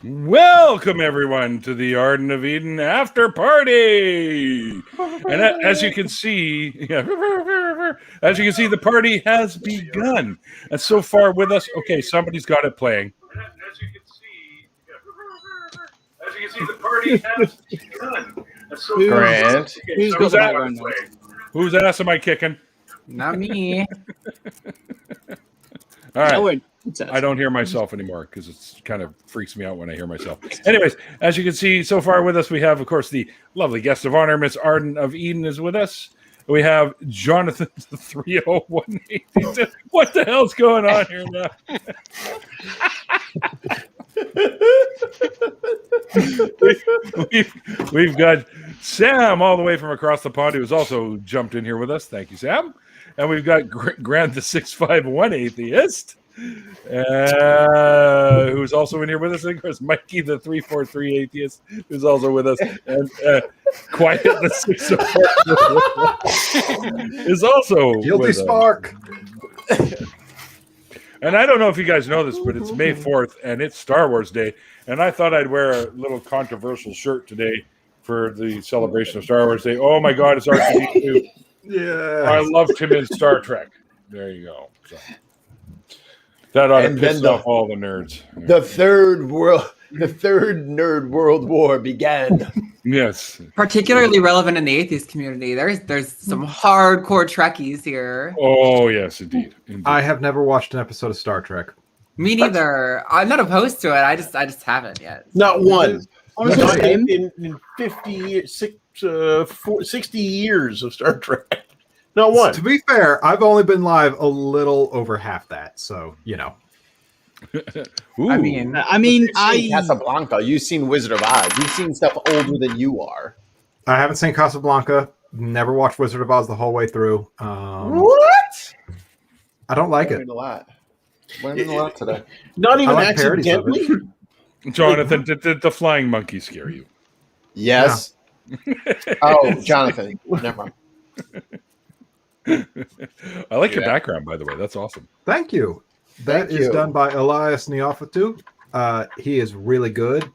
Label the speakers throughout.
Speaker 1: Welcome everyone to the Arden of Eden after party. And as you can see, the party has begun. And so far with us, okay, somebody's got it playing. As you can see, the party has begun. And so
Speaker 2: Grant,
Speaker 1: whose ass am I kicking?
Speaker 3: Not me.
Speaker 1: All right. I don't hear myself anymore because it kind of freaks me out when I hear myself. Anyways, as you can see, so far with us, we have, of course, the lovely guest of honor, Miss Arden of Eden is with us. We have Jonathan, the 30182. What the hell's going on here now? we've got Sam all the way from across the pond who's also jumped in here with us. Thank you, Sam. And we've got Grant, the 651 Atheist. Who's also in here with us, and of course Mikey the 343 Atheist, who's also with us, and Quiet the 604 is also
Speaker 2: guilty spark.
Speaker 1: And I don't know if you guys know this, but it's May 4th and it's Star Wars Day, and I thought I'd wear a little controversial shirt today for the celebration of Star Wars Day. Oh my God, it's R2D2.
Speaker 2: Yeah,
Speaker 1: I loved him in Star Trek. There you go. So. That ought to piss off all the nerds.
Speaker 2: The third nerd world war began.
Speaker 1: Yes.
Speaker 3: Particularly relevant in the atheist community. There's some hardcore Trekkies here.
Speaker 1: Oh yes, indeed.
Speaker 4: I have never watched an episode of Star Trek.
Speaker 3: Me neither. I'm not opposed to it. I just haven't yet.
Speaker 2: Not one.
Speaker 5: Honestly,
Speaker 2: in 60 years of Star Trek. Not one.
Speaker 4: To be fair, I've only been live a little over half that, so you know.
Speaker 3: I mean,
Speaker 2: Casablanca. You've seen Wizard of Oz. You've seen stuff older than you are.
Speaker 4: I haven't seen Casablanca. Never watched Wizard of Oz the whole way through.
Speaker 2: What?
Speaker 4: I don't like it.
Speaker 2: Learning a lot today. Not even
Speaker 4: like
Speaker 2: accidentally.
Speaker 1: Jonathan, did the flying monkey scare you?
Speaker 2: Yes. Oh, Jonathan. Never mind.
Speaker 1: I like your background, by the way. That's awesome.
Speaker 4: Thank you. That is done by Elias Neophytou. He is really good,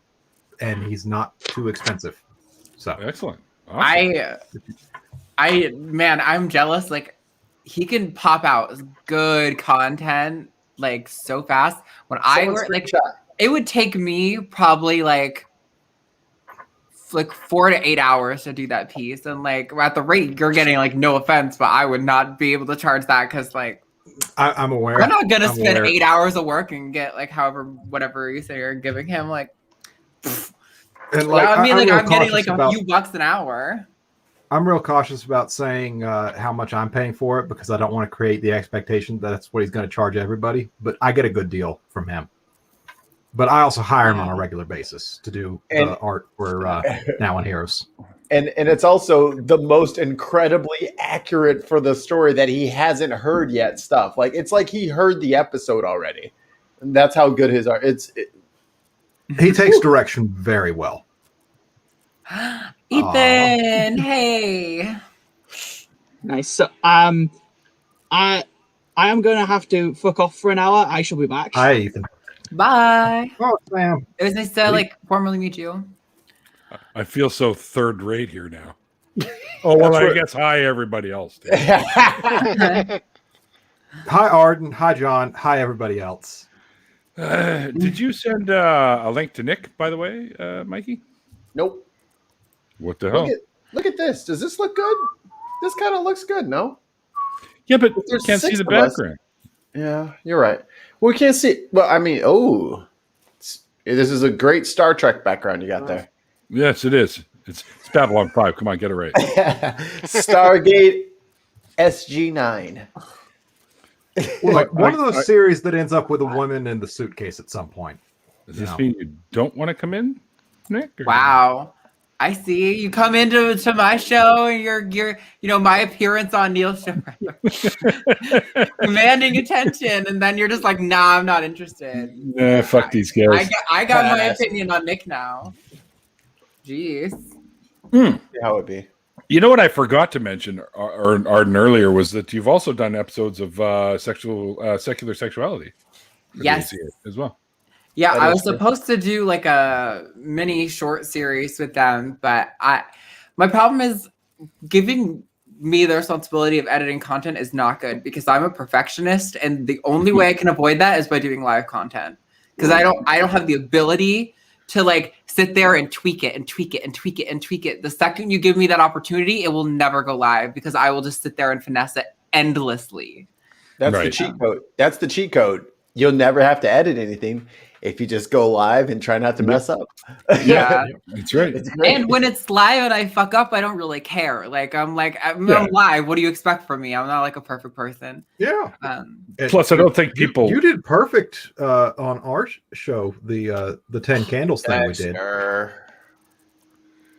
Speaker 4: and he's not too expensive. So
Speaker 1: excellent. Awesome.
Speaker 3: I'm jealous. Like, he can pop out good content like so fast. When I work, like, it would take me probably like 4 to 8 hours to do that piece, and like at the rate you're getting, like, no offense, but I would not be able to charge that because, like,
Speaker 4: I'm aware.
Speaker 3: I'm not gonna spend 8 hours of work and get like whatever you say you're giving him. Like,
Speaker 4: and like,
Speaker 3: I mean,
Speaker 4: I'm
Speaker 3: I'm getting like a few bucks an hour.
Speaker 4: I'm real cautious about saying how much I'm paying for it because I don't want to create the expectation that that's what he's going to charge everybody. But I get a good deal from him. But I also hire him on a regular basis to do art for Now on Heroes.
Speaker 2: And it's also the most incredibly accurate for the story that he hasn't heard yet stuff. Like, it's like he heard the episode already. And that's how good his art.
Speaker 4: He takes direction very well.
Speaker 3: Ethan, hey.
Speaker 5: nice. So, I am going to have to fuck off for an hour. I shall be back.
Speaker 4: Hi, Ethan.
Speaker 3: Bye.
Speaker 4: Oh, Sam.
Speaker 3: It was nice to like formally meet you.
Speaker 1: I feel so third rate here now. Oh, well, I guess hi, everybody else.
Speaker 4: Hi, Arden. Hi, John. Hi, everybody else.
Speaker 1: Did you send a link to Nick, by the way, Mikey?
Speaker 2: Nope.
Speaker 1: What the hell?
Speaker 2: Look at this. Does this look good? This kind of looks good, no?
Speaker 1: Yeah, but you can't see the background.
Speaker 2: Yeah, you're right. We can't see. Well, I mean, this is a great Star Trek background you got there.
Speaker 1: Yes, it is. It's Babylon 5. Come on, get it right.
Speaker 2: Stargate SG-9.
Speaker 4: Well, like one of those series that ends up with a woman in the suitcase at some point.
Speaker 1: Does this mean you don't want to come in, Nick? Or?
Speaker 3: Wow. I see. You come into my show and you're my appearance on Neil's show, commanding attention, and then you're just like, nah, I'm not interested.
Speaker 1: Nah, fuck these guys.
Speaker 3: I got my opinion on Nick now. Jeez.
Speaker 2: How it be?
Speaker 1: You know what I forgot to mention, Arden, earlier, was that you've also done episodes of secular sexuality.
Speaker 3: Yes.
Speaker 1: As well.
Speaker 3: Yeah,
Speaker 2: That
Speaker 3: I
Speaker 2: is
Speaker 3: was
Speaker 2: true.
Speaker 3: supposed to do like a mini short series with them, but my problem is giving me the responsibility of editing content is not good because I'm a perfectionist, and the only way I can avoid that is by doing live content. Because I don't have the ability to like sit there and tweak it and tweak it and tweak it and tweak it. The second you give me that opportunity, it will never go live because I will just sit there and finesse it endlessly.
Speaker 2: That's the
Speaker 1: Right.
Speaker 2: cheat code. That's the cheat code. You'll never have to edit anything if you just go live and try not to mess up.
Speaker 3: Yeah.
Speaker 1: That's right.
Speaker 2: It's great.
Speaker 3: And when it's live and I fuck up, I don't really care. I'm live. What do you expect from me? I'm not like a perfect person.
Speaker 4: Yeah.
Speaker 1: Plus, I don't think people.
Speaker 4: You did perfect on our show, the 10 candles thing we did.
Speaker 2: Dexter.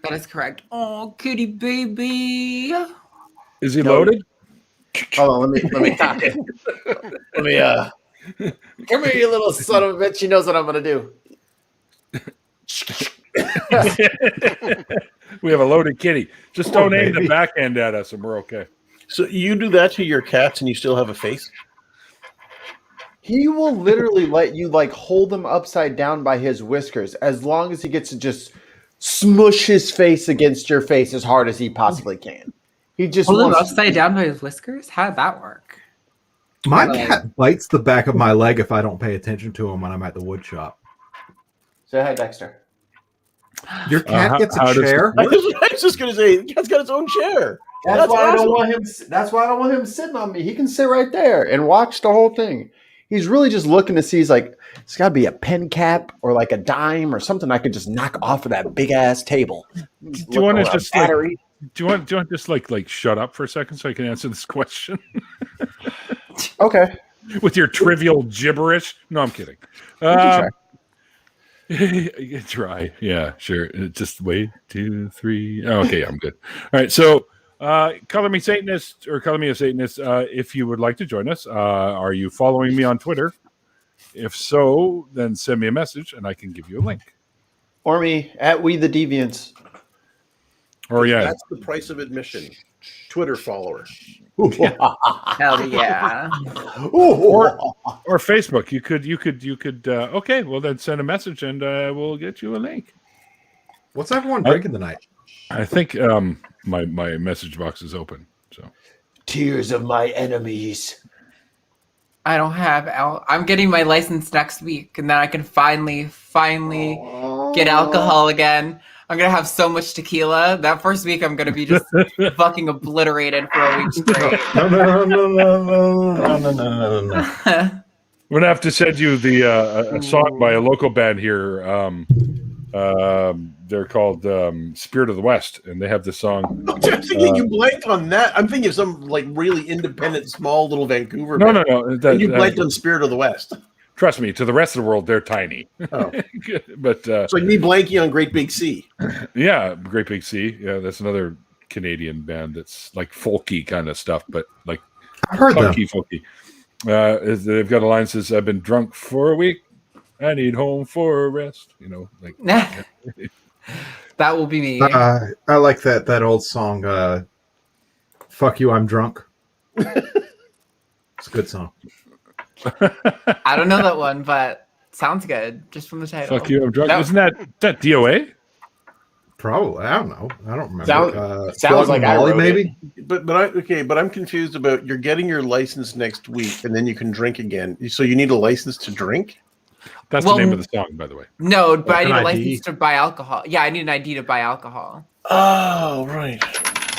Speaker 3: That is correct. Oh, kitty baby.
Speaker 1: Is he loaded?
Speaker 2: Hold on, let me cock it. Let me come here, you little son of a bitch. He knows what I'm gonna do.
Speaker 1: We have a loaded kitty. Just
Speaker 4: Come on,
Speaker 1: don't aim the
Speaker 4: baby.
Speaker 1: back end at us, and we're okay.
Speaker 6: So you do that to your cats, and you still have a face?
Speaker 2: He will literally let you like hold him upside down by his whiskers as long as he gets to just smush his face against your face as hard as he possibly can. He just
Speaker 3: Hold him
Speaker 2: wants
Speaker 3: upside down by his whiskers? How did that work?
Speaker 4: My
Speaker 3: Like-
Speaker 4: cat bites the back of my leg if I don't pay attention to him when I'm at the wood shop.
Speaker 2: Say hi, Dexter.
Speaker 4: Your cat gets
Speaker 1: how
Speaker 4: a
Speaker 1: does
Speaker 4: chair?
Speaker 6: I was just going to say, the cat's got its own chair.
Speaker 2: That's why I
Speaker 6: awesome.
Speaker 2: don't want him. That's why I don't want him sitting on me. He can sit right there and watch the whole thing. He's really just looking to see. He's like, it's got to be a pen cap or like a dime or something I could just knock off of that big ass table.
Speaker 1: Do you want to just like,
Speaker 2: battery?
Speaker 1: do you want just like shut up for a second so I can answer this question
Speaker 2: Okay.
Speaker 1: with your trivial gibberish? No, I'm kidding.
Speaker 2: can
Speaker 1: Try. Yeah, sure. Just wait, 2, 3. Okay, I'm good. All right. So, color me Satanist or color me a Satanist. If you would like to join us, are you following me on Twitter? If so, then send me a message and I can give you a link.
Speaker 2: Or me at We the Deviants.
Speaker 1: Or yeah,
Speaker 6: That's the price of admission. Twitter follower.
Speaker 3: Hell yeah.
Speaker 1: or Facebook. You could. Okay, well then send a message and we'll get you a link.
Speaker 4: What's everyone drinking tonight?
Speaker 1: I think my message box is open. So
Speaker 2: Tears of my enemies.
Speaker 3: I don't have I'm getting my license next week, and then I can finally get alcohol again. I'm gonna have so much tequila. That first week I'm gonna be just fucking obliterated for a week straight.
Speaker 6: No.
Speaker 1: we're gonna have to send you the a song by a local band here. They're called Spirit of the West, and they have this song.
Speaker 6: I'm thinking you blanked on that. I'm thinking of some like really independent, small little Vancouver.
Speaker 1: No.
Speaker 6: band. And you blanked on Spirit of the West.
Speaker 1: Trust me, to the rest of the world, they're tiny.
Speaker 6: Oh.
Speaker 1: But
Speaker 6: It's like me blanking on Great Big Sea.
Speaker 1: yeah, Great Big Sea. Yeah, that's another Canadian band that's like folky kind of stuff, but like
Speaker 4: I've heard them.
Speaker 1: funky, folky. They've got a line that says, "I've been drunk for a week. I need home for a rest." You know, like
Speaker 3: That will be me.
Speaker 4: I like that old song. Fuck you, I'm drunk. It's a good song.
Speaker 3: I don't know that one, but sounds good just from the title.
Speaker 1: "Fuck you, I'm drunk."
Speaker 3: No.
Speaker 1: Isn't that DOA?
Speaker 4: Probably. I don't know. I don't remember.
Speaker 2: Sounds
Speaker 4: Slug
Speaker 2: like
Speaker 4: and
Speaker 2: I
Speaker 4: Molly,
Speaker 2: wrote
Speaker 4: maybe.
Speaker 6: But I'm confused about you're getting your license next week, and then you can drink again. So you need a license to drink.
Speaker 1: That's
Speaker 3: Well,
Speaker 1: the name of the song, by the way.
Speaker 3: No, but I
Speaker 4: Like
Speaker 3: need
Speaker 4: an
Speaker 3: a
Speaker 4: ID?
Speaker 3: license to buy alcohol. Yeah, I need an ID to buy alcohol.
Speaker 6: Oh, right.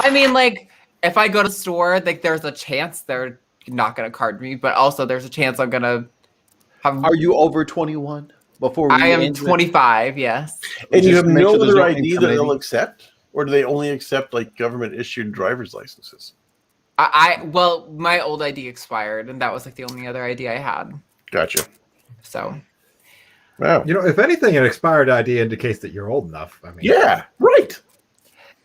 Speaker 3: I mean, like, if I go to the store, like, there's a chance they're not going to card me, but also there's a chance I'm going to have...
Speaker 2: Are you over 21? Before we
Speaker 3: I am
Speaker 2: end it?
Speaker 3: 25, yes.
Speaker 6: And you
Speaker 2: Just
Speaker 6: have
Speaker 2: make
Speaker 6: no
Speaker 2: sure there's
Speaker 6: other
Speaker 2: no
Speaker 6: ID that they'll
Speaker 2: incriminating-
Speaker 6: accept, or do they only accept like government-issued driver's licenses?
Speaker 3: Well, my old ID expired, and that was, like, the only other ID I had.
Speaker 6: Gotcha.
Speaker 3: So...
Speaker 6: Wow.
Speaker 4: You know, if anything, an expired ID indicates that you're old enough. I mean,
Speaker 6: Yeah. Right.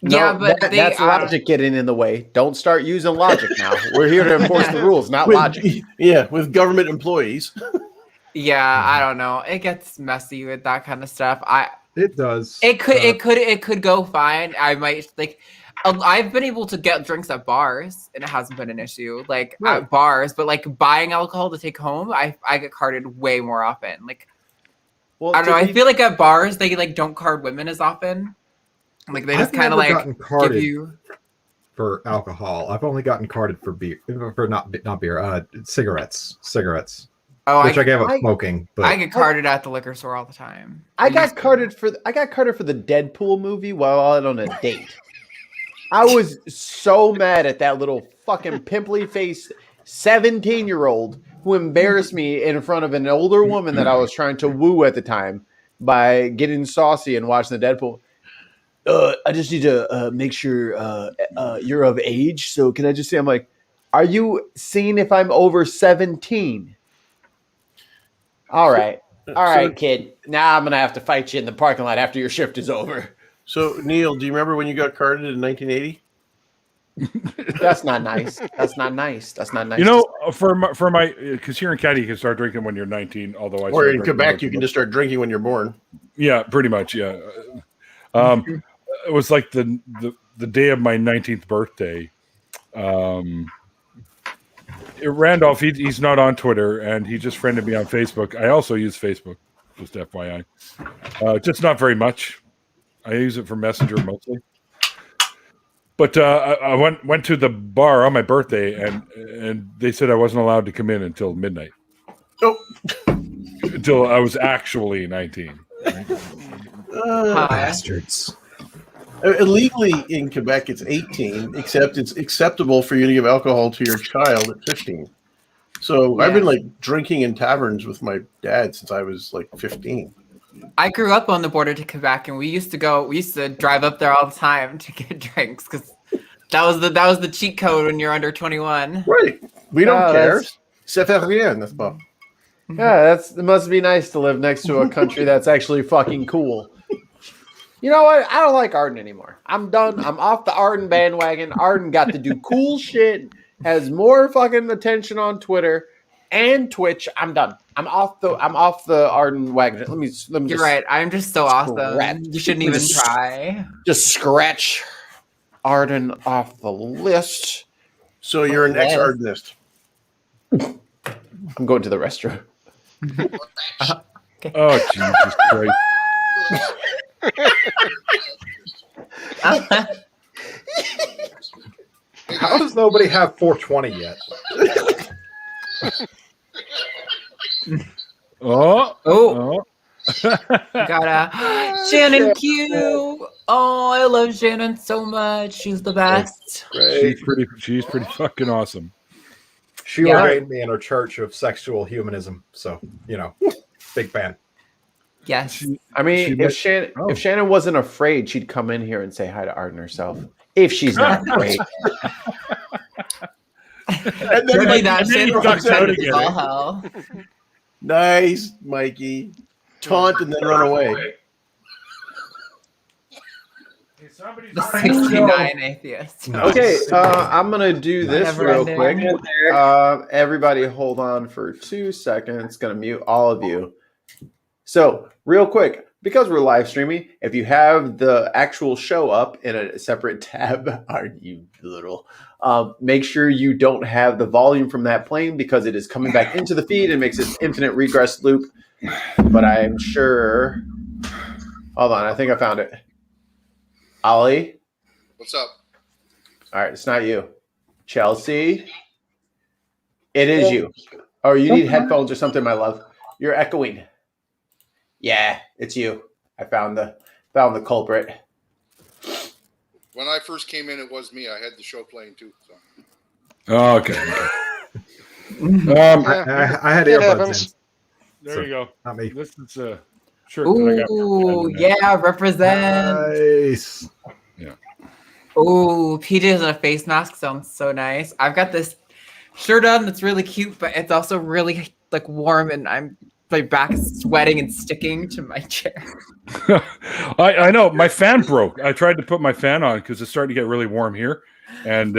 Speaker 3: Yeah, but
Speaker 2: that's logic getting in the way. Don't start using logic now. We're here to enforce the rules, not logic.
Speaker 6: Yeah, with government employees.
Speaker 3: Yeah, I don't know. It gets messy with that kind of stuff.
Speaker 4: it does.
Speaker 3: It could go fine. I might like. I've been able to get drinks at bars, and it hasn't been an issue. Like
Speaker 4: Right.
Speaker 3: at bars, but like buying alcohol to take home, I get carded way more often. Like
Speaker 2: Well,
Speaker 3: I don't know. I feel like at bars they like don't card women as often. Like they just kind of like
Speaker 4: gotten
Speaker 3: give
Speaker 4: carded
Speaker 3: you.
Speaker 4: for alcohol. I've only gotten carded for beer, for not beer, cigarettes,
Speaker 3: Oh,
Speaker 4: which I gave up smoking. But
Speaker 3: I get carded at the liquor store all the time.
Speaker 2: I got carded for the Deadpool movie while out on a date. I was so mad at that little fucking pimply faced 17-year-old who embarrassed me in front of an older woman that I was trying to woo at the time by getting saucy and watching the Deadpool. I just need to make sure you're of age. So can I just say, I'm like, are you seeing if I'm over 17? All right, kid. Now I'm gonna have to fight you in the parking lot after your shift is over.
Speaker 6: So Neil, do you remember when you got carded in 1980?
Speaker 2: That's not nice. That's not nice.
Speaker 1: You know, for my because here in Canada you can start drinking when you're 19. Although
Speaker 6: Or in Quebec you can just start drinking when you're born.
Speaker 1: Yeah, pretty much. Yeah. It was like the day of my 19th birthday. Randolph, he's not on Twitter, and he just friended me on Facebook. I also use Facebook, just FYI. Just not very much. I use it for Messenger mostly. But I went to the bar on my birthday, and they said I wasn't allowed to come in until midnight.
Speaker 6: Oh,
Speaker 1: until I was actually 19. Right?
Speaker 4: Bastards.
Speaker 6: Illegally in Quebec, it's 18, except it's acceptable for you to give alcohol to your child at 15. So I've been like drinking in taverns with my dad since I was like 15.
Speaker 3: I grew up on the border to Quebec, and we used to drive up there all the time to get drinks because that was the cheat code when you're under 21.
Speaker 6: Right. We don't care. Ça fait rien, n'est-ce pas?
Speaker 2: Yeah, it must be nice to live next to a country that's actually fucking cool. You know what? I don't like Arden anymore. I'm done. I'm off the Arden bandwagon. Arden got to do cool shit, has more fucking attention on Twitter and Twitch. I'm done. I'm off the Arden wagon. Let me
Speaker 3: You're right. I'm just so awesome.
Speaker 2: Scratch.
Speaker 3: You shouldn't even try.
Speaker 2: Just scratch Arden off the list.
Speaker 6: So you're an ex-Ardenist.
Speaker 2: I'm going to the restroom.
Speaker 3: Okay.
Speaker 1: Oh, Jesus Christ.
Speaker 4: How does nobody have 420 yet?
Speaker 1: Oh.
Speaker 3: Gotta Shannon Q. Oh, I love Shannon so much. She's the best.
Speaker 1: She's pretty fucking awesome.
Speaker 4: She ordained me in her church of sexual humanism, so big fan.
Speaker 3: Yes.
Speaker 2: I mean, if Shannon wasn't afraid, she'd come in here and say hi to Arden herself. If she's not afraid.
Speaker 6: And then,
Speaker 3: Really not.
Speaker 1: then he
Speaker 3: Shannon's
Speaker 1: ducks out
Speaker 3: excited as
Speaker 1: again.
Speaker 3: all hell.
Speaker 6: Nice, Mikey. Taunt and then run away.
Speaker 3: The 69 atheist.
Speaker 2: Okay, I'm going to do this real quick. Everybody hold on for 2 seconds. Going to mute all of you. So, real quick, because we're live streaming, if you have the actual show up in a separate tab, aren't you little? Make sure you don't have the volume from that playing because it is coming back into the feed and makes this infinite regress loop. But I'm sure. Hold on, I think I found it. Ollie?
Speaker 7: What's up?
Speaker 2: All right, it's not you. Chelsea? It is you. Oh, you need headphones or something, my love. You're echoing. Yeah, it's you. I found the culprit.
Speaker 7: When I first came in, it was me. I had the show playing too. So.
Speaker 1: Oh, okay.
Speaker 4: I had earbuds in.
Speaker 1: There you go.
Speaker 4: Not me.
Speaker 1: This is a shirt that I got.
Speaker 3: Ooh, yeah, represent.
Speaker 4: Nice.
Speaker 1: Yeah.
Speaker 3: Ooh, PJs in a face mask sounds so nice. I've got this shirt on that's really cute, but it's also really like warm, and my back is sweating and sticking to my chair.
Speaker 1: I know my fan broke. I tried to put my fan on because it's starting to get really warm here, and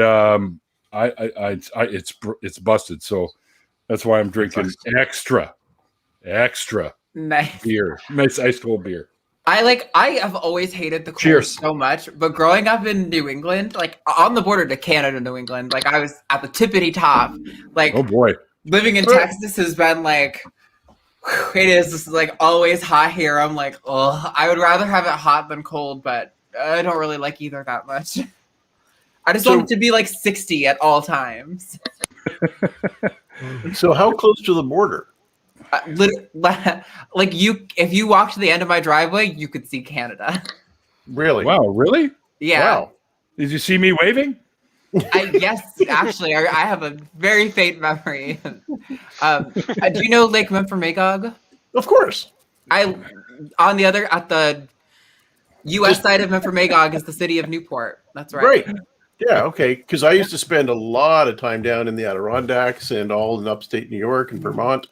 Speaker 1: it's busted. So that's why I'm drinking extra
Speaker 3: Nice
Speaker 1: beer, nice ice cold beer.
Speaker 3: I have always hated the cold so much, but growing up in New England, like on the border to Canada, New England, like I was at the tippity top. Like,
Speaker 1: oh boy,
Speaker 3: living in Texas has been like, It is just like always hot here. I'm like, oh, I would rather have it hot than cold, but I don't really like either that much. I just want it to be like 60 at all times.
Speaker 6: So how close to the border?
Speaker 3: Like if you walk to the end of my driveway, you could see Canada.
Speaker 6: Really?
Speaker 3: Oh,
Speaker 1: Wow, really?
Speaker 3: Yeah.
Speaker 6: Wow.
Speaker 1: Did you see me waving?
Speaker 3: Yes, actually, I have a very faint memory. Do you know Lake Memphremagog?
Speaker 6: Of course.
Speaker 3: At the U.S. side of Memphremagog is the city of Newport. That's right.
Speaker 6: Right. Yeah, okay. Because I used to spend a lot of time down in the Adirondacks and all in upstate New York and Vermont.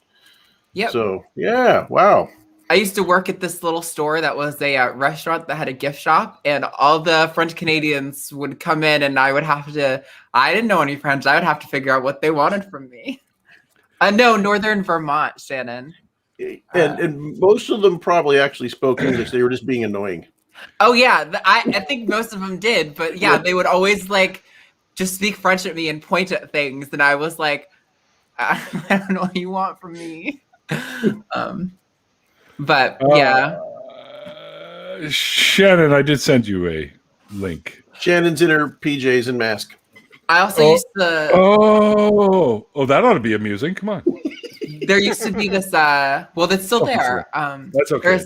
Speaker 3: Yep.
Speaker 6: So, yeah, wow.
Speaker 3: I used to work at this little store that was a restaurant that had a gift shop, and all the French Canadians would come in, and I didn't know any French. I would have to figure out what they wanted from me. No, Northern Vermont, Shannon.
Speaker 6: And most of them probably actually spoke English. They were just being annoying.
Speaker 3: Oh yeah, I think most of them did, but yeah, they would always like just speak French at me and point at things, and I was like, I don't know what you want from me. But yeah.
Speaker 1: Shannon, I did send you a link.
Speaker 6: Shannon's in her PJs and mask.
Speaker 3: I also used to.
Speaker 1: Oh, that ought to be amusing. Come on.
Speaker 3: There used to be this. Well, that's still there.
Speaker 1: That's okay.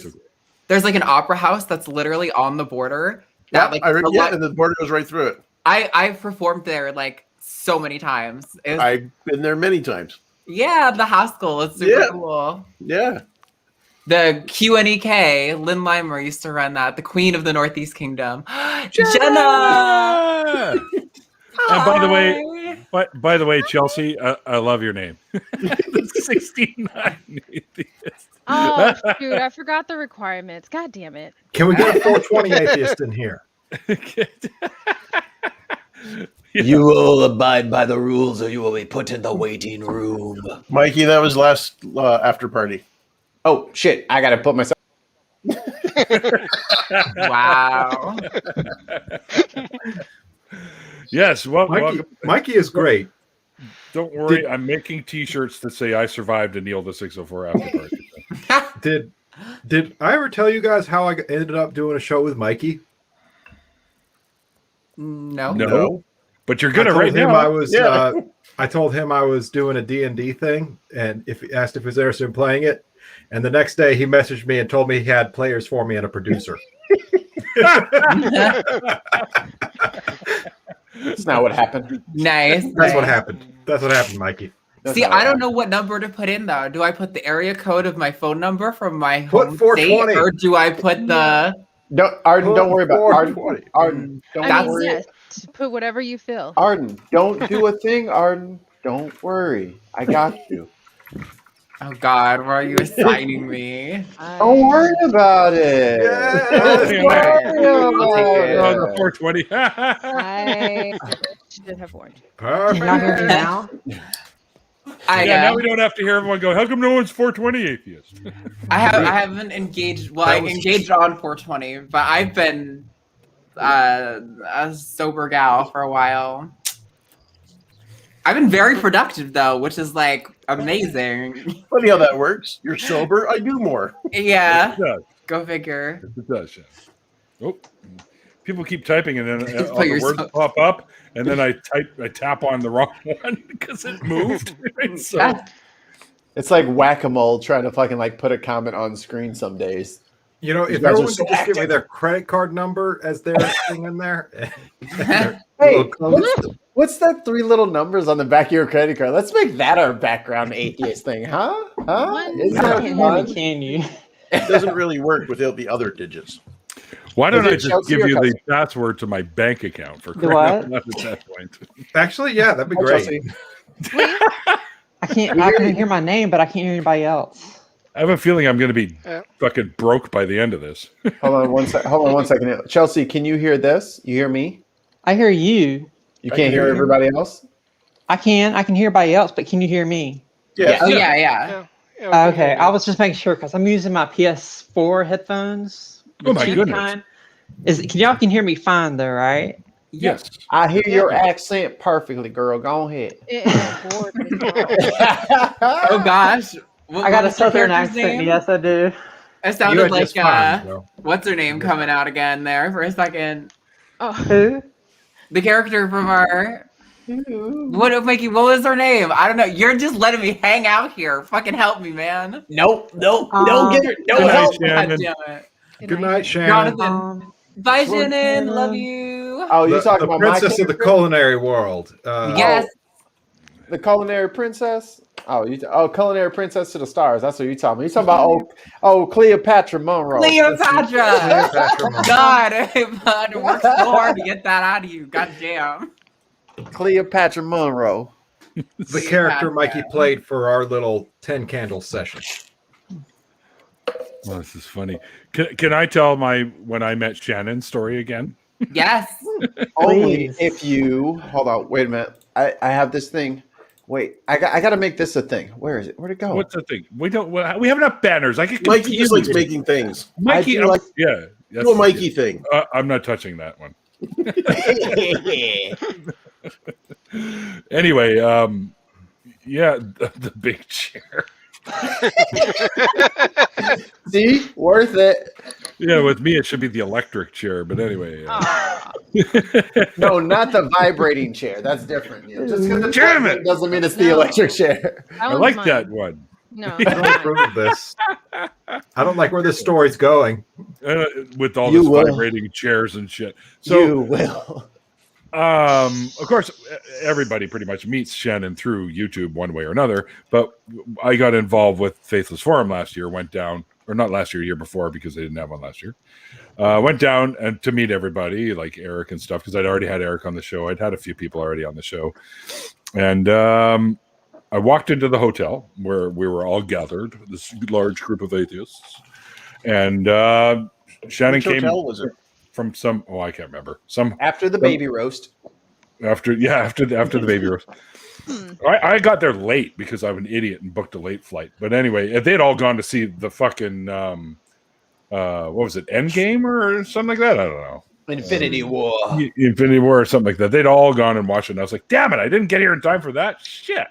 Speaker 3: There's like an opera house that's literally on the border. That
Speaker 6: and the border goes right through it.
Speaker 3: I've performed there like so many times.
Speaker 6: I've been there many times.
Speaker 3: Yeah, the Haskell. It's super cool.
Speaker 6: Yeah.
Speaker 3: The QNEK, Lynn Limer used to run that. The Queen of the Northeast Kingdom, Jenna.
Speaker 1: And by the way, Chelsea, I love your name. 69 Atheist.
Speaker 8: Oh shoot, I forgot the requirements. God damn it.
Speaker 4: Can we get a 420 atheist in here?
Speaker 2: You will abide by the rules or you will be put in the waiting room.
Speaker 6: Mikey, that was last after party.
Speaker 2: Oh, shit. I got to put myself.
Speaker 3: Wow.
Speaker 1: Yes. Well,
Speaker 4: Mikey is great.
Speaker 1: Don't worry. I'm making T-shirts that say I survived a Neil the 604 after party.
Speaker 4: Did I ever tell you guys how I ended up doing a show with Mikey?
Speaker 3: No.
Speaker 1: But you're gonna right now.
Speaker 4: I told him I was doing a D&D thing, and if he asked if he was interested in playing it, and the next day he messaged me and told me he had players for me and a producer.
Speaker 2: That's not what happened.
Speaker 3: Nice.
Speaker 4: That's what happened. That's what happened, Mikey.
Speaker 3: See, I don't know what number to put in though. Do I put the area code of my phone number from my home state, or do I put the?
Speaker 2: Arden, don't worry about it. Arden, don't worry.
Speaker 8: Yes, put whatever you feel.
Speaker 2: Arden, don't do a thing. Arden, don't worry. I got you.
Speaker 3: Oh God, where are you assigning me?
Speaker 2: Don't worry about it.
Speaker 1: Don't worry about it. 420.
Speaker 8: I should have warned you.
Speaker 4: Perfect.
Speaker 9: Can y'all hear me now?
Speaker 1: Now we don't have to hear everyone go, how come no one's 420 atheist?
Speaker 3: I haven't engaged. Well, I engaged on 420, but I've been a sober gal for a while. I've been very productive though, which is like amazing.
Speaker 6: Funny how that works. You're sober. I do more.
Speaker 3: Yeah.
Speaker 1: It does.
Speaker 3: Go figure.
Speaker 1: It does. Yeah. Oh, people keep typing, and then all
Speaker 3: Put
Speaker 1: the words
Speaker 3: yourself-
Speaker 1: pop up, and then I tap on the wrong one because it moved. So
Speaker 2: It's like whack-a-mole trying to fucking like put a comment on screen some days.
Speaker 4: You know, if everyone could just give me their credit card number as their thing in there.
Speaker 2: Hey, what's that 3 little numbers on the back of your credit card? Let's make that our background atheist thing, huh? Is that fun?
Speaker 9: Can you?
Speaker 6: It doesn't really work without the other digits.
Speaker 1: why don't I just
Speaker 2: Chelsea
Speaker 1: give
Speaker 2: or
Speaker 1: you the
Speaker 2: cousin?
Speaker 1: password to my bank account for
Speaker 9: what?
Speaker 1: at that point?
Speaker 4: Actually, yeah, that'd be great.
Speaker 9: I can hear my name, but I can't hear anybody else.
Speaker 1: I have a feeling I'm going to be fucking broke by the end of this.
Speaker 2: Hold on one second. Chelsea, can you hear this? You hear me?
Speaker 9: I hear you.
Speaker 2: You can't hear everybody else?
Speaker 9: I can hear everybody else, but can you hear me?
Speaker 6: Yeah.
Speaker 3: Oh yeah.
Speaker 9: Okay, I was just making sure because I'm using my PS4 headphones.
Speaker 1: Oh my
Speaker 9: cheap
Speaker 1: goodness.
Speaker 9: kind. Y'all can hear me fine though, right?
Speaker 1: Yes.
Speaker 2: I hear your accent perfectly, girl. Go ahead.
Speaker 3: Oh gosh. What,
Speaker 9: I got a
Speaker 3: what's your
Speaker 9: southern
Speaker 3: character's
Speaker 9: accent.
Speaker 3: name?
Speaker 9: Yes, I do.
Speaker 3: It
Speaker 4: You
Speaker 3: sounded
Speaker 4: are
Speaker 3: like
Speaker 4: just fine, Joe.
Speaker 3: what's her name coming out again there for a second.
Speaker 8: Oh,
Speaker 9: Who?
Speaker 3: The character from our what was her name? I don't know. You're just letting me hang out here. Fucking help me, man.
Speaker 2: Nope. Don't
Speaker 9: Um,
Speaker 2: get her.
Speaker 1: Good
Speaker 2: No
Speaker 1: night,
Speaker 2: help.
Speaker 1: Shannon.
Speaker 3: God damn it.
Speaker 4: Good night, Shannon.
Speaker 3: Jonathan. Bye,
Speaker 2: Well,
Speaker 3: Shannon. Love you.
Speaker 2: Oh, you talking
Speaker 4: The
Speaker 2: about my
Speaker 4: princess of the
Speaker 2: character?
Speaker 4: culinary world.
Speaker 3: Yes.
Speaker 2: The culinary princess? Oh, culinary princess to the stars. That's what you're talking about. You're talking about Cleopatra Monroe.
Speaker 3: Cleopatra.
Speaker 4: Cleopatra Monroe.
Speaker 3: God, I worked so hard to get that out of you. God damn.
Speaker 2: Cleopatra Monroe.
Speaker 4: The character Mikey played for our little 10 candle session.
Speaker 1: Well, this is funny. Can I tell when I met Shannon story again?
Speaker 3: Yes.
Speaker 2: Only
Speaker 9: Please.
Speaker 2: if you hold on. Wait a minute. I have this thing. Wait, I got to make this a thing. Where is it? Where'd it go?
Speaker 1: What's the thing? We have enough banners. I get
Speaker 6: Mikey just likes
Speaker 1: confused.
Speaker 6: making things.
Speaker 1: Mikey,
Speaker 2: I do like-
Speaker 1: yeah. That's,
Speaker 6: Do a Mikey thing.
Speaker 1: I'm not touching that one. Anyway, yeah, the big chair.
Speaker 2: See, worth it.
Speaker 1: Yeah, with me it should be the electric chair, but anyway.
Speaker 2: No, not the vibrating chair. That's different. Yeah. Just because
Speaker 1: Damn it!
Speaker 2: doesn't mean it's the
Speaker 8: No.
Speaker 2: electric chair.
Speaker 8: that
Speaker 1: I
Speaker 8: one's
Speaker 1: like
Speaker 8: mine.
Speaker 1: that one.
Speaker 8: No,
Speaker 4: I don't approve of this. I don't like where this story's going.
Speaker 1: With all
Speaker 2: You
Speaker 1: this
Speaker 2: will.
Speaker 1: vibrating chairs and shit.
Speaker 2: You
Speaker 1: So,
Speaker 2: will.
Speaker 1: of course, everybody pretty much meets Shannon through YouTube one way or another. But I got involved with Faithless Forum last year. Went down, or not last year, year before, because they didn't have one last year. Went down and to meet everybody, like Eric and stuff, because I'd already had Eric on the show. I'd had a few people already on the show, and I walked into the hotel where we were all gathered, this large group of atheists, and Shannon
Speaker 6: Which
Speaker 1: came
Speaker 6: hotel was it?
Speaker 1: from some. Oh, I can't remember. Some
Speaker 2: After the baby roast.
Speaker 1: after the baby roast. I got there late because I'm an idiot and booked a late flight. But anyway, they'd all gone to see the fucking what was it, Endgame or something like that? I don't know.
Speaker 2: Infinity War.
Speaker 1: Infinity War or something like that. They'd all gone and watched it. And I was like, damn it, I didn't get here in time for that shit.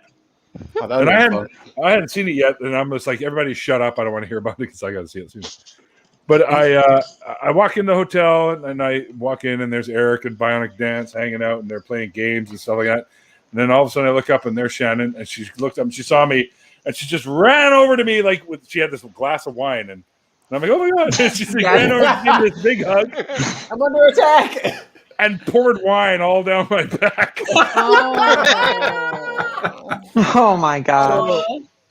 Speaker 2: Oh, that
Speaker 1: And
Speaker 2: was fun.
Speaker 1: I hadn't seen it yet, and I'm just like, everybody shut up. I don't want to hear about it because I got to see it soon. But I walk in the hotel, and I walk in, and there's Eric and Bionic Dance hanging out, and they're playing games and stuff like that. And then all of a sudden I look up, and there's Shannon, and she looked up, and she saw me, and she just ran over to me she had this glass of wine, and I'm like, oh my God. And she ran over to give me this big hug
Speaker 2: I'm under attack.
Speaker 1: and poured wine all down my back.
Speaker 9: Oh my god.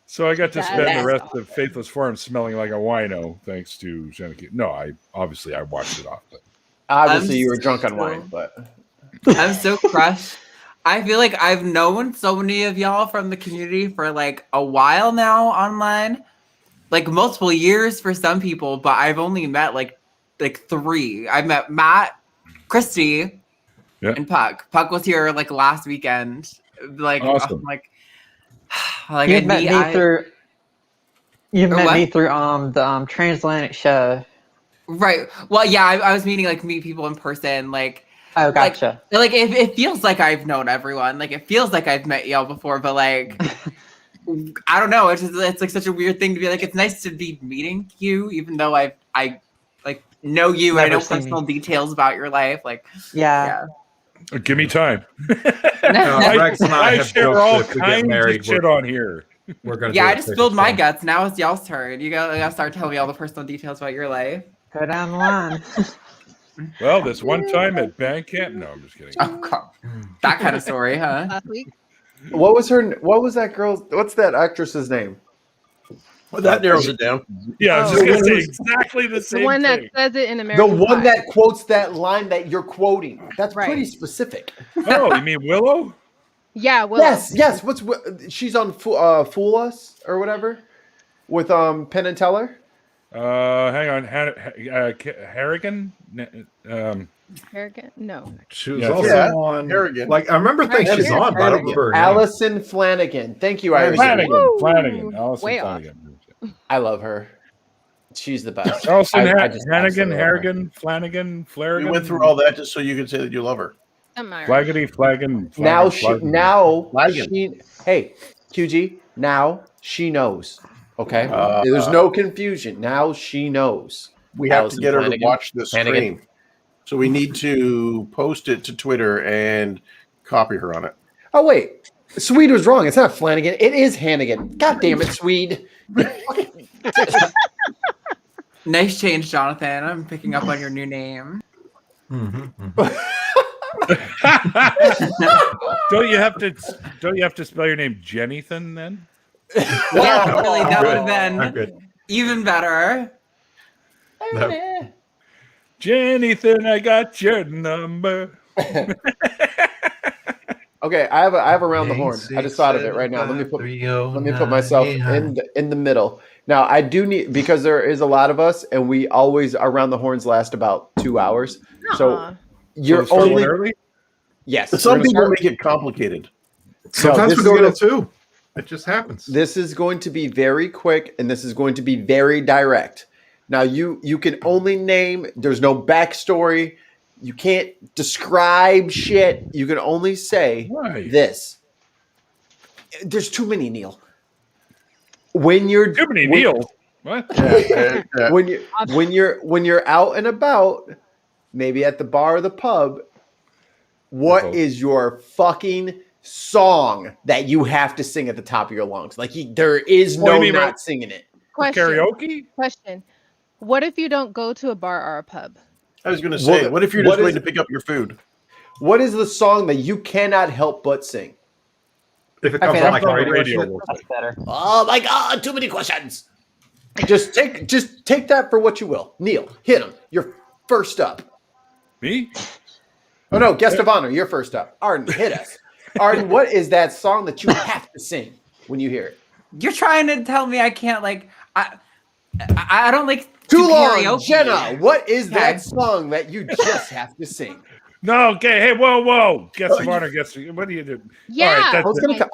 Speaker 1: So I got to spend the
Speaker 8: That's
Speaker 1: rest of Faithless Forum smelling like a wino, thanks to Shannon. No, I washed it off. But
Speaker 2: Obviously, you were drunk on wine, but
Speaker 3: I'm so crushed. I feel like I've known so many of y'all from the community for like a while now online, like multiple years for some people, but I've only met like three. I met Matt, Christy,
Speaker 1: Yeah.
Speaker 3: and Puck. Puck was here like last weekend. Like,
Speaker 1: Awesome.
Speaker 3: like
Speaker 9: You've met me through. You've
Speaker 3: Or
Speaker 9: met
Speaker 3: what?
Speaker 9: me through the transatlantic show.
Speaker 3: right. Well, yeah, I was meeting meet people in person, like.
Speaker 9: Oh, gotcha.
Speaker 3: Like it feels like I've known everyone. Like it feels like I've met y'all before, but like I don't know. It's like such a weird thing to be like. It's nice to be meeting you, even though I like know you. I
Speaker 9: Never
Speaker 3: know
Speaker 9: seen
Speaker 3: personal
Speaker 9: me.
Speaker 3: details about your life. Like
Speaker 9: Yeah.
Speaker 1: give me time.
Speaker 4: Rex and I have
Speaker 1: share
Speaker 4: joked
Speaker 1: all
Speaker 4: that if we get
Speaker 1: kinds
Speaker 4: married,
Speaker 1: of shit on here.
Speaker 4: we're gonna.
Speaker 3: yeah,
Speaker 4: do
Speaker 3: I
Speaker 4: a
Speaker 3: just
Speaker 4: Faithless
Speaker 3: spilled my
Speaker 4: Forum.
Speaker 3: guts. Now it's y'all's turn. You gotta start telling me all the personal details about your life.
Speaker 9: Go down the line.
Speaker 1: Well, this one time at band camp. No, I'm just kidding.
Speaker 3: Oh god, that kind of story, huh?
Speaker 8: last week.
Speaker 2: what was that girl's? What's that actress's name?
Speaker 6: Well, that narrows it down.
Speaker 1: Yeah, I was just gonna say exactly the
Speaker 8: The
Speaker 1: same
Speaker 8: one that
Speaker 1: thing.
Speaker 8: says it in
Speaker 2: The
Speaker 8: American
Speaker 2: one
Speaker 8: Pie.
Speaker 2: that quotes that line that you're quoting. That's
Speaker 8: Right.
Speaker 2: pretty specific.
Speaker 1: Oh, you mean Willow?
Speaker 8: Yeah, well,
Speaker 2: Yes. She's on Fool Us or whatever with Penn and Teller.
Speaker 1: Hang on, Harrigan.
Speaker 8: Harrigan? No.
Speaker 4: She was
Speaker 1: Yeah.
Speaker 4: also
Speaker 6: Yeah,
Speaker 4: on.
Speaker 6: Harrigan.
Speaker 4: Like I remember things she's on, but I don't remember her name.
Speaker 2: Allison Flanagan. Thank you, Iris.
Speaker 1: Flanagan. Allison
Speaker 8: Way off.
Speaker 1: Flanagan.
Speaker 2: I love her. She's the best.
Speaker 1: Allison
Speaker 2: I just
Speaker 1: Hannigan,
Speaker 2: absolutely love her.
Speaker 1: Harrigan, Flanagan,
Speaker 6: We
Speaker 1: Flanagan.
Speaker 6: went through all that just so you could say that you love her.
Speaker 8: I'm Irish.
Speaker 1: Flaggity, flagging.
Speaker 2: Now
Speaker 1: flagging.
Speaker 2: hey,
Speaker 6: Flagging.
Speaker 2: QG. Now she knows. Okay. There's no confusion. Now she knows.
Speaker 6: We have
Speaker 2: Allison
Speaker 6: to get her to
Speaker 2: Flanagan.
Speaker 6: watch the
Speaker 2: Flanagan.
Speaker 6: stream. So we need to post it to Twitter and copy her on it.
Speaker 2: Oh, wait. Swede was wrong. It's not Flanagan. It is Hannigan. God damn it, Swede.
Speaker 3: Nice change, Jonathan. I'm picking up on your new name.
Speaker 1: Don't you have to spell your name Jennythan then?
Speaker 3: Yeah, really, that would have
Speaker 4: I'm
Speaker 3: been
Speaker 4: good.
Speaker 3: even better.
Speaker 4: No.
Speaker 1: Jennythan, I got your number.
Speaker 2: Okay, I have around the horn. I just thought of it right now. Let me put myself in the middle. Now I do need, because there is a lot of us, and we always around the horns last about 2 hours. So you're
Speaker 1: So it's
Speaker 2: only
Speaker 1: early?
Speaker 2: yes.
Speaker 6: But some
Speaker 2: we're gonna
Speaker 6: people
Speaker 2: start-
Speaker 6: make it complicated.
Speaker 4: Sometimes
Speaker 2: this
Speaker 4: we
Speaker 2: is
Speaker 4: go
Speaker 2: gonna-
Speaker 4: to 2. It just happens.
Speaker 2: This is going to be very quick, and this is going to be very direct. Now you can only name. There's no backstory. You can't describe shit. You can only say this. There's too many, Neil. When you're
Speaker 1: Too many Neils. What?
Speaker 2: when you're out and about, maybe at the bar or the pub, what is your fucking song that you have to sing at the top of your lungs? Like there is
Speaker 1: What do
Speaker 2: no
Speaker 1: you mean,
Speaker 2: not
Speaker 1: right?
Speaker 2: singing it.
Speaker 8: Question.
Speaker 1: Karaoke?
Speaker 8: Question. What if you don't go to a bar or a pub?
Speaker 6: I was going to say, what if you're just going to pick up your food?
Speaker 2: What is the song that you cannot help but sing?
Speaker 4: If it comes on like
Speaker 1: radio,
Speaker 4: radio,
Speaker 9: That's better.
Speaker 2: Oh my God, too many questions. Just take that for what you will. Neil, hit him. You're first up.
Speaker 1: Me?
Speaker 2: Oh no, guest of honor, you're first up. Arden, hit us. Arden, what is that song that you have to sing when you hear it?
Speaker 3: You're trying to tell me I can't I don't like
Speaker 2: Too long,
Speaker 3: karaoke.
Speaker 2: Jenna. What is that song that you just have to sing?
Speaker 1: No, okay. Hey, whoa. Guest of honor, what do you do?
Speaker 8: Yeah.
Speaker 1: All right,
Speaker 2: I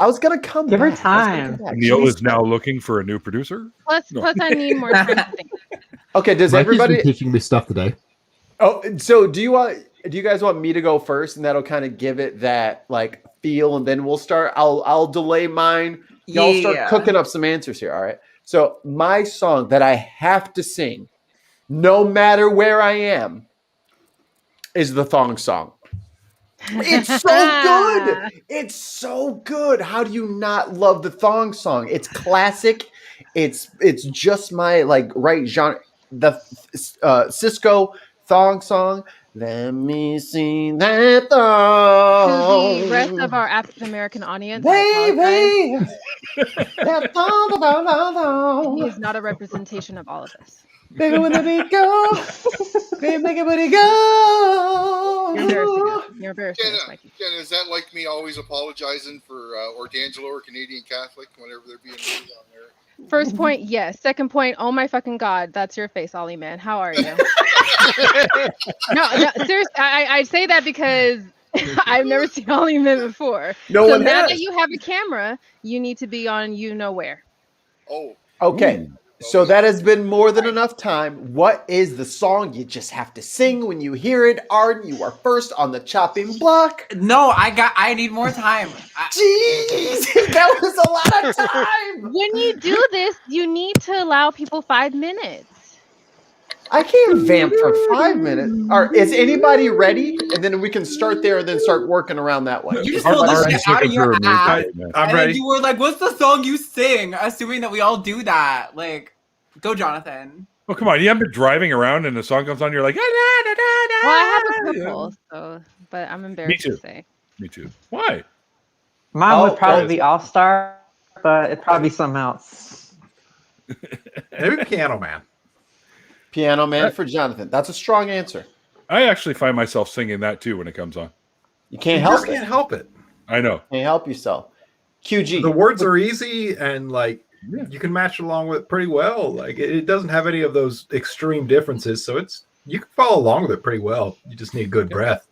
Speaker 2: was gonna come.
Speaker 9: Give her
Speaker 2: back. I was gonna
Speaker 9: time.
Speaker 2: come back.
Speaker 1: Neil
Speaker 2: Jeez.
Speaker 1: is now looking for a new producer.
Speaker 8: Plus, I need more time to think.
Speaker 2: Okay. Does everybody?
Speaker 4: teaching me stuff today.
Speaker 2: Oh, so do you guys want me to go first, and that'll kind of give it that like feel, and then we'll start. I'll delay mine. Y'all start cooking up some answers here. All right. So my song that I have to sing, no matter where I am, is the thong song. It's so good. It's so good. How do you not love the thong song? It's classic. It's just my like right genre. The Cisco thong song. Let me see that thong.
Speaker 8: To the rest of our African American audience,
Speaker 2: Baby.
Speaker 8: he is not a representation of all of us.
Speaker 2: Baby, when the beat go, baby, make it when it go.
Speaker 8: You're embarrassing us, Mikey.
Speaker 7: Jenna, is that like me always apologizing for or D'Angelo or Canadian Catholic whenever they're being rude on there?
Speaker 8: First point, yes. Second point, oh my fucking God, that's your face, Ollie, man. How are you? no, seriously, I say that because I've never seen Ollie Man before.
Speaker 2: No
Speaker 8: so
Speaker 2: one
Speaker 8: now
Speaker 2: has.
Speaker 8: that you have a camera, you need to be on you know where.
Speaker 7: Oh.
Speaker 2: Okay. So that has been more than enough time. What is the song you just have to sing when you hear it? Arden, you are first on the chopping block.
Speaker 3: No, I need more time.
Speaker 2: Jeez, that was a lot of time.
Speaker 8: When you do this, you need to allow people 5 minutes.
Speaker 2: I can't vamp for 5 minutes. Is anybody ready? And then we can start there and then start working around that way.
Speaker 3: You just pulled this shit out of your ass.
Speaker 4: I'm
Speaker 3: and
Speaker 4: ready.
Speaker 3: then you were like, what's the song you sing? Assuming that we all do that. Like, go, Jonathan.
Speaker 1: Oh, come on. You haven't been driving around and the song comes on, you're like,
Speaker 8: Well, I have a couple, so, but I'm embarrassed to say.
Speaker 1: Me too. Why?
Speaker 9: Mine would probably be All Star, but it'd probably be something else.
Speaker 4: Maybe Piano Man.
Speaker 2: Piano Man for Jonathan. That's a strong answer.
Speaker 1: I actually find myself singing that too when it comes on.
Speaker 2: You can't
Speaker 4: You
Speaker 2: help
Speaker 4: just
Speaker 2: it.
Speaker 4: can't help it.
Speaker 1: I know.
Speaker 2: Can't help yourself. QG.
Speaker 4: The words are easy and like you can match along with it pretty well. Like it doesn't have any of those extreme differences, so you can follow along with it pretty well. You just need good breath.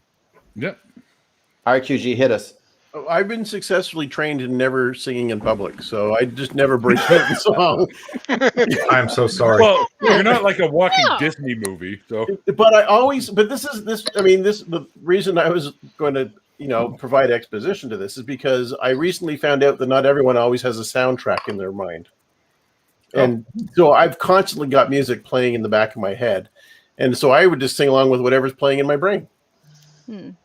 Speaker 1: Yeah.
Speaker 2: All right, QG, hit us.
Speaker 6: I've been successfully trained in never singing in public, so I just never break out the song.
Speaker 4: I'm so sorry.
Speaker 1: Well, you're not like a walking Disney movie, so.
Speaker 6: But the reason I was going to, provide exposition to this is because I recently found out that not everyone always has a soundtrack in their mind. And so I've constantly got music playing in the back of my head. And so I would just sing along with whatever's playing in my brain.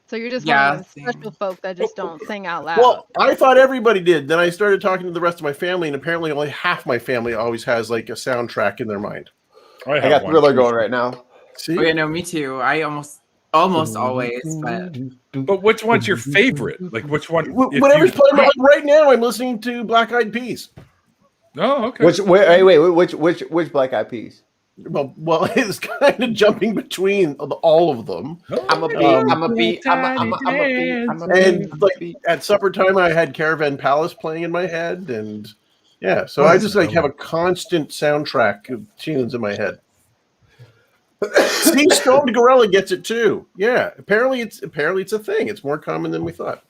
Speaker 8: So you're just one
Speaker 3: Yeah,
Speaker 8: of those special folk that just don't sing out loud.
Speaker 6: Well, I thought everybody did. Then I started talking to the rest of my family, and apparently only half my family always has like a soundtrack in their mind.
Speaker 2: I got Thriller going right now.
Speaker 6: See?
Speaker 3: Oh yeah, no, me too. I almost always,
Speaker 1: But which one's your favorite? Like which one? if
Speaker 6: Whatever's
Speaker 1: you-
Speaker 6: playing right now, I'm listening to Black Eyed Peas.
Speaker 1: Oh, okay.
Speaker 2: Which Black Eyed Peas?
Speaker 6: Well, it's kind of jumping between all of them.
Speaker 2: I'm a beat.
Speaker 6: And like at supper time, I had Caravan Palace playing in my head, and yeah, so I just like have a constant soundtrack of tunes in my head. See, Stoned Gorilla gets it too. Yeah, apparently it's a thing. It's more common than we thought.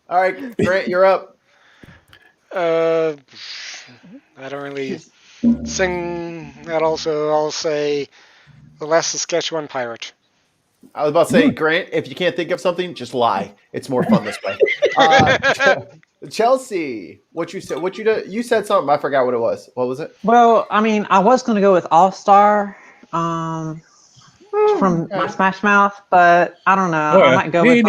Speaker 2: All right, Grant, you're up.
Speaker 10: I don't really sing that. Also, I'll say the Last Saskatchewan Pirate.
Speaker 2: I was about to say, Grant, if you can't think of something, just lie. It's more fun this way. Chelsea, what you said? What you did? You said something. I forgot what it was. What was it?
Speaker 9: Well, I mean, I was going to go with All Star from my Smash Mouth, but I don't know. I might go with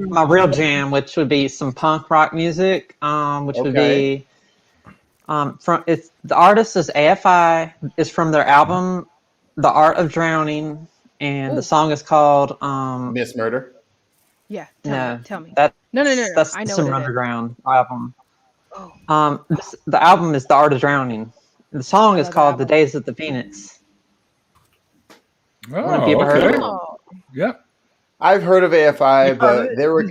Speaker 9: my real jam, which would be some punk rock music, which would be from it's the artist is AFI. Is from their album The Art of Drowning, and the song is called
Speaker 2: Miss Murder.
Speaker 8: Yeah, tell me.
Speaker 9: No.
Speaker 8: That's
Speaker 9: I know some underground album. The album is The Art of Drowning. The song is called The Days of the Phoenix.
Speaker 1: Oh,
Speaker 9: Have you ever heard of it?
Speaker 1: Yeah.
Speaker 2: I've heard of AFI, but they were.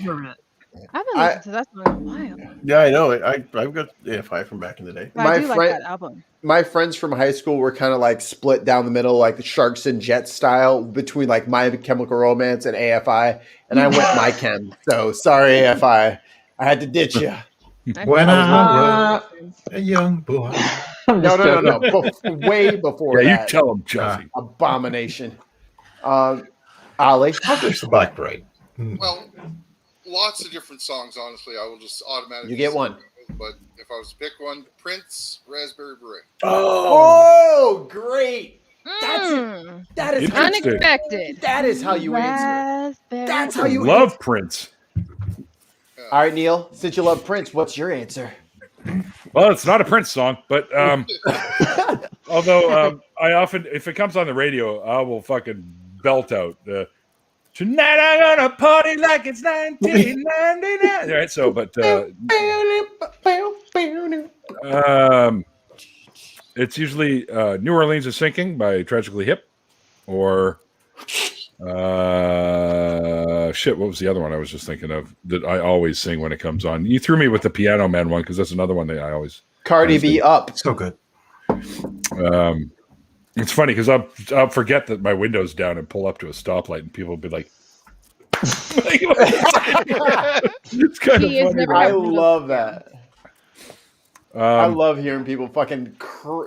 Speaker 8: I haven't listened to that song in a while.
Speaker 6: Yeah, I know. I've got AFI from back in the day.
Speaker 8: But I do like that album.
Speaker 2: My friends from high school were kind of like split down the middle, like the Sharks and Jets style, between like My Chemical Romance and AFI, and I went My Chem. So sorry, AFI, I had to ditch you.
Speaker 4: When I was a young boy.
Speaker 2: No. Way before that.
Speaker 1: Yeah, you tell them, Chelsea.
Speaker 2: Abomination. Ollie,
Speaker 4: there's the Black Parade.
Speaker 7: Well, lots of different songs. Honestly, I will just automatically.
Speaker 2: You get one.
Speaker 7: But if I was to pick one, Prince, Raspberry Beret.
Speaker 2: Oh, great! That is
Speaker 8: unexpected.
Speaker 2: That is how you answer. That's how you
Speaker 1: love Prince.
Speaker 2: All right, Neil. Since you love Prince, what's your answer?
Speaker 1: Well, it's not a Prince song, but although I often, if it comes on the radio, I will fucking belt out "Tonight I'm gonna party like it's 1999." All right, so but it's usually "New Orleans is Sinking" by Tragically Hip, or shit. What was the other one I was just thinking of that I always sing when it comes on? You threw me with the Piano Man one because that's another one that I always.
Speaker 2: Cardi B Up.
Speaker 4: So good.
Speaker 1: It's funny because I'll forget that my window's down and pull up to a stoplight, and people will be like, "It's kind of funny."
Speaker 2: I love that. I love hearing people fucking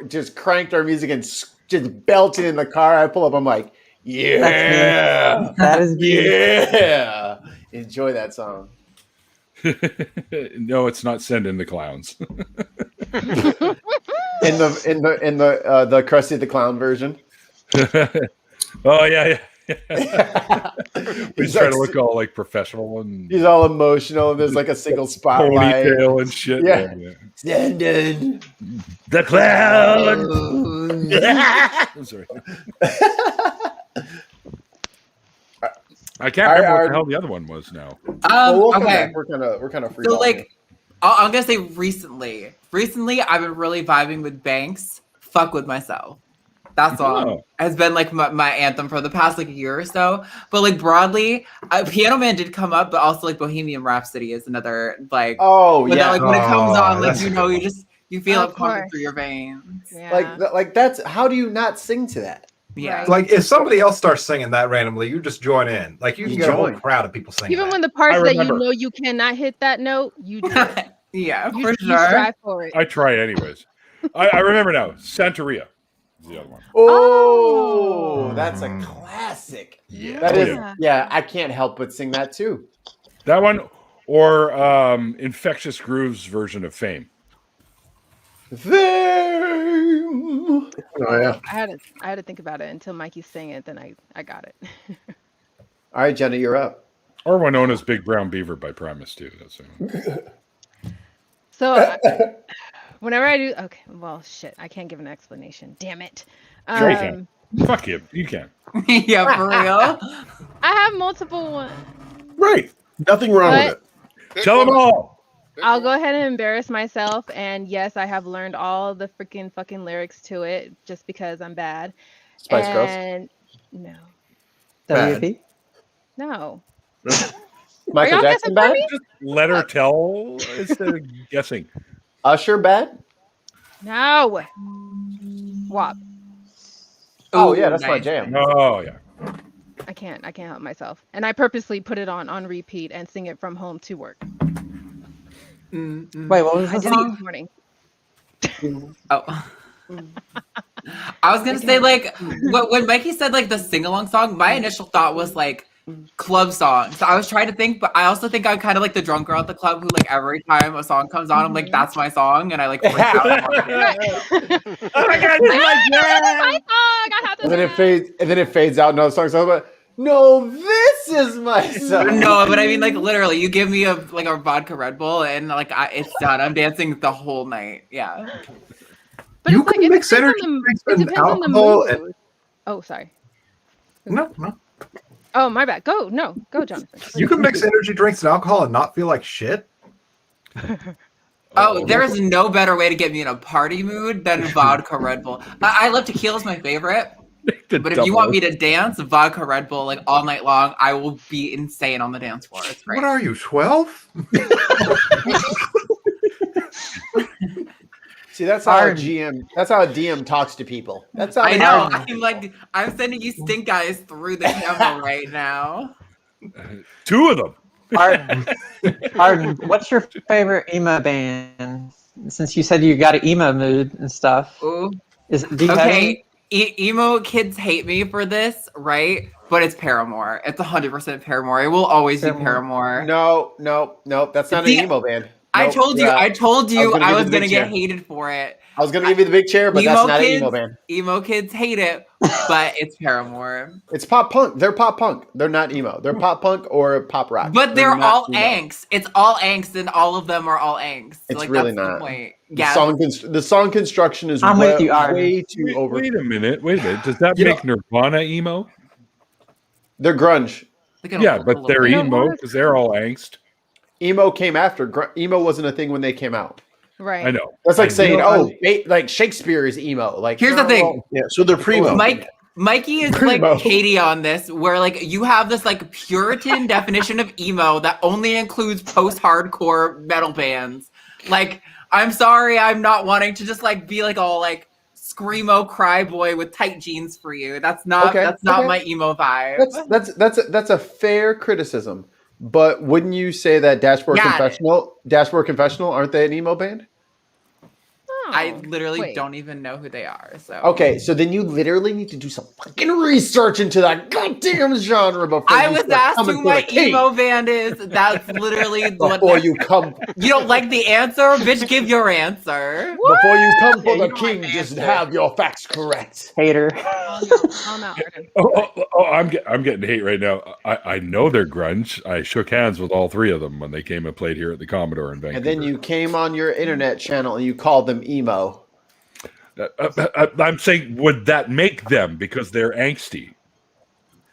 Speaker 2: just crank their music and just belting in the car. I pull up, I'm like, yeah,
Speaker 9: that is beautiful.
Speaker 2: Yeah. Enjoy that song.
Speaker 1: No, it's not "Send in the Clowns."
Speaker 2: in the Krusty the Clown version.
Speaker 1: Oh yeah. He's trying
Speaker 2: like,
Speaker 1: to look all like professional and
Speaker 2: he's all emotional, and there's like a single spotlight,
Speaker 1: ponytail and shit.
Speaker 2: Yeah. Send in
Speaker 1: the clown. I'm sorry. I can't remember what the hell the other one was now.
Speaker 3: Okay.
Speaker 2: We're kind of free.
Speaker 3: So like, I'm gonna say recently, I've been really vibing with Banks. "Fuck With Myself." That song has been like my anthem for the past like year or so. But like broadly, Piano Man did come up, but also like Bohemian Rhapsody is another like.
Speaker 2: Oh yeah.
Speaker 3: Like when it comes on, like
Speaker 2: that's
Speaker 3: you feel it pumping through your veins.
Speaker 8: Yeah.
Speaker 2: Like that's how do you not sing to that?
Speaker 3: Yeah.
Speaker 4: Like if somebody else starts singing that randomly, you just join in. Like you can get a whole crowd of people singing.
Speaker 8: Even when the parts that you know you cannot hit that note, you do.
Speaker 3: Yeah,
Speaker 8: you,
Speaker 3: for
Speaker 8: you
Speaker 3: sure.
Speaker 8: strive for it.
Speaker 1: I try anyways. I remember now. Santeria is the other one.
Speaker 2: Oh, that's a classic.
Speaker 1: Yeah.
Speaker 2: That is. Yeah, I can't help but sing that too.
Speaker 1: That one, or Infectious Groove's version of Fame?
Speaker 2: Fame.
Speaker 6: Oh yeah.
Speaker 8: I had to think about it until Mikey sang it. Then I got it.
Speaker 2: All right, Jenna, you're up.
Speaker 1: Or Winona's Big Brown Beaver by Primus too. That's
Speaker 8: So whenever I do, okay, well, shit, I can't give an explanation. Damn it.
Speaker 1: Sure you can. Fuck you. You can.
Speaker 3: Yeah, for real.
Speaker 8: I have multiple ones.
Speaker 6: Right. Nothing wrong with it.
Speaker 1: Tell them all.
Speaker 8: I'll go ahead and embarrass myself. And yes, I have learned all the freaking fucking lyrics to it just because I'm bad.
Speaker 2: Spice Girls.
Speaker 8: And no.
Speaker 9: WP?
Speaker 8: No.
Speaker 2: Michael Jackson bad?
Speaker 1: Just let her tell instead of guessing.
Speaker 2: Usher bad?
Speaker 8: No. WAP.
Speaker 2: Oh yeah, that's my jam.
Speaker 1: Oh yeah.
Speaker 8: I can't help myself. And I purposely put it on repeat and sing it from home to work.
Speaker 3: Mm-hmm.
Speaker 9: Wait, what was
Speaker 8: I
Speaker 9: the
Speaker 8: did it
Speaker 9: song?
Speaker 8: this morning.
Speaker 3: Oh. I was gonna say, like, when Mikey said like the sing-along song, my initial thought was like club song. So I was trying to think, but I also think I'm kind of like the drunk girl at the club who, like, every time a song comes on, I'm like, that's my song, and I like freak out.
Speaker 1: Oh my god, you like
Speaker 8: My song. I have to
Speaker 2: And then it fades out. Another song's over. No, this is my song.
Speaker 3: No, but I mean, like, literally, you give me a vodka Red Bull, and like, it's done. I'm dancing the whole night. Yeah.
Speaker 8: But
Speaker 4: You
Speaker 8: it's like,
Speaker 4: can
Speaker 8: it
Speaker 4: mix
Speaker 8: depends
Speaker 4: energy
Speaker 8: on the-
Speaker 4: drinks
Speaker 8: it
Speaker 4: and
Speaker 8: depends on the
Speaker 4: alcohol
Speaker 8: mood.
Speaker 4: and-
Speaker 8: Oh, sorry.
Speaker 4: No.
Speaker 8: Oh, my bad. Go, Jonathan.
Speaker 4: You can mix energy drinks and alcohol and not feel like shit.
Speaker 3: Oh, there is no better way to get me in a party mood than vodka Red Bull. I love tequila's my favorite. But if you want me to dance, vodka Red Bull like all night long, I will be insane on the dance floor. It's great.
Speaker 4: What are you, 12?
Speaker 2: See, that's how a DM talks to people. That's how
Speaker 3: I
Speaker 2: they
Speaker 3: know.
Speaker 2: talk.
Speaker 3: I'm sending you stink eyes through the camera right now.
Speaker 1: Two of them.
Speaker 9: Arden, what's your favorite emo band? Since you said you got an emo mood and stuff.
Speaker 3: Ooh.
Speaker 9: Do you have any?
Speaker 3: Emo kids hate me for this, right? But it's Paramore. It's 100% Paramore. It will always be Paramore.
Speaker 2: No, that's not an emo band.
Speaker 3: I told you I was
Speaker 2: gonna
Speaker 3: gonna get hated for it.
Speaker 2: I was gonna give you the big chair, but that's not an emo band.
Speaker 3: Emo kids hate it, but it's Paramore.
Speaker 2: It's pop punk. They're pop punk. They're not emo. They're pop punk or pop rock.
Speaker 3: But they're
Speaker 2: not
Speaker 3: all
Speaker 2: emo.
Speaker 3: angst. It's all angst, and all of them are all angst.
Speaker 2: It's
Speaker 3: like,
Speaker 2: really
Speaker 3: that's
Speaker 2: not.
Speaker 3: The point.
Speaker 2: The
Speaker 3: Yeah.
Speaker 2: song construction is
Speaker 9: I'm with you,
Speaker 2: way too over.
Speaker 1: Wait a minute. Does that make Nirvana emo?
Speaker 2: They're grunge.
Speaker 1: Yeah, but they're emo because they're all angst.
Speaker 2: Emo came after. Emo wasn't a thing when they came out.
Speaker 8: Right.
Speaker 1: I know.
Speaker 2: That's like saying, like Shakespeare is emo. Like,
Speaker 3: here's the thing.
Speaker 6: Yeah, so they're primo.
Speaker 3: Mikey is
Speaker 2: Primo.
Speaker 3: like Katie on this, where like you have this like Puritan definition of emo that only includes post-hardcore metal bands. Like, I'm sorry, I'm not wanting to just like be like all like screamo cry boy with tight jeans for you. That's not my emo vibe.
Speaker 2: That's a fair criticism. But wouldn't you say that Dashboard Confessional, aren't they an emo band?
Speaker 3: I literally don't even know who they are. So
Speaker 2: okay, so then you literally need to do some fucking research into that goddamn genre before
Speaker 3: I
Speaker 2: you
Speaker 3: was
Speaker 2: start
Speaker 3: asked
Speaker 2: coming
Speaker 3: who
Speaker 2: for
Speaker 3: my
Speaker 2: the king.
Speaker 3: emo band is. That's literally
Speaker 2: before you come.
Speaker 3: You don't like the answer, bitch? Give your answer.
Speaker 2: Before you come for the king, just have your facts correct.
Speaker 9: Hater.
Speaker 1: I'm getting hate right now. I know they're grunge. I shook hands with all three of them when they came and played here at the Commodore in Vancouver.
Speaker 2: And then you came on your internet channel and you called them emo.
Speaker 1: I'm saying, would that make them because they're angsty?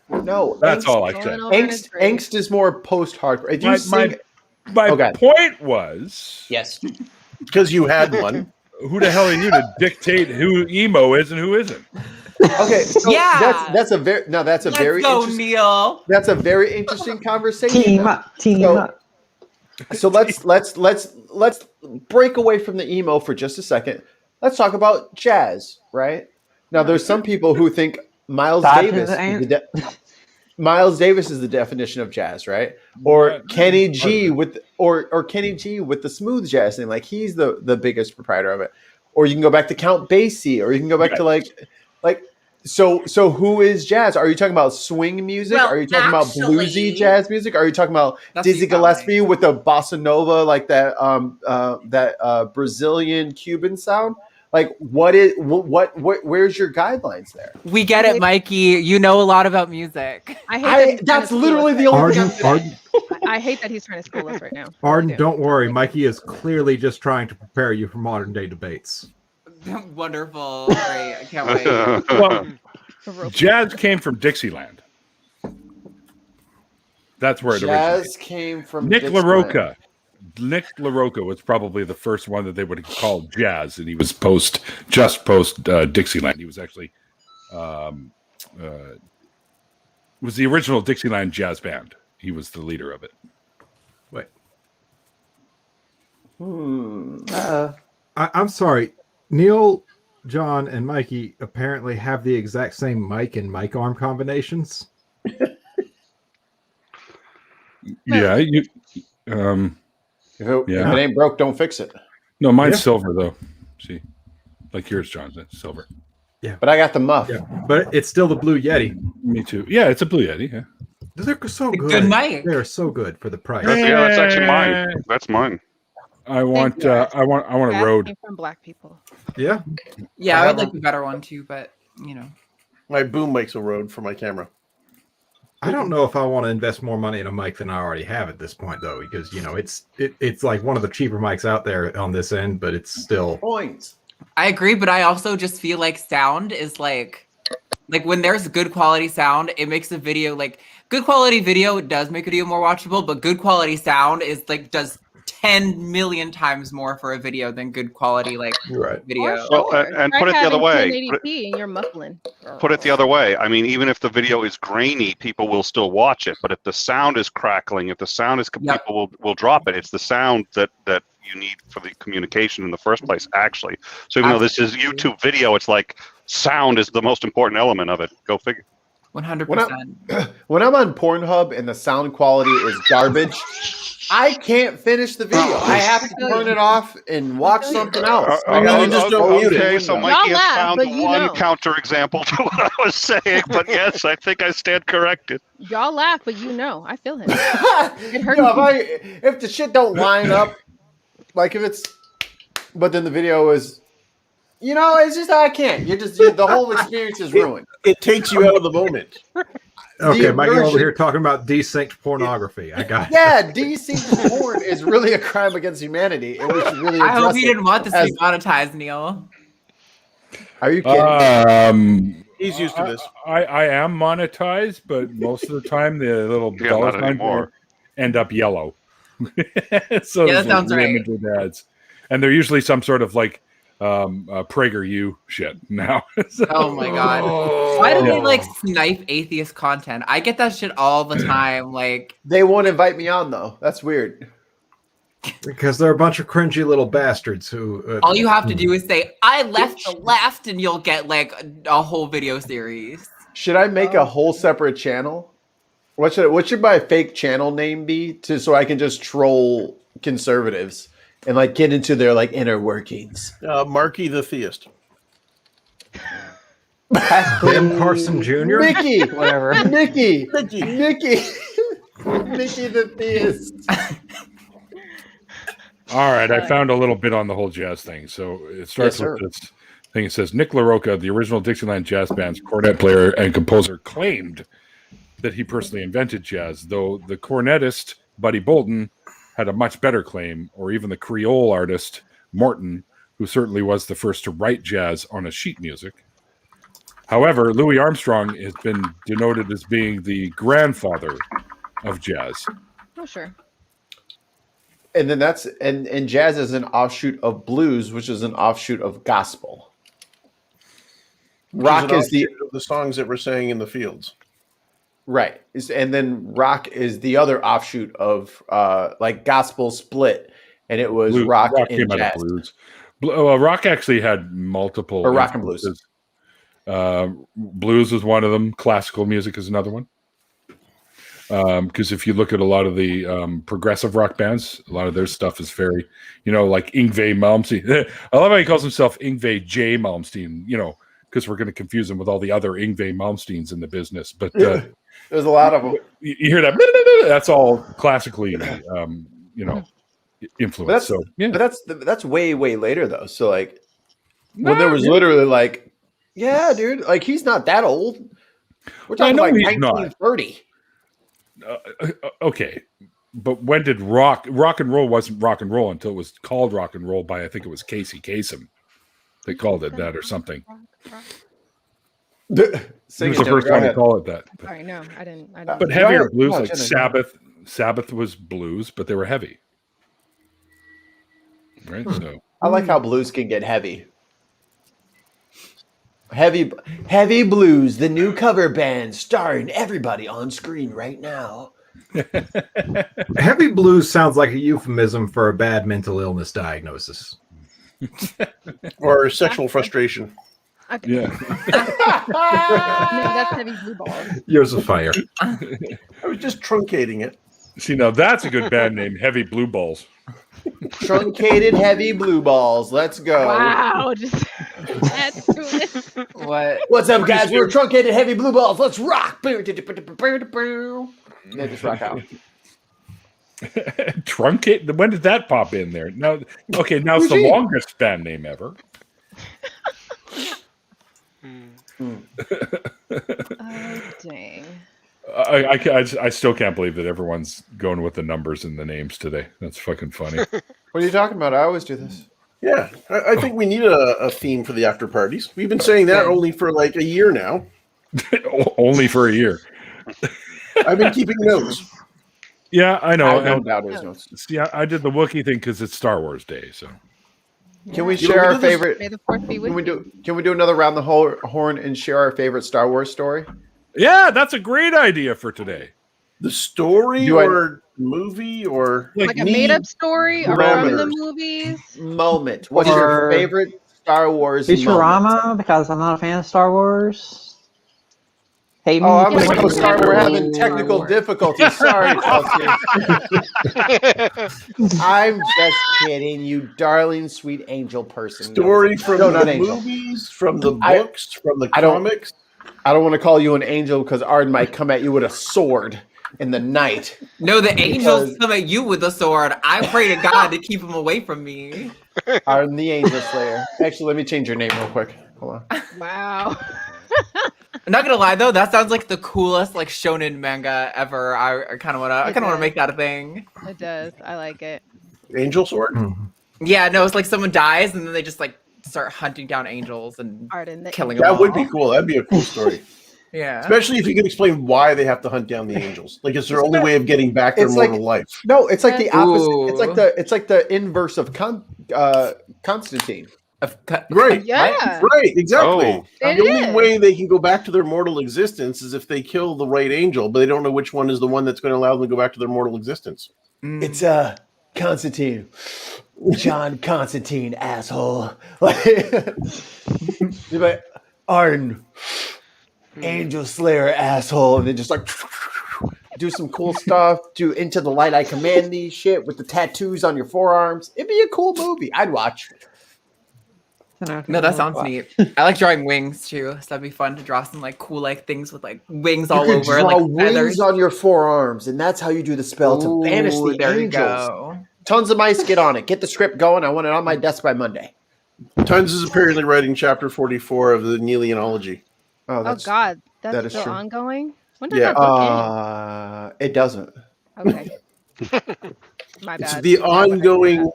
Speaker 2: No,
Speaker 1: that's all I said.
Speaker 2: Angst is more post-hardcore. If you
Speaker 1: my point was
Speaker 2: yes,
Speaker 6: because you had one.
Speaker 1: Who the hell are you to dictate who emo is and who isn't?
Speaker 2: Okay, so
Speaker 3: yeah,
Speaker 2: that's a very
Speaker 3: Neil.
Speaker 2: That's a very interesting conversation.
Speaker 9: Team up.
Speaker 2: So let's break away from the emo for just a second. Let's talk about jazz, right? Now, there's some people who think Miles Davis is the definition of jazz, right? Or Kenny G with the smooth jazz thing, like he's the biggest proprietor of it. Or you can go back to Count Basie, or you can go back to like So who is jazz? Are you talking about swing music?
Speaker 3: Well,
Speaker 2: Are you talking
Speaker 3: actually,
Speaker 2: about bluesy jazz music? Are you talking about
Speaker 3: That's
Speaker 2: Dizzy
Speaker 3: what you sound like.
Speaker 2: Gillespie with the bossa nova, like that Brazilian Cuban sound? Like what where's your guidelines there?
Speaker 3: We get it, Mikey. You know a lot about music.
Speaker 8: I hate that he's trying
Speaker 2: That's
Speaker 8: to school
Speaker 2: literally
Speaker 8: us
Speaker 2: the
Speaker 8: right
Speaker 2: only
Speaker 8: now.
Speaker 2: thing I'm
Speaker 4: Arden,
Speaker 8: I hate that he's trying to school us right now.
Speaker 4: Arden, don't worry. Mikey is clearly just trying to prepare you for modern day debates.
Speaker 3: Wonderful. Great. I can't wait.
Speaker 1: Well, jazz came from Dixieland. That's where it originated.
Speaker 2: Jazz came from
Speaker 1: Nick
Speaker 2: Dixieland.
Speaker 1: LaRocca. Nick LaRocca was probably the first one that they would have called jazz, and he was just post Dixieland. He was actually was the original Dixieland jazz band. He was the leader of it.
Speaker 4: Wait.
Speaker 2: Hmm.
Speaker 4: I'm sorry. Neil, John, and Mikey apparently have the exact same mic and mic arm combinations.
Speaker 1: Yeah, you.
Speaker 2: If it ain't broke, don't fix it.
Speaker 1: No, mine's silver though. See, like yours, John. That's silver.
Speaker 4: Yeah,
Speaker 2: but I got the muff.
Speaker 4: Yeah, but it's still the Blue Yeti.
Speaker 1: Me too. Yeah, it's a Blue Yeti. Yeah,
Speaker 4: they're so good.
Speaker 3: Good mic.
Speaker 4: They're so good for the price.
Speaker 11: That's actually mine. That's mine.
Speaker 1: I want a Rode.
Speaker 8: Came from black people.
Speaker 4: Yeah.
Speaker 3: Yeah, I would like a better one too, but you know.
Speaker 6: My boom makes a Rode for my camera.
Speaker 4: I don't know if I want to invest more money in a mic than I already have at this point, though, because it's like one of the cheaper mics out there on this end, but it's still
Speaker 2: points.
Speaker 3: I agree, but I also just feel like sound is like when there's good quality sound, it makes a video good quality video does make a video more watchable, but good quality sound is does 10 million times more for a video than good quality video.
Speaker 11: Well, and put it the other way.
Speaker 8: 1080p and you're muffling.
Speaker 11: Put it the other way. I mean, even if the video is grainy, people will still watch it. But if the sound is crackling, if the sound is, people will drop it. It's the sound that you need for the communication in the first place, actually. So even though this is YouTube video, it's like sound is the most important element of it. Go figure.
Speaker 3: 100%.
Speaker 2: When I'm on Pornhub and the sound quality is garbage, I can't finish the video. I have to turn it off and watch something else.
Speaker 11: Okay, so Mikey has
Speaker 8: laugh,
Speaker 11: found
Speaker 8: but you
Speaker 11: one
Speaker 8: know.
Speaker 11: counterexample to what I was saying, but yes, I think I stand corrected.
Speaker 8: Y'all laugh, but I feel him. It hurts.
Speaker 2: If the shit don't line up, like if it's, but then the video is, it's just I can't. The whole experience is ruined.
Speaker 6: It takes you out of the moment.
Speaker 4: Okay, Mikey over here talking about desynced pornography. I got it.
Speaker 2: Yeah, desynced porn is really a crime against humanity, and we should really.
Speaker 3: I hope
Speaker 2: address
Speaker 3: you didn't want this to be
Speaker 2: as-
Speaker 3: monetized, Neil.
Speaker 2: Are you kidding?
Speaker 6: He's used to this.
Speaker 1: I am monetized, but most of the time the little dollar
Speaker 11: not
Speaker 1: signs
Speaker 11: anymore.
Speaker 1: end up yellow. So
Speaker 3: Yeah, that sounds right.
Speaker 1: limited ads, and they're usually some sort of PragerU shit now. So-
Speaker 3: Oh my god. Why do they snipe atheist content? I get that shit all the time.
Speaker 2: They won't invite me on though. That's weird.
Speaker 4: Because they're a bunch of cringy little bastards who.
Speaker 3: All you have to do is say, I left the left, and you'll get a whole video series.
Speaker 2: Should I make a whole separate channel? What should my fake channel name be so I can just troll conservatives and get into their inner workings?
Speaker 6: Marky the Theist.
Speaker 4: Ben Carson Jr.
Speaker 2: Mickey,
Speaker 9: Whatever.
Speaker 2: Mickey the Theist.
Speaker 1: All right, I found a little bit on the whole jazz thing. So it starts
Speaker 2: Yes,
Speaker 1: with this thing. It says Nick LaRocca, the original Dixieland jazz band's cornet player and composer, claimed that he personally invented jazz, though the cornetist Buddy Bolton had a much better claim, or even the Creole artist Morton, who certainly was the first to write jazz on a sheet music. However, Louis Armstrong has been denoted as being the grandfather of jazz.
Speaker 8: Oh, sure.
Speaker 2: And then and jazz is an offshoot of blues, which is an offshoot of gospel. Rock is
Speaker 6: the songs that we're saying in the fields.
Speaker 2: Right. And then rock is the other offshoot of gospel split, and it was rock and
Speaker 1: came out
Speaker 2: jazz.
Speaker 1: of blues. Rock actually had multiple.
Speaker 2: Or rock and blues.
Speaker 1: Blues is one of them. Classical music is another one. Because if you look at a lot of the progressive rock bands, a lot of their stuff is very, like Yngwie Malmsteen. I love how he calls himself Yngwie J. Malmsteen. because we're going to confuse them with all the other Yngwie Malmsteens in the business. But
Speaker 2: there's a lot of them.
Speaker 1: You hear that? That's all classically, influenced.
Speaker 2: But that's way later though. So like, when there was literally like, yeah, dude, like he's not that old. We're talking like 1930.
Speaker 1: Okay, but when did rock and roll wasn't rock and roll until it was called rock and roll by, I think it was Casey Kasem. They called it that or something. It was the first one to call it that.
Speaker 8: All right, no, I didn't.
Speaker 1: But heavier blues, like Sabbath was blues, but they were heavy. Right? So
Speaker 2: I like how blues can get heavy. Heavy Blues, the new cover band starring everybody on screen right now.
Speaker 4: Heavy blues sounds like a euphemism for a bad mental illness diagnosis.
Speaker 6: Or sexual frustration.
Speaker 8: Okay.
Speaker 1: Yeah.
Speaker 8: No, that's heavy blue balls.
Speaker 4: Yours is fire.
Speaker 6: I was just truncating it.
Speaker 1: See, now that's a good band name, Heavy Blue Balls.
Speaker 2: Truncated heavy blue balls. Let's go.
Speaker 8: Wow, just add to it.
Speaker 2: What's up, guys? We're truncated heavy blue balls. Let's rock. Yeah, just rock out.
Speaker 1: Truncate? When did that pop in there? Now it's the longest band name ever.
Speaker 8: Oh, dang.
Speaker 1: I still can't believe that everyone's going with the numbers and the names today. That's fucking funny.
Speaker 2: What are you talking about? I always do this.
Speaker 6: Yeah, I think we need a theme for the after parties. We've been saying that only for like a year now.
Speaker 1: Only for a year.
Speaker 6: I've been keeping notes.
Speaker 1: Yeah, I know.
Speaker 2: I don't doubt his notes.
Speaker 1: See, I did the Wookiee thing because it's Star Wars Day. So,
Speaker 2: can we share our favorite?
Speaker 8: May the fourth be with you.
Speaker 2: Can we do another round the horn and share our favorite Star Wars story?
Speaker 1: Yeah, that's a great idea for today.
Speaker 6: The story or movie or
Speaker 8: like a made-up story or from the movies?
Speaker 2: Moment. What's your favorite Star Wars
Speaker 9: Futurama, because I'm not a fan of Star Wars.
Speaker 2: I'm sorry, we're having technical difficulties. Sorry, Chelsea. I'm just kidding, you darling, sweet angel person.
Speaker 6: Story from the movies, from the books, from the comics.
Speaker 2: I don't want to call you an angel because Arden might come at you with a sword in the night.
Speaker 3: No, the angels come at you with a sword. I pray to God to keep them away from me.
Speaker 2: Arden the Angel Slayer. Actually, let me change your name real quick. Hold on.
Speaker 8: Wow.
Speaker 3: I'm not gonna lie though, that sounds like the coolest like shonen manga ever. I kind of wanna make that a thing.
Speaker 8: It does. I like it.
Speaker 6: Angel sword.
Speaker 3: Yeah, no, it's like someone dies and then they just like start hunting down angels and killing them.
Speaker 6: That would be cool. That'd be a cool story.
Speaker 3: Yeah.
Speaker 6: Especially if you could explain why they have to hunt down the angels. Like, it's their only way of getting back their mortal life.
Speaker 2: No, it's like the opposite. It's like the inverse of Constantine.
Speaker 6: Right.
Speaker 8: Yeah.
Speaker 6: Right. Exactly.
Speaker 8: Oh.
Speaker 6: The only way they can go back to their mortal existence is if they kill the right angel, but they don't know which one is the one that's going to allow them to go back to their mortal existence.
Speaker 2: It's Constantine. John Constantine, asshole. Like, Arden, Angel Slayer, asshole. And then just like do some cool stuff. Do Into the Light I Command Thee shit with the tattoos on your forearms. It'd be a cool movie. I'd watch.
Speaker 3: No, that sounds neat. I like drawing wings too, so that'd be fun to draw some like cool like things with like wings all over,
Speaker 2: draw
Speaker 3: like
Speaker 2: wings
Speaker 3: feathers
Speaker 2: on your forearms, and that's how you do the spell to banish the
Speaker 3: there you
Speaker 2: angels.
Speaker 3: go.
Speaker 2: Tons of mice, get on it. Get the script going. I want it on my desk by Monday.
Speaker 6: Tons is apparently writing chapter 44 of the Neelianology.
Speaker 8: Oh God,
Speaker 2: that is
Speaker 8: still
Speaker 2: true.
Speaker 8: ongoing. When does that book
Speaker 2: end? It doesn't.
Speaker 8: Okay. My bad.
Speaker 6: It's the ongoing.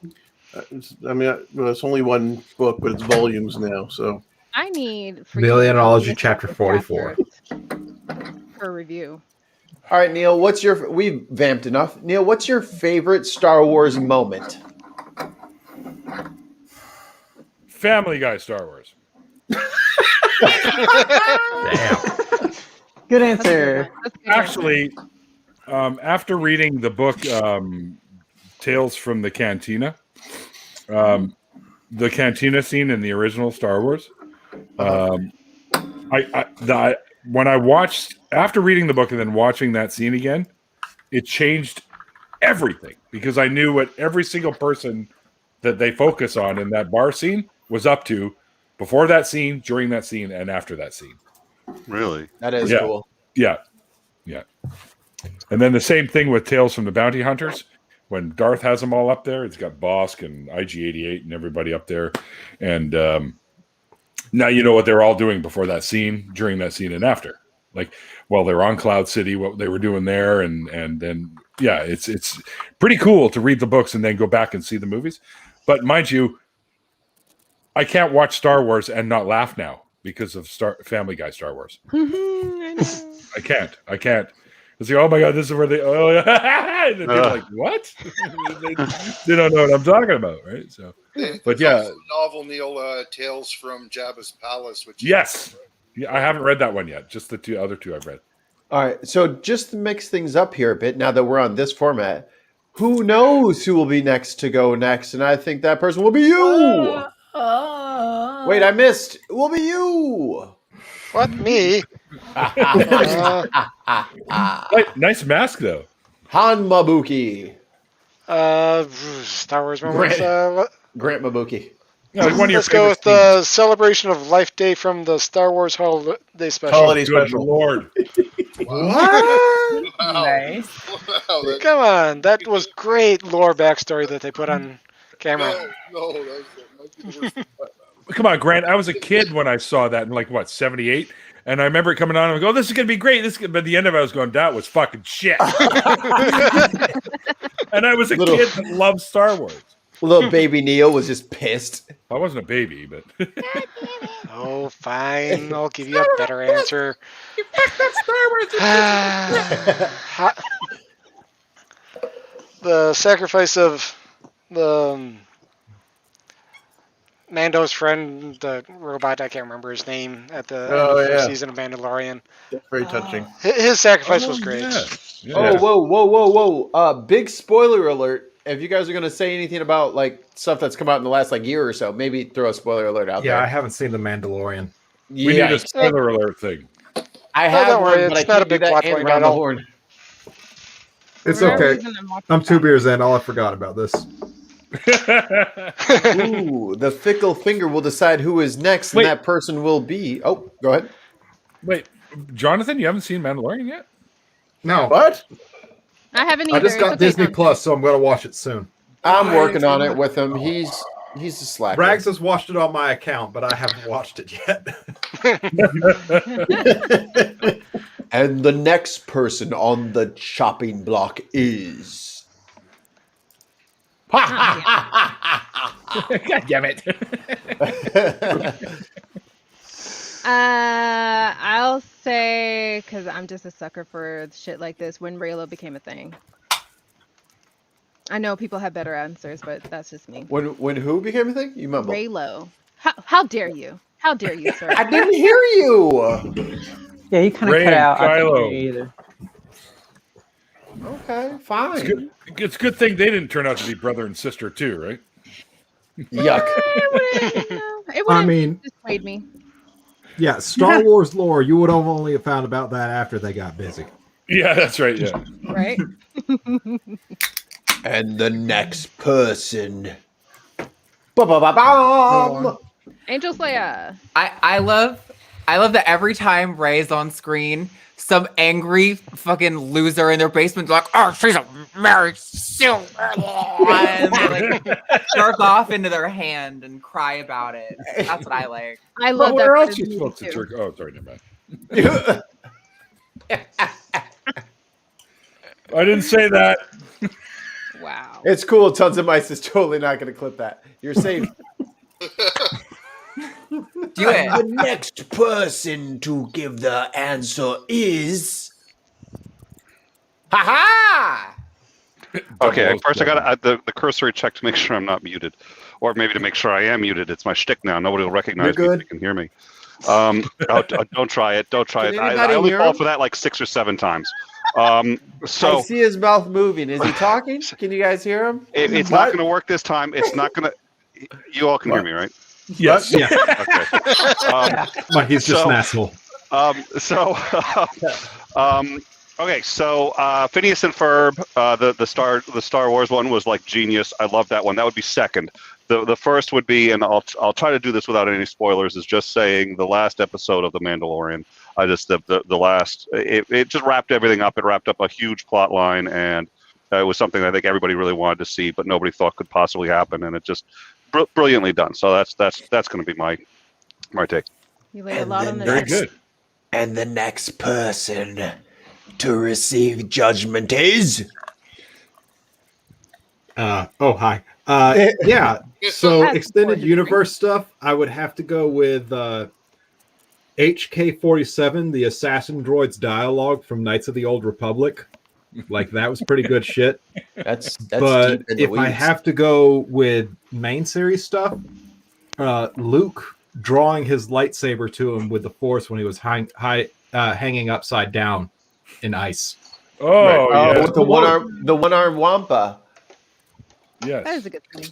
Speaker 6: I mean, it's only one book, but it's volumes now. So
Speaker 8: I need
Speaker 4: Neelianology chapter 44
Speaker 8: for review.
Speaker 2: All right, Neil. We've vamped enough. Neil, what's your favorite Star Wars moment?
Speaker 1: Family Guy Star Wars.
Speaker 9: Damn. Good answer.
Speaker 1: Actually, after reading the book Tales from the Cantina, the Cantina scene in the original Star Wars, when I watched, after reading the book and then watching that scene again, it changed everything because I knew what every single person that they focus on in that bar scene was up to before that scene, during that scene, and after that scene.
Speaker 11: Really?
Speaker 2: That is cool.
Speaker 1: Yeah. And then the same thing with Tales from the Bounty Hunters. When Darth has them all up there, it's got Bosk and IG-88 and everybody up there. And now you know what they're all doing before that scene, during that scene, and after. Like, well, they're on Cloud City, what they were doing there, and then it's pretty cool to read the books and then go back and see the movies. But mind you, I can't watch Star Wars and not laugh now because of Family Guy Star Wars. I can't. It's like, oh my god, this is where they. Oh, yeah. And people are like, what? they don't know what I'm talking about, right? So, but yeah,
Speaker 7: novel Neil, Tales from Jabba's Palace, which
Speaker 1: yes, I haven't read that one yet. Just the other two I've read.
Speaker 2: All right, so just to mix things up here a bit, now that we're on this format, who knows who will be next to go next? And I think that person will be you. Wait, I missed. It will be you.
Speaker 10: What, me?
Speaker 1: Nice mask though.
Speaker 2: Han Mabuki.
Speaker 10: Star Wars moments.
Speaker 2: Grant Mabuki.
Speaker 1: Yeah, like one of your
Speaker 10: Let's go with the celebration of Life Day from the Star Wars Holiday Special.
Speaker 6: Holiday Special.
Speaker 1: Lord.
Speaker 7: Wow.
Speaker 3: Nice.
Speaker 7: Wow,
Speaker 10: Come on, that was great lore backstory that they put on camera.
Speaker 7: No, that's the worst.
Speaker 1: Come on, Grant. I was a kid when I saw that in like what 78, and I remember it coming on. And I go, "This is gonna be great." But at the end of it, I was going, "That was fucking shit." And I was a kid that loved Star Wars.
Speaker 2: Little baby Neil was just pissed.
Speaker 1: I wasn't a baby, but
Speaker 10: Oh, fine. I'll give you a better answer.
Speaker 1: you fucked up Star Wars.
Speaker 10: The sacrifice of the Mando's friend, the robot, I can't remember his name, at the end of the first season of Mandalorian.
Speaker 6: Very touching.
Speaker 10: His sacrifice was great.
Speaker 1: Yeah.
Speaker 2: Oh, whoa. Big spoiler alert. If you guys are going to say anything about like stuff that's come out in the last like year or so, maybe throw a spoiler alert out there.
Speaker 4: Yeah, I haven't seen The Mandalorian.
Speaker 1: We need a spoiler alert thing.
Speaker 2: I have
Speaker 10: don't worry,
Speaker 2: one, but
Speaker 10: it's
Speaker 2: I
Speaker 10: not a
Speaker 2: can't do
Speaker 10: big
Speaker 2: that
Speaker 10: plot
Speaker 2: and
Speaker 10: point
Speaker 2: around
Speaker 10: at
Speaker 2: the
Speaker 10: all.
Speaker 2: horn.
Speaker 4: It's
Speaker 8: For whatever
Speaker 4: okay.
Speaker 8: reason, I'm watching
Speaker 4: I'm 2
Speaker 8: that.
Speaker 4: beers in. All I forgot about this.
Speaker 2: Ooh, the fickle finger will decide who is next,
Speaker 1: Wait.
Speaker 2: and that person will be. Oh, go ahead.
Speaker 1: Wait, Jonathan, you haven't seen Mandalorian yet?
Speaker 4: No.
Speaker 6: What?
Speaker 8: I haven't
Speaker 4: I
Speaker 8: either.
Speaker 4: just got
Speaker 8: It's okay,
Speaker 4: Disney
Speaker 8: Tom.
Speaker 4: Plus, so I'm going to watch it soon.
Speaker 2: I'm working on it with him. He's a slacker.
Speaker 4: Rags has watched it on my account, but I haven't watched it yet.
Speaker 2: And the next person on the chopping block is.
Speaker 1: God damn it!
Speaker 8: I'll say, because I'm just a sucker for shit like this, when Raylo became a thing. I know people have better answers, but that's just me.
Speaker 2: When who became a thing? You mumble.
Speaker 8: Raylo. How dare you? How dare you, sir?
Speaker 2: I didn't hear you.
Speaker 9: Yeah, you kind of
Speaker 1: Ray
Speaker 9: cut
Speaker 1: and
Speaker 9: out. I couldn't
Speaker 1: Kylo.
Speaker 9: hear you either.
Speaker 2: Okay, fine.
Speaker 1: It's a good thing they didn't turn out to be brother and sister too, right?
Speaker 2: Yuck.
Speaker 8: It
Speaker 4: I
Speaker 8: wouldn't
Speaker 4: mean,
Speaker 8: dissuade me.
Speaker 4: yeah, Star Wars lore, you would have only found about that after they got busy.
Speaker 1: Yeah, that's right. Yeah.
Speaker 8: Right?
Speaker 2: And the next person. Ba-ba-ba-bam!
Speaker 8: Angel Slayer.
Speaker 3: I love that every time Ray's on screen, some angry fucking loser in their basement like, oh, she's a Mary Sue. And they like jerk off into their hand and cry about it. That's what I like.
Speaker 8: I love that.
Speaker 1: Where
Speaker 8: part
Speaker 1: else
Speaker 8: of
Speaker 1: you
Speaker 8: the
Speaker 1: supposed to
Speaker 8: movie,
Speaker 1: jerk?
Speaker 8: too.
Speaker 1: Oh, sorry, never mind. I didn't say that.
Speaker 8: Wow.
Speaker 2: It's cool. Tons of Mice is totally not going to clip that. You're safe.
Speaker 3: Do it.
Speaker 2: The next person to give the answer is. Ha ha!
Speaker 11: Okay, first I got the cursory check to make sure I'm not muted, or maybe to make sure I am muted. It's my shtick now. Nobody will recognize me if they can hear me. Don't try it. Don't try it.
Speaker 2: Can
Speaker 11: I
Speaker 2: anybody
Speaker 11: only
Speaker 2: hear
Speaker 11: fall
Speaker 2: him?
Speaker 11: for that like 6 or 7 times.
Speaker 2: I
Speaker 11: So
Speaker 2: see his mouth moving. Is he talking? Can you guys hear him?
Speaker 11: it's not going to work this time. It's not going to. You all can hear me, right?
Speaker 1: Yes.
Speaker 4: Yeah.
Speaker 11: Okay.
Speaker 4: But he's just
Speaker 11: So-
Speaker 4: an asshole.
Speaker 11: Okay, so Phineas and Ferb, the Star Wars one was like genius. I love that one. That would be second. The first would be, and I'll try to do this without any spoilers, is just saying the last episode of The Mandalorian. The last it just wrapped everything up. It wrapped up a huge plot line, and it was something I think everybody really wanted to see, but nobody thought could possibly happen, and it just brilliantly done. So that's going to be my take.
Speaker 8: You laid a lot on the
Speaker 1: Very good.
Speaker 2: And the next person to receive judgment is.
Speaker 4: Hi. Yeah. So extended universe stuff, I would have to go with HK-47, the assassin droid's dialogue from Knights of the Old Republic. Like, that was pretty good shit.
Speaker 2: That's
Speaker 4: but if I have to go with main series stuff, Luke drawing his lightsaber to him with the Force when he was hanging upside down in ice.
Speaker 1: Oh, yeah.
Speaker 2: With the one-arm Wampa.
Speaker 1: Yes.
Speaker 8: That is a good thing.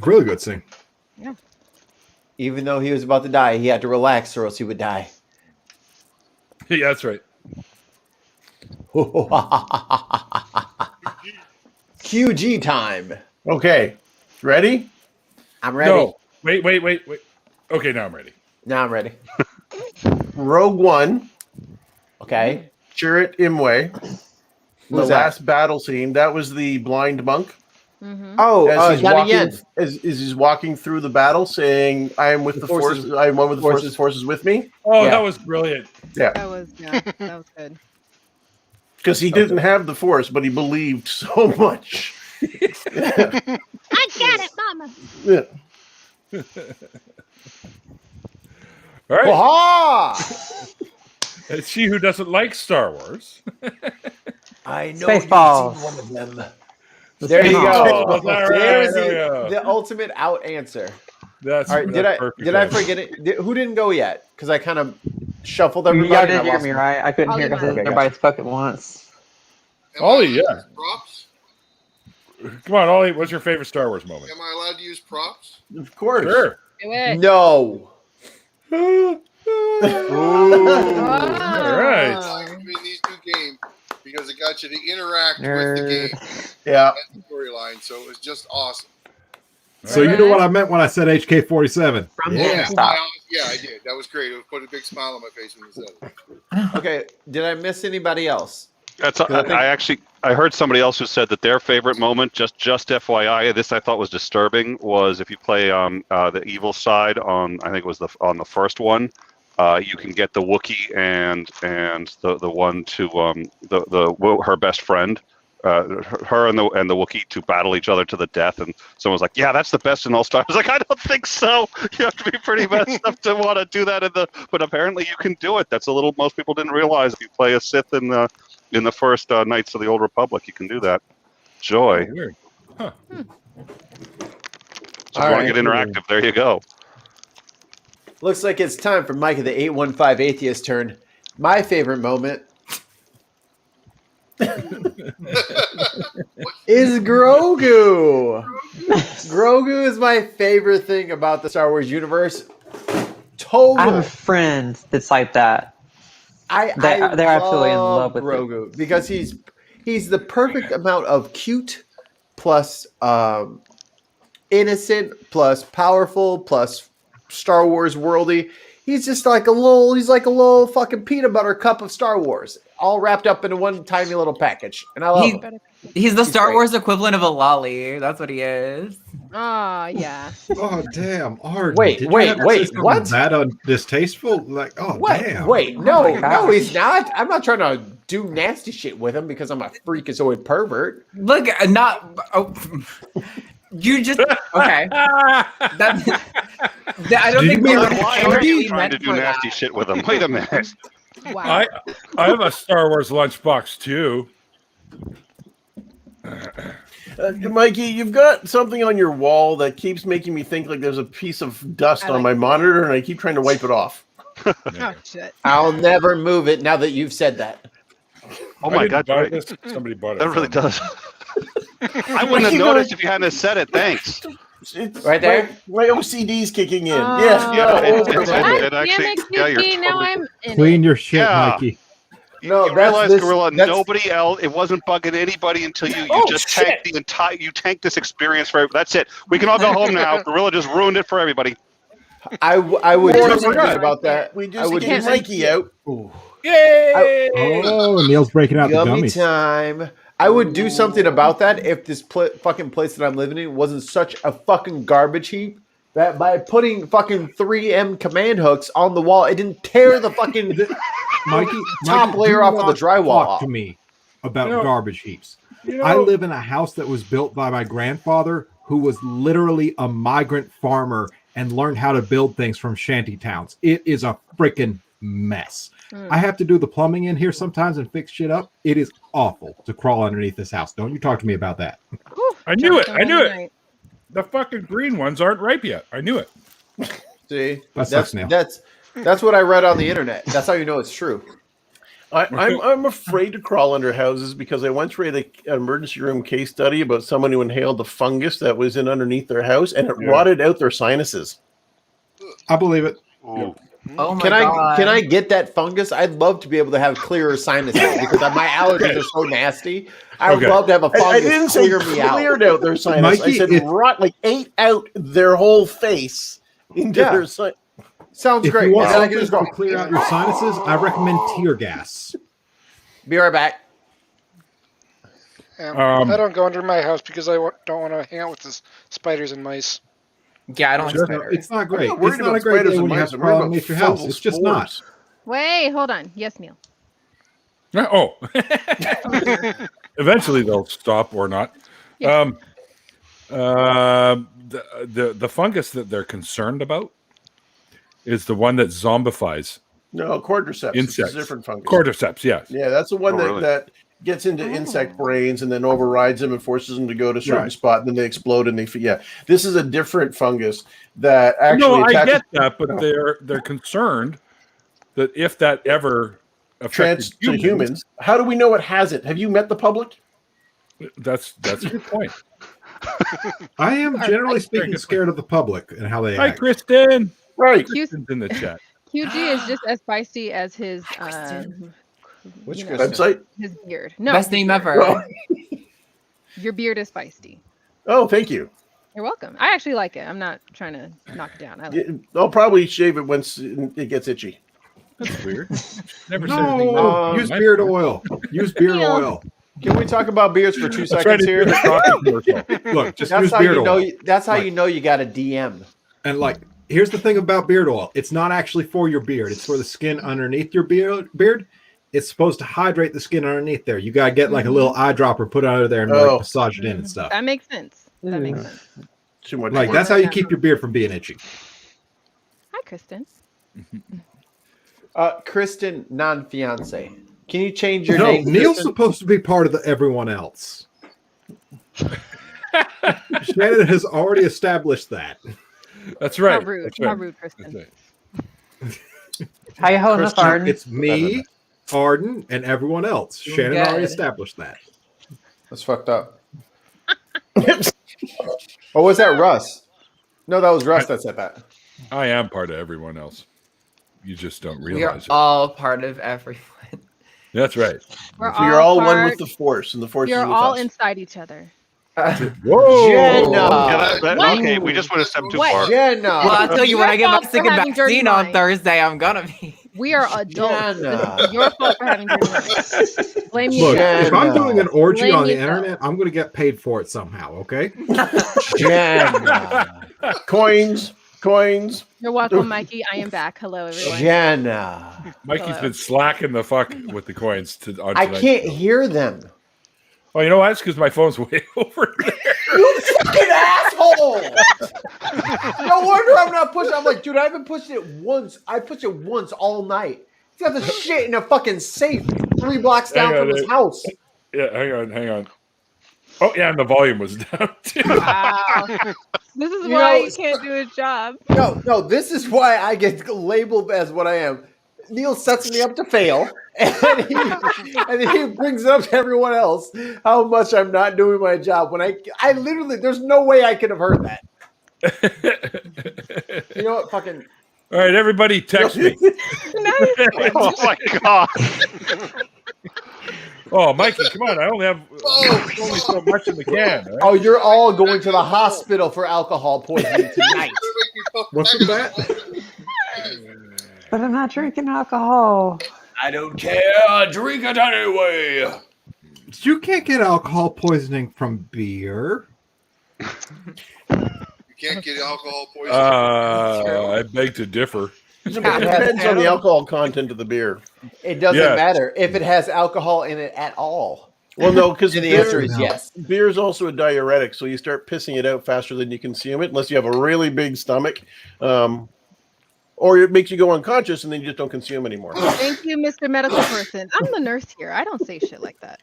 Speaker 4: Really good scene.
Speaker 8: Yeah.
Speaker 2: Even though he was about to die, he had to relax or else he would die.
Speaker 1: Yeah, that's right.
Speaker 2: QG time.
Speaker 6: Okay. Ready?
Speaker 2: I'm ready.
Speaker 1: No. Wait. Okay, now I'm ready.
Speaker 2: Now I'm ready.
Speaker 6: Rogue One.
Speaker 2: Okay.
Speaker 6: Chirrut Imwe. The
Speaker 2: Who's that?
Speaker 6: last battle scene. That was the blind monk.
Speaker 8: Mm-hmm.
Speaker 2: Oh,
Speaker 6: As he's
Speaker 2: Yen.
Speaker 6: walking through the battle, saying, "I am with the force. I am one with the force. The force is with me."
Speaker 1: Oh,
Speaker 2: Yeah.
Speaker 1: that was brilliant.
Speaker 6: Yeah,
Speaker 8: That was good.
Speaker 6: because he didn't have the force, but he believed so much.
Speaker 8: I got it, Mama.
Speaker 6: Yeah.
Speaker 1: All right.
Speaker 2: Aha!
Speaker 1: It's she who doesn't like Star Wars.
Speaker 2: I know
Speaker 9: Spaceballs.
Speaker 2: you've seen one of them. There you go.
Speaker 1: Spaceballs. All right,
Speaker 2: There's
Speaker 1: there we go.
Speaker 2: the ultimate out answer.
Speaker 1: That's
Speaker 2: All right,
Speaker 1: that's perfect.
Speaker 2: did I forget it? Who didn't go yet? Because I kind of shuffled everybody.
Speaker 9: Y'all
Speaker 2: and I
Speaker 9: didn't hear
Speaker 2: lost
Speaker 9: me,
Speaker 2: my-
Speaker 9: right? I couldn't
Speaker 8: Ollie
Speaker 9: hear because
Speaker 8: might.
Speaker 9: everybody spoke at once.
Speaker 1: Ollie, yeah.
Speaker 7: Props?
Speaker 1: Come on, Ollie. What's your favorite Star Wars moment?
Speaker 7: Am I allowed to use props?
Speaker 6: Of course.
Speaker 1: Sure.
Speaker 8: Do it.
Speaker 2: No.
Speaker 1: All right.
Speaker 7: Between these two games because it got you to interact with the
Speaker 9: Nerd.
Speaker 7: game
Speaker 6: Yeah.
Speaker 7: and the storyline, so it was just awesome.
Speaker 4: So you know what I meant when I said HK-47.
Speaker 7: Yeah,
Speaker 9: Stop.
Speaker 7: I did. That was great. It put a big smile on my face when you said it.
Speaker 2: Okay. Did I miss anybody else?
Speaker 11: That's I heard somebody else who said that their favorite moment, just FYI, this I thought was disturbing, was if you play the evil side on, I think it was on the first one, you can get the Wookiee and the one to her best friend, her and the Wookiee to battle each other to the death, and someone's like, yeah, that's the best in all Star Wars. I was like, I don't think so. You have to be pretty messed up to want to do that but apparently you can do it. That's a little most people didn't realize. If you play a Sith in the first Knights of the Old Republic, you can do that. Joy.
Speaker 1: Oh, weird. Huh.
Speaker 11: So if you want to get interactive, there you go.
Speaker 2: Looks like it's time for Mike of the 815 Atheist turn. My favorite moment is Grogu. Grogu is my favorite thing about the Star Wars universe.
Speaker 9: I have a friend that's like that. They're absolutely in love with
Speaker 2: Grogu because he's the perfect amount of cute plus innocent plus powerful plus Star Wars worldy. He's like a little fucking peanut butter cup of Star Wars, all wrapped up into one tiny little package. And I love him.
Speaker 3: He's the Star Wars equivalent of a lolly. That's what he is.
Speaker 8: Oh, yeah.
Speaker 4: Oh damn! Arden,
Speaker 2: Wait,
Speaker 4: did you have to say something
Speaker 2: what?
Speaker 4: That distasteful? Like,
Speaker 2: What?
Speaker 4: damn!
Speaker 2: Wait, no, he's not. I'm not trying to do nasty shit with him because I'm a freakazoid pervert.
Speaker 3: Look, you just okay. I don't think
Speaker 11: Why
Speaker 3: we're
Speaker 11: are you
Speaker 3: really
Speaker 11: trying
Speaker 3: meant
Speaker 11: to do
Speaker 3: for
Speaker 11: nasty
Speaker 3: that.
Speaker 11: shit with them? Wait a minute.
Speaker 8: Wow.
Speaker 1: I have a Star Wars lunchbox too.
Speaker 6: Mikey, you've got something on your wall that keeps making me think like there's a piece of dust on my monitor, and I keep trying to wipe it off.
Speaker 8: Oh, shit.
Speaker 2: I'll never move it now that you've said that.
Speaker 11: Oh my God!
Speaker 1: Buy this. Somebody bought it.
Speaker 11: That really does. I wouldn't have noticed if you hadn't said it. Thanks.
Speaker 6: It's
Speaker 2: right there.
Speaker 6: My OCD's kicking in.
Speaker 11: Yeah,
Speaker 6: it
Speaker 11: actually. Yeah, you're
Speaker 8: Now
Speaker 11: totally,
Speaker 8: I'm in
Speaker 4: Clean your shit,
Speaker 11: Yeah.
Speaker 4: Mikey.
Speaker 2: No,
Speaker 11: you realize,
Speaker 2: this,
Speaker 11: Gorilla, nobody else. It wasn't bugging anybody until you. You just tanked the entire. You tanked this experience for. That's it. We can all go home now. Gorilla just ruined it for everybody.
Speaker 2: I would do something about that.
Speaker 6: We just get Mikey out. Ooh.
Speaker 1: Yay!
Speaker 4: Neil's breaking out the
Speaker 2: Yummy
Speaker 4: gummies.
Speaker 2: time. I would do something about that if this fucking place that I'm living in wasn't such a fucking garbage heap. That by putting fucking 3M command hooks on the wall, it didn't tear the fucking top layer off of the drywall
Speaker 4: Talk
Speaker 2: off.
Speaker 4: to me about garbage heaps. I live in a house that was built by my grandfather, who was literally a migrant farmer and learned how to build things from shanty towns. It is a freaking mess. I have to do the plumbing in here sometimes and fix shit up. It is awful to crawl underneath this house. Don't you talk to me about that.
Speaker 1: I knew it. I knew it. The fucking green ones aren't ripe yet. I knew it.
Speaker 2: See,
Speaker 4: that's
Speaker 2: what I read on the internet. That's how you know it's true.
Speaker 6: I'm afraid to crawl under houses because I once read an emergency room case study about someone who inhaled the fungus that was in underneath their house, and it rotted out their sinuses.
Speaker 4: I believe it.
Speaker 3: Oh my
Speaker 2: Can
Speaker 3: God.
Speaker 2: I get that fungus? I'd love to be able to have clearer sinuses because my allergies are so nasty. I would love to have a fungus
Speaker 6: I didn't say
Speaker 2: clear me out.
Speaker 6: cleared out their sinus.
Speaker 4: Mikey,
Speaker 6: I said ate out their whole face into their sinus.
Speaker 2: Sounds
Speaker 4: If
Speaker 2: great.
Speaker 4: you want
Speaker 2: And I can
Speaker 4: something
Speaker 2: just
Speaker 4: to clear out your sinuses, I recommend tear gas.
Speaker 2: Be right back.
Speaker 10: I don't go under my house because I don't want to hang out with the spiders and mice.
Speaker 3: Yeah, I don't like spiders.
Speaker 4: It's not great.
Speaker 6: I'm not worried
Speaker 4: It's not
Speaker 6: about
Speaker 4: a great
Speaker 6: spiders
Speaker 4: day
Speaker 6: and
Speaker 4: when you
Speaker 6: mice.
Speaker 4: have to
Speaker 6: I'm worried
Speaker 4: crawl
Speaker 6: about
Speaker 4: underneath your house.
Speaker 6: fungal
Speaker 4: It's just not.
Speaker 6: spores.
Speaker 8: Wait, hold on. Yes, Neil.
Speaker 1: Oh. Eventually they'll stop or not.
Speaker 8: Yeah.
Speaker 1: The fungus that they're concerned about is the one that zombifies
Speaker 6: No, cordyceps.
Speaker 1: insects.
Speaker 6: It's a different fungus.
Speaker 1: Cordyceps, yes.
Speaker 6: Yeah, that's the one
Speaker 11: really?
Speaker 6: that gets into insect brains and then overrides them and forces them to go to a certain spot, and then they explode and this is a different fungus that actually
Speaker 1: No, I
Speaker 6: attaches
Speaker 1: get that, but they're concerned that if that ever affected
Speaker 6: to humans. How do we know it hasn't? Have you met the public?
Speaker 1: That's a good point.
Speaker 4: I am generally speaking scared of the public and how they
Speaker 1: Hi,
Speaker 4: act.
Speaker 1: Kristen.
Speaker 6: Right.
Speaker 1: Kristen's in the chat.
Speaker 8: QG is just as feisty as his
Speaker 2: Which
Speaker 6: website?
Speaker 8: his beard. No,
Speaker 3: Best name ever.
Speaker 6: Oh.
Speaker 8: Your beard is feisty.
Speaker 6: Oh, thank you.
Speaker 8: You're welcome. I actually like it. I'm not trying to knock it down. I like it.
Speaker 6: I'll probably shave it once it gets itchy.
Speaker 1: That's weird. Never said anything.
Speaker 4: No, use beard oil. Use beard
Speaker 8: Neil.
Speaker 4: oil.
Speaker 2: Can we talk about beards for 2
Speaker 1: That's
Speaker 2: seconds
Speaker 1: right,
Speaker 2: here?
Speaker 1: it's a coffee commercial.
Speaker 4: Look, just
Speaker 2: That's
Speaker 4: use
Speaker 2: how
Speaker 4: beard
Speaker 2: you know.
Speaker 4: oil.
Speaker 2: That's how you know you got a DM.
Speaker 4: And here's the thing about beard oil. It's not actually for your beard. It's for the skin underneath your beard. It's supposed to hydrate the skin underneath there. You got to get like a little eyedropper, put it under there and massage it in and stuff.
Speaker 8: That makes sense. That makes sense.
Speaker 6: Too much.
Speaker 4: Like that's how you keep your beard from being itchy.
Speaker 8: Hi, Kristen.
Speaker 2: Kristen, non-fiance. Can you change your
Speaker 4: No,
Speaker 2: name?
Speaker 4: Neil's
Speaker 2: Kristen?
Speaker 4: supposed to be part of everyone else. Shannon has already established that.
Speaker 1: That's right.
Speaker 8: How rude.
Speaker 1: That's right.
Speaker 8: How rude, Kristen.
Speaker 1: That's right.
Speaker 9: How you holding up, Arden?
Speaker 4: It's me, Arden, and everyone else. Shannon already
Speaker 3: Good.
Speaker 4: established that.
Speaker 2: That's fucked up. Or was that Russ? No, that was Russ that said that.
Speaker 1: I am part of everyone else. You just don't
Speaker 3: We are
Speaker 1: realize it.
Speaker 3: all part of everyone.
Speaker 1: That's right.
Speaker 8: We're
Speaker 6: So you're all one
Speaker 8: part-
Speaker 6: with the force, and the force
Speaker 8: You're
Speaker 6: is with
Speaker 8: all
Speaker 6: us.
Speaker 8: inside each other.
Speaker 1: Whoa.
Speaker 2: Jenna.
Speaker 11: Yeah,
Speaker 8: What?
Speaker 11: okay, we just went a step too
Speaker 8: What?
Speaker 11: far.
Speaker 2: Jenna.
Speaker 3: Well, I'll tell you when I get my
Speaker 8: Your fault for
Speaker 3: second
Speaker 8: having dirty
Speaker 3: vaccine on
Speaker 8: minds.
Speaker 3: Thursday, I'm gonna be.
Speaker 8: We are adults.
Speaker 2: Jenna.
Speaker 8: It's your fault for having dirty minds. Blame you.
Speaker 4: Look, if I'm doing an orgy
Speaker 8: Blame
Speaker 4: on the
Speaker 8: yourself.
Speaker 4: internet, I'm going to get paid for it somehow, okay?
Speaker 2: Jenna.
Speaker 6: Coins.
Speaker 8: You're welcome, Mikey. I am back. Hello, everyone.
Speaker 2: Jenna.
Speaker 1: Mikey's
Speaker 8: Hello.
Speaker 1: been slacking the fuck with the coins on
Speaker 2: I
Speaker 1: tonight's
Speaker 2: can't
Speaker 1: show.
Speaker 2: hear them.
Speaker 1: Oh, you know what? It's because my phone's way over there.
Speaker 2: You fucking asshole! No wonder I'm not pushing. I'm like, dude, I haven't pushed it once. I pushed it once all night. He's got the shit in a fucking safe 3 blocks down
Speaker 1: Hang on,
Speaker 2: from his
Speaker 1: dude.
Speaker 2: house.
Speaker 1: Yeah, hang on. Oh, yeah, and the volume was down too.
Speaker 8: Wow. This is
Speaker 2: You
Speaker 8: why
Speaker 2: know-
Speaker 8: you can't do his job.
Speaker 2: No, this is why I get labeled as what I am. Neil sets me up to fail, and then he brings it up to everyone else how much I'm not doing my job. When I literally, there's no way I could have heard that. You know what? Fucking.
Speaker 1: All right, everybody, text me.
Speaker 11: Oh my god!
Speaker 1: Oh, Mikey, come on! I only have only so much in the can. Right?
Speaker 2: Oh, you're all going to the hospital for alcohol poisoning tonight.
Speaker 6: What's with that?
Speaker 9: But I'm not drinking alcohol.
Speaker 1: I don't care. Drink it anyway.
Speaker 4: You can't get alcohol poisoning from beer.
Speaker 7: You can't get alcohol poisoning.
Speaker 1: I beg to differ.
Speaker 6: It depends on the alcohol content of the beer.
Speaker 2: It doesn't matter if it has alcohol in it at all.
Speaker 6: Well, no, because
Speaker 2: the answer is yes.
Speaker 6: Beer is also a diuretic, so you start pissing it out faster than you consume it, unless you have a really big stomach, or it makes you go unconscious, and then you just don't consume anymore.
Speaker 8: Thank you, Mr. Medical Person. I'm the nurse here. I don't say shit like that.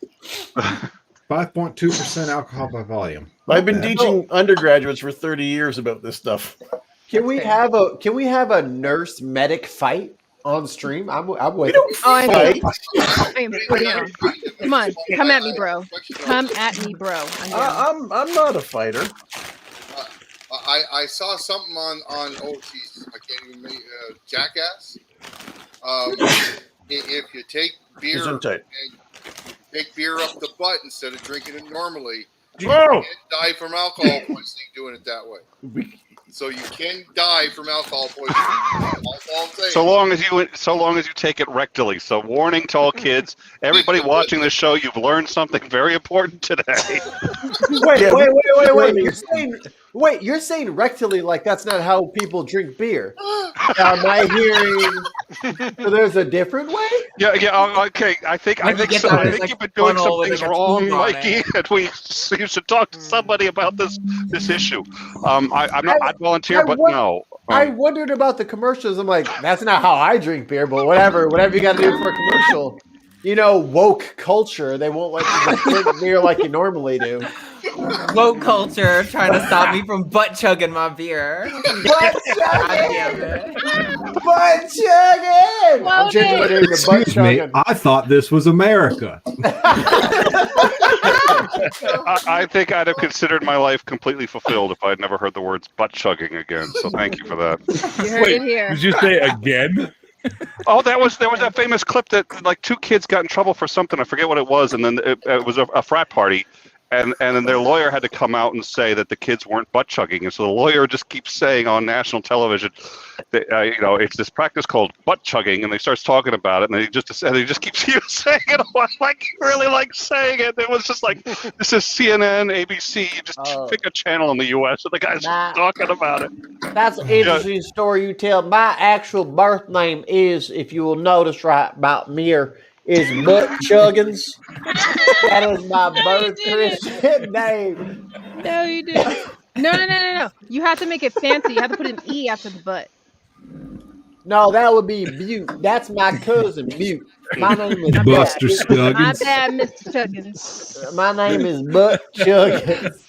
Speaker 4: 5.2% alcohol by volume.
Speaker 6: I've been teaching undergraduates for 30 years about this stuff.
Speaker 2: Can we have a nurse medic fight on stream? I'm with
Speaker 8: it. I am down. Come on, come at me, bro. Come at me, bro.
Speaker 6: I'm not a fighter.
Speaker 7: I saw something on oh geez, I can't even make Jackass. If you take beer up the butt instead of drinking it normally, you can die from alcohol poisoning doing it that way. So you can die from alcohol poisoning.
Speaker 11: So long as you take it rectally. So warning to all kids, everybody watching the show, you've learned something very important today.
Speaker 2: Wait, you're saying rectally like that's not how people drink beer. Am I hearing so there's a different way?
Speaker 11: Yeah, okay. I think so. I think you've been doing some things wrong, Mikey, and you should talk to somebody about this issue. I'd volunteer, but no.
Speaker 2: I wondered about the commercials. I'm like, that's not how I drink beer, but whatever you got to do for a commercial. You know, woke culture, they won't let you drink beer like you normally do.
Speaker 3: Woke culture trying to stop me from butt chugging my beer.
Speaker 2: Butt chugging! Butt chugging! I'm changing my name to butt chugging.
Speaker 4: I thought this was America.
Speaker 11: I think I'd have considered my life completely fulfilled if I'd never heard the words butt chugging again. So thank you for that.
Speaker 8: You heard it here.
Speaker 1: Did you say again?
Speaker 11: Oh, there was that famous clip that like two kids got in trouble for something. I forget what it was, and then it was a frat party, and then their lawyer had to come out and say that the kids weren't butt chugging, and so the lawyer just keeps saying on national television that it's this practice called butt chugging, and they starts talking about it, and they just keep saying it. I really like saying it. It was just like, this is CNN, ABC. You just pick a channel in the U.S. and the guy's talking about it.
Speaker 2: That's an interesting story you tell. My actual birth name is, if you will notice right about me, is Butt Chuggins. That is my birth Christian name.
Speaker 8: No, you didn't. No. You have to make it fancy. You have to put an E after the butt.
Speaker 2: No, that would be Butte. That's my cousin, Butte. My name is
Speaker 4: Buster Scuggins.
Speaker 8: My bad, Mr. Chuggins.
Speaker 2: My name is Butt Chuggins.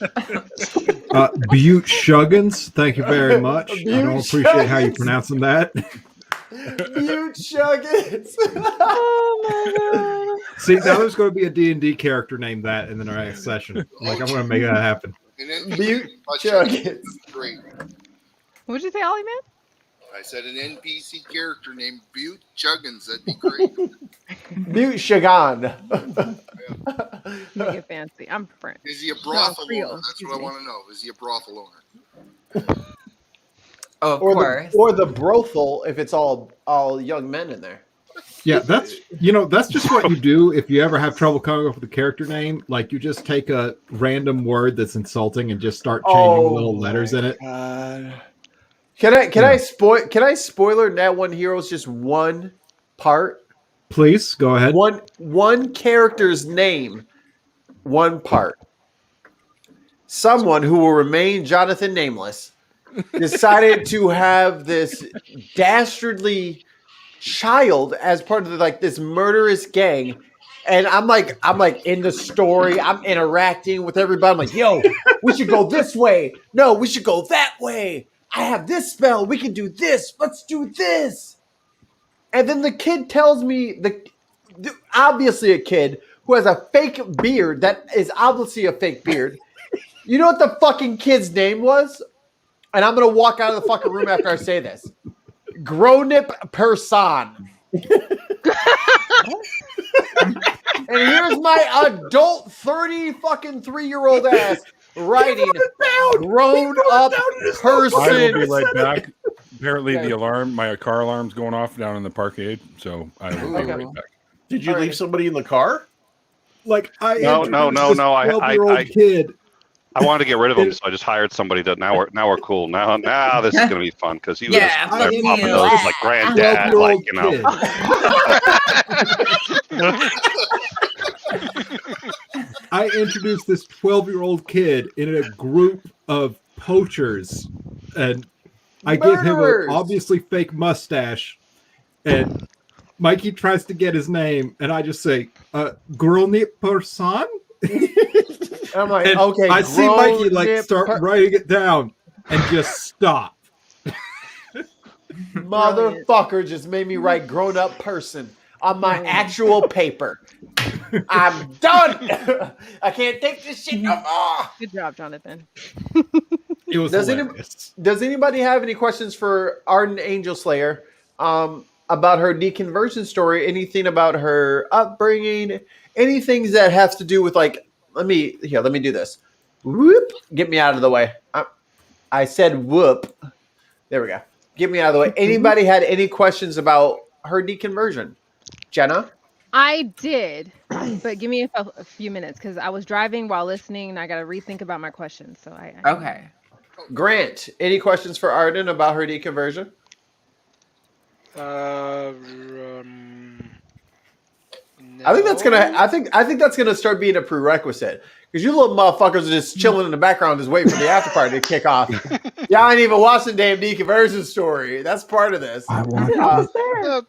Speaker 4: Butte Shuggins. Thank you very much. I don't appreciate how you're pronouncing that.
Speaker 2: Butte Shuggins.
Speaker 8: Oh my god.
Speaker 4: See, now there's going to be a D&D character named that in the next session. Like, I'm going to make that happen.
Speaker 2: Butte Chuggins.
Speaker 7: Great.
Speaker 8: What'd you say, Ollie, man?
Speaker 7: I said an NPC character named Butte Chuggins. That'd be great.
Speaker 2: Butte Shagan.
Speaker 8: Make it fancy. I'm French.
Speaker 7: Is he a brothel owner? That's what I want to know. Is he a brothel owner?
Speaker 3: Oh, of course.
Speaker 2: Or the brothel if it's all young men in there.
Speaker 4: Yeah, that's just what you do if you ever have trouble coming up with a character name. Like, you just take a random word that's insulting and just start changing little letters in it.
Speaker 2: Can I spoiler Nat One Heroes just one part?
Speaker 4: Please go ahead.
Speaker 2: One character's name, one part. Someone who will remain Jonathan Nameless decided to have this dastardly child as part of this murderous gang. And I'm like in the story, I'm interacting with everybody. I'm like, yo, we should go this way. No, we should go that way. I have this spell. We can do this. Let's do this. And then the kid tells me, obviously a kid who has a fake beard that is obviously a fake beard. You know what the fucking kid's name was? And I'm going to walk out of the fucking room after I say this. Gronip Person. And here's my adult 33-year-old ass writing grown up person.
Speaker 1: I will be right back. Apparently, my car alarm's going off down in the parkade, so I will be right back.
Speaker 6: Did you leave somebody in the car?
Speaker 4: Like
Speaker 11: No.
Speaker 4: 12-year-old kid.
Speaker 11: I wanted to get rid of him, so I just hired somebody. That now we're cool. Now this is gonna be fun because he was popping those like granddad, like you know.
Speaker 4: I introduced this 12-year-old kid in a group of poachers, and I give him an obviously fake mustache, and Mikey tries to get his name, and I just say, "Grony person."
Speaker 2: I'm like,
Speaker 4: and
Speaker 2: okay.
Speaker 4: I see Mikey like start writing it down and just stop.
Speaker 2: Motherfucker just made me write grown up person on my actual paper. I'm done. I can't take this shit no more.
Speaker 8: Good job, Jonathan.
Speaker 4: It was
Speaker 2: does anybody have any questions for Arden Angel Slayer about her deconversion story? Anything about her upbringing? Anything that has to do with like, let me do this. Whoop, get me out of the way. I said whoop. There we go. Get me out of the way. Anybody had any questions about her deconversion? Jenna?
Speaker 8: I did, but give me a few minutes because I was driving while listening and I got to rethink about my questions. So
Speaker 3: Okay.
Speaker 2: Grant, any questions for Arden about her deconversion?
Speaker 10: No.
Speaker 2: I think that's gonna start being a prerequisite because you little motherfuckers are just chilling in the background, just waiting for the after party to kick off. Y'all ain't even watched the damn deconversion story. That's part of this.
Speaker 10: The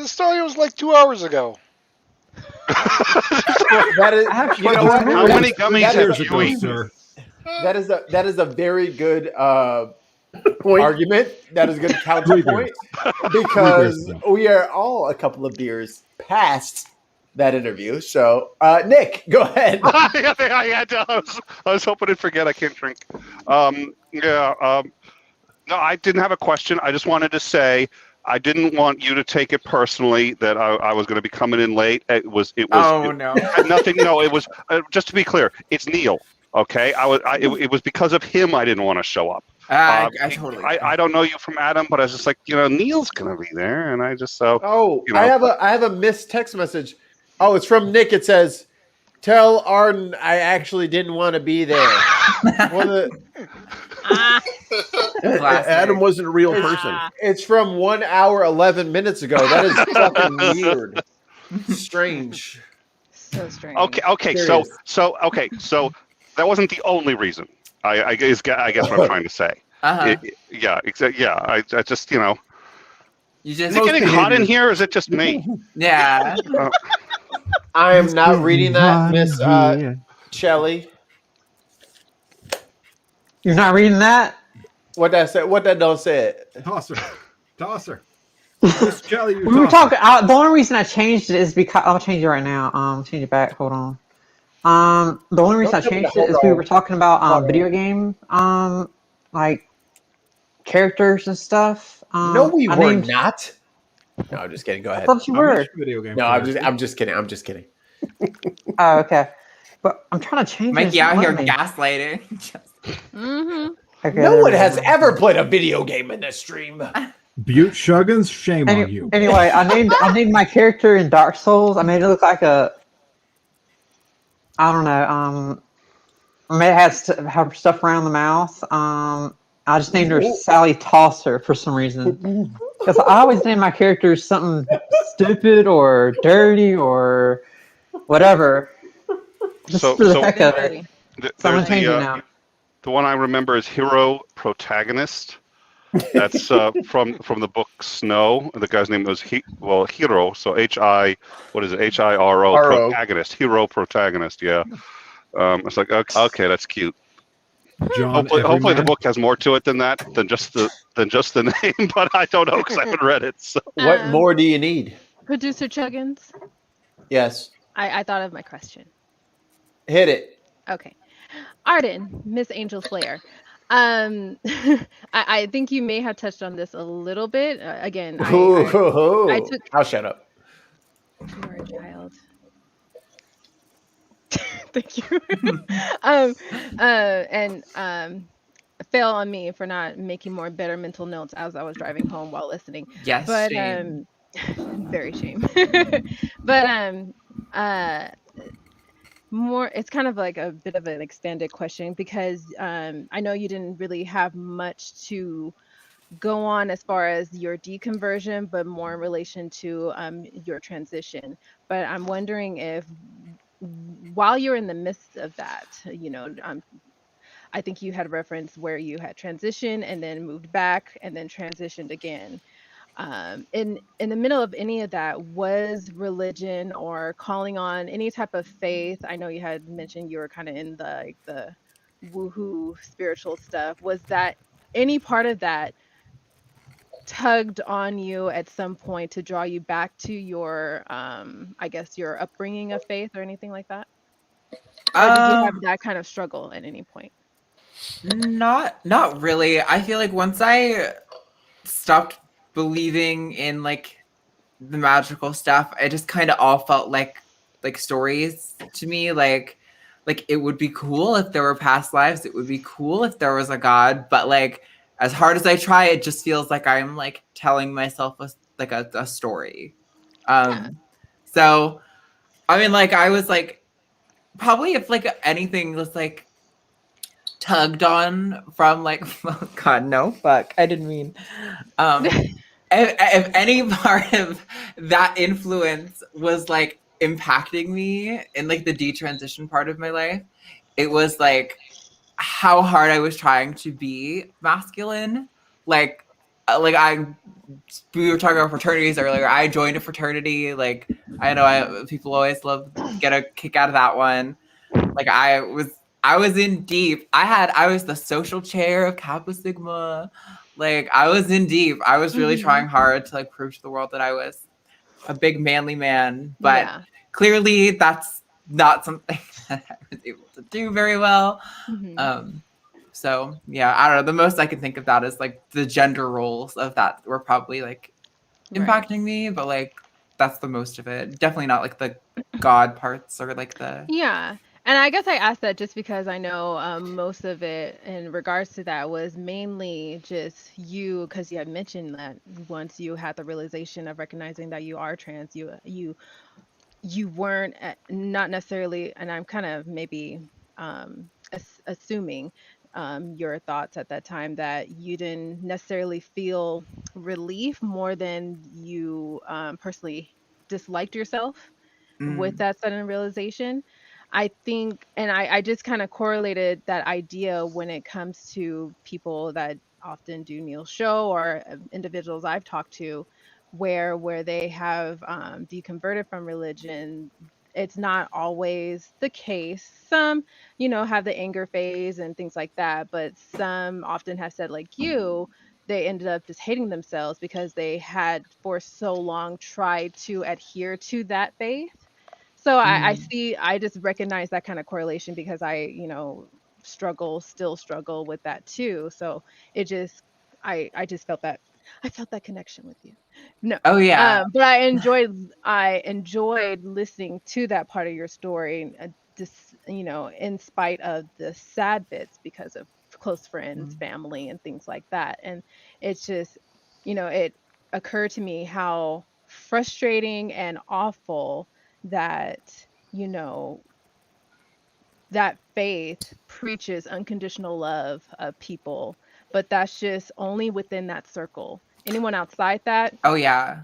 Speaker 10: story was like 2 hours ago.
Speaker 2: That is, you know what?
Speaker 11: How many gummies have you eaten,
Speaker 4: sir?
Speaker 2: That is a very good argument. That is a good counterpoint because we are all a couple of beers past that interview. So, Nick, go ahead.
Speaker 11: I was hoping to forget. I can't drink. No, I didn't have a question. I just wanted to say I didn't want you to take it personally that I was going to be coming in late. It was.
Speaker 3: Oh no.
Speaker 11: It had nothing. No, it was just to be clear. It's Neil. Okay, it was because of him I didn't want to show up.
Speaker 3: I totally.
Speaker 11: I don't know you from Adam, but I was just like, Neil's gonna be there, and I just so.
Speaker 2: Oh, I have a missed text message. Oh, it's from Nick. It says, "Tell Arden I actually didn't want to be there."
Speaker 6: Adam wasn't a real person.
Speaker 2: It's from 1 hour 11 minutes ago. That is fucking weird. Strange.
Speaker 8: So strange.
Speaker 11: Okay. So that wasn't the only reason. I guess what I'm trying to say. Yeah. I just is it getting hot in here? Or is it just me?
Speaker 3: Yeah.
Speaker 2: I am not reading that, Miss Shelley.
Speaker 9: You're not reading that?
Speaker 2: What that say? What that don't say it?
Speaker 4: Tosser. Miss Shelley,
Speaker 9: We were talking. The only reason I changed it is because I'll change it right now. Change it back. Hold on. The only reason I changed it is we were talking about video game like characters and stuff.
Speaker 2: No, we were not. No, I'm just kidding. Go ahead.
Speaker 9: I thought you were.
Speaker 4: Video game.
Speaker 2: No, I'm just kidding. I'm just kidding.
Speaker 9: Oh, okay. But I'm trying to change
Speaker 3: Mikey
Speaker 9: it.
Speaker 3: out here gaslighting.
Speaker 9: Okay,
Speaker 2: no one has ever played a video game in this stream.
Speaker 4: Butte Shuggins, shame on you.
Speaker 9: Anyway, I named my character in Dark Souls. I made it look like I don't know. I made it have stuff around the mouth. I just named her Sally Tosser for some reason. Because I always name my characters something stupid or dirty or whatever. Just for the heck of it. So I'm going to change it now.
Speaker 11: The one I remember is Hero Protagonist. That's from the book Snow. The guy's name was Hero. So Hiro Protagonist. Hero Protagonist. Yeah. It's like okay, that's cute.
Speaker 4: John,
Speaker 11: hopefully the book has more to it than that, than just the name. But I don't know because I haven't read it. So.
Speaker 2: What more do you need?
Speaker 8: Producer Chuggins?
Speaker 2: Yes.
Speaker 8: I thought of my question.
Speaker 2: Hit it.
Speaker 8: Okay. Arden, Miss Angel Slayer. I think you may have touched on this a little bit. Again,
Speaker 2: I'll shut up.
Speaker 8: You are a child. Thank you. And fail on me for not making more better mental notes as I was driving home while listening.
Speaker 3: Yes,
Speaker 8: But
Speaker 3: shame.
Speaker 8: very shame. But uh more, it's kind of like a bit of an extended question because I know you didn't really have much to go on as far as your deconversion, but more in relation to your transition. But I'm wondering if while you're in the midst of that, I think you had referenced where you had transitioned and then moved back and then transitioned again. In the middle of any of that, was religion or calling on any type of faith? I know you had mentioned you were kind of in the woohoo spiritual stuff. Was that any part of that tugged on you at some point to draw you back to your I guess your upbringing of faith or anything like that? Or did you have that kind of struggle at any point?
Speaker 3: Not really. I feel like once I stopped believing in like the magical stuff, it just kind of all felt like stories to me. Like it would be cool if there were past lives. It would be cool if there was a God. But like as hard as I try, it just feels like I'm like telling myself a story.
Speaker 8: Yeah.
Speaker 3: So I mean, like I was like probably if like anything was like tugged on from like oh God, no, fuck, I didn't mean. If any part of that influence was like impacting me in like the detransition part of my life, it was like how hard I was trying to be masculine. Like we were talking about fraternities earlier. I joined a fraternity. Like I know people always get a kick out of that one. Like I was in deep. I was the social chair of Kappa Sigma. Like I was in deep. I was really trying hard to like prove to the world that I was a big manly man. But clearly that's not something that I was able to do very well. So yeah, I don't know. The most I can think of that is like the gender roles of that were probably like impacting me, but like that's the most of it. Definitely not like the God parts or like the
Speaker 8: Yeah. And I guess I asked that just because I know most of it in regards to that was mainly just you, because you had mentioned that once you had the realization of recognizing that you are trans, you weren't not necessarily, and I'm kind of maybe assuming your thoughts at that time that you didn't necessarily feel relief more than you personally disliked yourself with that sudden realization. I think, and I just kind of correlated that idea when it comes to people that often do Neil's show or individuals I've talked to where they have deconverted from religion. It's not always the case. Some, have the anger phase and things like that, but some often have said, like you, they ended up just hating themselves because they had for so long tried to adhere to that faith. So I just recognize that kind of correlation because still struggle with that too. So it just, I just felt that, I felt that connection with you. No.
Speaker 3: Oh yeah.
Speaker 8: But I enjoyed listening to that part of your story, just, in spite of the sad bits because of close friends, family, and things like that. And it's just, it occurred to me how frustrating and awful that you know that faith preaches unconditional love of people, but that's just only within that circle. Anyone outside that,
Speaker 3: Oh yeah.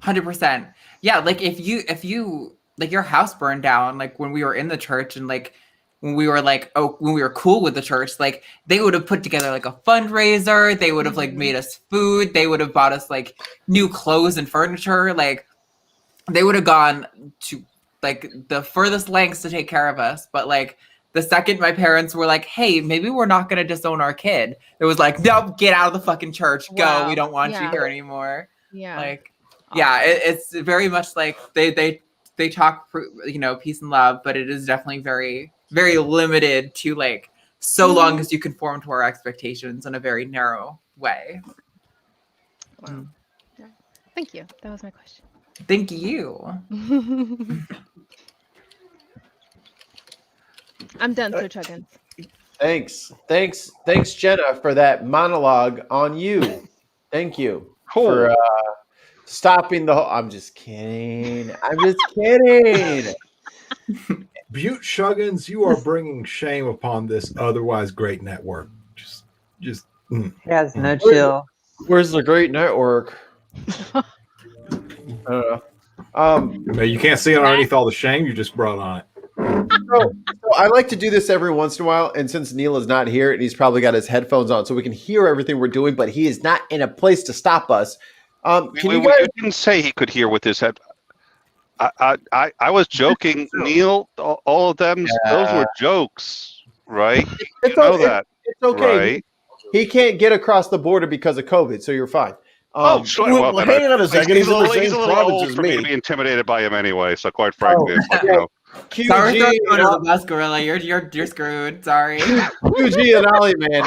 Speaker 8: 100%.
Speaker 3: Yeah, like if you like your house burned down like when we were in the church and like when we were cool with the church, like they would have put together like a fundraiser, they would have like made us food, they would have bought us like new clothes and furniture, like they would have gone to like the furthest lengths to take care of us. But like the second my parents were like, hey, maybe we're not going to disown our kid, it was like, nope, get out of the fucking church. Go. We don't want you here anymore. Like, it's very much like they talk, peace and love, but it is definitely very, very limited to like, so long as you conform to our expectations in a very narrow way.
Speaker 8: Wow. Thank you. That was my question.
Speaker 3: Thank you.
Speaker 8: I'm done, Sir Chuggins.
Speaker 2: Thanks, Jenna, for that monologue on you. Thank you for stopping the whole. I'm just kidding.
Speaker 4: Butte Shuggins, you are bringing shame upon this otherwise great network. Just.
Speaker 9: He has no chill.
Speaker 2: Where's the great network?
Speaker 4: You can't see it underneath all the shame you just brought on it.
Speaker 2: So I like to do this every once in a while, and since Neil is not here, and he's probably got his headphones on, so we can hear everything we're doing, but he is not in a place to stop us.
Speaker 11: You didn't say he could hear with his head. I was joking, Neil. All of them, those were jokes, right?
Speaker 2: It's okay. Right? He can't get across the border because of COVID, so you're fine.
Speaker 11: Sure.
Speaker 6: Well, hang on a second. He's a little
Speaker 11: old for me to be intimidated by him anyway. So quite frankly, it's like,
Speaker 3: Sorry, going to the bus, Gorilla. You're screwed. Sorry.
Speaker 2: QG and Ollie, man.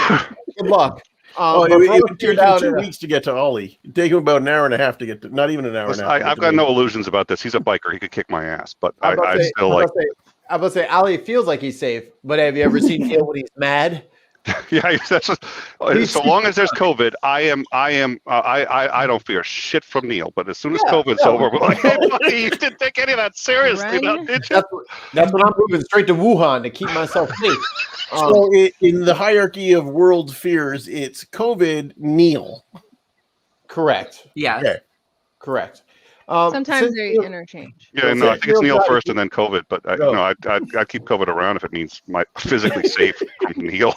Speaker 2: Good luck.
Speaker 6: It would take him 2 weeks to get to Ollie. It'd take him about an hour and a half to get to, not even an hour and a half.
Speaker 11: I've got no illusions about this. He's a biker. He could kick my ass, but I'm about
Speaker 2: to say, Ollie feels like he's safe, but have you ever seen Neil when he's mad?
Speaker 11: Yeah, so long as there's COVID, I don't fear shit from Neil. But as soon as COVID's over, we're like, hey, buddy, you didn't take any of that seriously, now, did you?
Speaker 2: That's when I'm moving straight to Wuhan to keep myself safe.
Speaker 6: So in the hierarchy of world fears, it's COVID, Neil.
Speaker 2: Correct.
Speaker 3: Yeah.
Speaker 6: Okay.
Speaker 2: Correct.
Speaker 8: Sometimes they interchange.
Speaker 11: Yeah, no, I think it's Neil first and then COVID, but I keep COVID around if it means my physically safe from Neil.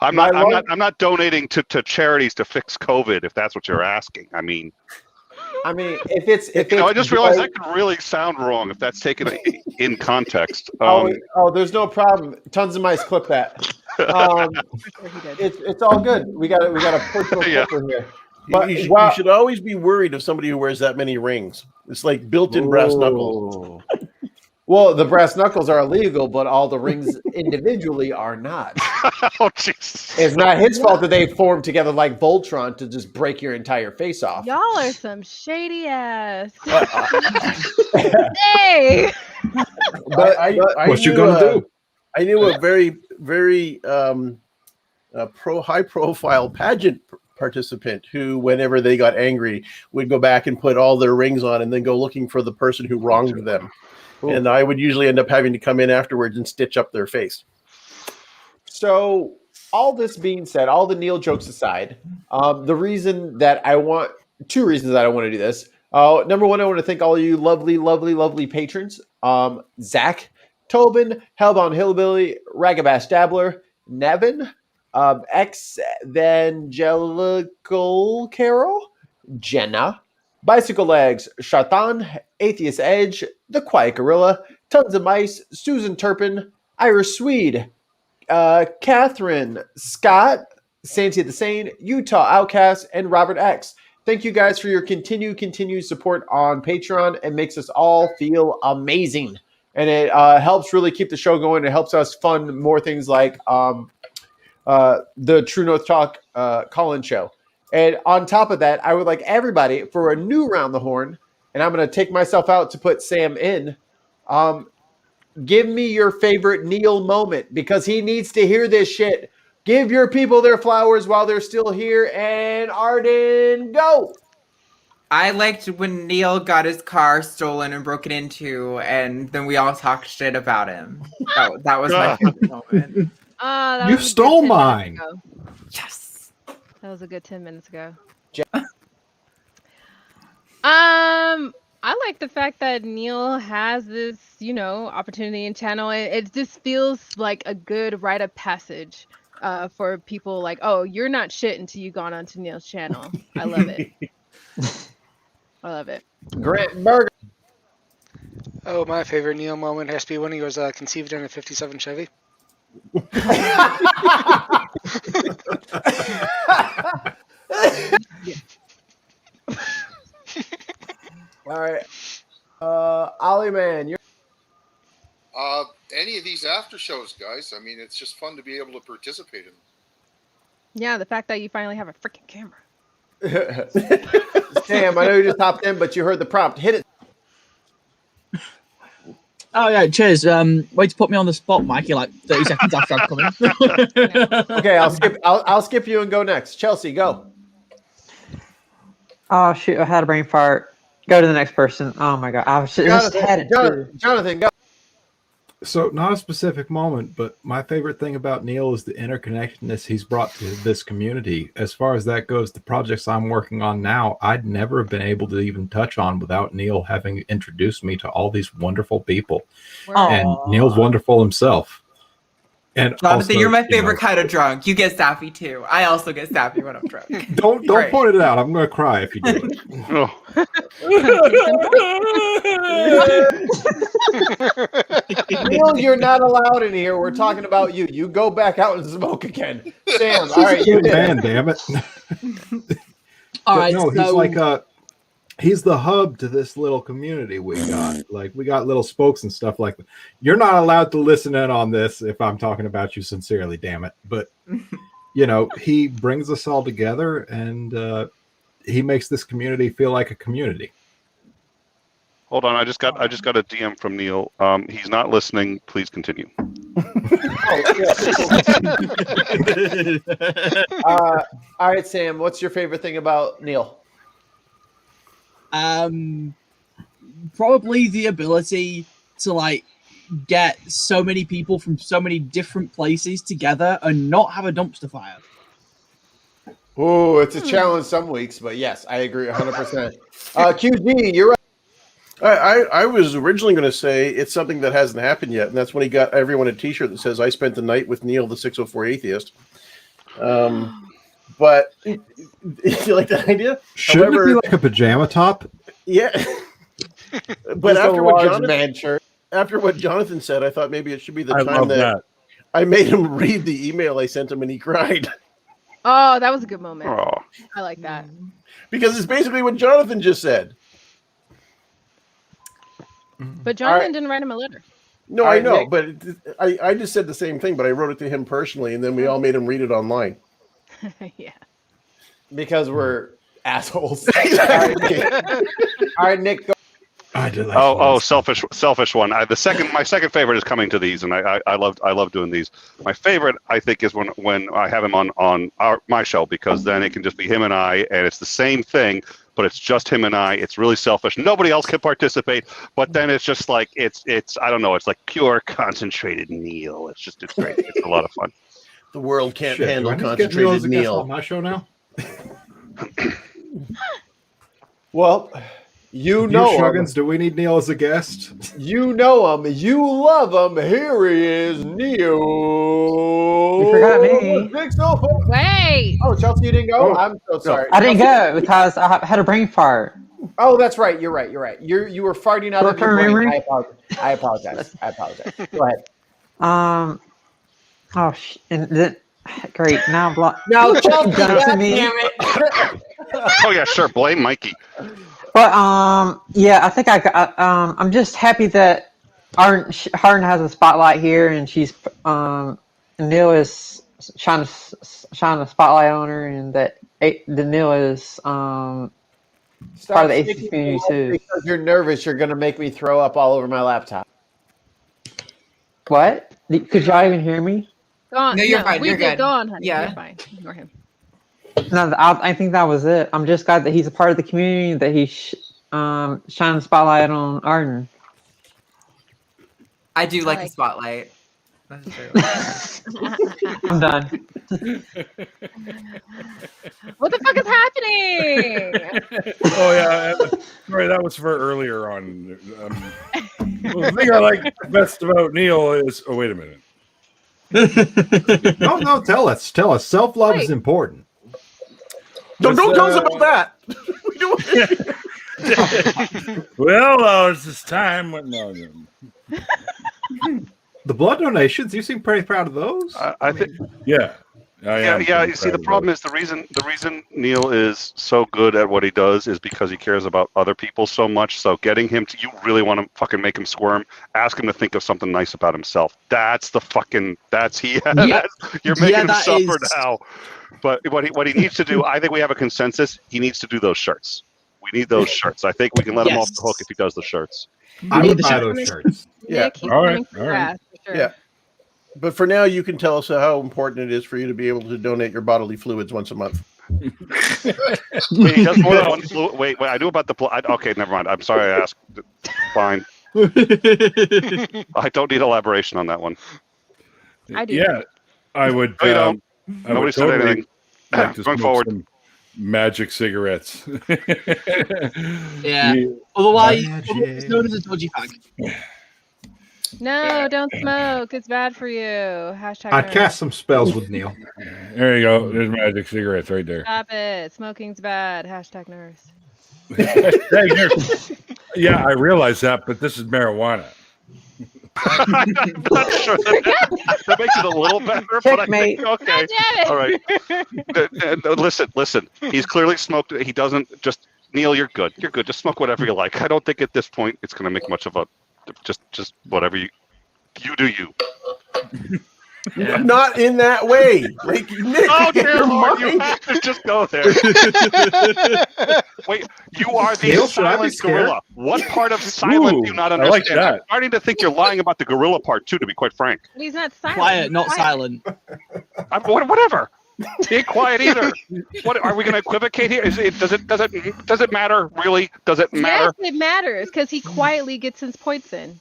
Speaker 11: I'm not donating to charities to fix COVID if that's what you're asking. I mean,
Speaker 2: if
Speaker 11: I just realized that could really sound wrong if that's taken in context.
Speaker 2: There's no problem. Tons of mice clip that. It's all good. We got a personal clipper here.
Speaker 6: But you should always be worried of somebody who wears that many rings. It's like built-in brass knuckles.
Speaker 2: Well, the brass knuckles are illegal, but all the rings individually are not.
Speaker 11: Oh, jeez.
Speaker 2: It's not his fault that they formed together like Voltron to just break your entire face off.
Speaker 8: Y'all are some shady ass. Hey.
Speaker 6: What you gonna do? I knew a very, very high-profile pageant participant who, whenever they got angry, would go back and put all their rings on and then go looking for the person who wronged them. Cool. And I would usually end up having to come in afterwards and stitch up their face.
Speaker 2: So all this being said, all the Neil jokes aside, two reasons that I want to do this. Number one, I want to thank all you lovely, lovely, lovely patrons. Zach, Tobin, Hellbound Hillbilly, Ragabash Dabbler, Nevin, Evangelical Carol, Jenna, Bicycle Legs, Shartan, Atheist Edge, The Quiet Gorilla, Tons of Mice, Susan Turpin, Irish Swede, Catherine, Scott, Santi the Sane, Utah Outcast, and Robert X. Thank you guys for your continued support on Patreon. It makes us all feel amazing. And it helps really keep the show going. It helps us fund more things like the True North Talk call-in show. And on top of that, I would like everybody for a new Round the Horn, and I'm going to take myself out to put Sam in. Give me your favorite Neil moment because he needs to hear this shit. Give your people their flowers while they're still here. And Arden, go.
Speaker 3: I liked when Neil got his car stolen and broken into, and then we all talked shit about him. That was my favorite moment.
Speaker 4: You stole mine.
Speaker 3: Yes.
Speaker 8: That was a good 10 minutes ago.
Speaker 2: Yeah.
Speaker 8: I like the fact that Neil has this, opportunity and channel. It just feels like a good rite of passage for people like, oh, you're not shit until you've gone onto Neil's channel. I love it. I love it.
Speaker 2: Grant Berger.
Speaker 10: Oh, my favorite Neil moment has to be when he was conceived in a 57 Chevy.
Speaker 2: All right. Ollie, man, you're
Speaker 7: any of these after shows, guys. I mean, it's just fun to be able to participate in them.
Speaker 8: Yeah, the fact that you finally have a freaking camera.
Speaker 2: Sam, I know you just hopped in, but you heard the prompt. Hit it.
Speaker 5: Oh yeah, cheers. Way to put me on the spot, Mikey. Like 30 seconds after I've come in.
Speaker 2: Okay, I'll skip you and go next. Chelsea, go.
Speaker 9: Oh shoot! I had a brain fart. Go to the next person. Oh my god! I was just had it too.
Speaker 2: Jonathan, go.
Speaker 4: So, not a specific moment, but my favorite thing about Neil is the interconnectedness he's brought to this community. As far as that goes, the projects I'm working on now, I'd never have been able to even touch on without Neil having introduced me to all these wonderful people.
Speaker 3: Aww.
Speaker 4: And Neil's wonderful himself. And
Speaker 3: Jonathan,
Speaker 4: also,
Speaker 3: you're my favorite kind of drunk. You get sappy too. I also get sappy when I'm drunk.
Speaker 4: Don't point it out. I'm going to cry if you do it.
Speaker 2: Neil, you're not allowed in here. We're talking about you. You go back out and smoke again. Sam, all right.
Speaker 4: You man, damn it.
Speaker 5: All right.
Speaker 4: No, he's like he's the hub to this little community we got. Like, we got little spokes and stuff like that. You're not allowed to listen in on this if I'm talking about you sincerely, damn it. But, he brings us all together, and he makes this community feel like a community.
Speaker 11: Hold on, I just got a DM from Neil. He's not listening. Please continue.
Speaker 2: All right, Sam, what's your favorite thing about Neil?
Speaker 5: Probably the ability to get so many people from so many different places together and not have a dumpster fire.
Speaker 2: Oh, it's a challenge some weeks, but yes, I agree 100%. QG, you're right.
Speaker 6: I was originally going to say it's something that hasn't happened yet, and that's when he got everyone a T-shirt that says "I spent the night with Neil, the 604 Atheist." But you like that idea?
Speaker 4: Shouldn't it be like a pajama top?
Speaker 6: Yeah. But after what Jonathan said, I thought maybe it should be the time that I made him read the email I sent him, and he cried.
Speaker 8: Oh, that was a good moment.
Speaker 11: Oh.
Speaker 8: I like that.
Speaker 6: Because it's basically what Jonathan just said.
Speaker 8: But Jonathan didn't write him a letter.
Speaker 6: No, I know, but I just said the same thing, but I wrote it to him personally, and then we all made him read it online.
Speaker 8: Yeah.
Speaker 2: Because we're assholes. All right, Nick, go.
Speaker 11: I did selfish one. My second favorite is coming to these, and I love doing these. My favorite, I think, is when I have him on my show, because then it can just be him and I, and it's the same thing, but it's just him and I. It's really selfish. Nobody else can participate, but then it's just like it's I don't know. It's like pure concentrated Neil. It's great. It's a lot of fun.
Speaker 6: The world can't handle concentrated Neil.
Speaker 4: On my show now.
Speaker 2: Well, you know
Speaker 4: Shuggins, do we need Neil as a guest?
Speaker 2: You know him. You love him. Here he is, Neil.
Speaker 9: You forgot me.
Speaker 8: Wait.
Speaker 2: Oh, Chelsea, you didn't go? Oh, I'm so sorry.
Speaker 9: I didn't go because I had a brain fart.
Speaker 2: Oh, that's right. You're right. You were farting out of your brain. I apologize. Go ahead.
Speaker 9: And then great. Now
Speaker 2: Chelsea,
Speaker 9: to me.
Speaker 2: damn it.
Speaker 11: Oh yeah, sure. Blame Mikey.
Speaker 9: But I think I'm just happy that Arden has a spotlight here, and she's Neil is shine a spotlight on her, and that the Neil is part of the atheist community too.
Speaker 2: Because you're nervous, you're gonna make me throw up all over my laptop.
Speaker 9: What? Could y'all even hear me?
Speaker 8: Go on.
Speaker 3: No, you're fine. You're good.
Speaker 8: Go on, honey.
Speaker 3: Yeah.
Speaker 8: You're fine. Ignore him.
Speaker 9: No, I think that was it. I'm just glad that he's a part of the community, that he shines a spotlight on Arden.
Speaker 3: I do like the spotlight. That's true.
Speaker 9: I'm done.
Speaker 8: What the fuck is happening?
Speaker 1: Oh yeah, sorry, that was for earlier on. The thing I like best about Neil is. Oh wait a minute.
Speaker 4: No, tell us. Self-love is important.
Speaker 6: Don't tell us about that.
Speaker 1: Well, it's this time.
Speaker 4: The blood donations, you seem pretty proud of those.
Speaker 11: I think.
Speaker 1: Yeah.
Speaker 11: Yeah. You see, the problem is the reason Neil is so good at what he does is because he cares about other people so much. So getting him to, you really want to fucking make him squirm. Ask him to think of something nice about himself. You're making him suffer now. But what he needs to do, I think we have a consensus. He needs to do those shirts. We need those shirts. I think we can let him off the hook if he does the shirts.
Speaker 4: I would buy those shirts.
Speaker 6: Yeah.
Speaker 8: Nick, he's coming for your ass, for sure.
Speaker 6: Yeah. But for now, you can tell us how important it is for you to be able to donate your bodily fluids once a month.
Speaker 11: Wait, he does more than one fluid. Wait, I knew about the okay, never mind. I'm sorry I asked. Fine. I don't need elaboration on that one.
Speaker 8: I do.
Speaker 1: Yeah, I would.
Speaker 11: No, you don't.
Speaker 1: I
Speaker 11: Nobody
Speaker 1: would
Speaker 11: said
Speaker 1: totally
Speaker 11: anything.
Speaker 1: like to
Speaker 11: Going
Speaker 1: smoke
Speaker 11: forward.
Speaker 1: some magic cigarettes.
Speaker 5: Yeah. Otherwise, it's known as a dodgy fag.
Speaker 8: No, don't smoke. It's bad for you. Hashtag.
Speaker 4: I'd
Speaker 8: nerd.
Speaker 4: cast some spells with Neil.
Speaker 1: There you go. There's magic cigarettes right there.
Speaker 8: Stop it. Smoking's bad. Hashtag nurse.
Speaker 1: Hey, yeah, I realize that, but this is marijuana.
Speaker 11: I'm not sure that makes it a little better, but I think okay. All right. Listen. He's clearly smoked. He doesn't just Neil. You're good. You're good. Just smoke whatever you like. I don't think at this point it's going to make much of a. Just whatever you do. You.
Speaker 6: Yeah. Not in that way. Like, Nick,
Speaker 11: oh dear Lord, you have to just go there. Wait, you are the
Speaker 4: Neil,
Speaker 11: silent gorilla. What part of silent do you not understand?
Speaker 1: I like that.
Speaker 11: I'm starting to think you're lying about the gorilla part too, to be quite frank.
Speaker 8: He's not silent.
Speaker 5: Quiet, not silent.
Speaker 11: Whatever. He ain't quiet either. What are we going to equivocate here? Does it matter really? Does it matter?
Speaker 8: Yes, it matters because he quietly gets his points in.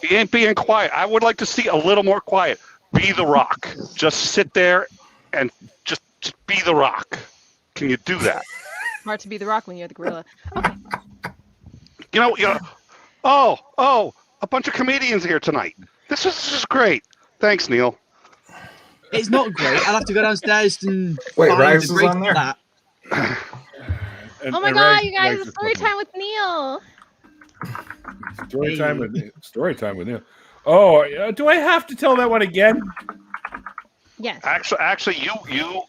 Speaker 11: He ain't being quiet. I would like to see a little more quiet. Be the Rock. Just sit there and just be the Rock. Can you do that?
Speaker 8: Hard to be the Rock when you're the gorilla. Okay.
Speaker 11: You know. Oh, a bunch of comedians here tonight. This is great. Thanks, Neil.
Speaker 5: It's not great. I'll have to go downstairs and
Speaker 4: Wait,
Speaker 5: find
Speaker 4: Rags
Speaker 5: the
Speaker 4: is
Speaker 5: break
Speaker 4: on
Speaker 5: for
Speaker 4: there?
Speaker 5: that.
Speaker 8: Oh my God, you guys! It's story time with Neil.
Speaker 1: Story time with Neil. Oh, do I have to tell that one again?
Speaker 8: Yes.
Speaker 11: Actually, you.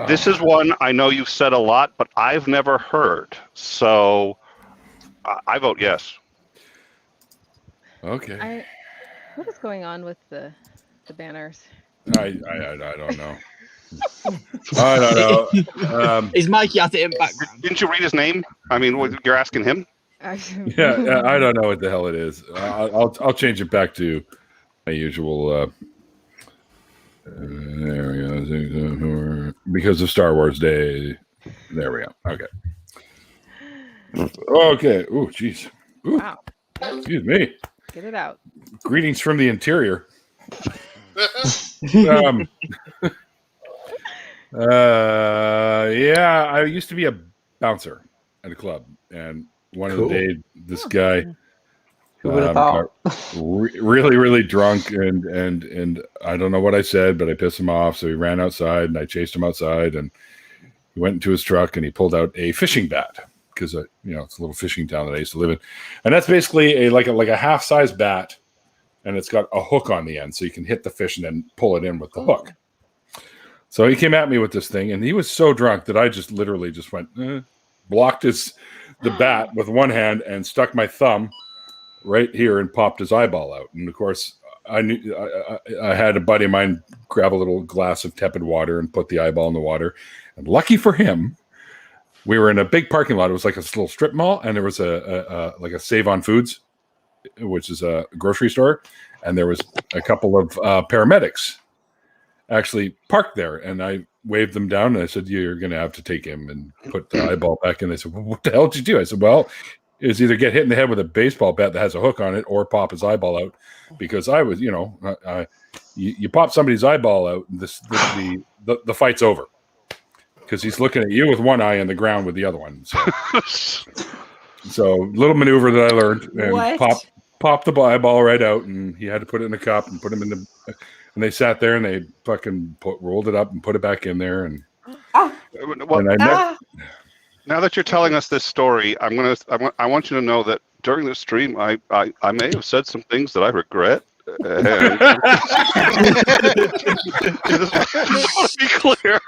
Speaker 11: This is one I know you've said a lot, but I've never heard. So, I vote yes.
Speaker 1: Okay.
Speaker 8: What is going on with the banners?
Speaker 1: I don't know. I don't know.
Speaker 5: Is Mikey at it in background?
Speaker 11: Didn't you read his name? I mean, you're asking him.
Speaker 1: Yeah, I don't know what the hell it is. I'll change it back to my usual. There we go. Because of Star Wars Day. There we go. Okay. Okay. Oh, jeez.
Speaker 8: Wow.
Speaker 1: Excuse me.
Speaker 8: Get it out.
Speaker 1: Greetings from the interior. Yeah, I used to be a bouncer at a club, and one of the days, this guy got really, really drunk, and I don't know what I said, but I pissed him off, so he ran outside, and I chased him outside, and he went into his truck, and he pulled out a fishing bat, because it's a little fishing town that I used to live in, and that's basically like a half-size bat, and it's got a hook on the end, so you can hit the fish and then pull it in with the hook. So he came at me with this thing, and he was so drunk that I just literally just went, blocked the bat with one hand and stuck my thumb right here and popped his eyeball out. And of course, I knew I had a buddy of mine grab a little glass of tepid water and put the eyeball in the water. And lucky for him, we were in a big parking lot. It was like a little strip mall, and there was a Save on Foods, which is a grocery store, and there was a couple of paramedics actually parked there, and I waved them down, and I said, "You're going to have to take him and put the eyeball back in." They said, "Well, what the hell did you do?" I said, "Well, it's either get hit in the head with a baseball bat that has a hook on it, or pop his eyeball out." Because I was, you pop somebody's eyeball out, the fight's over, because he's looking at you with one eye and the ground with the other one. So little maneuver that I learned, and pop the eyeball right out, and he had to put it in a cup and put him in the. And they sat there and they fucking rolled it up and put it back in there. And, now
Speaker 11: that you're telling us this story, I want you to know that during this stream, I may have said some things that I regret. Just to be clear.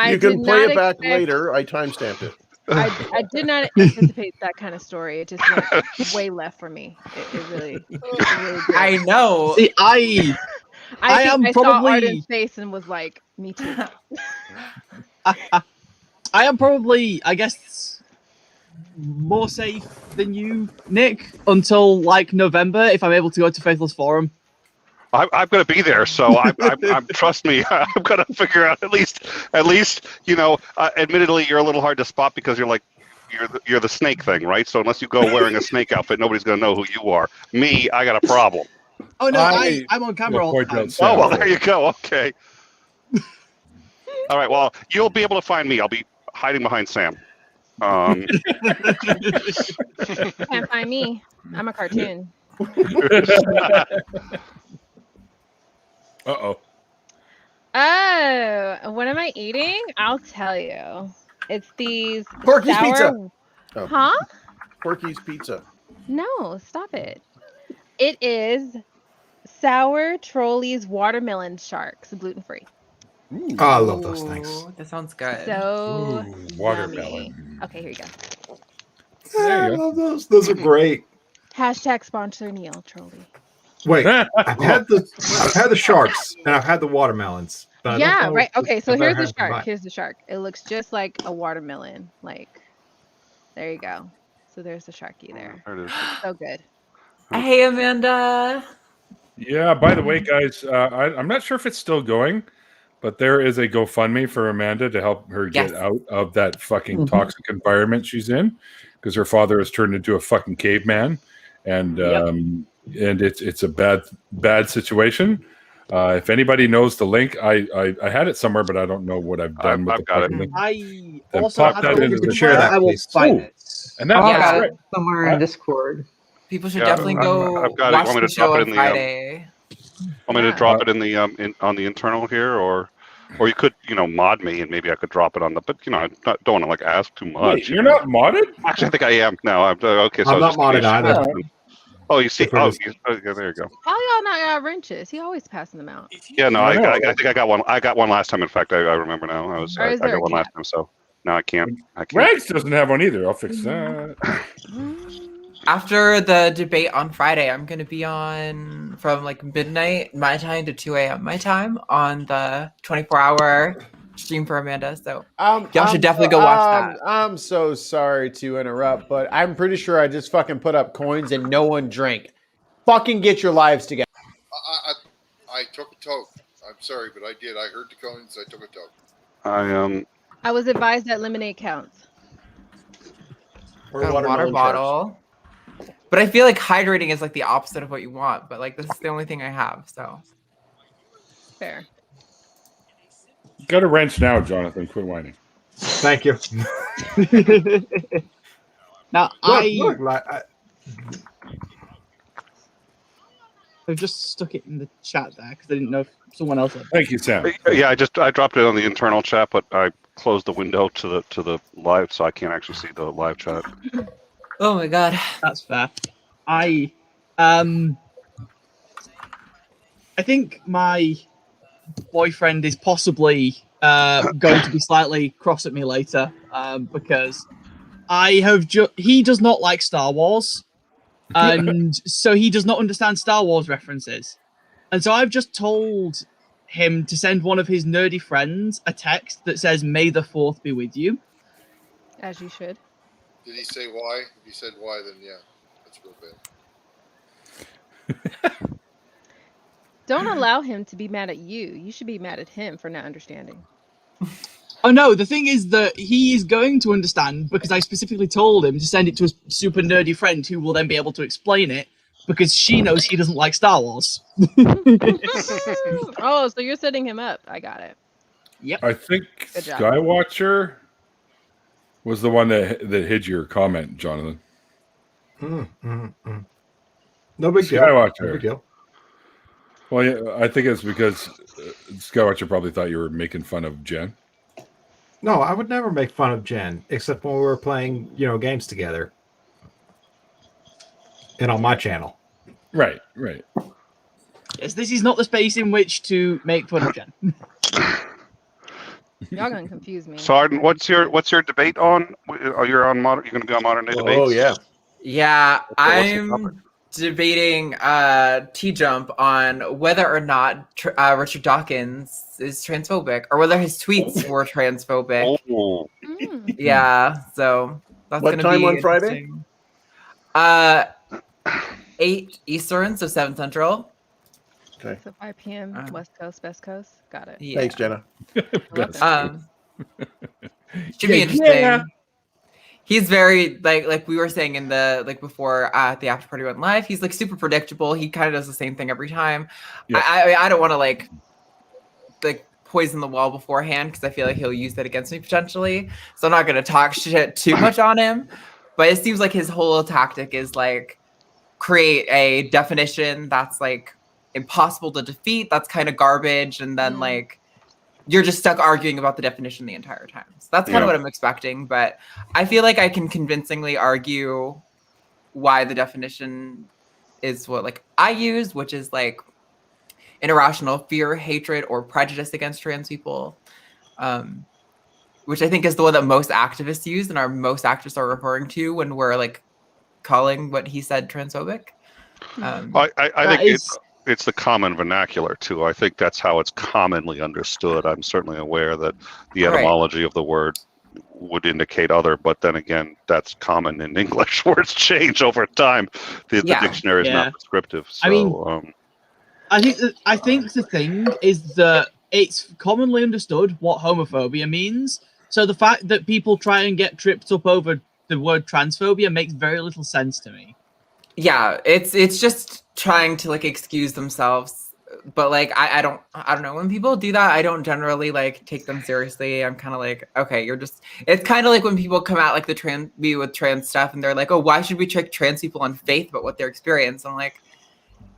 Speaker 6: You can play it back later. I timestamped it.
Speaker 8: I did not anticipate that kind of story. It just went way left for me. It really did.
Speaker 3: I know.
Speaker 5: See,
Speaker 8: I
Speaker 5: am
Speaker 8: saw
Speaker 5: probably
Speaker 8: Arden's face and was like, "Me too."
Speaker 5: I am probably, I guess, more safe than you, Nick, until like November if I'm able to go to Faithless Forum.
Speaker 11: I'm going to be there, so I'm trust me. I'm going to figure out at least. Admittedly, you're a little hard to spot because you're the snake thing, right? So unless you go wearing a snake outfit, nobody's going to know who you are. Me, I got a problem.
Speaker 5: Oh no, I'm on camera all the time.
Speaker 11: Oh well, there you go. Okay. All right. Well, you'll be able to find me. I'll be hiding behind Sam.
Speaker 8: Can't find me. I'm a cartoon.
Speaker 1: Uh-oh.
Speaker 8: Oh, what am I eating? I'll tell you. It's these
Speaker 6: Porky's
Speaker 8: sour...
Speaker 6: Pizza. Oh.
Speaker 8: Huh?
Speaker 6: Porky's Pizza.
Speaker 8: No, stop it. It is Sour Trolleys Watermelon Sharks, gluten-free.
Speaker 4: Oh, I love those things.
Speaker 3: That sounds good.
Speaker 8: So
Speaker 1: watermelon.
Speaker 8: yummy. Okay, here you go.
Speaker 4: I love those. Those are great.
Speaker 8: Hashtag sponsor Neil Trolley.
Speaker 4: Wait, I've had the sharks and I've had the watermelons. But I don't know
Speaker 8: right. Okay, so
Speaker 4: if
Speaker 8: here's
Speaker 4: I
Speaker 8: the
Speaker 4: have
Speaker 8: shark.
Speaker 4: combined.
Speaker 8: Here's the shark. It looks just like a watermelon. Like, there you go. So there's the sharky there.
Speaker 11: There it is.
Speaker 8: So good.
Speaker 3: Hey, Amanda.
Speaker 1: Yeah, by the way, guys, I'm not sure if it's still going, but there is a GoFundMe for Amanda to help her get out of that fucking toxic environment she's in, because her father has turned into a fucking caveman, and it's a bad situation. If anybody knows the link, I had it somewhere, but I don't know what I've done.
Speaker 11: I've got it.
Speaker 1: Link.
Speaker 5: I
Speaker 1: Then
Speaker 5: also
Speaker 1: pop
Speaker 5: have
Speaker 1: that
Speaker 5: to
Speaker 1: into the
Speaker 4: share
Speaker 1: chat.
Speaker 4: that,
Speaker 5: I will
Speaker 4: please.
Speaker 5: find it.
Speaker 1: And that's
Speaker 3: Yeah.
Speaker 1: right.
Speaker 9: Somewhere in Discord.
Speaker 3: People should
Speaker 11: Yeah,
Speaker 3: definitely go
Speaker 11: I've got it.
Speaker 3: watch
Speaker 11: Want me
Speaker 3: the
Speaker 11: to
Speaker 3: show
Speaker 11: drop it
Speaker 3: on
Speaker 11: in the,
Speaker 3: Friday.
Speaker 11: Want me to drop it in the on the internal here, or you could mod me and maybe I could drop it on the. But I don't want to ask too much.
Speaker 1: Wait, you're not modded?
Speaker 11: Actually, I think I am. No, I'm okay. So
Speaker 4: I'm not modded either.
Speaker 11: Oh, you see?
Speaker 4: If it
Speaker 11: Oh,
Speaker 4: is-
Speaker 11: there you go.
Speaker 8: How y'all not got wrenches? He always passing them out.
Speaker 11: Yeah, no,
Speaker 1: I know.
Speaker 11: I think I got one. I got one last time. In fact, I remember now. I
Speaker 8: Or is there
Speaker 11: got
Speaker 8: a
Speaker 11: one last
Speaker 8: gap?
Speaker 11: time. So no, I can't.
Speaker 1: Rags doesn't have one either. I'll fix that.
Speaker 3: After the debate on Friday, I'm going to be on from like midnight my time to 2 a.m. my time on the 24-hour stream for Amanda. So y'all should definitely go watch that.
Speaker 2: I'm so sorry to interrupt, but I'm pretty sure I just fucking put up coins and no one drank. Fucking get your lives together.
Speaker 7: I took a toke. I'm sorry, but I did. I heard the coins. I took a toke.
Speaker 8: I was advised that lemonade counts.
Speaker 6: Or
Speaker 3: Got a water
Speaker 6: watermelon
Speaker 3: bottle. But I feel like hydrating is like the opposite of what you want. But like this is the only thing I have. So
Speaker 8: Fair.
Speaker 1: Got a wrench now, Jonathan. Quit whining.
Speaker 4: Thank you.
Speaker 5: Now
Speaker 4: Look,
Speaker 5: I've just stuck it in the chat there because I didn't know if someone else had.
Speaker 1: Thank you, Sam.
Speaker 11: Yeah, I dropped it on the internal chat, but I closed the window to the live, so I can't actually see the live chat.
Speaker 3: oh my god.
Speaker 5: That's fair. I think my boyfriend is possibly going to be slightly cross at me later because I have he does not like Star Wars, and so he does not understand Star Wars references, and so I've just told him to send one of his nerdy friends a text that says "May the 4th be with you."
Speaker 8: As you should.
Speaker 7: Did he say why? If he said why, then yeah, that's real bad.
Speaker 8: Don't allow him to be mad at you. You should be mad at him for not understanding.
Speaker 5: Oh no, the thing is that he is going to understand because I specifically told him to send it to a super nerdy friend who will then be able to explain it because she knows he doesn't like Star Wars.
Speaker 8: Oh, so you're setting him up. I got it.
Speaker 5: Yep.
Speaker 1: I think
Speaker 8: Good job.
Speaker 1: Skywatcher was the one that hid your comment, Jonathan.
Speaker 4: No big deal.
Speaker 1: Skywatcher.
Speaker 4: No big deal.
Speaker 1: Well, yeah, I think it's because Skywatcher probably thought you were making fun of Jen.
Speaker 4: No, I would never make fun of Jen, except when we were playing, games together. And on my channel.
Speaker 1: Right, right.
Speaker 5: Yes, this is not the space in which to make fun of Jen.
Speaker 8: Y'all gonna confuse me.
Speaker 11: So Arden, what's your debate on? Are you on modern? You're going to be on modern day debates?
Speaker 6: Oh yeah.
Speaker 3: Yeah,
Speaker 11: what's the topic?
Speaker 3: I'm debating T-Jump on whether or not Richard Dawkins is transphobic or whether his tweets were transphobic.
Speaker 11: Oh.
Speaker 8: Mm.
Speaker 3: Yeah, so That's
Speaker 6: what time on Friday?
Speaker 3: 8 Eastern, so 7 Central.
Speaker 6: Okay.
Speaker 8: So 5 p.m. West Coast, Best Coast. Got it.
Speaker 3: Yeah.
Speaker 6: Thanks, Jenna.
Speaker 3: Should be interesting. Yeah. He's very like we were saying in the before the after party went live. He's like super predictable. He kind of does the same thing every time. Yeah. I don't want to like poison the well beforehand because I feel like he'll use that against me potentially. So I'm not gonna talk shit too much on him. But it seems like his whole tactic is like create a definition that's like impossible to defeat. That's kind of garbage, and then like you're just stuck arguing about the definition the entire time. So that's kind of what I'm expecting, but I feel like I can convincingly argue why the definition is what like I use, which is like an irrational fear, hatred, or prejudice against trans people, which I think is the one that most activists use and most activists are referring to when we're like calling what he said transphobic.
Speaker 11: I think it's the common vernacular too. I think that's how it's commonly understood. I'm certainly aware that the etymology of the word would indicate other, but then again, that's common in English. Words change over time. The dictionary is not prescriptive. So,
Speaker 5: I mean, I think the thing is that it's commonly understood what homophobia means. So the fact that people try and get tripped up over the word transphobia makes very little sense to me.
Speaker 3: Yeah, it's just trying to like excuse themselves, but like I don't know, when people do that, I don't generally like take them seriously. I'm kind of like, okay, you're just. It's kind of like when people come out like with trans stuff, and they're like, oh, why should we trick trans people on faith about what their experience? I'm like,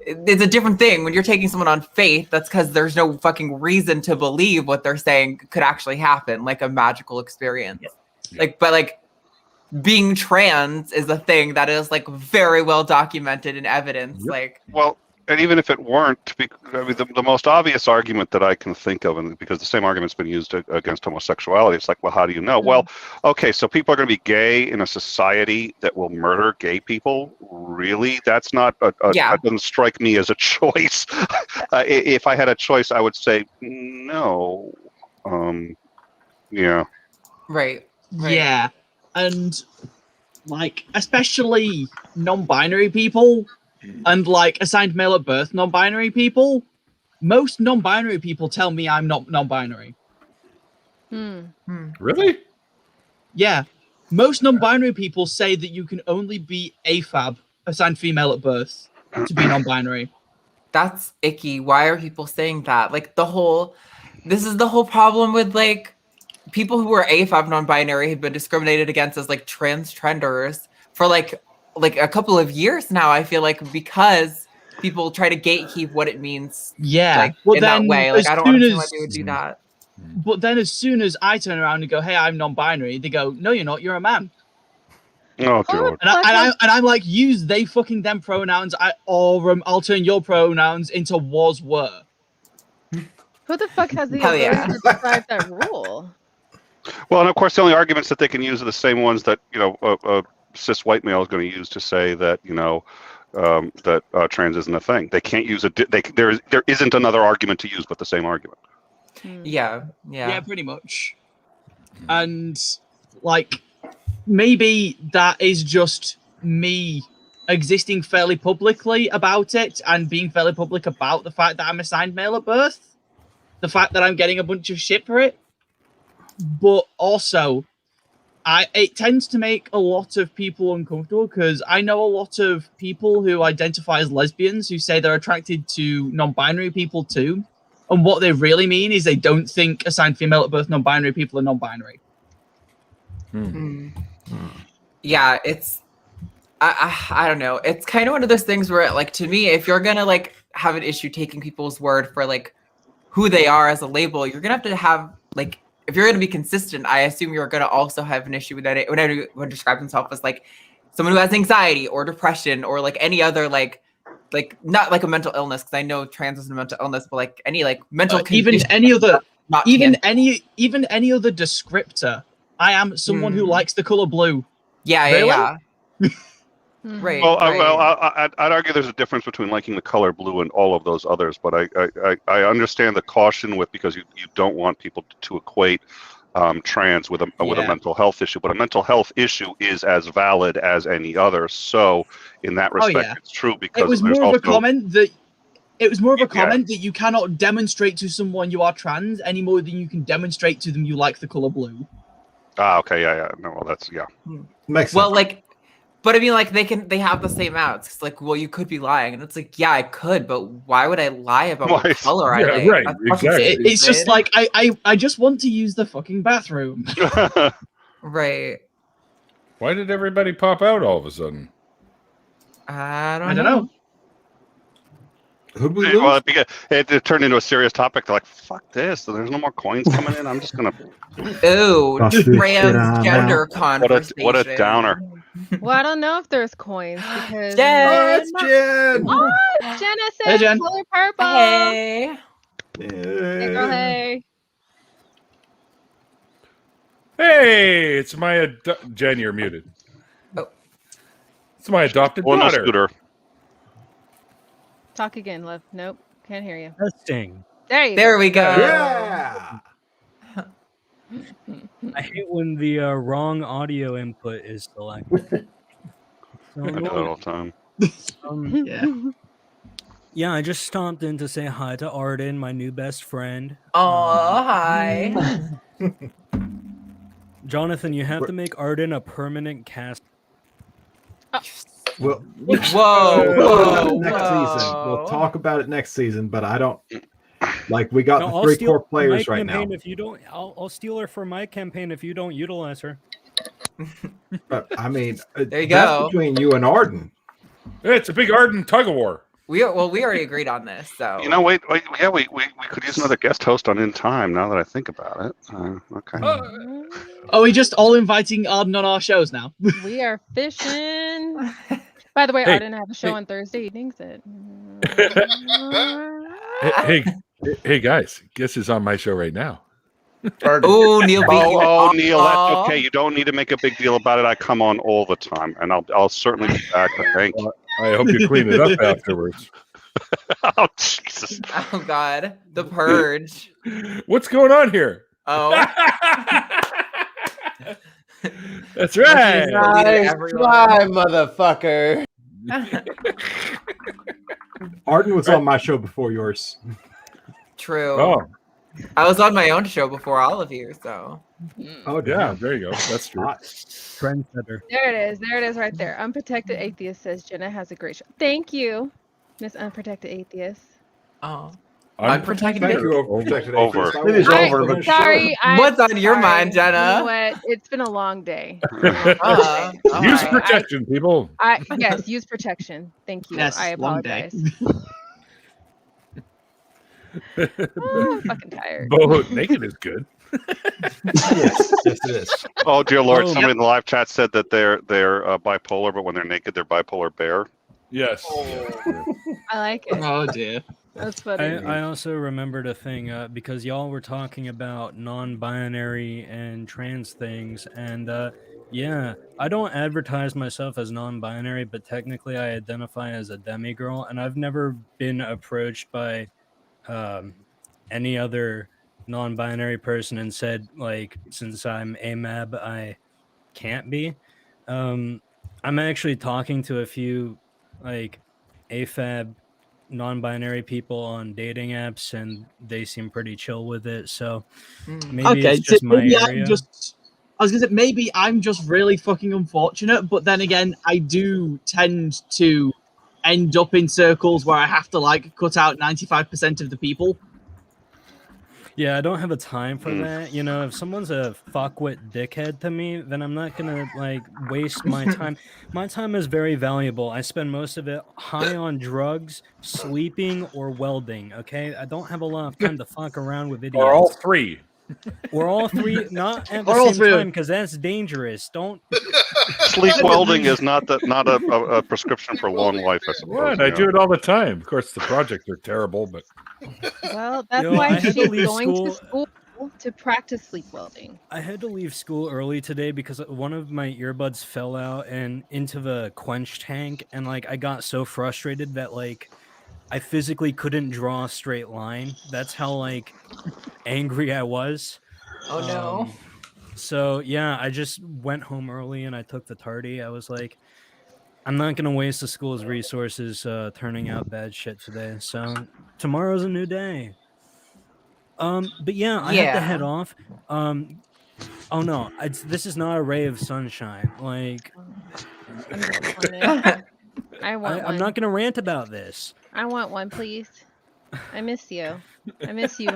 Speaker 3: it's a different thing when you're taking someone on faith. That's because there's no fucking reason to believe what they're saying could actually happen, like a magical experience. Yeah. Like, but like. Being trans is a thing that is like very well documented in evidence. Yep. Like,
Speaker 11: well, and even if it weren't, I mean, the most obvious argument that I can think of, and because the same argument's been used against homosexuality, it's like, well, how do you know? Mm-hmm. Well, okay, so people are going to be gay in a society that will murder gay people. Really? That's not that doesn't strike me as a choice. If I had a choice, I would say no. Yeah.
Speaker 3: Right.
Speaker 5: Yeah. And like, especially non-binary people and like assigned male at birth non-binary people, most non-binary people tell me I'm not non-binary.
Speaker 1: Really?
Speaker 5: Yeah. Most non-binary people say that you can only be AFAB, assigned female at birth, to be non-binary.
Speaker 3: That's icky. Why are people saying that? Like this is the whole problem with like, people who are AFAB non-binary have been discriminated against as like transgenders for like a couple of years now. I feel like because people try to gatekeep what it means.
Speaker 5: Yeah,
Speaker 3: like, in that way. Like I don't understand why they would do that.
Speaker 5: But then as soon as I turn around and go, "Hey, I'm non-binary," they go, "No, you're not. You're a man."
Speaker 11: Oh God.
Speaker 5: And I'm like, use they fucking them pronouns, I'll turn your pronouns into was were.
Speaker 8: Who the fuck has the ability to decide that rule?
Speaker 11: Well, and of course, the only arguments that they can use are the same ones that a cis white male is going to use to say that that trans isn't a thing. They can't use there isn't another argument to use but the same argument.
Speaker 3: Yeah,
Speaker 5: pretty much. And like, maybe that is just me existing fairly publicly about it and being fairly public about the fact that I'm assigned male at birth, the fact that I'm getting a bunch of shit for it. But also, it tends to make a lot of people uncomfortable because I know a lot of people who identify as lesbians who say they're attracted to non-binary people too. And what they really mean is they don't think assigned female at birth non-binary people are non-binary.
Speaker 3: Yeah, it's... I don't know. It's kind of one of those things where, like, to me, if you're going to, like, have an issue taking people's word for, like, who they are as a label, you're going to have, like... If you're going to be consistent, I assume you're going to also have an issue with that when anyone describes himself as like someone who has anxiety or depression or like any other like not like a mental illness, because I know trans isn't a mental illness, but like any like mental
Speaker 5: even any other descriptor. I am someone who likes the color blue.
Speaker 3: Yeah. Right.
Speaker 11: Well, I'd argue there's a difference between liking the color blue and all of those others, but I understand the caution with because you don't want people to equate trans with a mental health issue, but a mental health issue is as valid as any other. So in that respect, it's true because
Speaker 5: it was more of a comment that you cannot demonstrate to someone you are trans any more than you can demonstrate to them you like the color blue.
Speaker 11: Ah, okay, yeah. No, well, that's
Speaker 4: makes sense.
Speaker 3: Well, like, but I mean, like, they have the same outs. It's like, well, you could be lying, and it's like, yeah, I could, but why would I lie about what color I like?
Speaker 1: Right, exactly.
Speaker 5: It's just like I just want to use the fucking bathroom.
Speaker 3: Right.
Speaker 1: Why did everybody pop out all of a sudden?
Speaker 3: I don't
Speaker 5: know.
Speaker 4: Who'd we lose?
Speaker 11: Well, it turned into a serious topic. They're like, "Fuck this! There's no more coins coming in. I'm just gonna."
Speaker 3: Ooh, transgender conversation.
Speaker 11: What a downer.
Speaker 8: Well, I don't know if there's coins because
Speaker 4: Jen!
Speaker 8: Oh, Jenna says
Speaker 5: Hey, Jen.
Speaker 8: color purple.
Speaker 3: Hey.
Speaker 8: Hey, girl, hey.
Speaker 1: Hey, it's my Jen. You're muted.
Speaker 3: Oh.
Speaker 1: It's my adopted
Speaker 11: No,
Speaker 1: daughter.
Speaker 11: Scooter.
Speaker 8: Talk again, love. Nope, can't hear you.
Speaker 12: Testing.
Speaker 8: There
Speaker 3: we go.
Speaker 4: Yeah.
Speaker 12: I hate when the wrong audio input is selected. So
Speaker 11: I do that all the time.
Speaker 12: Yeah, I just stopped in to say hi to Arden, my new best friend.
Speaker 3: Oh, hi.
Speaker 12: Jonathan, you have to make Arden a permanent cast.
Speaker 4: Well,
Speaker 3: whoa,
Speaker 4: next season. We'll talk about it next season, but I don't like. We got
Speaker 12: No,
Speaker 4: the 3 core players right now.
Speaker 12: If you don't, I'll steal her for my campaign if you don't utilize her.
Speaker 4: But I mean,
Speaker 3: there you
Speaker 4: that's
Speaker 3: go.
Speaker 4: between you and Arden.
Speaker 1: It's a big Arden tug of war.
Speaker 3: We already agreed on this, so
Speaker 11: You know, wait, yeah, we could use another guest host on In Time. Now that I think about it, okay.
Speaker 5: Are we just all inviting Arden on our shows now?
Speaker 8: We are fishing. By the way,
Speaker 1: Hey,
Speaker 8: Arden, I have a show on Thursday evenings.
Speaker 1: Hey, guys, guess who's on my show right now?
Speaker 3: Oh, Neil.
Speaker 11: Neil, that's okay. You don't need to make a big deal about it. I come on all the time, and I'll certainly be back. Thank you.
Speaker 1: I hope you clean it up afterwards.
Speaker 11: Oh, Jesus.
Speaker 3: Oh, God. The Purge.
Speaker 1: What's going on here?
Speaker 3: Oh.
Speaker 1: That's right.
Speaker 2: Nice try, motherfucker.
Speaker 4: Arden was on my show before yours.
Speaker 3: True.
Speaker 1: Oh.
Speaker 3: I was on my own show before all of you, so.
Speaker 4: Oh,
Speaker 1: yeah, there you go. That's true.
Speaker 12: Trendsetter.
Speaker 8: There it is right there. Unprotected Atheist says Jenna has a great show. Thank you, Miss Unprotected Atheist.
Speaker 3: Oh.
Speaker 4: Unprotected. Thank you, Overprotected
Speaker 11: Over.
Speaker 4: Atheist. It is over, but
Speaker 8: sorry.
Speaker 3: What's on your mind, Jenna?
Speaker 8: You know what? It's been a long day.
Speaker 1: Use protection, people.
Speaker 8: Yes, use protection. Thank you.
Speaker 5: Yes,
Speaker 8: I
Speaker 5: long day.
Speaker 8: apologize. I'm fucking tired.
Speaker 1: Both naked is good.
Speaker 4: yes, it is.
Speaker 11: Oh dear Lord! Somebody in the live chat said that they're bipolar, but when they're naked, they're bipolar bear.
Speaker 1: Yes.
Speaker 8: I like it.
Speaker 5: Oh dear.
Speaker 8: That's funny.
Speaker 12: I also remembered a thing because y'all were talking about non-binary and trans things, and yeah, I don't advertise myself as non-binary, but technically I identify as a demigirl, and I've never been approached by any other non-binary person and said, like, since I'm AMAB, I can't be. I'm actually talking to a few like AFAB non-binary people on dating apps, and they seem pretty chill with it. So maybe it's just my area.
Speaker 5: I was gonna say maybe I'm just really fucking unfortunate, but then again, I do tend to end up in circles where I have to like cut out 95% of the people.
Speaker 12: Yeah, I don't have a time for that. You know, if someone's a fuckwit dickhead to me, then I'm not gonna like waste my time. My time is very valuable. I spend most of it high on drugs, sleeping, or welding. Okay, I don't have a lot of time to fuck around with idiots.
Speaker 1: Or all three.
Speaker 12: Or all three, not at the same time, because that's dangerous. Don't.
Speaker 11: Sleep welding is not a prescription for long life, I suppose.
Speaker 1: What? I do it all the time. Of course, the projects are terrible, but.
Speaker 8: Well, that's why she's going to school to practice sleep welding.
Speaker 12: I had to leave school early today because one of my earbuds fell out and into the quench tank, and like I got so frustrated that like I physically couldn't draw a straight line. That's how like angry I was.
Speaker 3: Oh no.
Speaker 12: So yeah, I just went home early and I took the tardy. I was like, I'm not gonna waste the school's resources turning out bad shit today. So tomorrow's a new day. But yeah, I have to head off. Oh no, this is not a ray of sunshine. Like,
Speaker 8: I'm disappointed. I'm
Speaker 12: not gonna rant about this.
Speaker 8: I want one, please. I miss you. I miss you.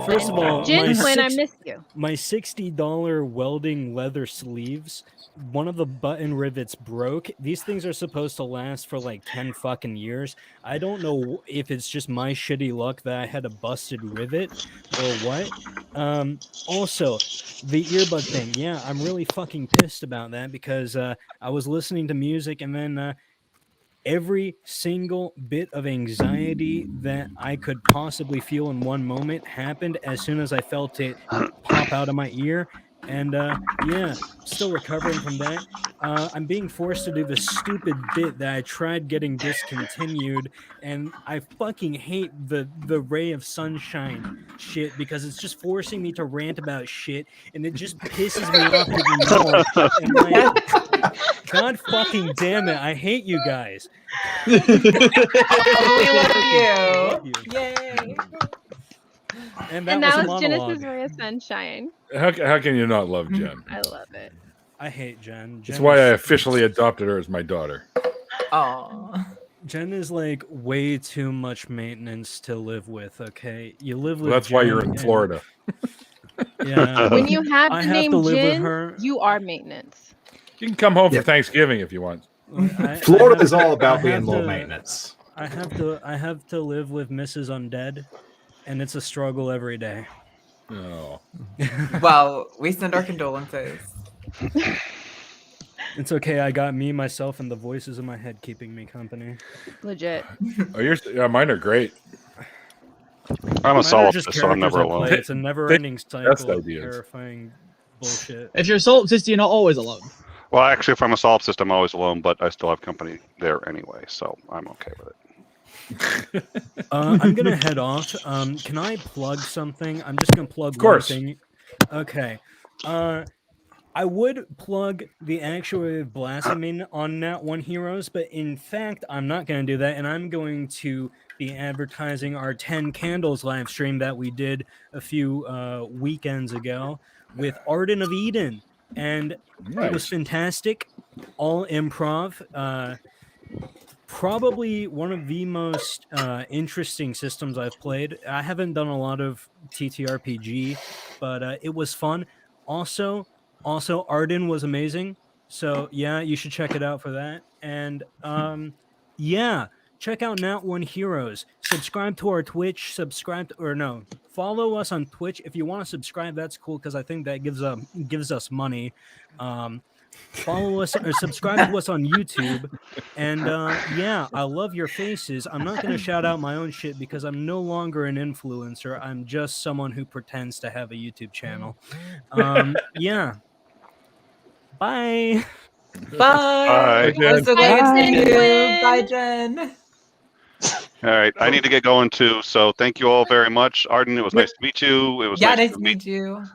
Speaker 12: First of all,
Speaker 8: I miss you.
Speaker 12: My $60 welding leather sleeves, one of the button rivets broke. These things are supposed to last for like 10 fucking years. I don't know if it's just my shitty luck that I had a busted rivet or what. Also, the earbud thing. Yeah, I'm really fucking pissed about that because I was listening to music and then every single bit of anxiety that I could possibly feel in one moment happened as soon as I felt it pop out of my ear. And yeah, still recovering from that. I'm being forced to do the stupid bit that I tried getting discontinued, and I fucking hate the ray of sunshine shit because it's just forcing me to rant about shit, and it just pisses me off even more. And like, God fucking damn it, I hate you guys.
Speaker 3: We love you. Yay.
Speaker 8: And that was Genesis Ray of Sunshine.
Speaker 1: How can you not love Jen?
Speaker 8: I love it.
Speaker 12: I hate Jen.
Speaker 1: That's why I officially adopted her as my daughter.
Speaker 3: Oh.
Speaker 12: Jen is like way too much maintenance to live with. Okay, you live with.
Speaker 1: Well, that's
Speaker 12: Jen
Speaker 1: why you're in Florida.
Speaker 12: Yeah.
Speaker 8: When you have the name
Speaker 12: live with
Speaker 8: Jen,
Speaker 12: her.
Speaker 8: you are maintenance.
Speaker 1: You can come home for Thanksgiving if you want.
Speaker 4: Florida is all about being low maintenance.
Speaker 12: I have to live with Mrs. Undead, and it's a struggle every day.
Speaker 1: Oh.
Speaker 3: Well, we send our condolences.
Speaker 12: It's okay. I got me, myself, and the voices in my head keeping me company.
Speaker 8: Legit.
Speaker 1: Oh, mine are great.
Speaker 11: I'm a solipsist,
Speaker 12: just
Speaker 11: so I'm never
Speaker 12: characters I
Speaker 11: alone.
Speaker 12: play. It's a never-ending cycle of
Speaker 1: ideas.
Speaker 12: terrifying bullshit.
Speaker 5: If you're a solipsist, you're not always alone.
Speaker 11: Well, actually, if I'm a solipsist, I'm always alone, but I still have company there anyway, so I'm okay with it.
Speaker 12: I'm gonna head off. Can I plug something? I'm just gonna plug one thing. Okay. I would plug the actual blasphemy on Nat One Heroes, but in fact, I'm not going to do that, and I'm going to be advertising our 10 Candles live stream that we did a few weekends ago with Arden of Eden, and it was fantastic, all improv. Probably one of the most interesting systems I've played. I haven't done a lot of TTRPG, but it was fun. Also, Arden was amazing. So yeah, you should check it out for that. And yeah, check out Nat One Heroes. Subscribe to our Twitch. Follow us on Twitch. If you want to subscribe, that's cool because I think that gives us money. Follow us or subscribe to us on YouTube. And yeah, I love your faces. I'm not going to shout out my own shit because I'm no longer an influencer. I'm just someone who pretends to have a YouTube channel. Yeah. Bye.
Speaker 3: Bye.
Speaker 11: Jen.
Speaker 3: So glad to see you. Bye, Jen.
Speaker 11: All right, I need to get going too. So thank you all very much, Arden. It was nice to meet you. It was
Speaker 3: nice to meet you.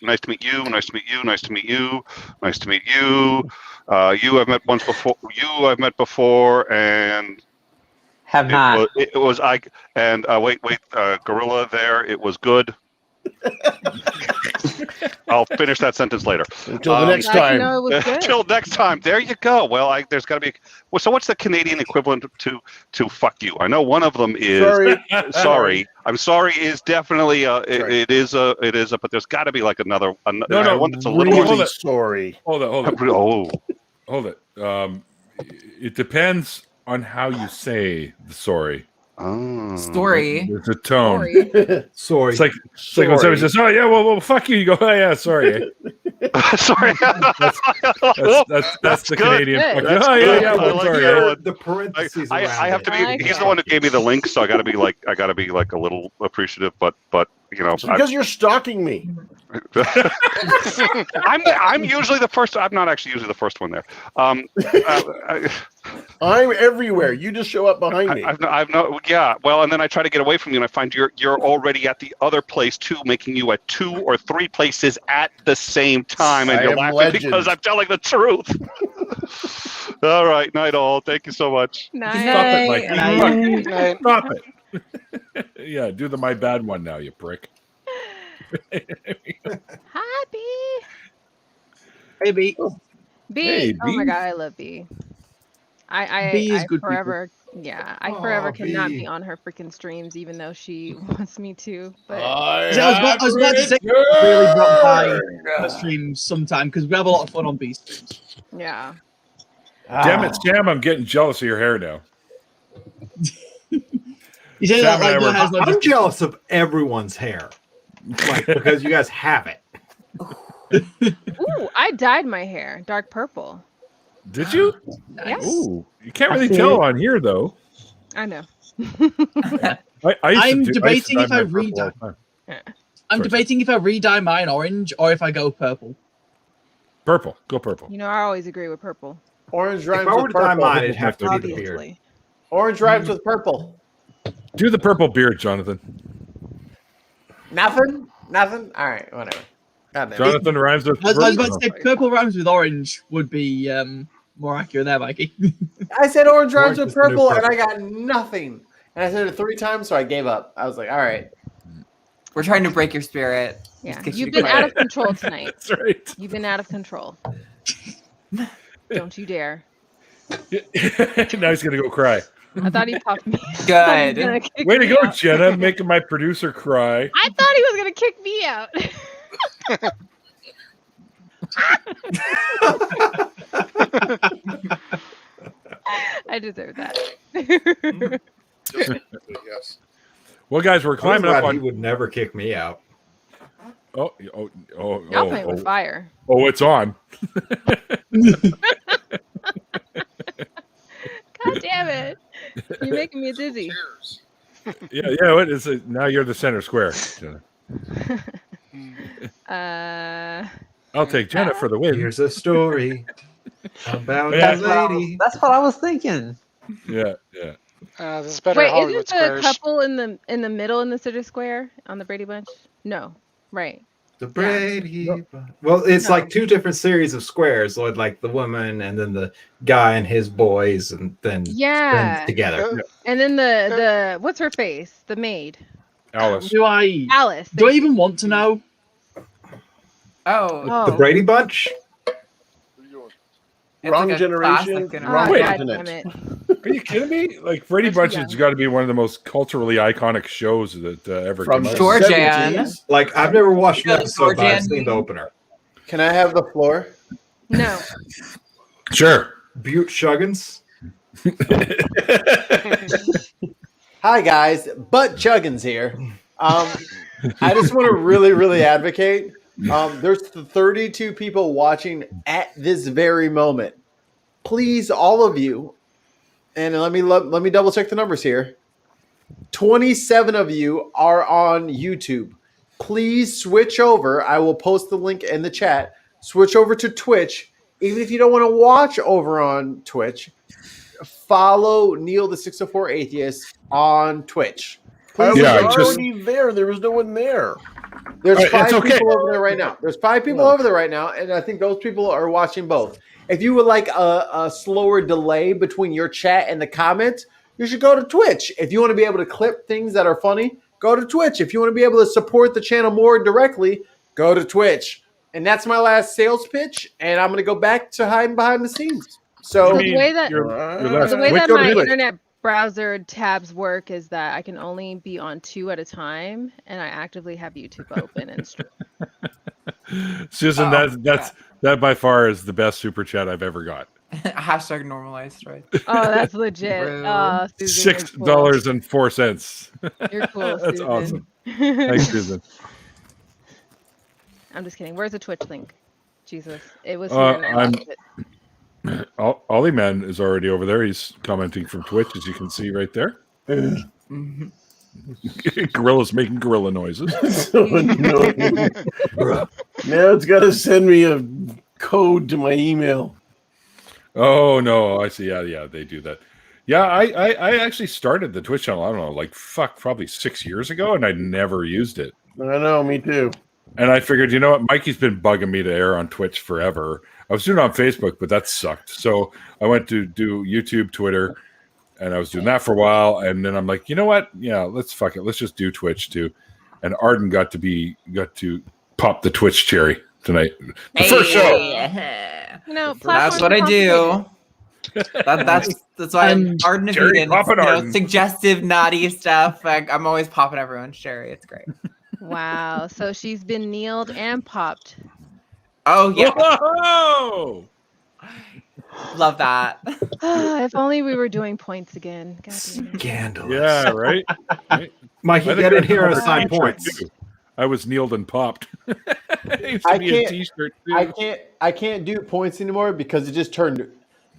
Speaker 11: Nice to meet you. Nice to meet you. Nice to meet you. Nice to meet you. You I've met once before. You I've met before, and
Speaker 9: have not.
Speaker 11: It was I and wait, Gorilla. There, it was good. I'll finish that sentence later.
Speaker 6: Until the next time.
Speaker 11: Until next time. There you go. Well, there's got to be. Well, so what's the Canadian equivalent to fuck you? I know one of them is sorry. I'm sorry is definitely it is, but there's got to be like another one that's a little
Speaker 6: really sorry.
Speaker 1: Hold it. Hold it. It depends on how you say the sorry.
Speaker 11: Oh.
Speaker 3: Story.
Speaker 1: There's a tone.
Speaker 4: Sorry.
Speaker 1: It's like when somebody says, "Oh yeah, well, fuck you." You go, "Oh yeah, sorry."
Speaker 11: Sorry.
Speaker 1: That's the Canadian.
Speaker 11: That's
Speaker 1: oh
Speaker 11: good.
Speaker 1: yeah, well, sorry.
Speaker 4: The parentheses.
Speaker 11: I have to be. He's the one who gave me the link, so I got to be like a little appreciative. But you know,
Speaker 6: it's because you're stalking me.
Speaker 11: I'm usually the first. I'm not actually usually the first one there.
Speaker 6: I'm everywhere. You just show up behind me.
Speaker 11: I've no. Yeah. Well, and then I try to get away from you, and I find you're already at the other place too, making you at 2 or 3 places at the same time, and you're laughing because I'm telling the truth. All right, night all. Thank you so much.
Speaker 8: Night.
Speaker 1: Stop it, Mike.
Speaker 10: Night.
Speaker 1: Stop it. Yeah, do the my bad one now, you prick.
Speaker 8: Hi, B.
Speaker 5: Hey, B.
Speaker 8: B.
Speaker 1: Hey,
Speaker 8: Oh my
Speaker 1: B.
Speaker 8: God, I love B. I
Speaker 5: B is good
Speaker 8: forever. Yeah, I forever cannot
Speaker 4: B.
Speaker 8: be on her freaking streams, even though she wants me to. But
Speaker 5: I was about to say, really drop by the streams sometime because we have a lot of fun on B streams.
Speaker 8: yeah.
Speaker 1: Damn it, Sam! I'm getting jealous of your hair now.
Speaker 5: You say that like
Speaker 1: Sam and I
Speaker 5: has no
Speaker 4: I'm jealous of everyone's hair, like because you guys have it.
Speaker 8: Ooh, I dyed my hair dark purple.
Speaker 1: Did you?
Speaker 8: Yes.
Speaker 1: Ooh, you can't really tell on here though.
Speaker 8: I know.
Speaker 5: I'm debating if I re-dye. I'm debating if I re-dye mine orange or if I go purple.
Speaker 1: Purple. Go purple.
Speaker 8: You know, I always agree with purple.
Speaker 2: Orange rhymes
Speaker 4: If I were
Speaker 2: with
Speaker 4: to dye
Speaker 2: purple.
Speaker 4: mine, it'd have to be the beard.
Speaker 8: Obviously.
Speaker 2: Orange rhymes with purple.
Speaker 1: Do the purple beard, Jonathan.
Speaker 2: Nothing? Nothing? All right, whatever. God damn it.
Speaker 1: Jonathan rhymes with
Speaker 5: I was
Speaker 1: purple.
Speaker 5: about to say purple rhymes with orange would be more accurate there, Mikey.
Speaker 2: I said orange rhymes
Speaker 4: Orange
Speaker 2: with
Speaker 4: is the new
Speaker 2: purple, and
Speaker 4: purple.
Speaker 2: I got nothing. And I said it 3 times, so I gave up. I was like, all right.
Speaker 3: We're trying to break your spirit.
Speaker 8: Yeah,
Speaker 3: Get you
Speaker 8: you've
Speaker 3: to
Speaker 8: been
Speaker 3: quit.
Speaker 8: out of control tonight.
Speaker 1: That's right.
Speaker 8: You've been out of control. Don't you dare.
Speaker 1: Now he's gonna go cry.
Speaker 8: I thought he popped me.
Speaker 3: Good.
Speaker 1: Way to go, Jenna, making my producer cry.
Speaker 8: I thought he was gonna kick me out. I deserve that.
Speaker 7: Yes.
Speaker 1: Well, guys, we're climbing up
Speaker 4: He
Speaker 1: on.
Speaker 4: would never kick me out.
Speaker 1: Oh,
Speaker 8: Y'all playing with fire.
Speaker 1: Oh, it's on.
Speaker 8: God damn it! You're making me dizzy.
Speaker 7: Cheers.
Speaker 1: Yeah. What is it? Now you're the center square. Jenna. I'll take Jenna for the win.
Speaker 4: Here's a story about
Speaker 1: Yeah.
Speaker 4: a lady.
Speaker 9: That's what I was thinking.
Speaker 1: Yeah.
Speaker 10: This is better
Speaker 8: Wait,
Speaker 10: Hollywood
Speaker 8: isn't the
Speaker 10: Squares.
Speaker 8: couple in the middle in the center square on the Brady Bunch? No, right.
Speaker 4: The Brady. Well, it's like 2 different series of squares, so like the woman and then the guy and his boys, and then
Speaker 8: Yeah.
Speaker 4: together.
Speaker 8: And then the what's her face? The maid.
Speaker 1: Alice.
Speaker 8: Alice.
Speaker 5: Do I even want to know?
Speaker 3: Oh.
Speaker 4: The Brady Bunch.
Speaker 3: It's
Speaker 6: Wrong
Speaker 3: like a
Speaker 6: generation,
Speaker 3: classic
Speaker 6: wrong
Speaker 1: Wait.
Speaker 6: continent.
Speaker 8: Damn it.
Speaker 1: Are you kidding me? Like Brady Bunch has got to be one of the most culturally iconic shows that ever
Speaker 6: From
Speaker 1: came out.
Speaker 3: Georgian.
Speaker 4: Like I've never watched an
Speaker 3: Yeah,
Speaker 4: episode, but I've
Speaker 3: Georgian.
Speaker 4: seen the opener.
Speaker 2: Can I have the floor?
Speaker 8: No.
Speaker 1: Sure.
Speaker 4: Butte Shuggins.
Speaker 2: Hi, guys. Butt Chuggins here. I just want to really advocate. There's 32 people watching at this very moment. Please, all of you, and let me double check the numbers here. 27 of you are on YouTube. Please switch over. I will post the link in the chat. Switch over to Twitch. Even if you don't want to watch over on Twitch, follow Neil the 604 Atheist on Twitch.
Speaker 6: I was
Speaker 1: Yeah,
Speaker 6: already there. There was no one there.
Speaker 2: There's
Speaker 1: All right,
Speaker 2: 5
Speaker 1: it's okay.
Speaker 2: people over there right now. There's 5 people over there right now, and I think those people are watching both. If you would like a slower delay between your chat and the comments, you should go to Twitch. If you want to be able to clip things that are funny, go to Twitch. If you want to be able to support the channel more directly, go to Twitch. And that's my last sales pitch, and I'm going to go back to hiding behind the scenes. So
Speaker 8: the way that
Speaker 1: last-
Speaker 8: the way
Speaker 1: Wait,
Speaker 8: that
Speaker 1: go to
Speaker 8: my
Speaker 1: Relay.
Speaker 8: internet browser tabs work is that I can only be on 2 at a time, and I actively have YouTube open and stream.
Speaker 1: Susan, that by far is the best super chat I've ever got.
Speaker 3: Hashtag normalized, right?
Speaker 8: Oh, that's legit.
Speaker 3: Rude.
Speaker 8: Oh, Susan, you're cool.
Speaker 1: $6.04.
Speaker 8: You're cool,
Speaker 1: That's
Speaker 8: Susan.
Speaker 1: awesome. Thanks, Susan.
Speaker 8: I'm just kidding. Where's the Twitch link? Jesus, it was here and I lost it.
Speaker 1: Ollie Man is already over there. He's commenting from Twitch, as you can see right there. Gorilla's making gorilla noises.
Speaker 6: So annoying. Now it's got to send me a code to my email.
Speaker 1: Oh no, I see. Yeah, they do that. Yeah, I actually started the Twitch channel, I don't know, like probably 6 years ago, and I never used it.
Speaker 6: I know, me too.
Speaker 1: And I figured, you know what, Mikey's been bugging me to air on Twitch forever. I was doing it on Facebook, but that sucked. So I went to do YouTube, Twitter, and I was doing that for a while. And then I'm like, you know what? Yeah, let's just do Twitch too. And Arden got to pop the Twitch cherry tonight. The first show.
Speaker 8: You know,
Speaker 3: that's what I do. That's why I'm Arden and Vegan. Suggestive, naughty stuff. I'm always popping everyone's cherry. It's great.
Speaker 8: Wow. So she's been kneeled and popped.
Speaker 3: Oh yeah.
Speaker 1: Whoa!
Speaker 3: Love that.
Speaker 8: If only we were doing points again.
Speaker 4: Scandalous.
Speaker 1: Yeah, right.
Speaker 4: Mikey, get in here and assign points.
Speaker 1: I was kneeled and popped.
Speaker 2: I can't do points anymore because it just turned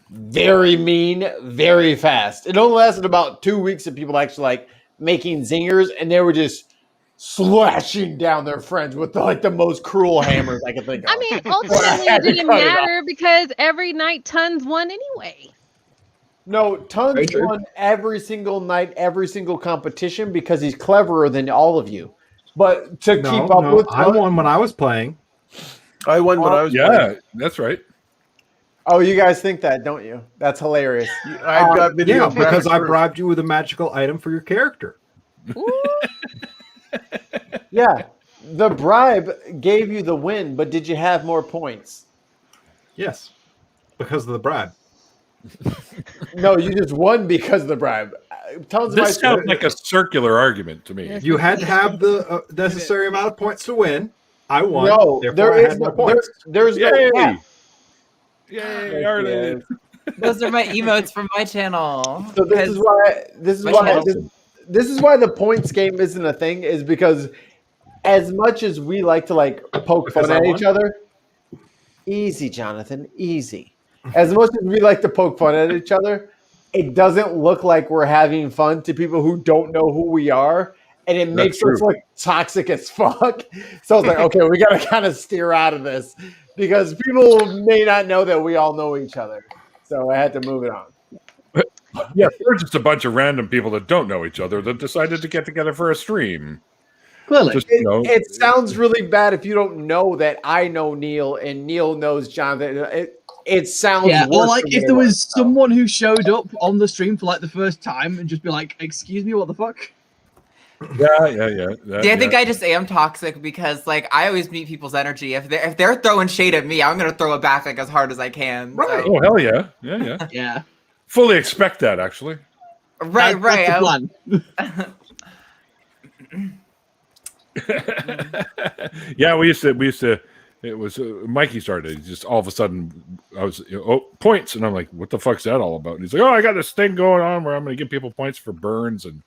Speaker 2: very mean very fast. It only lasted about 2 weeks of people actually like making zingers, and they were just slashing down their friends with the most cruel hammers I could think of.
Speaker 8: I mean, ultimately it didn't matter because every night Tons won anyway.
Speaker 2: No, Tons won every single night, every single competition because he's cleverer than all of you. But to keep up with
Speaker 4: I won when I was playing.
Speaker 6: I won when I was playing.
Speaker 1: Yeah, that's right.
Speaker 2: Oh, you guys think that, don't you? That's hilarious.
Speaker 6: I've got video
Speaker 4: because I bribed you with a magical item for your character.
Speaker 2: Yeah, the bribe gave you the win, but did you have more points?
Speaker 4: Yes, because of the bribe.
Speaker 2: No, you just won because of the bribe.
Speaker 1: This sounds like a circular argument to me.
Speaker 4: You had to have the necessary amount of points to win. I won.
Speaker 2: No, there's no cap.
Speaker 1: Yay, Arden.
Speaker 3: Those are my emotes from my channel.
Speaker 2: So this is why the points game isn't a thing, is because as much as we like to poke fun at each other, easy, Jonathan, easy. As much as we like to poke fun at each other, it doesn't look like we're having fun to people who don't know who we are, and it makes us look toxic as fuck. So it's like, okay, we got to kind of steer out of this because people may not know that we all know each other. So I had to move it on.
Speaker 1: Yeah, we're just a bunch of random people that don't know each other that decided to get together for a stream.
Speaker 5: Clearly.
Speaker 2: It sounds really bad if you don't know that I know Neil and Neil knows Jonathan. It sounds
Speaker 5: or if there was someone who showed up on the stream for the first time and just be like, excuse me, what the fuck?
Speaker 1: Yeah.
Speaker 3: I think I just am toxic because I always meet people's energy. If they're throwing shade at me, I'm gonna throw it back as hard as I can.
Speaker 1: Right.
Speaker 3: So.
Speaker 1: Oh hell yeah.
Speaker 5: Yeah.
Speaker 1: Fully expect that actually.
Speaker 3: Right.
Speaker 5: That's the
Speaker 1: plan. Yeah, we used to. It was Mikey started. Just all of a sudden, I was points, and I'm like, "What the fuck's that all about?" And he's like, "Oh, I got this thing going on where I'm going to give people points for burns." And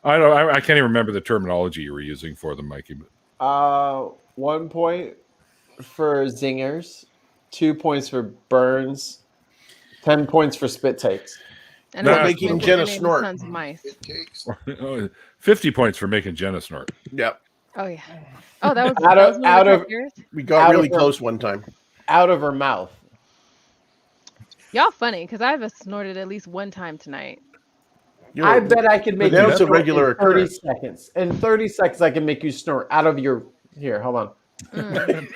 Speaker 1: I can't even remember the terminology you were using for them, Mikey.
Speaker 2: 1 point for zingers, 2 points for burns, 10 points for spit takes.
Speaker 8: And
Speaker 6: not making Jenna snort.
Speaker 8: Tons of mice.
Speaker 1: 50 points for making Jenna snort.
Speaker 6: Yep.
Speaker 8: Oh yeah. Oh, that was
Speaker 6: we got really close one time.
Speaker 2: Out of her mouth.
Speaker 8: Y'all funny because I've snorted at least one time tonight.
Speaker 2: I bet I could make you
Speaker 6: snort a regular
Speaker 2: in 30 seconds. In 30 seconds, I can make you snort out of your. Here, hold on.
Speaker 4: I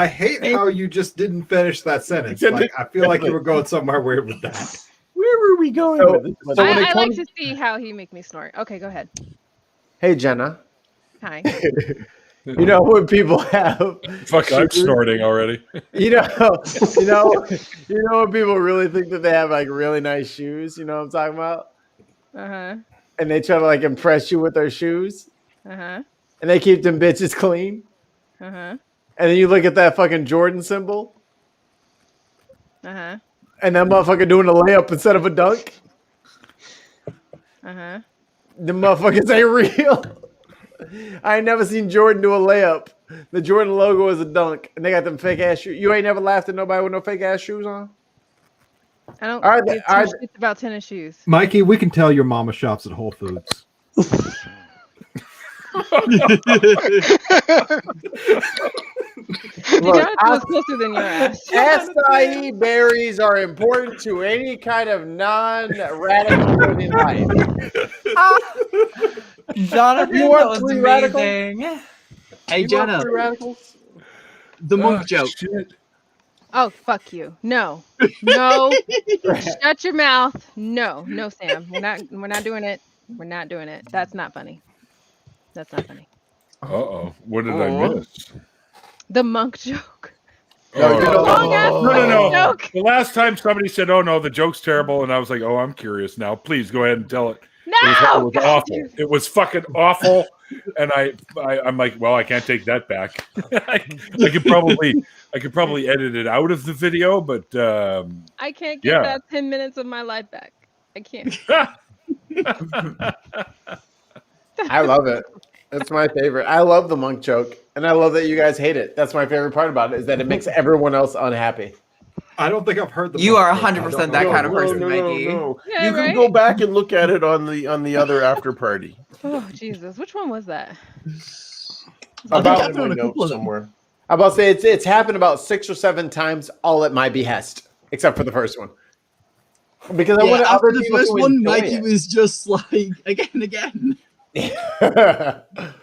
Speaker 4: hate how you just didn't finish that sentence. I feel like you were going somewhere weird with that.
Speaker 6: Where were we going with this?
Speaker 8: I like to see how he make me snort. Okay, go ahead.
Speaker 2: Hey, Jenna.
Speaker 8: Hi.
Speaker 2: You know when people have
Speaker 1: fuck, I'm snorting already.
Speaker 2: You know when people really think that they have really nice shoes. You know what I'm talking about? And they try to impress you with their shoes. And they keep them bitches clean. And then you look at that fucking Jordan symbol. And that motherfucker doing a layup instead of a dunk. The motherfuckers ain't real. I ain't never seen Jordan do a layup. The Jordan logo is a dunk, and they got them fake ass shoes. You ain't never laughed at nobody with no fake ass shoes on.
Speaker 8: I don't. It's about tennis shoes.
Speaker 4: Mikey, we can tell your mama shops at Whole Foods.
Speaker 8: Jonathan was closer than your ass.
Speaker 2: Acai berries are important to any kind of non-radical in life.
Speaker 3: Jonathan,
Speaker 2: You
Speaker 3: that
Speaker 2: want
Speaker 3: was
Speaker 2: free radicals?
Speaker 3: amazing.
Speaker 5: Hey,
Speaker 2: You want
Speaker 5: Jenna,
Speaker 2: free radicals?
Speaker 5: the monk joke.
Speaker 1: Shit.
Speaker 8: Oh, fuck you. No. No. Shut your mouth. No. No, Sam. We're not doing it. We're not doing it. That's not funny. That's not funny.
Speaker 1: Uh-oh. What did I miss?
Speaker 8: The monk joke.
Speaker 1: Oh,
Speaker 8: Long-ass
Speaker 1: no.
Speaker 8: monk joke.
Speaker 1: The last time somebody said, "Oh no, the joke's terrible," and I was like, "Oh, I'm curious now. Please go ahead and tell it."
Speaker 8: No.
Speaker 1: It was awful. It was fucking awful. And I'm like, well, I can't take that back. I could probably edit it out of the video, but
Speaker 8: I can't get that 10 minutes of my life back. I can't.
Speaker 2: I love it. That's my favorite. I love the monk joke, and I love that you guys hate it. That's my favorite part about it, is that it makes everyone else unhappy.
Speaker 4: I don't think I've heard the.
Speaker 3: You are 100% that kind of person, Mikey.
Speaker 6: No.
Speaker 8: Yeah,
Speaker 6: You can
Speaker 8: right?
Speaker 6: go back and look at it on the other after party.
Speaker 8: Oh, Jesus. Which one was that?
Speaker 2: About
Speaker 6: in my notes somewhere.
Speaker 2: I'm about to say it's happened about 6 or 7 times, all at my behest, except for the first one. Because I wanted
Speaker 5: after
Speaker 2: other
Speaker 5: the
Speaker 2: people
Speaker 5: first
Speaker 2: to
Speaker 5: one,
Speaker 2: enjoy
Speaker 5: Mikey
Speaker 2: it.
Speaker 5: was just like again and again.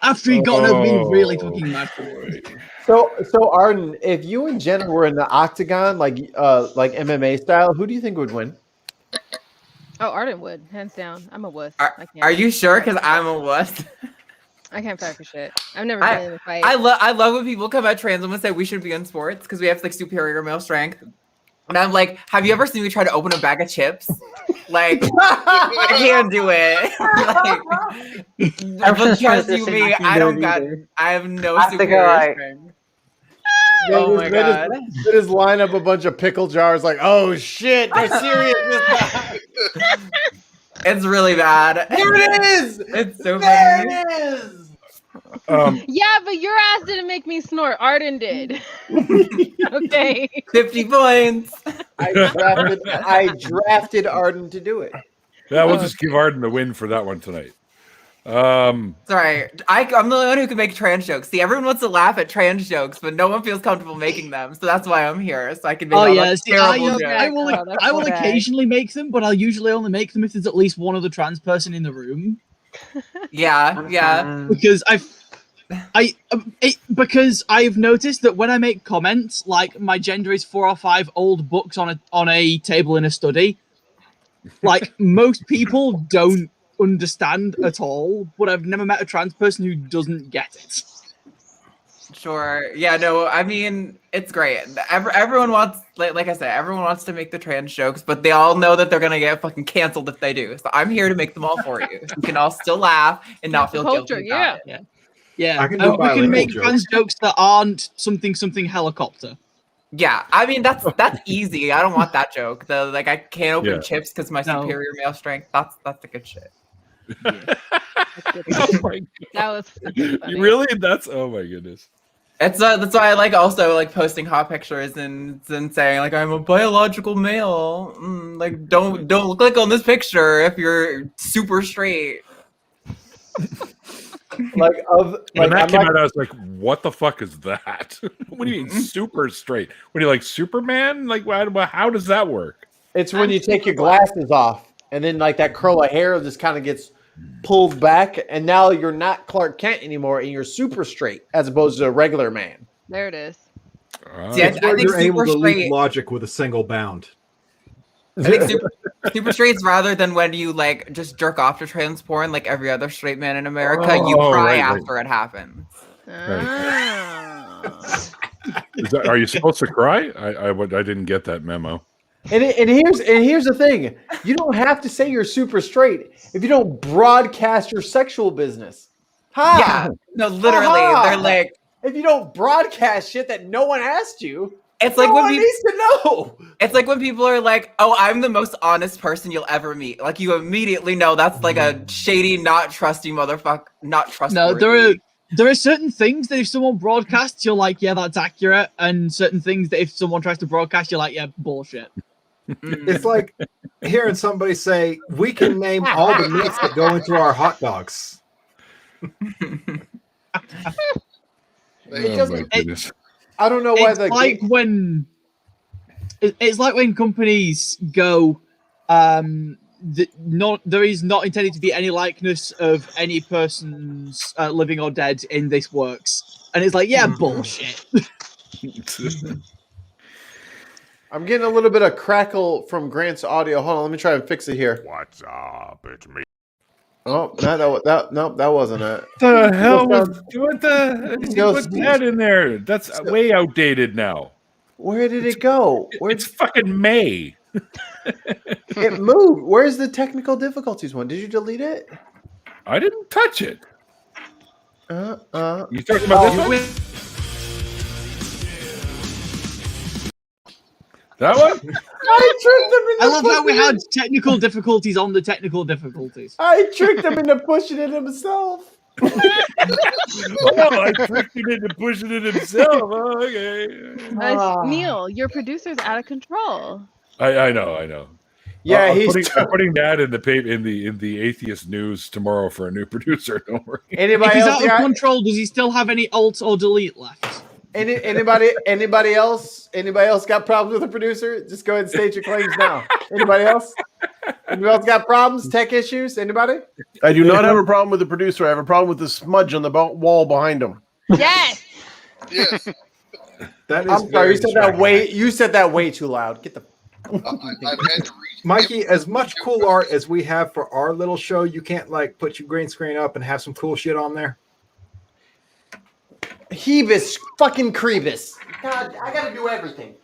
Speaker 5: After he got over being really fucking mad for it.
Speaker 2: So Arden, if you and Jenna were in the octagon, like MMA style, who do you think would win?
Speaker 8: Oh, Arden would, hands down. I'm a wuss.
Speaker 3: Are you sure? Because I'm a wuss.
Speaker 8: I can't fight for shit. I've never been in a fight.
Speaker 3: I love when people come at trans women and say we should be in sports because we have like superior male strength. And I'm like, have you ever seen me try to open a bag of chips? Like, I can't do it. Like, but trust you me, I have no superior strength. Oh my god.
Speaker 2: They just line up a bunch of pickle jars like, oh shit, they're serious this time.
Speaker 3: It's really bad.
Speaker 2: There it is!
Speaker 3: It's so
Speaker 2: there
Speaker 3: funny.
Speaker 2: It is!
Speaker 8: Yeah, but your ass didn't make me snort. Arden did. Okay.
Speaker 3: 50 points.
Speaker 2: I drafted Arden to do it.
Speaker 1: Yeah, we'll just give Arden the win for that one tonight.
Speaker 3: Sorry, I'm the only one who can make trans jokes. See, everyone wants to laugh at trans jokes, but no one feels comfortable making them. So that's why I'm here, so I can make all those terrible jokes.
Speaker 5: I will occasionally make them, but I'll usually only make them if there's at least one other trans person in the room.
Speaker 3: Yeah.
Speaker 5: Because because I've noticed that when I make comments like my gender is 4 or 5 old books on a table in a study, like most people don't understand at all, but I've never met a trans person who doesn't get it.
Speaker 3: Sure. Yeah, no, I mean, it's great. Everyone wants, like I said, everyone wants to make the trans jokes, but they all know that they're going to get fucking canceled if they do. So I'm here to make them all for you. You can all still laugh and not feel guilty about it.
Speaker 5: Yeah. We can make trans jokes that aren't something helicopter.
Speaker 3: Yeah, I mean, that's easy. I don't want that joke. Like, I can't open chips because my superior male strength. That's the good shit.
Speaker 8: That was fucking funny.
Speaker 1: Really? That's oh my goodness.
Speaker 3: That's why I like also like posting hot pictures and saying like I'm a biological male. Like don't click on this picture if you're super straight.
Speaker 1: When that came out, I was like, "What the fuck is that? What do you mean super straight? What do you like Superman? Like how does that work?"
Speaker 2: It's when you take your glasses off, and then like that curl of hair just kind of gets pulled back, and now you're not Clark Kent anymore, and you're super straight as opposed to a regular man.
Speaker 8: There it is.
Speaker 3: See, I think
Speaker 4: you're able
Speaker 3: super
Speaker 4: to leap
Speaker 3: straight.
Speaker 4: logic with a single bound.
Speaker 3: I think super straight's rather than when you like just jerk off to trans porn like every other straight man in America. You cry after it happens.
Speaker 1: Are you supposed to cry? I didn't get that memo.
Speaker 2: And here's the thing: you don't have to say you're super straight if you don't broadcast your sexual business.
Speaker 3: Yeah, no, literally, they're like,
Speaker 2: if you don't broadcast shit that no one asked you.
Speaker 3: It's like when people
Speaker 2: needs to know.
Speaker 3: It's like when people are like, "Oh, I'm the most honest person you'll ever meet." Like you immediately know that's like a shady, not trusty motherfucker, not trustworthy.
Speaker 5: No, there are certain things that if someone broadcasts, you're like, "Yeah, that's accurate," and certain things that if someone tries to broadcast, you're like, "Yeah, bullshit."
Speaker 4: It's like hearing somebody say, "We can name all the meats that go into our hot dogs."
Speaker 2: It doesn't. I don't know why
Speaker 5: it's like when it's like when companies go, there is not intended to be any likeness of any person's living or dead in this works, and it's like, yeah, bullshit.
Speaker 2: I'm getting a little bit of crackle from Grant's audio. Hold on, let me try and fix it here.
Speaker 13: What's up? It's me.
Speaker 2: Oh, no, that wasn't it.
Speaker 1: The hell was what that in there? That's way outdated now.
Speaker 2: Where did it go?
Speaker 1: It's fucking May.
Speaker 2: It moved. Where's the technical difficulties one? Did you delete it?
Speaker 1: I didn't touch it. You talking about this one? That one?
Speaker 2: I tricked them into
Speaker 5: I love how we had technical difficulties on the technical difficulties.
Speaker 2: I tricked him into pushing it himself.
Speaker 1: I tricked him into pushing it himself. Oh, okay.
Speaker 8: Neil, your producer's out of control.
Speaker 1: I know.
Speaker 2: Yeah,
Speaker 1: I'm putting that in the paper in the Atheist news tomorrow for a new producer. Don't worry.
Speaker 2: Anybody
Speaker 5: if he's
Speaker 2: else
Speaker 5: out of control, does he still have any alt or delete left?
Speaker 2: Anybody else got problems with the producer? Just go ahead and state your claims now. Anybody else? Anybody else got problems, tech issues? Anybody?
Speaker 6: I do not have a problem with the producer. I have a problem with the smudge on the wall behind him.
Speaker 8: Yes.
Speaker 7: Yes.
Speaker 4: That is
Speaker 2: I'm sorry. You said that way too loud. Get the.
Speaker 7: I've had to reach.
Speaker 4: Mikey, as much cool art as we have for our little show, you can't like put your green screen up and have some cool shit on there.
Speaker 2: Hebus fucking Creebus. God, I gotta do everything.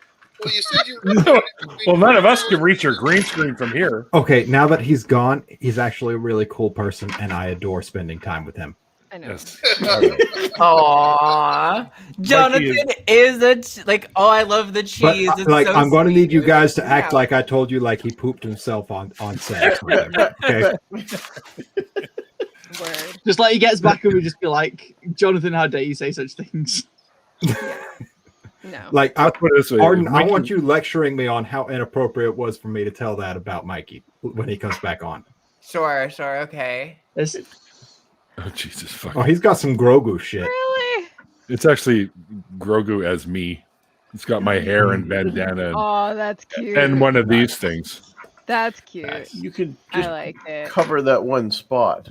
Speaker 7: Well, you said you.
Speaker 1: Well, none of us can reach your green screen from here.
Speaker 4: Okay, now that he's gone, he's actually a really cool person, and I adore spending time with him.
Speaker 8: I know.
Speaker 1: Yes.
Speaker 3: Aww. Jonathan is I love the cheese.
Speaker 4: But, I'm going to need you guys to act like I told you, like he pooped himself on set. Okay.
Speaker 8: Word.
Speaker 5: Just like he gets back and we just be like, Jonathan, how dare you say such things?
Speaker 8: No.
Speaker 4: Like,
Speaker 1: I'll put it this way.
Speaker 4: Arden, I want you lecturing me on how inappropriate it was for me to tell that about Mikey when he comes back on.
Speaker 3: Sure, okay.
Speaker 1: Oh, Jesus fuck.
Speaker 4: Oh, he's got some Grogu shit.
Speaker 8: Really?
Speaker 1: It's actually Grogu as me. It's got my hair and bandana
Speaker 8: Oh, that's cute.
Speaker 1: and one of these things.
Speaker 8: That's cute.
Speaker 6: You could
Speaker 8: I
Speaker 6: just
Speaker 8: like it.
Speaker 6: cover that one spot.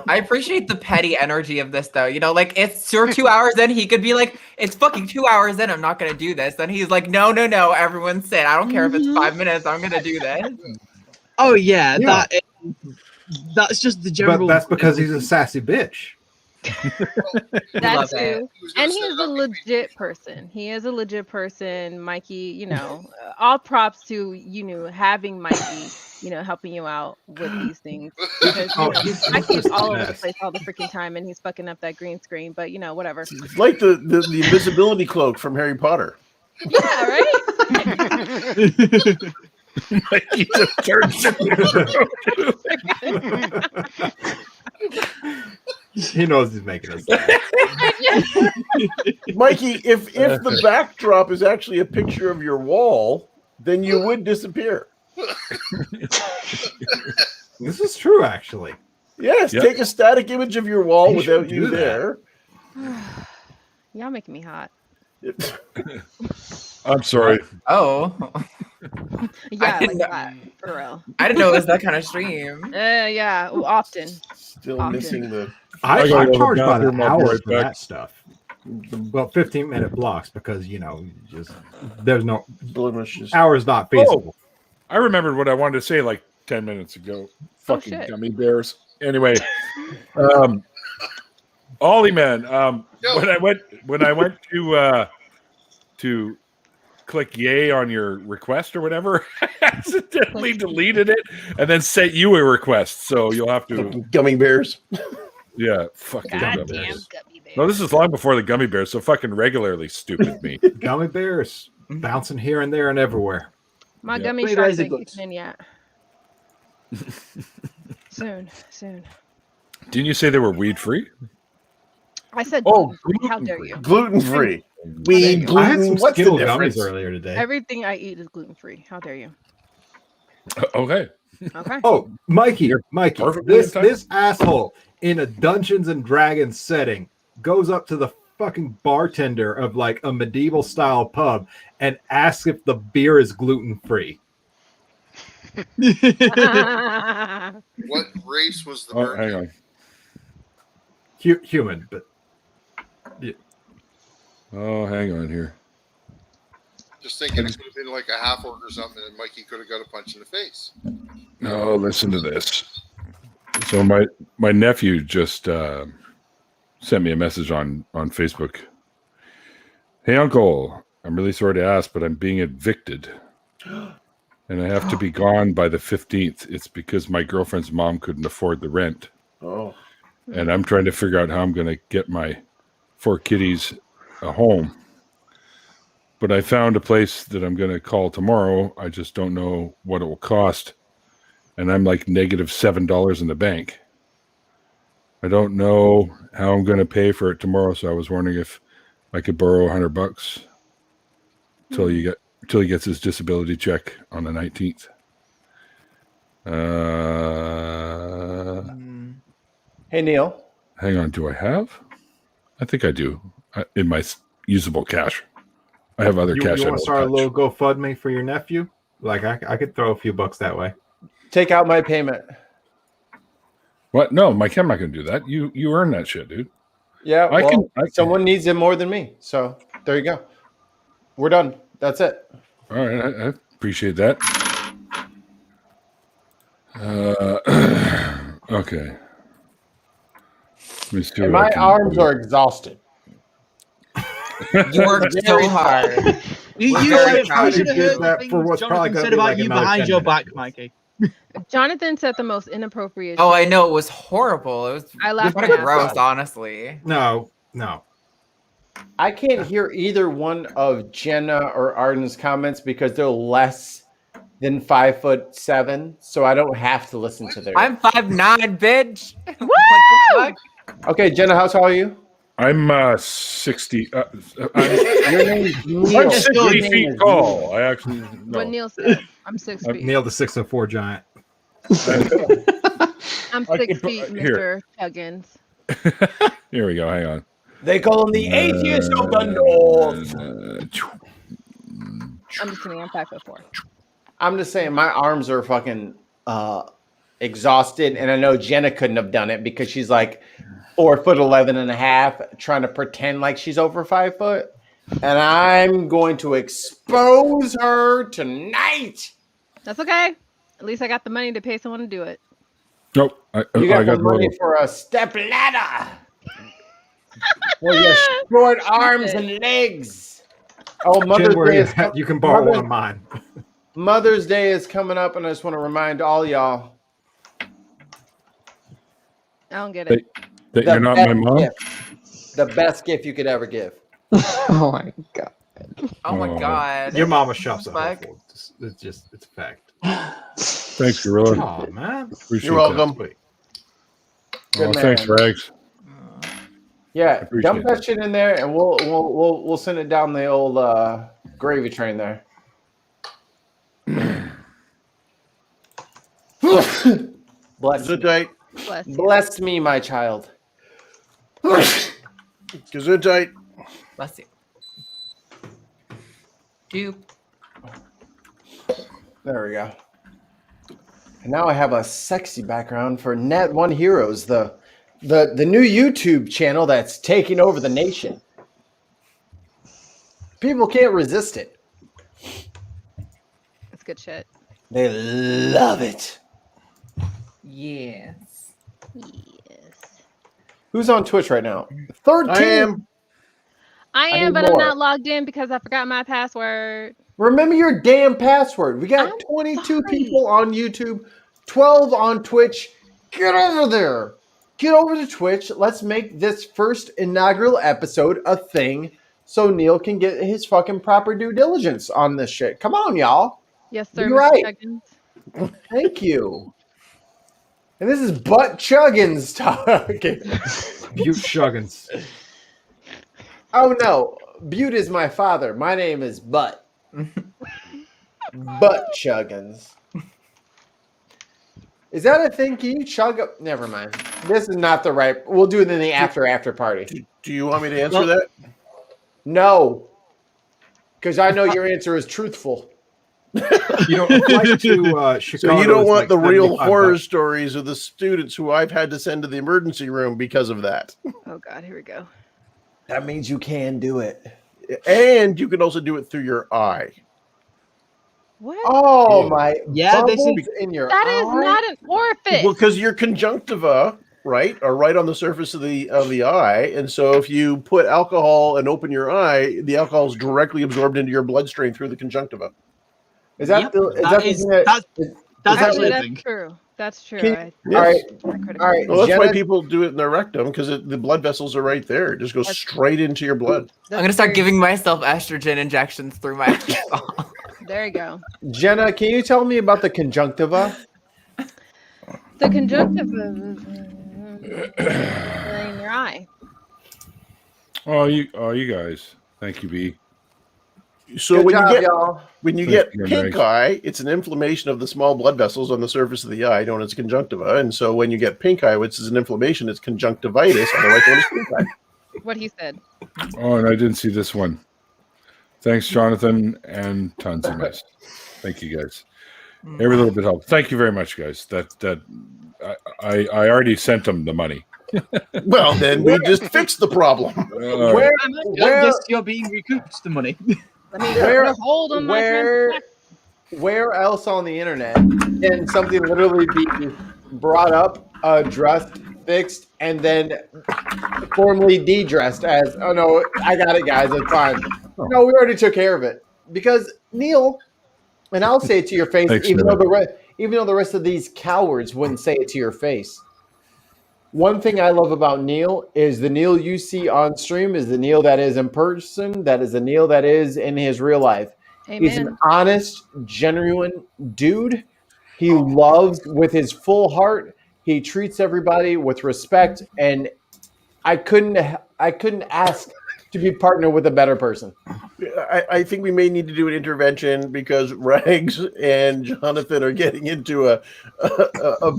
Speaker 3: I appreciate the petty energy of this, though. You know, like, it's 2 hours in. He could be like, it's fucking 2 hours in. I'm not going to do this. Then he's like, no. Everyone sit. I don't care if it's 5 minutes. I'm going to do this.
Speaker 5: Oh, yeah. That's just the general.
Speaker 4: But that's because he's a sassy bitch.
Speaker 8: That's true. And he is a legit person. Mikey, all props to, having Mikey, helping you out with these things. Because Mikey's all over the place all the freaking time and he's fucking up that green screen, but whatever.
Speaker 6: It's like the invisibility cloak from Harry Potter.
Speaker 8: Yeah, right?
Speaker 1: Mikey just turns
Speaker 4: He knows he's making us laugh.
Speaker 6: Mikey, if the backdrop is actually a picture of your wall, then you would disappear.
Speaker 4: This is true, actually.
Speaker 6: Yes, take a static image of your wall without you there.
Speaker 8: Y'all making me hot.
Speaker 1: I'm sorry.
Speaker 3: Oh.
Speaker 8: Yeah, like that, for real.
Speaker 3: I didn't know it was that kind of stream.
Speaker 8: Yeah, often.
Speaker 6: Still missing the...
Speaker 4: I charge by the hour for
Speaker 1: back.
Speaker 4: that stuff. Well, 15-minute blocks because, there's no... Hours not feasible.
Speaker 1: I remembered what I wanted to say like 10 minutes ago. Fucking gummy bears. Anyway, Ollie, man, when I went to click yay on your request or whatever, I accidentally deleted it and then sent you a request. So you'll have to
Speaker 6: gummy bears.
Speaker 1: Yeah, fucking gummy
Speaker 8: Goddamn
Speaker 1: bears.
Speaker 8: gummy bears.
Speaker 1: No, this is long before the gummy bears. So fucking regularly stupid me.
Speaker 4: Gummy bears bouncing here and there and everywhere.
Speaker 8: My gummy sharks ain't kicking in yet. Soon.
Speaker 1: Didn't you say they were weed free?
Speaker 8: I said gluten-free. How dare you?
Speaker 6: Gluten free. Weed, gluten.
Speaker 4: I had some
Speaker 6: What's the
Speaker 4: Skittle
Speaker 6: difference?
Speaker 4: gummies earlier today.
Speaker 8: Everything I eat is gluten-free. How dare you?
Speaker 1: Okay.
Speaker 8: Okay.
Speaker 4: Oh, Mikey,
Speaker 1: perfectly in time.
Speaker 4: this asshole in a Dungeons and Dragons setting goes up to the fucking bartender of like a medieval style pub and asks if the beer is gluten free.
Speaker 7: What race was the
Speaker 1: Oh, hang on.
Speaker 4: Human, but yeah.
Speaker 1: Oh, hang on here.
Speaker 7: Just thinking it could have been like a half orc or something, and Mikey could have got a punch in the face.
Speaker 1: No, listen to this. So my nephew just sent me a message on Facebook. Hey, Uncle, I'm really sorry to ask, but I'm being evicted. And I have to be gone by the 15th. It's because my girlfriend's mom couldn't afford the rent.
Speaker 6: Oh.
Speaker 1: And I'm trying to figure out how I'm going to get my 4 kitties a home. But I found a place that I'm going to call tomorrow. I just don't know what it will cost. And I'm like negative $7 in the bank. I don't know how I'm going to pay for it tomorrow. So I was wondering if I could borrow $100 till he gets his disability check on the 19th.
Speaker 2: Hey, Neil.
Speaker 1: Hang on. Do I have? I think I do. In my usable cash. I have other cash.
Speaker 4: You
Speaker 1: I
Speaker 4: want to
Speaker 1: don't
Speaker 4: start a
Speaker 1: touch.
Speaker 4: little GoFundMe for your nephew? Like I could throw a few bucks that way.
Speaker 2: Take out my payment.
Speaker 1: What? No, Mike, I'm not going to do that. You earn that shit, dude.
Speaker 2: Yeah,
Speaker 1: I can.
Speaker 2: Someone needs it more than me. So there you go. We're done. That's it.
Speaker 1: All right, I appreciate that. Okay. Let me see
Speaker 2: And
Speaker 1: what I
Speaker 2: my
Speaker 1: can
Speaker 2: arms
Speaker 1: do.
Speaker 2: are exhausted.
Speaker 3: You worked so hard.
Speaker 5: You
Speaker 3: very proud
Speaker 5: should
Speaker 3: of
Speaker 5: have
Speaker 3: you.
Speaker 5: heard the things Jonathan said about you behind your back, Mikey.
Speaker 8: Jonathan said the most inappropriate.
Speaker 3: Oh,
Speaker 8: shit.
Speaker 3: I know, it was horrible. It was
Speaker 8: I laughed
Speaker 3: kind
Speaker 8: my
Speaker 3: of
Speaker 8: ass
Speaker 3: gross,
Speaker 8: off.
Speaker 3: honestly.
Speaker 4: No.
Speaker 2: I can't hear either one of Jenna or Arden's comments because they're less than 5'7", so I don't have to listen to theirs.
Speaker 3: I'm 5'9", bitch.
Speaker 8: Woo!
Speaker 3: What the fuck?
Speaker 2: Okay, Jenna, how tall are you?
Speaker 1: I'm 60.
Speaker 2: Your name's Neil.
Speaker 1: I'm 60 feet tall. I actually. No.
Speaker 8: What Neil said. I'm 6 feet.
Speaker 4: Neil the 6'4" giant.
Speaker 8: I'm
Speaker 1: I
Speaker 8: 6
Speaker 1: can put-
Speaker 8: feet,
Speaker 1: here.
Speaker 8: Mr. Chuggins.
Speaker 1: Here we go. Hang on.
Speaker 2: They call him the atheist of the north.
Speaker 8: I'm just kidding. I'm 5'4".
Speaker 2: I'm just saying my arms are fucking exhausted, and I know Jenna couldn't have done it because she's like 4'11.5", trying to pretend like she's over 5 foot. And I'm going to expose her tonight.
Speaker 8: That's okay. At least I got the money to pay someone to do it.
Speaker 1: Nope.
Speaker 2: You got
Speaker 1: I
Speaker 2: the money for a step ladder. For your short arms and legs. Oh, Mother's Day is
Speaker 4: you can borrow one of mine.
Speaker 2: Mother's Day is coming up, and I just want to remind all y'all.
Speaker 8: I don't get it.
Speaker 1: That you're not my mom?
Speaker 2: The best gift you could ever give.
Speaker 9: Oh my god.
Speaker 3: Oh my god.
Speaker 4: Your mama shops at Whole
Speaker 3: Fuck.
Speaker 4: Foods. It's a fact.
Speaker 1: Thanks, Gorilla.
Speaker 4: Oh man.
Speaker 1: Appreciate
Speaker 6: You're welcome.
Speaker 1: that.
Speaker 2: Good
Speaker 1: Oh,
Speaker 2: man.
Speaker 1: thanks, Rags.
Speaker 2: Yeah,
Speaker 1: Appreciate
Speaker 2: dump that
Speaker 1: that.
Speaker 2: shit in there, and we'll send it down the old gravy train there. Bless,
Speaker 6: Gesundheit.
Speaker 2: bless me, my child.
Speaker 6: Gesundheit.
Speaker 3: Bless you. Dupe.
Speaker 2: There we go. And now I have a sexy background for Net One Heroes, the new YouTube channel that's taking over the nation. People can't resist it.
Speaker 8: That's good shit.
Speaker 2: They love it.
Speaker 3: Yes.
Speaker 8: Yes.
Speaker 2: Who's on Twitch right now? 13.
Speaker 6: I am.
Speaker 8: I
Speaker 2: I
Speaker 8: am,
Speaker 2: need
Speaker 8: but I'm
Speaker 2: more.
Speaker 8: not logged in because I forgot my password.
Speaker 2: Remember your damn password. We got
Speaker 8: I'm
Speaker 2: 22
Speaker 8: sorry.
Speaker 2: people on YouTube, 12 on Twitch. Get over there. Get over to Twitch. Let's make this first inaugural episode a thing so Neil can get his fucking proper due diligence on this shit. Come on, y'all.
Speaker 8: Yes, sir.
Speaker 2: Be
Speaker 8: Mr.
Speaker 2: right.
Speaker 8: Chuggins.
Speaker 2: Thank you. And this is Butt Chuggins talking.
Speaker 4: Butte Shuggins.
Speaker 2: Oh, no. Butte is my father. My name is Butt. Butt Chuggins. Is that a thing? Can you chug up? Never mind. This is not the right. We'll do it in the after party.
Speaker 6: Do you want me to answer that?
Speaker 2: No. Because I know your answer is truthful.
Speaker 4: You don't like to Chicago.
Speaker 6: So you don't want
Speaker 4: like
Speaker 6: the real horror
Speaker 4: $75.
Speaker 6: stories of the students who I've had to send to the emergency room because of that.
Speaker 8: Oh God, here we go.
Speaker 2: That means you can do it.
Speaker 6: And you can also do it through your eye.
Speaker 8: What?
Speaker 2: Oh my!
Speaker 5: Yeah, this
Speaker 2: bubbles
Speaker 5: is
Speaker 2: in your
Speaker 8: That is
Speaker 2: eye?
Speaker 8: not an orifice.
Speaker 6: Well, because your conjunctiva, right, are right on the surface of the eye, and so if you put alcohol and open your eye, the alcohol is directly absorbed into your bloodstream through the conjunctiva.
Speaker 2: Is that
Speaker 5: Yep,
Speaker 2: the? Is
Speaker 5: that's
Speaker 2: that
Speaker 5: actually a
Speaker 8: That's
Speaker 5: thing.
Speaker 8: true. That's true.
Speaker 2: Can-
Speaker 6: Yes.
Speaker 2: All right. All right.
Speaker 6: Well, that's why
Speaker 2: Jenna-
Speaker 6: people do it in their rectum, because the blood vessels are right there. It just goes straight into your blood.
Speaker 3: I'm gonna start giving myself estrogen injections through my alcohol.
Speaker 8: There you go.
Speaker 2: Jenna, can you tell me about the conjunctiva?
Speaker 8: The conjunctiva in your eye.
Speaker 1: Oh, you guys. Thank you, B.
Speaker 6: So
Speaker 2: Good
Speaker 6: when
Speaker 2: job,
Speaker 6: you get
Speaker 2: y'all.
Speaker 6: when you
Speaker 1: Thanks,
Speaker 6: get
Speaker 1: Greg.
Speaker 6: pink eye, it's an inflammation of the small blood vessels on the surface of the eye, known as conjunctiva. And so when you get pink eye, which is an inflammation, it's conjunctivitis, otherwise known as pink eye.
Speaker 8: What he said.
Speaker 1: Oh, and I didn't see this one. Thanks, Jonathan, and tons of miss. Thank you, guys. Every little bit helps. Thank you very much, guys. I already sent them the money.
Speaker 6: Well, then we just fixed the problem.
Speaker 2: Where
Speaker 5: You're being recouped the money.
Speaker 8: Let me
Speaker 2: Where-
Speaker 8: put a hold on my
Speaker 2: where else on the internet can something literally be brought up, addressed, fixed, and then formally de-dressed as, oh no, I got it, guys, it's fine. No, we already took care of it. Because Neil, and I'll say it to your face,
Speaker 1: Thanks,
Speaker 2: even
Speaker 1: Neil.
Speaker 2: though the rest of these cowards wouldn't say it to your face. One thing I love about Neil is the Neil you see on stream is the Neil that is in person, that is the Neil that is in his real life. He's an
Speaker 8: Amen.
Speaker 2: honest, genuine dude. He loves with his full heart. He treats everybody with respect, and I couldn't ask to be partnered with a better person.
Speaker 6: I think we may need to do an intervention because Rags and Jonathan are getting into a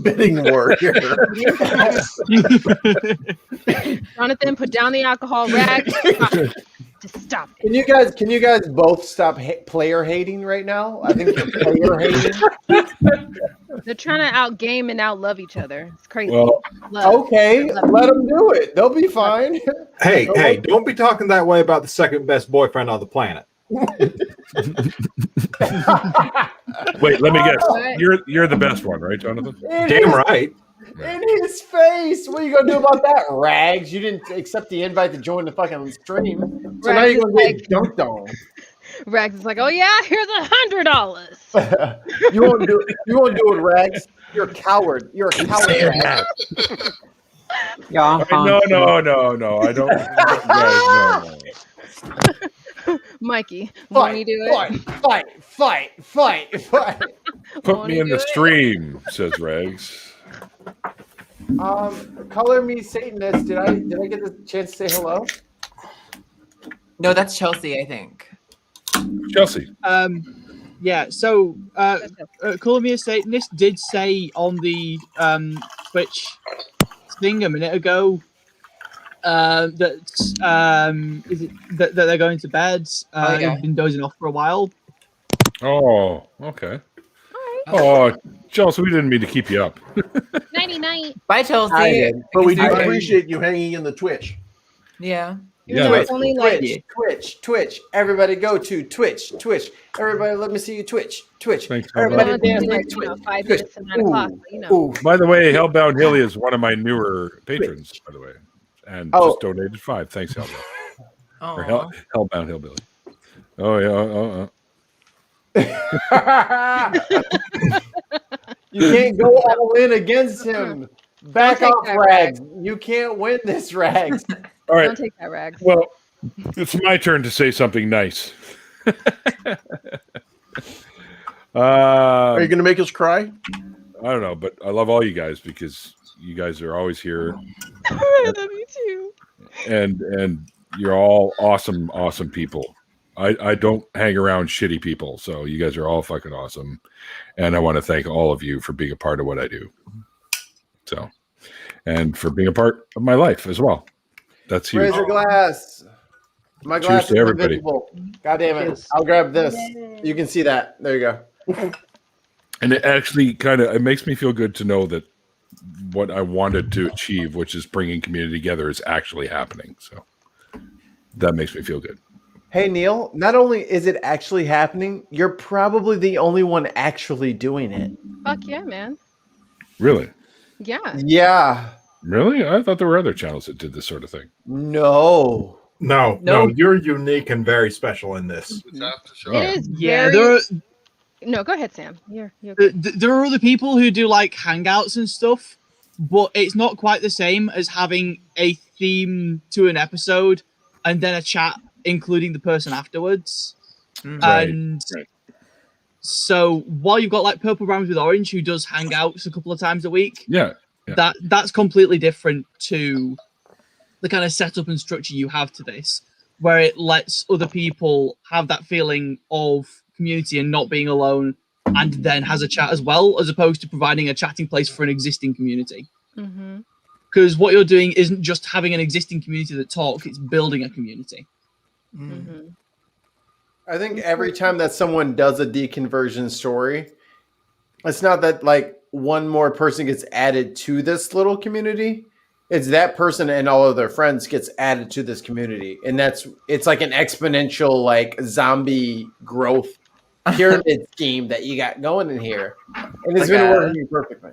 Speaker 6: bidding war here.
Speaker 8: Jonathan, put down the alcohol rag. Just stop it.
Speaker 2: Can you guys both stop player hating right now? I think you're player hating.
Speaker 8: They're trying to outgame and outlove each other. It's crazy.
Speaker 1: Well,
Speaker 2: Okay, let them do it. They'll be fine.
Speaker 4: Hey, don't be talking that way about the second best boyfriend on the planet.
Speaker 1: wait, let me guess.
Speaker 8: What?
Speaker 1: You're the best one, right, Jonathan?
Speaker 4: Damn right.
Speaker 2: In his face. What are you gonna do about that, Rags? You didn't accept the invite to join the fucking stream, so now
Speaker 8: Rags
Speaker 2: you're gonna
Speaker 8: is
Speaker 2: get dunked on.
Speaker 8: Rags is like, oh yeah, here's $100.
Speaker 2: You won't do it. You won't do it, Rags. You're a coward. You're a coward. Rags.
Speaker 9: Yeah, I'm fine.
Speaker 1: No. I don't. Guys, no.
Speaker 8: Mikey, won't you do it?
Speaker 2: Fight.
Speaker 1: Put
Speaker 8: Won't
Speaker 1: me
Speaker 8: he
Speaker 1: in
Speaker 8: do
Speaker 1: the
Speaker 8: it?
Speaker 1: stream, says Rags.
Speaker 2: Color me Satanist. Did I get the chance to say hello?
Speaker 3: No, that's Chelsea, I think.
Speaker 1: Chelsea.
Speaker 5: Yeah, so Call Me a Satanist did say on the Twitch thing a minute ago that they're going to bed.
Speaker 3: yeah.
Speaker 5: They've been dozing off for a while.
Speaker 1: Oh, okay. Oh, Chelsea, we didn't mean to keep you up.
Speaker 8: Nighty night.
Speaker 3: Bye, Chelsea.
Speaker 2: I did.
Speaker 6: But we do
Speaker 3: I-
Speaker 6: appreciate you hanging in the Twitch.
Speaker 3: Yeah.
Speaker 1: Yeah,
Speaker 8: It's only like
Speaker 2: Twitch. Everybody go to Twitch. Everybody, let me see you Twitch.
Speaker 1: Thanks,
Speaker 2: Everybody
Speaker 8: Well,
Speaker 2: dance
Speaker 8: it's
Speaker 2: like
Speaker 8: like,
Speaker 2: Twitch.
Speaker 8: 5 minutes to 9 o'clock. But, you know.
Speaker 2: Ooh.
Speaker 1: By the way, Hellbound Hilly is one of my newer patrons, by the way, and just donated 5. Thanks, Hellbound. Or
Speaker 3: Aw.
Speaker 1: Hellbound Hillbilly. Oh yeah.
Speaker 2: You can't go all in against him. Back
Speaker 8: Don't take
Speaker 2: off,
Speaker 8: that,
Speaker 2: Rags. You can't win this, Rags.
Speaker 1: All right.
Speaker 8: Don't take that, Rags.
Speaker 1: Well, it's my turn to say something nice.
Speaker 6: Are you going to make us cry?
Speaker 1: I don't know, but I love all you guys because you guys are always here,
Speaker 8: I love you too.
Speaker 1: and you're all awesome people. I don't hang around shitty people, so you guys are all fucking awesome, and I want to thank all of you for being a part of what I do. So, and for being a part of my life as well. That's huge.
Speaker 2: Raise a glass. My glass
Speaker 1: Cheers to
Speaker 2: is
Speaker 1: everybody.
Speaker 2: invisible. God damn it.
Speaker 9: Cheers.
Speaker 2: I'll grab this. You can see that. There you go.
Speaker 1: And it actually it makes me feel good to know that what I wanted to achieve, which is bringing community together, is actually happening. So that makes me feel good.
Speaker 2: Hey, Neil, not only is it actually happening, you're probably the only one actually doing it.
Speaker 8: Fuck yeah, man.
Speaker 1: Really?
Speaker 8: Yeah.
Speaker 2: Yeah.
Speaker 1: Really? I thought there were other channels that did this sort of thing.
Speaker 2: No.
Speaker 4: No,
Speaker 5: Nope.
Speaker 4: you're unique and very special in this.
Speaker 7: It's after show.
Speaker 8: It is
Speaker 5: Yeah,
Speaker 8: very... No, go ahead, Sam. You're
Speaker 5: there are other people who do like hangouts and stuff, but it's not quite the same as having a theme to an episode and then a chat including the person afterwards.
Speaker 1: Right,
Speaker 5: And
Speaker 1: right.
Speaker 5: so while you've got like Purple Rhymes with Orange who does hangouts a couple of times a week,
Speaker 1: Yeah.
Speaker 5: that's completely different to the kind of setup and structure you have to this, where it lets other people have that feeling of community and not being alone, and then has a chat as well, as opposed to providing a chatting place for an existing community.
Speaker 8: Mm-hmm.
Speaker 5: Because what you're doing isn't just having an existing community that talk, it's building a community.
Speaker 8: Mm-hmm.
Speaker 2: I think every time that someone does a deconversion story, it's not that like one more person gets added to this little community. It's that person and all of their friends gets added to this community. And it's like an exponential like zombie growth pyramid scheme that you got going in here. And it's been working perfectly.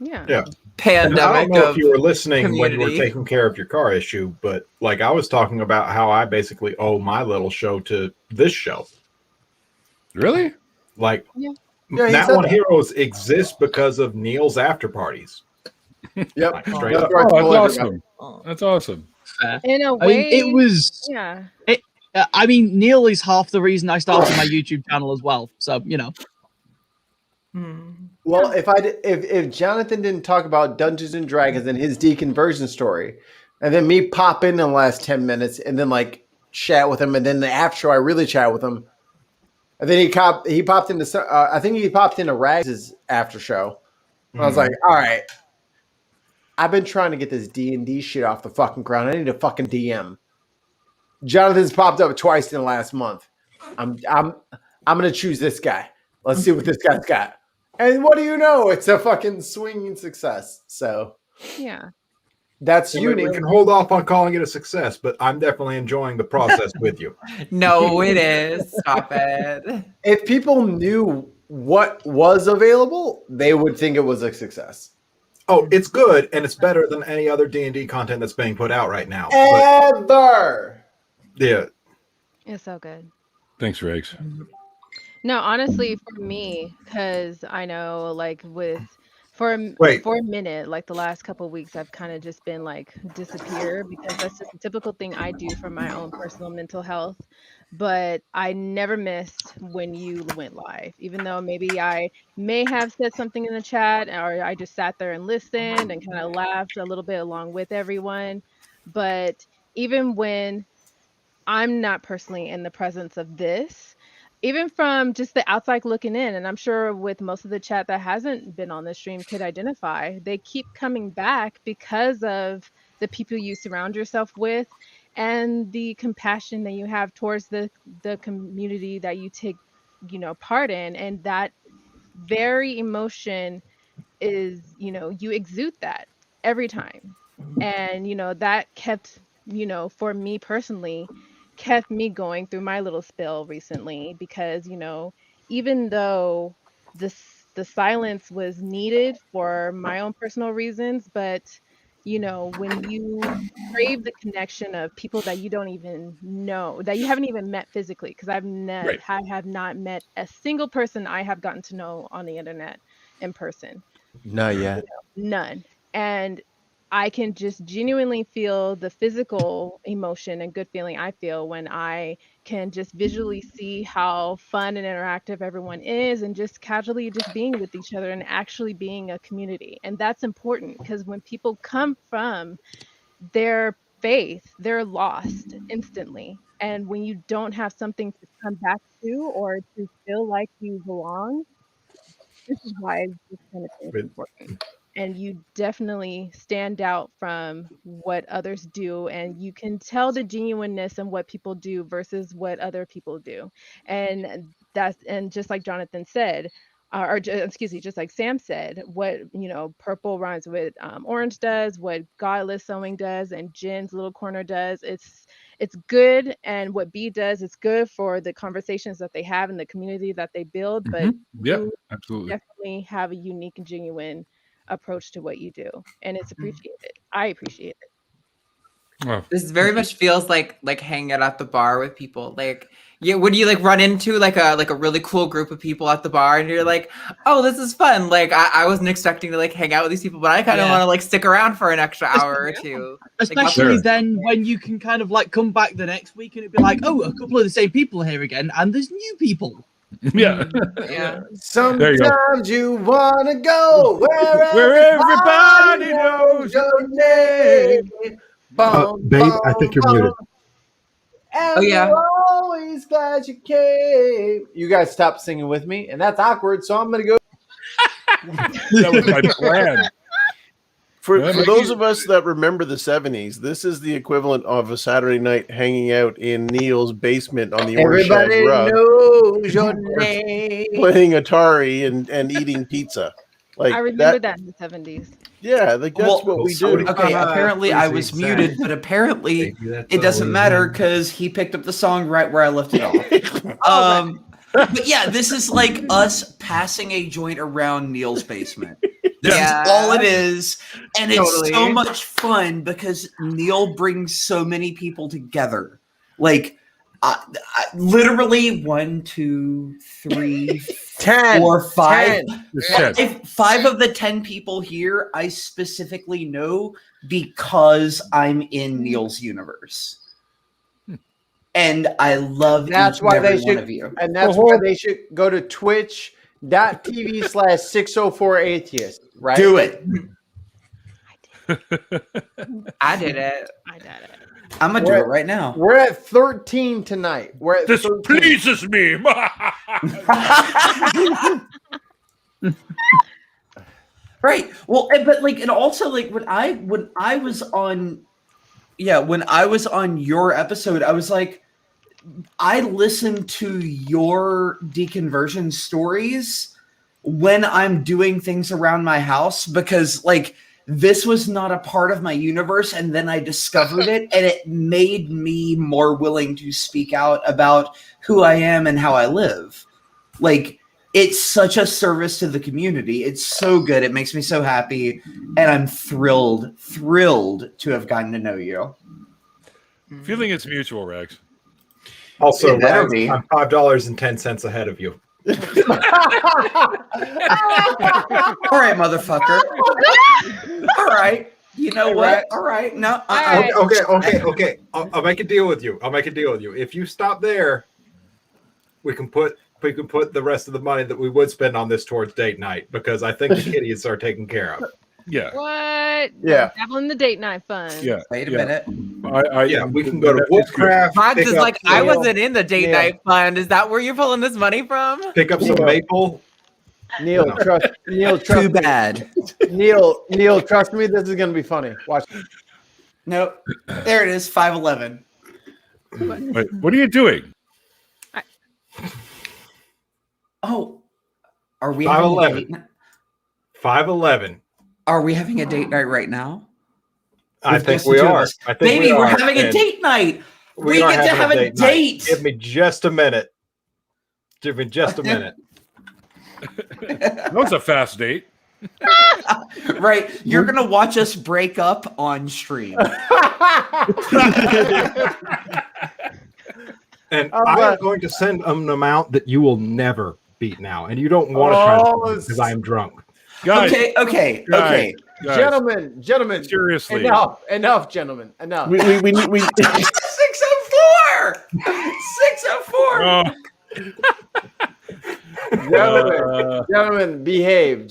Speaker 3: Yeah.
Speaker 4: And I don't know if you were listening
Speaker 3: community.
Speaker 4: when you were taking care of your car issue, but like I was talking about how I basically owe my little show to this show.
Speaker 1: Really?
Speaker 4: Like,
Speaker 8: Yeah.
Speaker 4: Nat One Heroes exists because of Neil's after parties.
Speaker 2: Yep.
Speaker 4: Like, straight up.
Speaker 1: That's awesome. That's awesome.
Speaker 8: In a
Speaker 5: I
Speaker 8: way,
Speaker 5: mean, it was.
Speaker 8: Yeah.
Speaker 5: I mean, Neil is half the reason I started my YouTube channel as well. So you know.
Speaker 2: Well, if Jonathan didn't talk about Dungeons and Dragons and his deconversion story, and then me pop in the last 10 minutes and then like chat with him, and then the after show I really chat with him, and then he popped into I think he popped into Rags' after show. I was like, all right, I've been trying to get this D&D shit off the fucking ground. I need a fucking DM. Jonathan's popped up twice in the last month. I'm gonna choose this guy. Let's see what this guy's got. And what do you know? It's a fucking swinging success. So
Speaker 8: Yeah.
Speaker 2: that's
Speaker 4: We
Speaker 2: unique.
Speaker 4: can hold off on calling it a success, but I'm definitely enjoying the process with you.
Speaker 3: No, it is. Stop it.
Speaker 2: If people knew what was available, they would think it was a success.
Speaker 4: Oh, it's good, and it's better than any other D&D content that's being put out right now.
Speaker 2: Ever.
Speaker 4: Yeah.
Speaker 8: It's so good.
Speaker 1: Thanks, Riggs.
Speaker 8: No, honestly, for me, because I know, like, for a minute, like the last couple of weeks, I've kind of just been like disappear because that's just a typical thing I do for my own personal mental health. But I never missed when you went live, even though maybe I may have said something in the chat, or I just sat there and listened and kind of laughed a little bit along with everyone. But even when I'm not personally in the presence of this, even from just the outside looking in, and I'm sure with most of the chat that hasn't been on the stream could identify, they keep coming back because of the people you surround yourself with and the compassion that you have towards the community that you take, part in. And that very emotion is, you exude that every time. And, that kept, for me personally, kept me going through my little spill recently because, even though the silence was needed for my own personal reasons, but, when you crave the connection of people that you don't even know, that you haven't even met physically, because I have not met a single person I have gotten to know on the internet in person.
Speaker 2: Not yet.
Speaker 8: None. And I can just genuinely feel the physical emotion and good feeling I feel when I can just visually see how fun and interactive everyone is and just casually just being with each other and actually being a community. And that's important because when people come from their faith, they're lost instantly. And when you don't have something to come back to or to feel like you belong, this is why this kind of thing is important. and you definitely stand out from what others do, and you can tell the genuineness in what people do versus what other people do. And just like Jonathan said, excuse me, just like Sam said, what purple rhymes with orange does, what Godless Sewing does, and Jen's Little Corner does. It's good, and what B does, it's good for the conversations that they have and the community that they build. But you
Speaker 1: absolutely
Speaker 8: definitely have a unique and genuine approach to what you do, and it's appreciated. I appreciate it.
Speaker 1: Oh,
Speaker 3: this very much feels like hanging out at the bar with people. Like, when you like run into like a really cool group of people at the bar, and you're like, oh, this is fun. Like, I wasn't expecting to like hang out with these people, but I kind of want to like stick around for an extra hour or two.
Speaker 5: Especially
Speaker 3: like,
Speaker 5: then when you can kind of like come back the next week and it'd be like, oh, a couple of the same people here again, and there's new people.
Speaker 1: Yeah.
Speaker 3: Yeah.
Speaker 2: Sometimes you wanna go
Speaker 1: where everybody knows
Speaker 2: your name.
Speaker 4: Babe, I think you're muted.
Speaker 2: And we're always glad you came. You guys stopped singing with me, and that's awkward, so I'm gonna go.
Speaker 1: That was my plan.
Speaker 6: For those of us that remember the 70s, this is the equivalent of a Saturday night hanging out in Neil's basement on the orange shag
Speaker 2: Everybody
Speaker 6: rug,
Speaker 2: knows your name.
Speaker 6: playing Atari and eating pizza. Like
Speaker 8: I remember that in the 70s.
Speaker 6: Yeah, like that's what we do.
Speaker 13: Okay, apparently I was muted, but apparently it doesn't matter because he picked up the song right where I left it off. But yeah, this is like us passing a joint around Neil's basement. This is all it is, and it's so much fun because Neil brings so many people together. Like, literally 1, 2, 3,
Speaker 2: 10,
Speaker 13: 4, 5.
Speaker 2: 10.
Speaker 13: If 5 of the 10 people here, I specifically know because I'm in Neil's universe. And I love
Speaker 2: that's
Speaker 13: each
Speaker 2: why
Speaker 13: and
Speaker 2: they
Speaker 13: every
Speaker 2: should,
Speaker 13: one of you.
Speaker 2: and that's why they should go to twitch.tv/604 Atheist. Right?
Speaker 13: Do it.
Speaker 3: I did it.
Speaker 13: I'm gonna do it right now.
Speaker 2: We're at 13 tonight. We're at
Speaker 1: This
Speaker 2: 13.
Speaker 1: pleases me.
Speaker 13: Right. Well, but like, and also like when I was on your episode, I was like, I listened to your deconversion stories when I'm doing things around my house because like this was not a part of my universe, and then I discovered it, and it made me more willing to speak out about who I am and how I live. Like, it's such a service to the community. It's so good. It makes me so happy, and I'm thrilled to have gotten to know you.
Speaker 1: Feeling it's mutual, Rex.
Speaker 4: Also, Rex, I'm $5.10 ahead of you.
Speaker 13: All right, motherfucker. All right. You know what? All right. No.
Speaker 4: Okay. I'll make a deal with you. If you stop there, we can put the rest of the money that we would spend on this towards date night because I think the kiddies are taken care of.
Speaker 1: Yeah.
Speaker 8: What?
Speaker 2: Yeah.
Speaker 8: Dabbling the date night fun.
Speaker 1: Yeah.
Speaker 13: Wait a minute.
Speaker 4: We can go to Woodcraft.
Speaker 3: Fox is like, I wasn't in the date night fund. Is that where you're pulling this money from?
Speaker 4: Pick up some maple.
Speaker 2: Neil, trust
Speaker 13: Too bad.
Speaker 2: Neil, trust me, this is gonna be funny. Watch.
Speaker 13: Nope. There it is, 511.
Speaker 1: Wait, what are you doing?
Speaker 13: Oh, are we having a date night?
Speaker 4: 511.
Speaker 13: Are we having a date night right now?
Speaker 4: I think we are.
Speaker 13: Baby, we're having a date night. We get to have a date.
Speaker 4: Give me just a minute.
Speaker 1: That was a fast date.
Speaker 13: Right. You're going to watch us break up on stream.
Speaker 4: And I'm going to send an amount that you will never beat now. And you don't want to try to because I am drunk.
Speaker 1: Guys,
Speaker 13: okay.
Speaker 1: Guys,
Speaker 2: Gentlemen.
Speaker 1: Seriously.
Speaker 2: Enough, gentlemen. Enough.
Speaker 6: We
Speaker 13: 604. 604.
Speaker 2: Gentlemen, behave.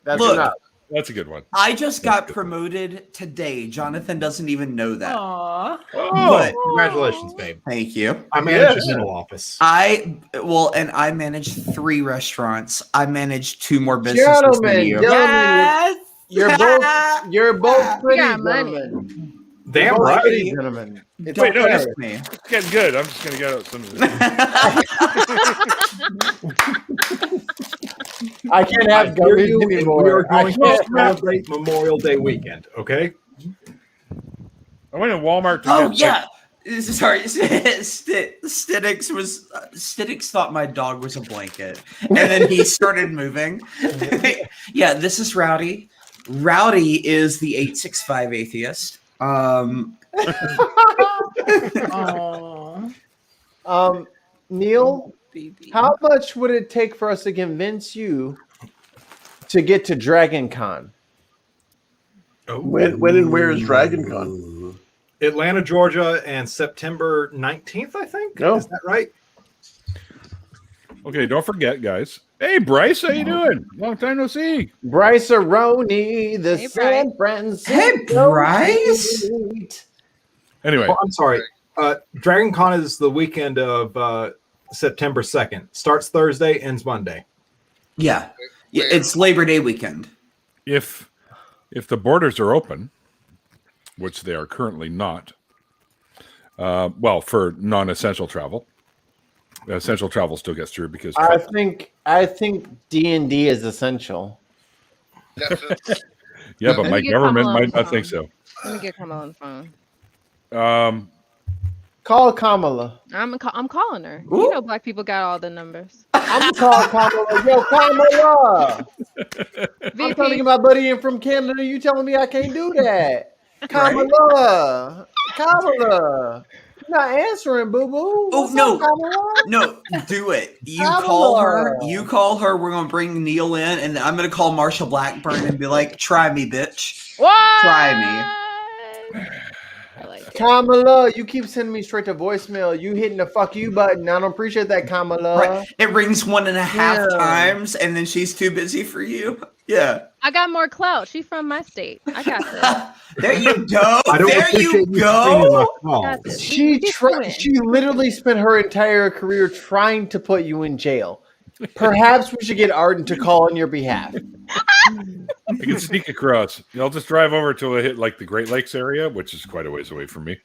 Speaker 2: That's
Speaker 13: Look,
Speaker 2: enough.
Speaker 1: That's a good one.
Speaker 13: I just got promoted today. Jonathan doesn't even know that.
Speaker 3: Aww.
Speaker 4: But congratulations, babe.
Speaker 13: Thank you.
Speaker 4: I manage a dental office.
Speaker 13: And I manage 3 restaurants. I manage 2 more businesses than you.
Speaker 2: Gentlemen, you're both pretty,
Speaker 8: money.
Speaker 4: Damn right,
Speaker 2: gentlemen.
Speaker 1: Wait, no, it's getting good. I'm just gonna get out some of this.
Speaker 2: I can't have gummies anymore.
Speaker 4: We are going to celebrate Memorial Day weekend, okay?
Speaker 1: I went to Walmart to
Speaker 13: Sorry, Stidix thought my dog was a blanket, and then he started moving. Yeah, this is Rowdy. Rowdy is the 865 atheist.
Speaker 2: Neil, how much would it take for us to convince you to get to Dragon Con?
Speaker 6: When and where is Dragon Con?
Speaker 4: Atlanta, Georgia, and September 19th, I think.
Speaker 6: No.
Speaker 4: Is that right?
Speaker 1: Okay, don't forget, guys. Hey, Bryce, how you doing? Long time no see.
Speaker 2: Bryce Aroni, the San Francisco.
Speaker 13: Hey, Bryce.
Speaker 1: Anyway,
Speaker 4: I'm sorry. Dragon Con is the weekend of September 2nd. Starts Thursday, ends Monday.
Speaker 13: Yeah, it's Labor Day weekend.
Speaker 1: If the borders are open, which they are currently not, well, for non-essential travel. Essential travel still gets through because
Speaker 2: I think D&D is essential.
Speaker 1: Yeah, but my government might not think so.
Speaker 8: Let me get Kamala on the phone.
Speaker 2: Call Kamala.
Speaker 8: I'm calling her. Ooh. You know, black people got all the numbers.
Speaker 2: I'm gonna call Kamala. Yo, Kamala. I'm trying to get my buddy in from Canada. You telling me I can't do that? Kamala. Kamala. You're not answering, boo boo.
Speaker 13: Oh no, do it. You call her. You call her. We're gonna bring Neil in, and I'm gonna call Marsha Blackburn and be like, "Try me, bitch.
Speaker 8: What?
Speaker 13: Try me."
Speaker 2: Kamala, you keep sending me straight to voicemail. You hitting the fuck you button. I don't appreciate that, Kamala.
Speaker 13: Right. It rings 1.5 times, and then she's too busy for you. Yeah.
Speaker 8: I got more clout. She's from my state. I got this.
Speaker 13: There you go. There you go.
Speaker 2: She literally spent her entire career trying to put you in jail. Perhaps we should get Arden to call on your behalf.
Speaker 1: I can sneak across. I'll just drive over till I hit like the Great Lakes area, which is quite a ways away from me.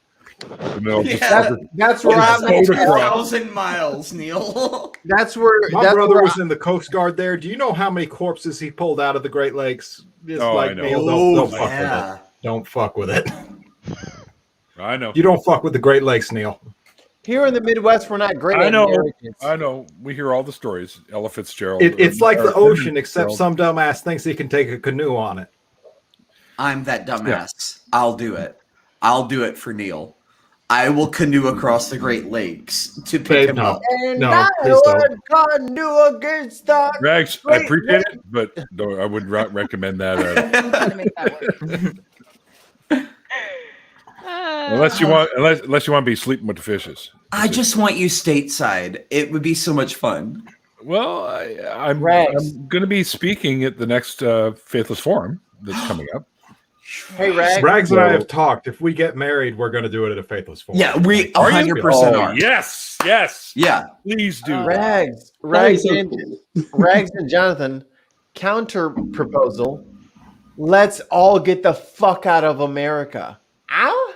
Speaker 2: That's where I'm at.
Speaker 13: 1,000 miles, Neil.
Speaker 2: That's where
Speaker 4: my brother was in the Coast Guard there. Do you know how many corpses he pulled out of the Great Lakes? Just
Speaker 1: I know.
Speaker 4: Neil, don't fuck with it.
Speaker 1: I know.
Speaker 4: You don't fuck with the Great Lakes, Neil.
Speaker 2: Here in the Midwest, we're not great.
Speaker 1: I know. We hear all the stories. Ella Fitzgerald.
Speaker 4: It's like the ocean, except some dumbass thinks he can take a canoe on it.
Speaker 13: I'm that dumbass. Yeah. I'll do it. I'll do it for Neil. I will canoe across the Great Lakes to pick him up.
Speaker 2: And I would canoe against the
Speaker 1: Rags, I appreciate it, but I would recommend that. Unless you want to be sleeping with the fishes.
Speaker 13: I just want you stateside. It would be so much fun.
Speaker 1: Well, I'm going to be speaking at the next Faithless Forum that's coming up.
Speaker 2: Hey,
Speaker 4: Rags and I have talked. If we get married, we're going to do it at a Faithless Forum.
Speaker 13: Yeah, we 100% are.
Speaker 1: Yes.
Speaker 13: Yeah.
Speaker 1: Please do.
Speaker 2: Rags and Jonathan, counter proposal. Let's all get the fuck out of America. Ow?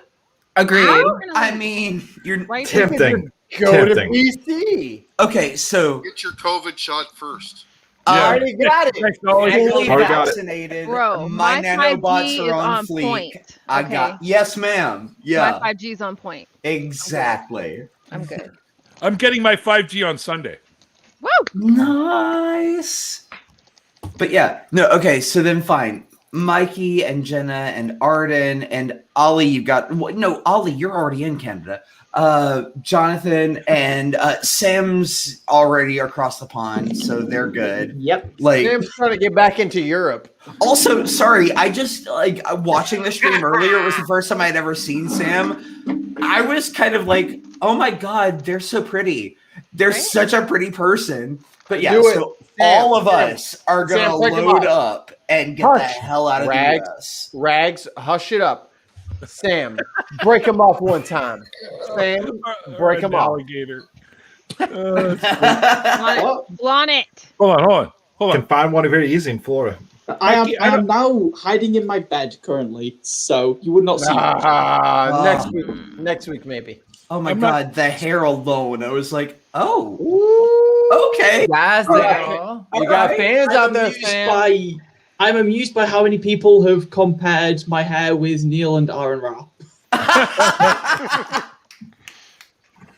Speaker 13: Agreed. I mean, you're
Speaker 4: tempting.
Speaker 2: Go to BC.
Speaker 13: Okay, so
Speaker 7: get your COVID shot first.
Speaker 2: I already got it.
Speaker 13: Fully vaccinated.
Speaker 8: Bro,
Speaker 13: my nanobots are on fleek.
Speaker 8: Point.
Speaker 13: I got yes, ma'am. Yeah,
Speaker 8: my 5G's on point.
Speaker 13: Exactly.
Speaker 8: I'm good.
Speaker 1: I'm getting my 5G on Sunday.
Speaker 8: Woo!
Speaker 13: Nice. But yeah, no. Okay, so then fine. Mikey and Jenna and Arden and Ollie, you've got Ollie, you're already in Canada. Jonathan and Sam's already across the pond, so they're good.
Speaker 9: Yep.
Speaker 2: Sam's trying to get back into Europe.
Speaker 13: Also, sorry, I just watching the stream earlier. It was the first time I'd ever seen Sam. I was kind of like, oh my god, they're so pretty. They're such a pretty person. But yeah,
Speaker 2: Do it.
Speaker 13: so
Speaker 2: Sam,
Speaker 13: all of
Speaker 2: Sam,
Speaker 13: us are going
Speaker 2: Sam,
Speaker 13: to
Speaker 2: break 'em
Speaker 13: load
Speaker 2: up.
Speaker 13: up and get
Speaker 2: Hush.
Speaker 13: the hell out of
Speaker 2: Rags,
Speaker 13: the US.
Speaker 2: Rags, hush it up. Sam, break him off one time. Sam, break him off.
Speaker 1: Alligator.
Speaker 8: Blonde it.
Speaker 1: Hold on.
Speaker 4: Can find one very easy in Florida.
Speaker 5: I am now hiding in my bed currently, so you would not see me.
Speaker 2: Next week maybe.
Speaker 13: Oh my God, the hair alone. I was like, oh, okay.
Speaker 3: Yes,
Speaker 2: You got fans out there, Sam.
Speaker 5: I'm amused by how many people have compared my hair with Neil and Aaron Ra.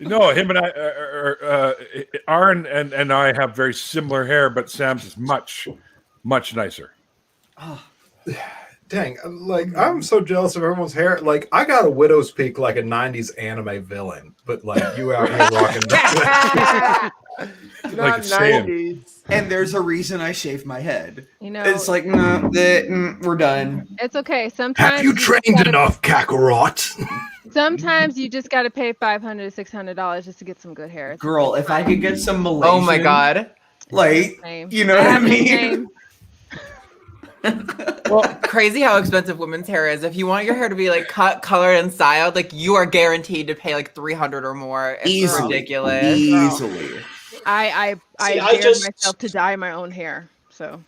Speaker 1: No, him and I, Arden and I have very similar hair, but Sam's is much nicer.
Speaker 4: Oh, dang! Like I'm so jealous of everyone's hair. Like I got a widow's peak, like a '90s anime villain, but like you out here rocking.
Speaker 2: Not 90s.
Speaker 13: And there's a reason I shaved my head.
Speaker 8: You know,
Speaker 13: it's like, we're done.
Speaker 8: It's okay. Sometimes
Speaker 4: Have you trained enough, Kakarot?
Speaker 8: Sometimes you just got to pay $500 to $600 just to get some good hair.
Speaker 13: Girl, if I could get some Malaysian,
Speaker 3: oh my God,
Speaker 13: like you know what I mean.
Speaker 3: Well, crazy how expensive women's hair is. If you want your hair to be like cut, colored, and styled, like you are guaranteed to pay like $300 or more. It's ridiculous.
Speaker 13: Easily.
Speaker 8: I dared myself to dye my own hair. So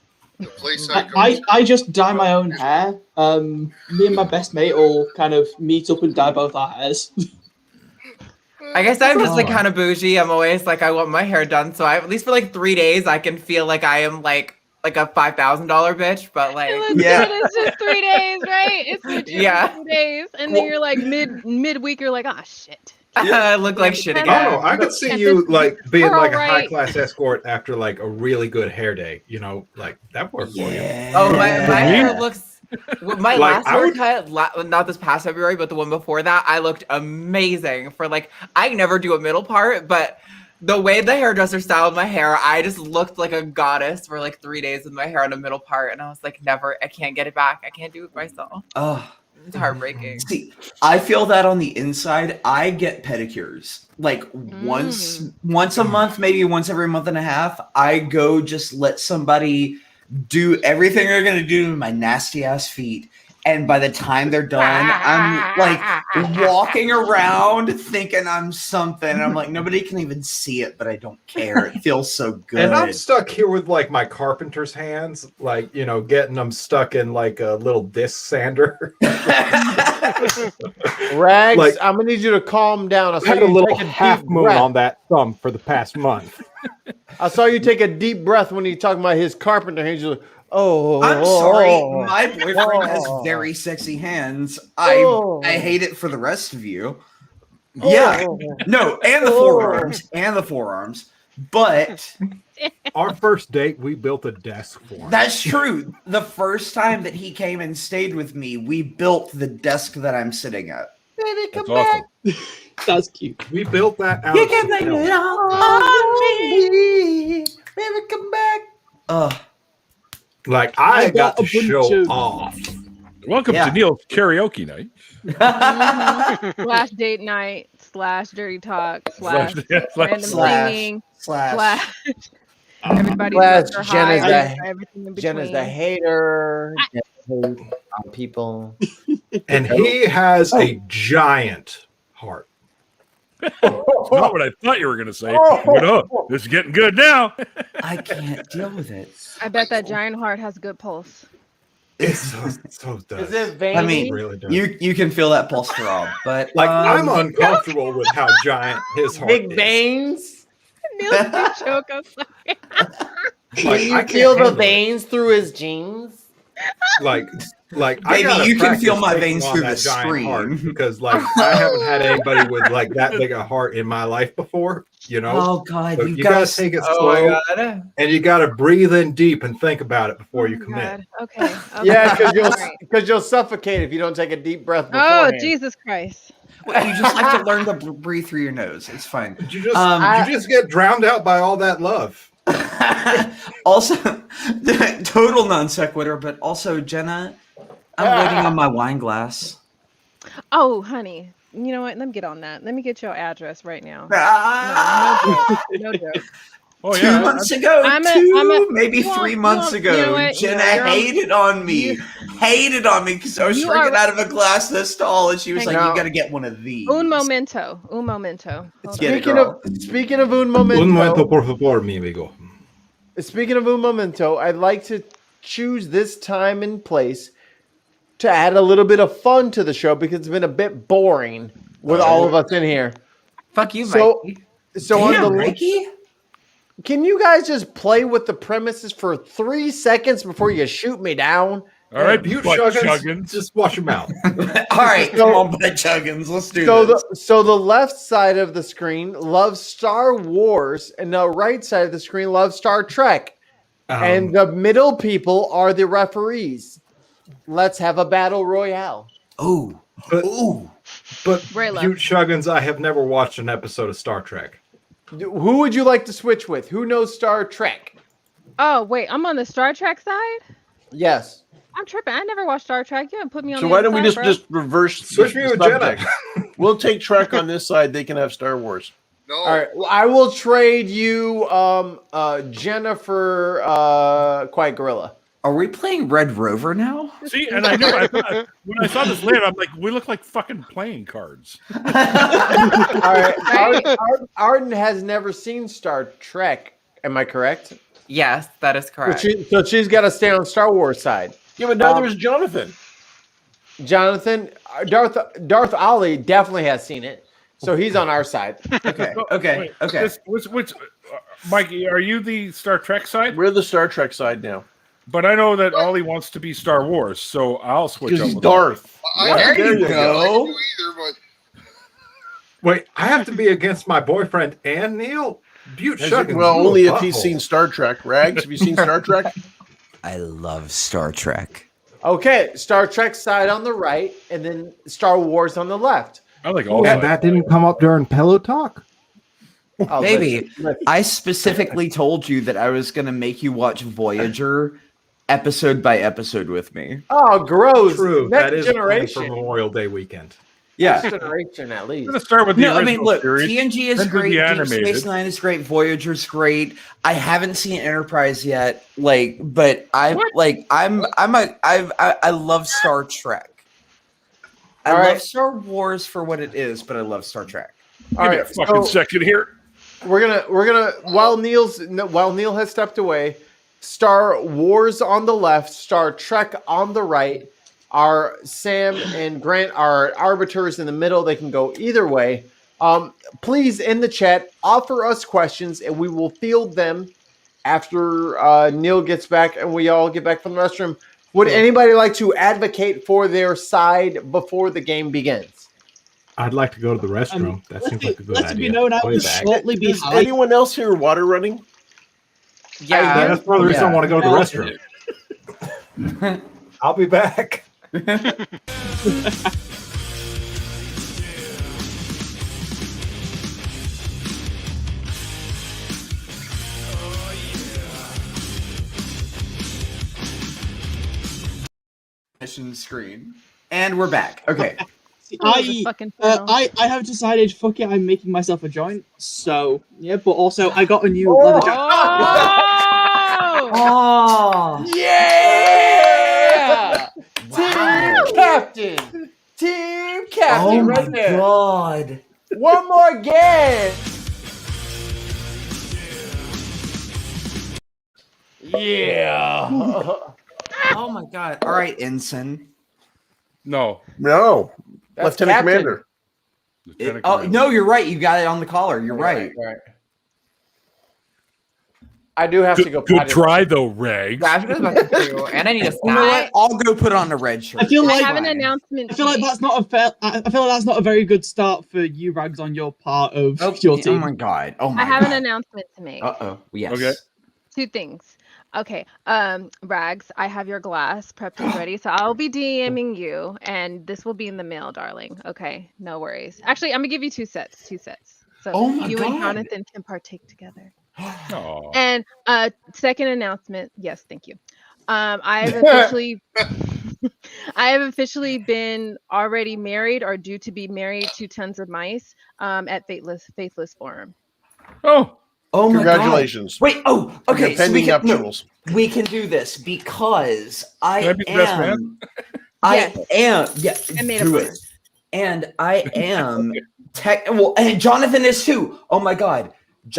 Speaker 5: I just dye my own hair. Me and my best mate all kind of meet up and dye both our hairs.
Speaker 3: I guess I'm just like kind of bougie. I'm always like I want my hair done, so at least for like 3 days I can feel like I am like a $5,000 bitch. But like
Speaker 8: it's just 3 days, right? It's legit 3 days, and then you're like midweek. You're like, ah, shit.
Speaker 3: I look like shit again.
Speaker 4: Oh, I could see you like being like a high class escort after like a really good hair day. You know, like that worked for you.
Speaker 3: Oh, my hair looks. My last haircut, not this past February, but the one before that, I looked amazing. For like, I never do a middle part, but the way the hairdresser styled my hair, I just looked like a goddess for like 3 days with my hair on a middle part, and I was like, I can't get it back. I can't do it myself. It's heartbreaking.
Speaker 13: See, I feel that on the inside. I get pedicures like once a month, maybe once every month and a half. I go just let somebody do everything they're gonna do to my nasty ass feet, and by the time they're done, I'm like walking around thinking I'm something. And I'm like, nobody can even see it, but I don't care. It feels so good.
Speaker 4: And I'm stuck here with like my carpenter's hands, like, you know, getting them stuck in like a little disc sander.
Speaker 2: Rags,
Speaker 4: like,
Speaker 2: I'm gonna need you to calm down.
Speaker 4: I had a little half moon on that thumb for the past month.
Speaker 2: I saw you take a deep breath when you talking about his carpenter hands. You're like,
Speaker 13: I'm sorry. My boyfriend has very sexy hands. I hate it for the rest of you. Yeah. No, and the forearms. But
Speaker 4: our first date, we built a desk for him.
Speaker 13: That's true. The first time that he came and stayed with me, we built the desk that I'm sitting at.
Speaker 2: Baby, come back.
Speaker 5: That's cute.
Speaker 4: We built that out.
Speaker 13: You can make it all on me. Baby, come back.
Speaker 4: Like I got to show off.
Speaker 1: Welcome to Neil's karaoke night.
Speaker 8: / date night / dirty talk / random singing / everybody.
Speaker 2: Jenna's a hater. On people.
Speaker 4: And he has a giant heart.
Speaker 1: Not what I thought you were going to say. But, this is getting good now.
Speaker 13: I can't deal with it.
Speaker 8: I bet that giant heart has good pulse.
Speaker 4: It so does.
Speaker 2: Is it veiny?
Speaker 13: I mean,
Speaker 4: really does.
Speaker 13: you can feel that pulse throb, but
Speaker 4: like I'm uncomfortable with how giant his heart
Speaker 2: big
Speaker 4: is.
Speaker 2: veins.
Speaker 8: Neil's big joke. I'm sorry.
Speaker 2: Can you feel the veins through his jeans?
Speaker 4: Like
Speaker 13: baby, you can feel my veins through the screen
Speaker 4: because like I haven't had anybody with like that big a heart in my life before. You know.
Speaker 13: Oh God,
Speaker 4: so you gotta take it slow, and you gotta breathe in deep and think about it before you commit.
Speaker 8: Okay.
Speaker 2: Yeah, because you'll suffocate if you don't take a deep breath.
Speaker 8: Oh Jesus Christ!
Speaker 13: Well, you just have to learn to breathe through your nose. It's fine.
Speaker 4: Did you just get drowned out by all that love?
Speaker 13: Also, total non sequitur, but also Jenna, I'm waiting on my wine glass.
Speaker 8: Oh, honey, you know what? Let me get on that. Let me get your address right now. No joke.
Speaker 1: Oh,
Speaker 13: 2 months ago, maybe 3 months ago, Jenna hated on me because I was drinking out of a glass this tall, and she was like, "You got to get one of these."
Speaker 8: Un momento.
Speaker 2: Speaking of un momento.
Speaker 4: Un momento, por favor, mi amigo.
Speaker 2: Speaking of un momento, I'd like to choose this time and place to add a little bit of fun to the show because it's been a bit boring with all of us in here.
Speaker 3: Fuck you, Mikey.
Speaker 2: So on the Mikey, can you guys just play with the premises for 3 seconds before you shoot me down?
Speaker 1: All right,
Speaker 4: Butte
Speaker 1: Chuggins.
Speaker 4: Chuggins, just wash them out.
Speaker 13: All right, come on, Butte Chuggins, let's do this.
Speaker 2: So the left side of the screen loves Star Wars, and the right side of the screen loves Star Trek. And the middle people are the referees. Let's have a battle royale.
Speaker 13: But
Speaker 4: Butte Chuggins, I have never watched an episode of Star Trek.
Speaker 2: Who would you like to switch with? Who knows Star Trek?
Speaker 8: Oh, wait, I'm on the Star Trek side?
Speaker 2: Yes.
Speaker 8: I'm tripping. I never watched Star Trek. You haven't put me on
Speaker 6: So
Speaker 8: the
Speaker 6: why
Speaker 8: other
Speaker 6: don't we
Speaker 8: side,
Speaker 6: just reverse
Speaker 4: Switch me
Speaker 6: the
Speaker 4: with
Speaker 6: subject?
Speaker 4: Jenna.
Speaker 6: We'll take Trek on this side. They can have Star Wars.
Speaker 7: No.
Speaker 2: All right. Well, I will trade you Jennifer Quiet Gorilla.
Speaker 13: Are we playing Red Rover now?
Speaker 1: See, and I knew when I saw this later, I'm like, we look like fucking playing cards.
Speaker 2: All right. Arden has never seen Star Trek. Am I correct?
Speaker 3: Yes, that is correct.
Speaker 2: So she's got to stay on Star Wars side.
Speaker 6: Yeah, but now there's Jonathan.
Speaker 2: Darth Ollie definitely has seen it, so he's on our side.
Speaker 13: Okay.
Speaker 1: Which Mikey, are you the Star Trek side?
Speaker 6: We're the Star Trek side now.
Speaker 1: But I know that Ollie wants to be Star Wars, so I'll switch up.
Speaker 6: Because he's
Speaker 1: with
Speaker 6: Darth.
Speaker 13: There you go.
Speaker 7: I can do either, but
Speaker 4: Wait, I have to be against my boyfriend and Neil? Butte Chuggins.
Speaker 6: Well, only if he's seen Star Trek. Rags, have you seen Star Trek?
Speaker 13: I love Star Trek.
Speaker 2: Okay, Star Trek side on the right, and then Star Wars on the left.
Speaker 1: I like all
Speaker 4: And that didn't come up during Pillow Talk?
Speaker 2: Oh,
Speaker 13: Baby, I specifically told you that I was going to make you watch Voyager episode by episode with me.
Speaker 2: Oh, gross.
Speaker 4: True.
Speaker 2: Next
Speaker 4: That is
Speaker 2: generation.
Speaker 4: for Memorial Day weekend.
Speaker 13: Yeah.
Speaker 2: Next generation, at least.
Speaker 1: I'm gonna start with the original
Speaker 13: I mean, look,
Speaker 1: series,
Speaker 13: TNG is
Speaker 1: then do
Speaker 13: great.
Speaker 1: the
Speaker 13: Deep
Speaker 1: animated.
Speaker 13: Space Nine is great. Voyager's great. I haven't seen Enterprise yet, but I love Star Trek. I love Star Wars for what it is, but I love Star Trek.
Speaker 1: Give me a fucking second here.
Speaker 2: We're gonna while Neil has stepped away, Star Wars on the left, Star Trek on the right. Our Sam and Grant are arbiters in the middle. They can go either way. Please, in the chat, offer us questions, and we will field them after Neil gets back and we all get back from the restroom. Would anybody like to advocate for their side before the game begins?
Speaker 4: I'd like to go to the restroom. That seems like a good
Speaker 5: Let it
Speaker 4: idea.
Speaker 5: be known I
Speaker 4: Way
Speaker 5: was
Speaker 4: back.
Speaker 5: slightly
Speaker 6: Does
Speaker 5: behind.
Speaker 6: anyone else hear water running?
Speaker 3: Yeah.
Speaker 4: That's part of the reason I want to go to the restroom. I'll be back.
Speaker 13: Mission screen. And we're back. Okay.
Speaker 5: I have decided, fuck it, I'm making myself a joint. So, yeah, but also I got a new leather jacket.
Speaker 13: Oh!
Speaker 2: Yeah! Team captain
Speaker 13: Oh my
Speaker 2: right there.
Speaker 13: god.
Speaker 2: One more game. Yeah.
Speaker 13: Oh my god. All right, Ensign.
Speaker 1: No.
Speaker 2: That's
Speaker 6: Lieutenant
Speaker 2: captain.
Speaker 6: Commander.
Speaker 13: No, you're right. You got it on the collar. You're right.
Speaker 2: Right. I do have to go.
Speaker 1: Good
Speaker 2: potty.
Speaker 1: try though, Rags.
Speaker 3: Yeah, I was about to do, and I need a
Speaker 13: You know what?
Speaker 3: snack.
Speaker 13: I'll go put on a red shirt.
Speaker 5: I feel like
Speaker 8: I have an announcement.
Speaker 5: I feel like that's not a fair. I feel like that's not a very good start for you, Rags, on your part of your
Speaker 13: Oh
Speaker 5: team.
Speaker 13: my god. Oh my
Speaker 8: I have
Speaker 13: god.
Speaker 8: an announcement to make.
Speaker 13: Uh-oh. Yes.
Speaker 1: Okay.
Speaker 8: 2 things. Okay. Rags, I have your glass prepped and ready, so I'll be DMing you, and this will be in the mail, darling. Okay, no worries. Actually, I'm gonna give you 2 sets. 2 sets. So
Speaker 13: Oh my
Speaker 8: you
Speaker 13: God.
Speaker 8: and Jonathan can partake together.
Speaker 1: Aw.
Speaker 8: And second announcement. Yes, thank you. I have officially been already married or due to be married to Tons of Mice at Faithless Forum.
Speaker 1: Oh.
Speaker 13: Oh my
Speaker 6: Congratulations.
Speaker 13: God. Wait, okay. So
Speaker 6: pending nuptials.
Speaker 13: We can do this because
Speaker 1: Can I be the best man?
Speaker 13: I am. Yeah,
Speaker 8: I made
Speaker 13: do
Speaker 8: a
Speaker 13: it. And I am well, and Jonathan is too. Oh my God.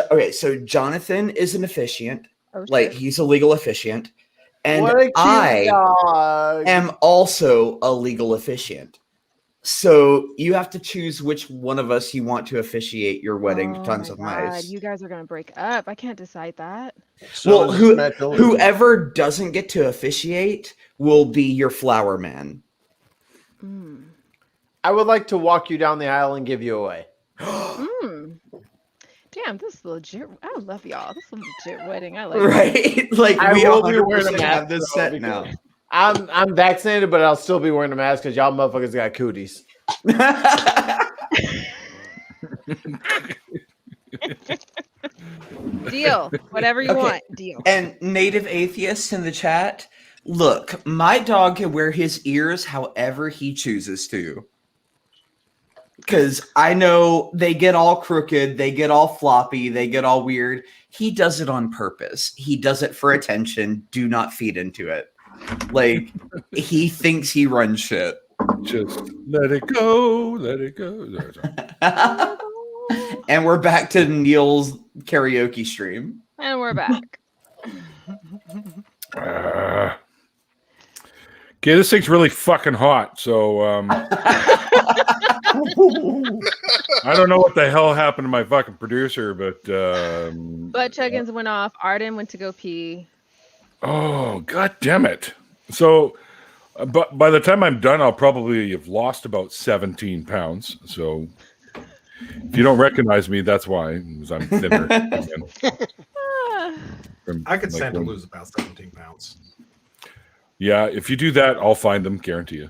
Speaker 13: Okay, so Jonathan is an officiant.
Speaker 8: Oh,
Speaker 13: like
Speaker 8: shit.
Speaker 13: he's a legal officiant. And
Speaker 2: What a cute
Speaker 13: I
Speaker 2: dog.
Speaker 13: am also a legal officiant. So you have to choose which one of us you want to officiate your wedding to Tons of Mice.
Speaker 8: You guys are gonna break up. I can't decide that.
Speaker 6: So
Speaker 13: Well,
Speaker 6: is Matt Dillon.
Speaker 13: whoever doesn't get to officiate will be your flower man.
Speaker 2: I would like to walk you down the aisle and give you away.
Speaker 8: Damn, this is legit. I love y'all. This is a legit wedding. I like it.
Speaker 13: Right? Like
Speaker 2: I
Speaker 13: we
Speaker 2: will
Speaker 13: all
Speaker 2: be wearing a mask
Speaker 13: have this
Speaker 2: though,
Speaker 13: set
Speaker 2: because
Speaker 13: now.
Speaker 2: I'm vaccinated, but I'll still be wearing a mask because y'all motherfuckers got cooties.
Speaker 8: Deal. Whatever you want. Deal.
Speaker 13: And native atheists in the chat, look, my dog can wear his ears however he chooses to. Because I know they get all crooked, they get all floppy, they get all weird. He does it on purpose. He does it for attention. Do not feed into it. Like, he thinks he runs shit.
Speaker 1: Just let it go, let it go.
Speaker 13: And we're back to Neil's karaoke stream.
Speaker 8: And we're back.
Speaker 1: Okay, this thing's really fucking hot. So I don't know what the hell happened to my fucking producer, but
Speaker 8: Butt chuggins went off. Arden went to go pee.
Speaker 1: oh god damn it! So, but by the time I'm done, I'll probably have lost about 17 pounds. So, if you don't recognize me, that's why, because I'm thinner.
Speaker 4: I could stand to lose about 17 pounds.
Speaker 1: Yeah, if you do that, I'll find them, guarantee you.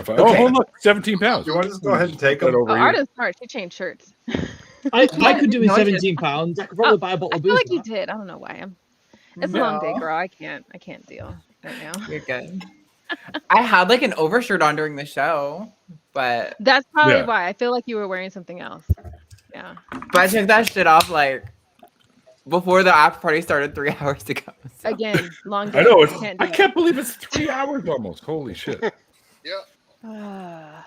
Speaker 1: Oh, look, 17 pounds.
Speaker 4: You want to just go ahead and take them?
Speaker 8: Oh, Arden's smart. She changed shirts.
Speaker 5: I could do with 17 pounds. I could probably buy a bottle
Speaker 8: I
Speaker 5: of
Speaker 8: feel
Speaker 5: booze.
Speaker 8: like you did. I don't know why. It's a long day, girl. I can't deal right now.
Speaker 3: You're good. I had like an overshirt on during the show, but
Speaker 8: That's probably why. I feel like you were wearing something else. Yeah.
Speaker 3: But I took that shit off like before the after party started 3 hours ago. So.
Speaker 8: Again, long day.
Speaker 1: I know. I
Speaker 8: do
Speaker 1: can't believe it's 3 hours almost. Holy shit.
Speaker 7: Yeah.
Speaker 8: it.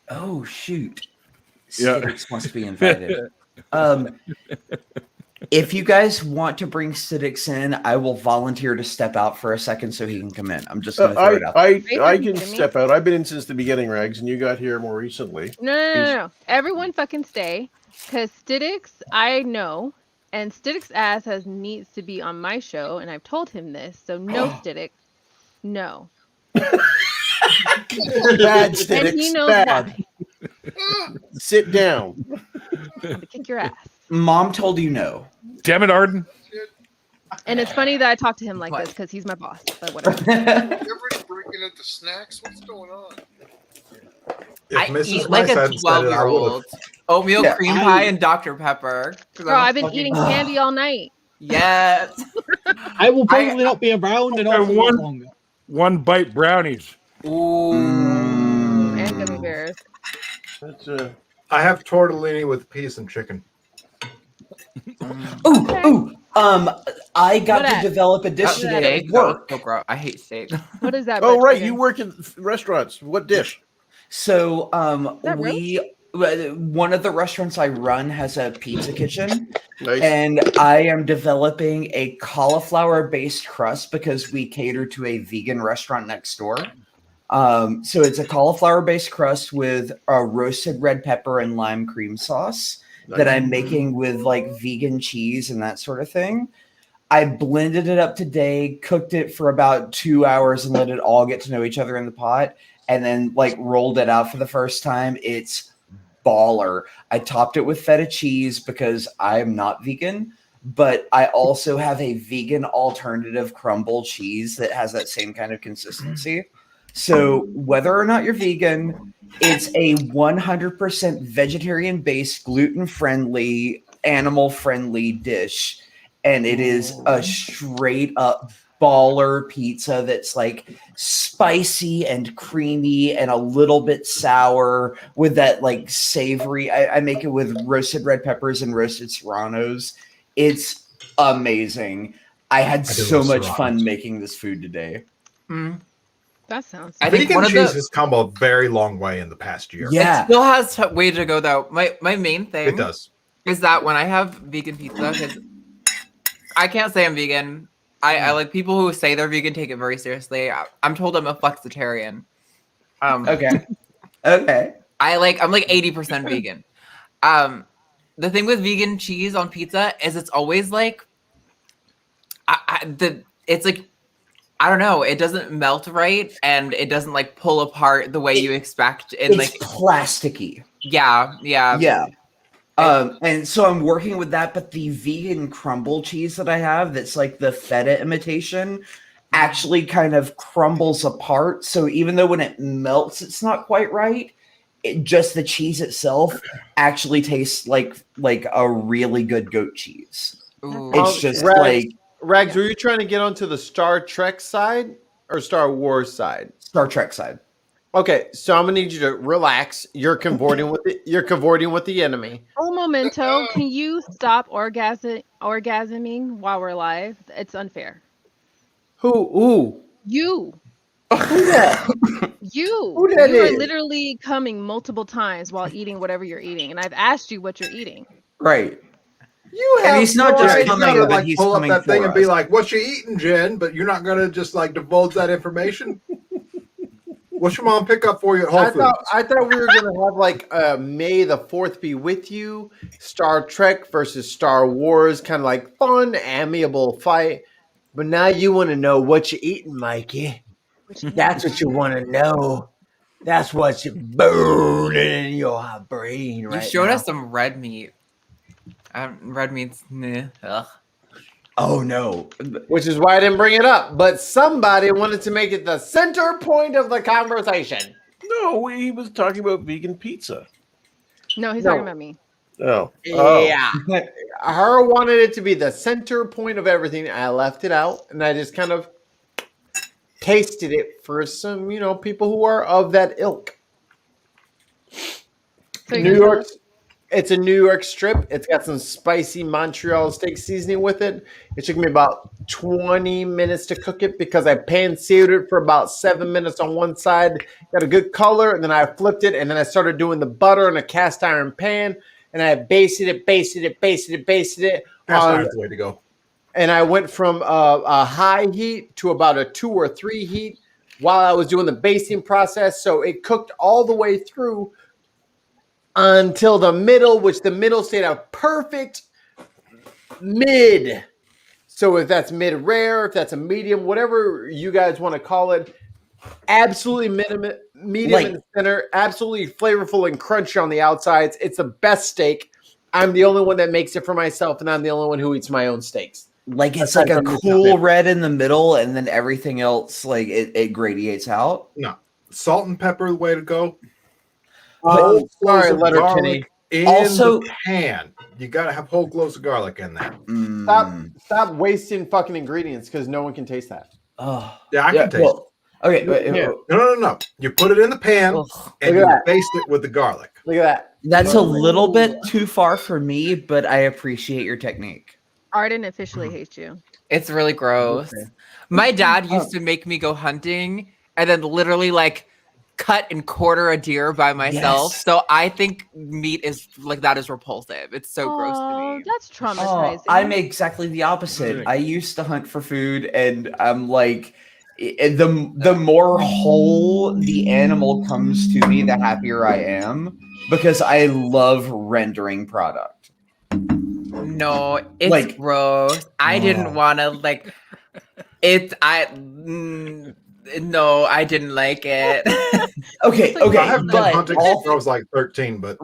Speaker 13: Oh, shoot.
Speaker 1: Yeah.
Speaker 13: Sidix must be invited. If you guys want to bring Sidix in, I will volunteer to step out for a second so he can come in. I'm just going to throw it out.
Speaker 6: I can step out. I've been in since the beginning, Rags, and you got here more recently.
Speaker 8: No. Everyone fucking stay. Because Stidix, I know. And Stidix ass needs to be on my show. And I've told him this. So no, Stidix. No.
Speaker 6: Bad, Stidix.
Speaker 8: And he knows
Speaker 6: bad.
Speaker 8: why.
Speaker 6: Sit down.
Speaker 8: I'm going to kick your ass.
Speaker 13: Mom told you no.
Speaker 1: Damn it, Arden.
Speaker 8: And it's funny that I talk to him like this because he's my boss. But whatever.
Speaker 7: Everybody's breaking into snacks. What's going on?
Speaker 4: If
Speaker 3: I
Speaker 4: Mrs.
Speaker 3: eat like
Speaker 4: Weiss
Speaker 3: a
Speaker 4: hadn't said it, I would've-
Speaker 3: 12-year-old. Oatmeal cream pie and Dr. Pepper.
Speaker 8: Bro, I've been eating candy all night.
Speaker 3: Yes.
Speaker 5: I will probably not be around and not for much longer.
Speaker 1: One bite brownies.
Speaker 3: Ooh.
Speaker 8: And gummy bears.
Speaker 6: That's
Speaker 4: I have tortellini with peas and chicken.
Speaker 13: I got
Speaker 8: What
Speaker 13: to
Speaker 8: at?
Speaker 13: develop a dish today at work.
Speaker 3: Oh, bro, I hate steak.
Speaker 8: What is that?
Speaker 6: Oh,
Speaker 8: butt
Speaker 6: right.
Speaker 8: chicken?
Speaker 6: You work in restaurants. What dish?
Speaker 13: So,
Speaker 8: that
Speaker 13: one of the restaurants I run has a pizza kitchen,
Speaker 6: Nice.
Speaker 13: and I am developing a cauliflower-based crust because we cater to a vegan restaurant next door. So it's a cauliflower-based crust with a roasted red pepper and lime cream sauce that I'm making with like vegan cheese and that sort of thing. I blended it up today, cooked it for about 2 hours, and let it all get to know each other in the pot, and then like rolled it out for the first time. It's baller. I topped it with feta cheese because I'm not vegan, but I also have a vegan alternative crumble cheese that has that same kind of consistency. So whether or not you're vegan, it's a 100% vegetarian-based, gluten-friendly, animal-friendly dish. And it is a straight up baller pizza that's like spicy and creamy and a little bit sour with that like savory. I make it with roasted red peppers and roasted serranos. It's amazing. I had so much fun making this food today.
Speaker 8: That sounds.
Speaker 4: I think vegan cheese has come a very long way in the past year.
Speaker 3: Yeah, it still has way to go though. My main thing
Speaker 4: It does.
Speaker 3: is that when I have vegan pizza, because I can't say I'm vegan. I like people who say they're vegan take it very seriously. I'm told I'm a flexitarian.
Speaker 13: Okay. Okay.
Speaker 3: I'm like 80% vegan. The thing with vegan cheese on pizza is it's always like it's like, I don't know, it doesn't melt right and it doesn't like pull apart the way you expect. And
Speaker 13: It's
Speaker 3: like
Speaker 13: plasticky.
Speaker 3: Yeah.
Speaker 13: And so I'm working with that, but the vegan crumble cheese that I have, that's like the feta imitation, actually kind of crumbles apart. So even though when it melts, it's not quite right, just the cheese itself actually tastes like a really good goat cheese. It's just
Speaker 2: Rags, were you trying to get onto the Star Trek side or Star Wars side?
Speaker 13: Star Trek side.
Speaker 2: Okay, so I'm gonna need you to relax. You're cavorting with the enemy.
Speaker 8: Oh, memento! Can you stop orgasming while we're live? It's unfair.
Speaker 2: Who?
Speaker 8: You.
Speaker 2: Who that?
Speaker 8: You.
Speaker 2: Who that
Speaker 8: you
Speaker 2: is?
Speaker 8: are literally coming multiple times while eating whatever you're eating, and I've asked you what you're eating.
Speaker 13: Right.
Speaker 2: You have
Speaker 13: And he's not just coming, but he's
Speaker 4: pull up
Speaker 13: coming
Speaker 4: that thing
Speaker 13: for
Speaker 4: and be
Speaker 13: us.
Speaker 4: like, "What you eating, Jen?" But you're not gonna just like divulge that information. What's your mom pick up for you at Whole Foods?
Speaker 2: I thought we were gonna have like May the 4th be with you, Star Trek versus Star Wars, kind of like fun, amiable fight. But now you want to know what you're eating, Mikey. That's what you want to know. That's what's burning in your brain right now.
Speaker 3: You showed us some red meat. Red meat's ugh.
Speaker 2: Oh no. Which is why I didn't bring it up. But somebody wanted to make it the center point of the conversation.
Speaker 6: No, he was talking about vegan pizza.
Speaker 8: No, he's talking about me.
Speaker 6: Oh.
Speaker 2: Yeah. Her wanted it to be the center point of everything. I left it out and I just kind of tasted it for some, people who are of that ilk.
Speaker 8: So
Speaker 2: New York. It's a New York strip. It's got some spicy Montreal steak seasoning with it. It took me about 20 minutes to cook it because I pan-seared it for about 7 minutes on one side. Got a good color, and then I flipped it, and then I started doing the butter in a cast iron pan, and I basted it.
Speaker 4: Cast iron's the way to go.
Speaker 2: And I went from a high heat to about a 2 or 3 heat while I was doing the basting process. So it cooked all the way through until the middle, which the middle stayed a perfect mid. So if that's mid rare, if that's a medium, whatever you guys want to call it, absolutely medium in the center, absolutely flavorful and crunchy on the outsides. It's the best steak. I'm the only one that makes it for myself, and I'm the only one who eats my own steaks.
Speaker 13: Like it's like a cool red in the middle, and then everything else like it gradiates out.
Speaker 4: No, salt and pepper the way to go.
Speaker 2: Sorry, Letterkenny.
Speaker 4: Also, the pan. You got to have whole cloves of garlic in there.
Speaker 2: Stop wasting fucking ingredients because no one can taste that.
Speaker 13: Oh,
Speaker 4: yeah, I can taste it.
Speaker 13: Okay,
Speaker 4: No. You put it in the pan and you baste it with the garlic.
Speaker 2: Look at that.
Speaker 13: That's a little bit too far for me, but I appreciate your technique.
Speaker 8: Arden officially hates you.
Speaker 3: It's really gross.
Speaker 13: Okay.
Speaker 3: My dad used to make me go hunting and then literally like cut and quarter a deer by myself.
Speaker 13: Yes.
Speaker 3: So I think meat is like that is repulsive. It's so gross to me.
Speaker 8: That's traumatizing.
Speaker 13: I'm exactly the opposite. I used to hunt for food, and I'm like, the more whole the animal comes to me, the happier I am because I love rendering product.
Speaker 3: No, it's gross. I didn't want to like it. No, I didn't like it.
Speaker 13: Okay.
Speaker 4: I haven't been hunting since I was like 13, but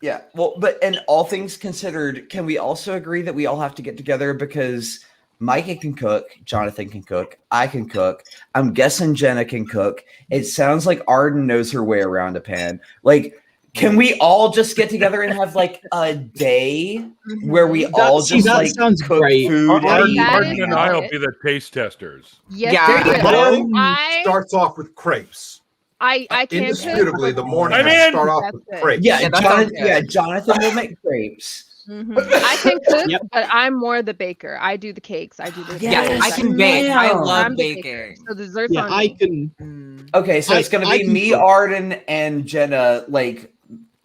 Speaker 13: yeah. Well, but and all things considered, can we also agree that we all have to get together because Micah can cook, Jonathan can cook, I can cook. I'm guessing Jenna can cook. It sounds like Arden knows her way around a pan. Like, Can we all just get together and have like a day where we all just like
Speaker 5: sounds
Speaker 13: cook
Speaker 5: great.
Speaker 13: food?
Speaker 1: Arden
Speaker 13: and
Speaker 1: and I will be the taste testers.
Speaker 8: Yes,
Speaker 3: Yeah,
Speaker 8: there you go.
Speaker 4: Arden starts off with crepes.
Speaker 8: I can't
Speaker 4: Indisputably,
Speaker 8: cook.
Speaker 4: the morning
Speaker 1: I'm
Speaker 4: has to
Speaker 1: in.
Speaker 4: start off
Speaker 8: That's
Speaker 4: with
Speaker 8: good.
Speaker 4: crepes.
Speaker 13: Yeah,
Speaker 3: Yeah, that sounds
Speaker 13: Jonathan will make crepes.
Speaker 8: I can cook,
Speaker 5: Yep.
Speaker 8: but I'm more the baker. I do the cakes. I do the
Speaker 3: Yeah, I can bake. I love baking.
Speaker 8: So desserts
Speaker 5: Yeah,
Speaker 8: on
Speaker 5: I
Speaker 8: me.
Speaker 5: can.
Speaker 13: Okay, so it's gonna
Speaker 5: I
Speaker 13: be
Speaker 5: can
Speaker 13: me,
Speaker 5: cook.
Speaker 13: Arden, and Jenna like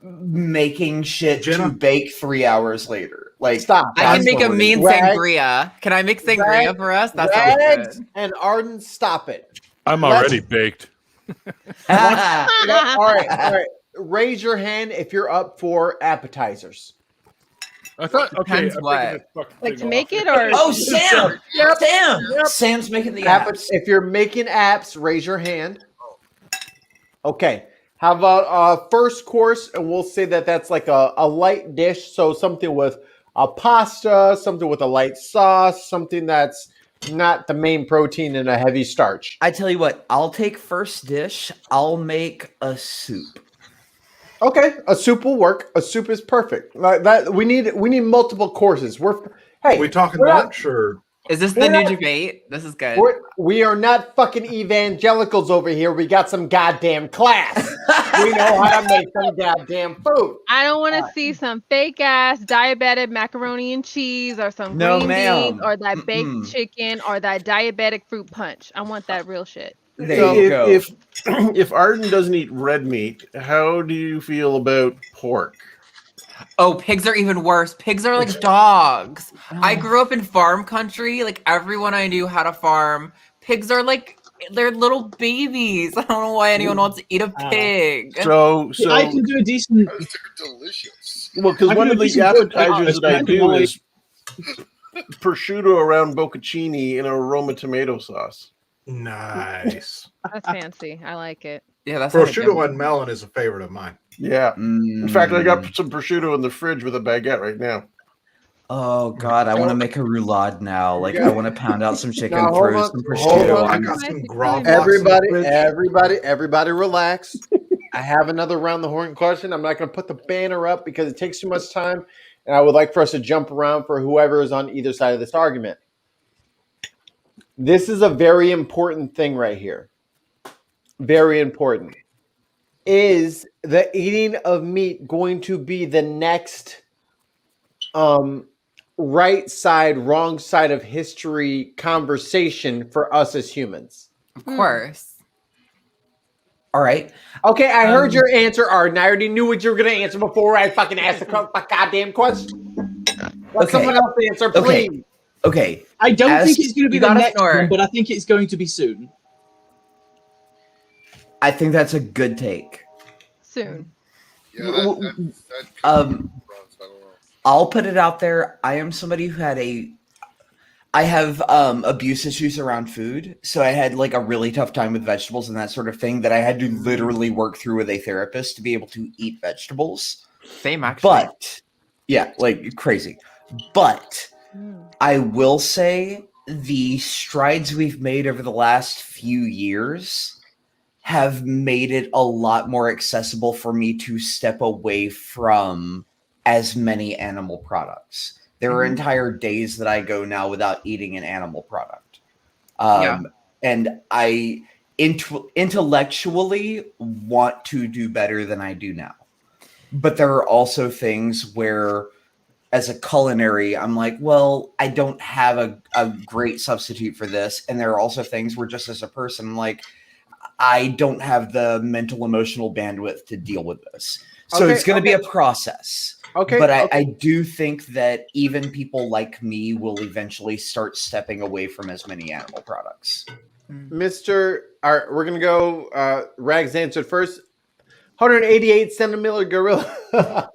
Speaker 13: making shit to
Speaker 4: Jenna?
Speaker 13: bake 3 hours later. Like
Speaker 2: Stop.
Speaker 3: I can
Speaker 13: that's
Speaker 3: make
Speaker 13: what
Speaker 3: a
Speaker 13: we're
Speaker 3: mean
Speaker 13: gonna do.
Speaker 3: sangria. Can I make sangria for us? That sounds
Speaker 2: Rags
Speaker 3: good.
Speaker 2: and Arden, stop it.
Speaker 1: I'm
Speaker 2: Let's-
Speaker 1: already baked.
Speaker 2: All right. Raise your hand if you're up for appetizers.
Speaker 1: I thought, okay,
Speaker 3: Depends
Speaker 1: I'm
Speaker 3: what.
Speaker 1: taking this fucking
Speaker 8: Like
Speaker 1: thing
Speaker 8: to
Speaker 1: off.
Speaker 8: make it or
Speaker 13: Oh, Sam!
Speaker 2: Yep.
Speaker 13: Sam! Sam's making the apps.
Speaker 2: If you're making apps, raise your hand. Okay. How about first course? And we'll say that that's like a light dish. So something with a pasta, something with a light sauce, something that's not the main protein and a heavy starch.
Speaker 13: I tell you what, I'll take first dish. I'll make a soup.
Speaker 2: Okay, a soup will work. A soup is perfect. Like that, we need multiple courses. Hey,
Speaker 4: we talking
Speaker 2: we're not-
Speaker 4: lunch or
Speaker 3: Is this the new debate? This is good.
Speaker 2: we are not fucking evangelicals over here. We got some goddamn class. We know how to make some goddamn food.
Speaker 8: I don't want to see some fake ass diabetic macaroni and cheese or some
Speaker 13: No,
Speaker 8: green
Speaker 13: ma'am.
Speaker 8: beans or that baked chicken or that diabetic fruit punch. I want that real shit.
Speaker 13: There you go.
Speaker 6: If Arden doesn't eat red meat, how do you feel about pork?
Speaker 3: Oh, pigs are even worse. Pigs are like dogs. I grew up in farm country. Like everyone I knew had a farm. Pigs are like they're little babies. I don't know why anyone wants to eat a pig.
Speaker 6: So
Speaker 5: I can do a decent.
Speaker 7: They're delicious.
Speaker 6: Well, because
Speaker 5: I
Speaker 6: one
Speaker 5: can
Speaker 6: of
Speaker 5: do
Speaker 6: the
Speaker 5: some good
Speaker 6: appetizers that I
Speaker 5: breakfast.
Speaker 6: do is prosciutto around bocconcini in a Roma tomato sauce.
Speaker 4: nice.
Speaker 8: That's fancy. I like it.
Speaker 3: Yeah, that's
Speaker 4: Prosciutto and melon is a favorite of mine.
Speaker 6: Yeah. In fact, I got some prosciutto in the fridge with a baguette right now.
Speaker 13: Oh God, I want to make a roulade now. Like I want to pound out some chicken,
Speaker 2: Now,
Speaker 13: throw
Speaker 2: hold
Speaker 13: some
Speaker 2: on, hold
Speaker 13: prosciutto.
Speaker 2: on.
Speaker 4: I
Speaker 13: on
Speaker 4: got
Speaker 13: it.
Speaker 4: some grog box in the
Speaker 2: Everybody relax. I have another round the horn question. I'm not going to put the banner up because it takes too much time. And I would like for us to jump around for whoever is on either side of this argument. This is a very important thing right here. Very important. Is the eating of meat going to be the next right side, wrong side of history conversation for us as humans?
Speaker 3: Of course.
Speaker 13: All right.
Speaker 2: Okay, I heard your answer, Arden. I already knew what you were going to answer before I fucking asked the goddamn question. Let someone else answer, please.
Speaker 13: Okay.
Speaker 5: I don't think it's going to be
Speaker 3: you
Speaker 5: the
Speaker 3: gotta
Speaker 5: next
Speaker 3: snort.
Speaker 5: one, but I think it's going to be soon.
Speaker 13: I think that's a good take.
Speaker 8: Soon.
Speaker 7: Yeah, that I don't know.
Speaker 13: I'll put it out there. I am somebody who I have abuse issues around food. So I had like a really tough time with vegetables and that sort of thing that I had to literally work through with a therapist to be able to eat vegetables.
Speaker 3: Same actually.
Speaker 13: But yeah, like crazy. But I will say the strides we've made over the last few years have made it a lot more accessible for me to step away from as many animal products. There are entire days that I go now without eating an animal product. And I intellectually want to do better than I do now. But there are also things where, as a culinary, I'm like, well, I don't have a great substitute for this. And there are also things where just as a person, I'm like, I don't have the mental, emotional bandwidth to deal with this. So it's going to be a process.
Speaker 2: Okay.
Speaker 13: But I do think that even people like me will eventually start stepping away from as many animal products.
Speaker 2: We're going to go, Rags answered first. 188 centimeter gorilla.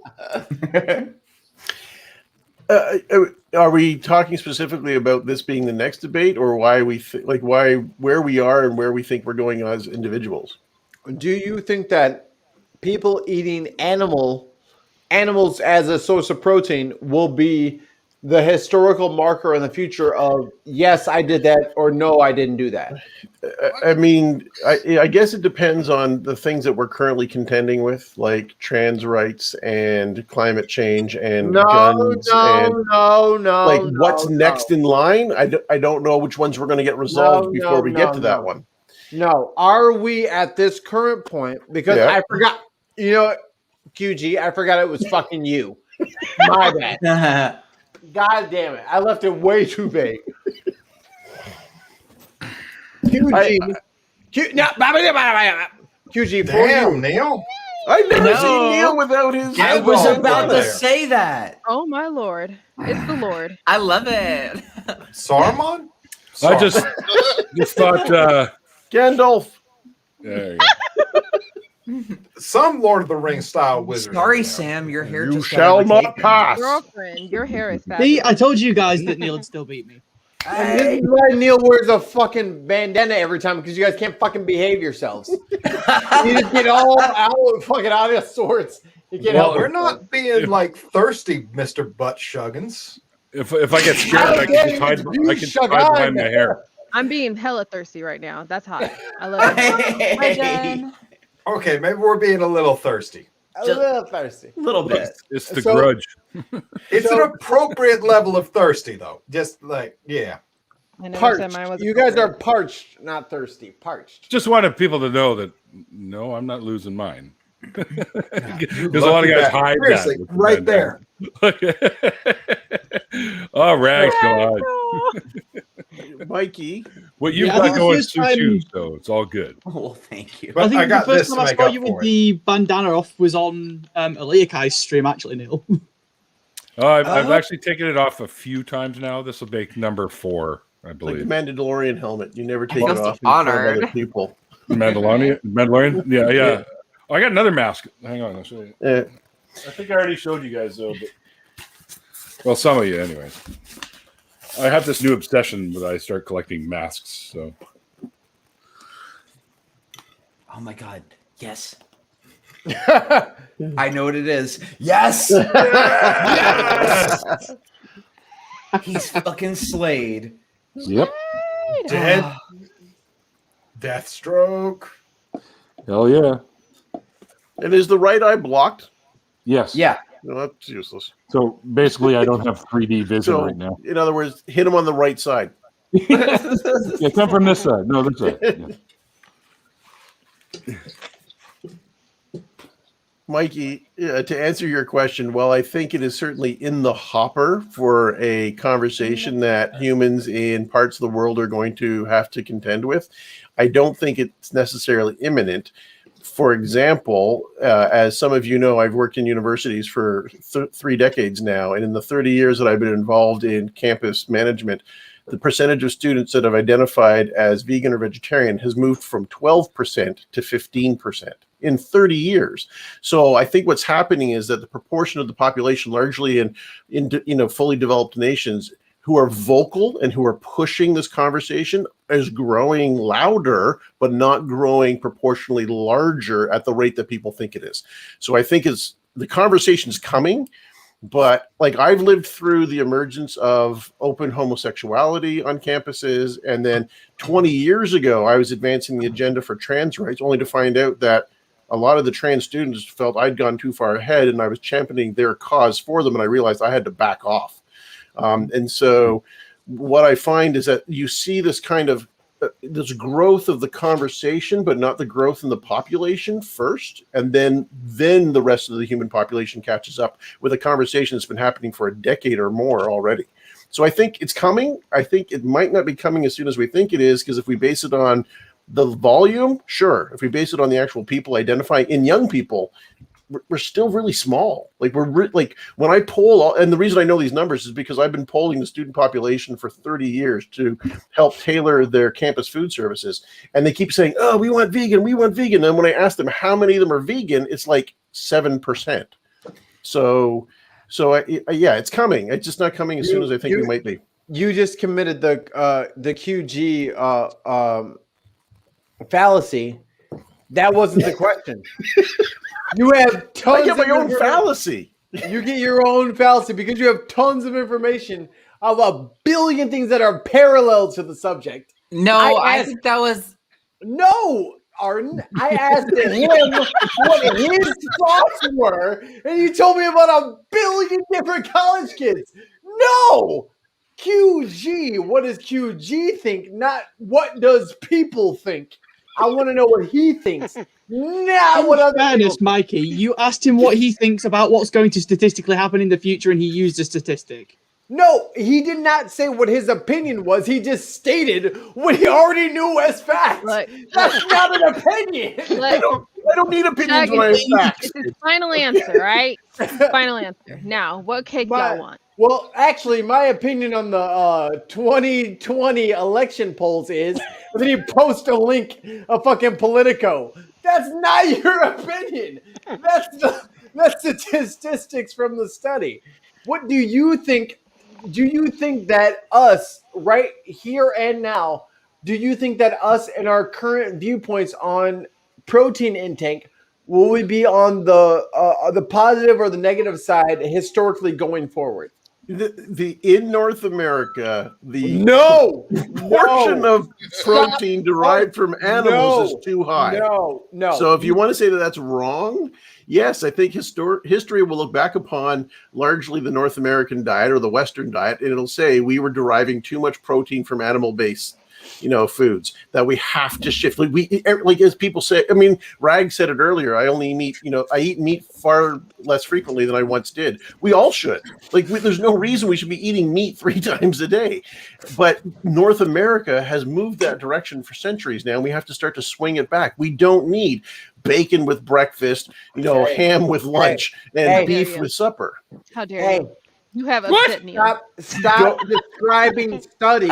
Speaker 6: Are we talking specifically about this being the next debate, or why where we are and where we think we're going as individuals?
Speaker 2: Do you think that people eating animals as a source of protein will be the historical marker in the future of yes, I did that, or no, I didn't do that?
Speaker 6: I mean, I guess it depends on the things that we're currently contending with, like trans rights and climate change and guns. What's next in line? I don't know which ones we're going to get resolved before we get to that one.
Speaker 2: No. Are we at this current point? Because I forgot, QG, I forgot it was fucking you. My bad. God damn it. I left it way too vague. QG. QG,
Speaker 14: damn, Neil.
Speaker 6: I've never seen Neil without his.
Speaker 13: I was about to say that.
Speaker 8: Oh my lord. It's the Lord.
Speaker 3: I love it.
Speaker 14: Saruman?
Speaker 1: I just thought
Speaker 6: Gandalf.
Speaker 1: There you go.
Speaker 14: Some Lord of the Rings style wizard.
Speaker 3: Sorry, Sam, your hair
Speaker 6: You
Speaker 3: just
Speaker 6: shall not pass.
Speaker 8: Girlfriend, your hair is fabulous.
Speaker 5: See, I told you guys that Neil would still beat me.
Speaker 2: And this is why Neil wears a fucking bandana every time, because you guys can't fucking behave yourselves. You just get all out of sorts.
Speaker 14: We're not being like thirsty, Mr. Butt Shuggins.
Speaker 1: If I get scared, I can just hide behind my hair.
Speaker 8: I'm being hella thirsty right now. That's hot. I love it. Hi, Jen.
Speaker 14: Okay, maybe we're being a little thirsty.
Speaker 2: A little thirsty.
Speaker 13: A little bit.
Speaker 1: It's the grudge.
Speaker 14: It's an appropriate level of thirsty, though. Just like, yeah.
Speaker 8: I know
Speaker 2: Parched.
Speaker 8: that mine was
Speaker 2: You guys are parched, not thirsty. Parched.
Speaker 1: Just wanted people to know that no, I'm not losing mine. Because a lot of guys hide
Speaker 14: Seriously,
Speaker 1: that.
Speaker 14: right there.
Speaker 1: Oh, rags, go on.
Speaker 6: Mikey.
Speaker 1: What you've got going suits you, so it's all good.
Speaker 13: Oh, thank you.
Speaker 14: But
Speaker 5: I think
Speaker 14: I got
Speaker 5: the first
Speaker 14: this
Speaker 5: time I
Speaker 14: to make
Speaker 5: saw
Speaker 14: up
Speaker 5: you
Speaker 14: for
Speaker 5: with
Speaker 14: it.
Speaker 5: the bandana off was on Eliakai's stream, actually, Neil.
Speaker 1: I've actually taken it off a few times now. This will make number 4, I
Speaker 6: Like
Speaker 1: believe.
Speaker 6: the Mandalorian helmet. You never take
Speaker 3: feel
Speaker 6: it
Speaker 3: so
Speaker 6: off in front of
Speaker 3: honored.
Speaker 6: other people.
Speaker 1: Mandalorian? Yeah. Oh, I got another mask. Hang on, I'll show you.
Speaker 6: Yeah.
Speaker 1: I think I already showed you guys, though. But... Well, some of you, anyways. I have this new obsession that I start collecting masks, so...
Speaker 13: Oh my god. Yes. I know what it is. Yes. Yes! He's fucking slayed.
Speaker 1: Yep.
Speaker 14: Dead. Deathstroke.
Speaker 1: Hell yeah.
Speaker 6: And is the right eye blocked?
Speaker 1: Yes.
Speaker 13: Yeah.
Speaker 6: No, that's useless.
Speaker 1: So basically, I don't have 3D vision
Speaker 6: So,
Speaker 1: right now.
Speaker 6: in other words, hit him on the right side.
Speaker 1: Yeah, come from this side. No, this side. Yeah.
Speaker 6: Mikey, to answer your question, well, I think it is certainly in the hopper for a conversation that humans in parts of the world are going to have to contend with. I don't think it's necessarily imminent. For example, as some of you know, I've worked in universities for 3 decades now, and in the 30 years that I've been involved in campus management, the percentage of students that have identified as vegan or vegetarian has moved from 12% to 15% in 30 years. So I think what's happening is that the proportion of the population, largely in fully developed nations, who are vocal and who are pushing this conversation is growing louder, but not growing proportionally larger at the rate that people think it is. So I think the conversation's coming. But like I've lived through the emergence of open homosexuality on campuses. And then 20 years ago, I was advancing the agenda for trans rights, only to find out that a lot of the trans students felt I'd gone too far ahead and I was championing their cause for them. And I realized I had to back off. And so what I find is that you see this kind of this growth of the conversation, but not the growth in the population first. And then the rest of the human population catches up with a conversation that's been happening for a decade or more already. So I think it's coming. I think it might not be coming as soon as we think it is, because if we base it on the volume, sure. If we base it on the actual people identifying in young people, we're still really small. Like like when I poll, and the reason I know these numbers is because I've been polling the student population for 30 years to help tailor their campus food services. And they keep saying, oh, we want vegan. And when I ask them how many of them are vegan, it's like 7%. So yeah, it's coming. It's just not coming as soon as I think it might be.
Speaker 2: You just committed the QG fallacy. That wasn't the question. You have tons.
Speaker 6: I get my own fallacy.
Speaker 2: You get your own fallacy because you have tons of information of a billion things that are parallel to the subject.
Speaker 3: No, I think that was...
Speaker 2: No, Arden. I asked him what his thoughts were, and you told me about a billion different college kids. No! QG, what does QG think? Not what does people think. I want to know what he thinks. Not what other
Speaker 5: fairness, Mikey, you asked him what he thinks about what's going to statistically happen in the future, and he used a statistic.
Speaker 2: No, he did not say what his opinion was. He just stated what he already knew as facts. That's not an opinion.
Speaker 6: I don't need opinions when I have facts.
Speaker 8: It's his final answer, right? Final answer. Now, what cake y'all want?
Speaker 2: Well, actually, my opinion on the 2020 election polls is and then you post a link of fucking Politico. That's not your opinion. That's the statistics from the study. What do you think? Do you think that us right here and now, do you think that us and our current viewpoints on protein intake, will we be on the positive or the negative side historically going forward?
Speaker 6: In North America, the portion of protein derived from animals is too high.
Speaker 2: No.
Speaker 6: So if you want to say that that's wrong, yes, I think history will look back upon largely the North American diet or the Western diet, and it'll say we were deriving too much protein from animal-based foods that we have to shift. Like as people say, I mean, Rag said it earlier. I eat meat far less frequently than I once did. We all should. There's no reason we should be eating meat 3 times a day. But North America has moved that direction for centuries now, and we have to start to swing it back. We don't need bacon with breakfast, ham with lunch, and beef with supper.
Speaker 8: How dare you? You have upset me.
Speaker 2: Stop describing studies.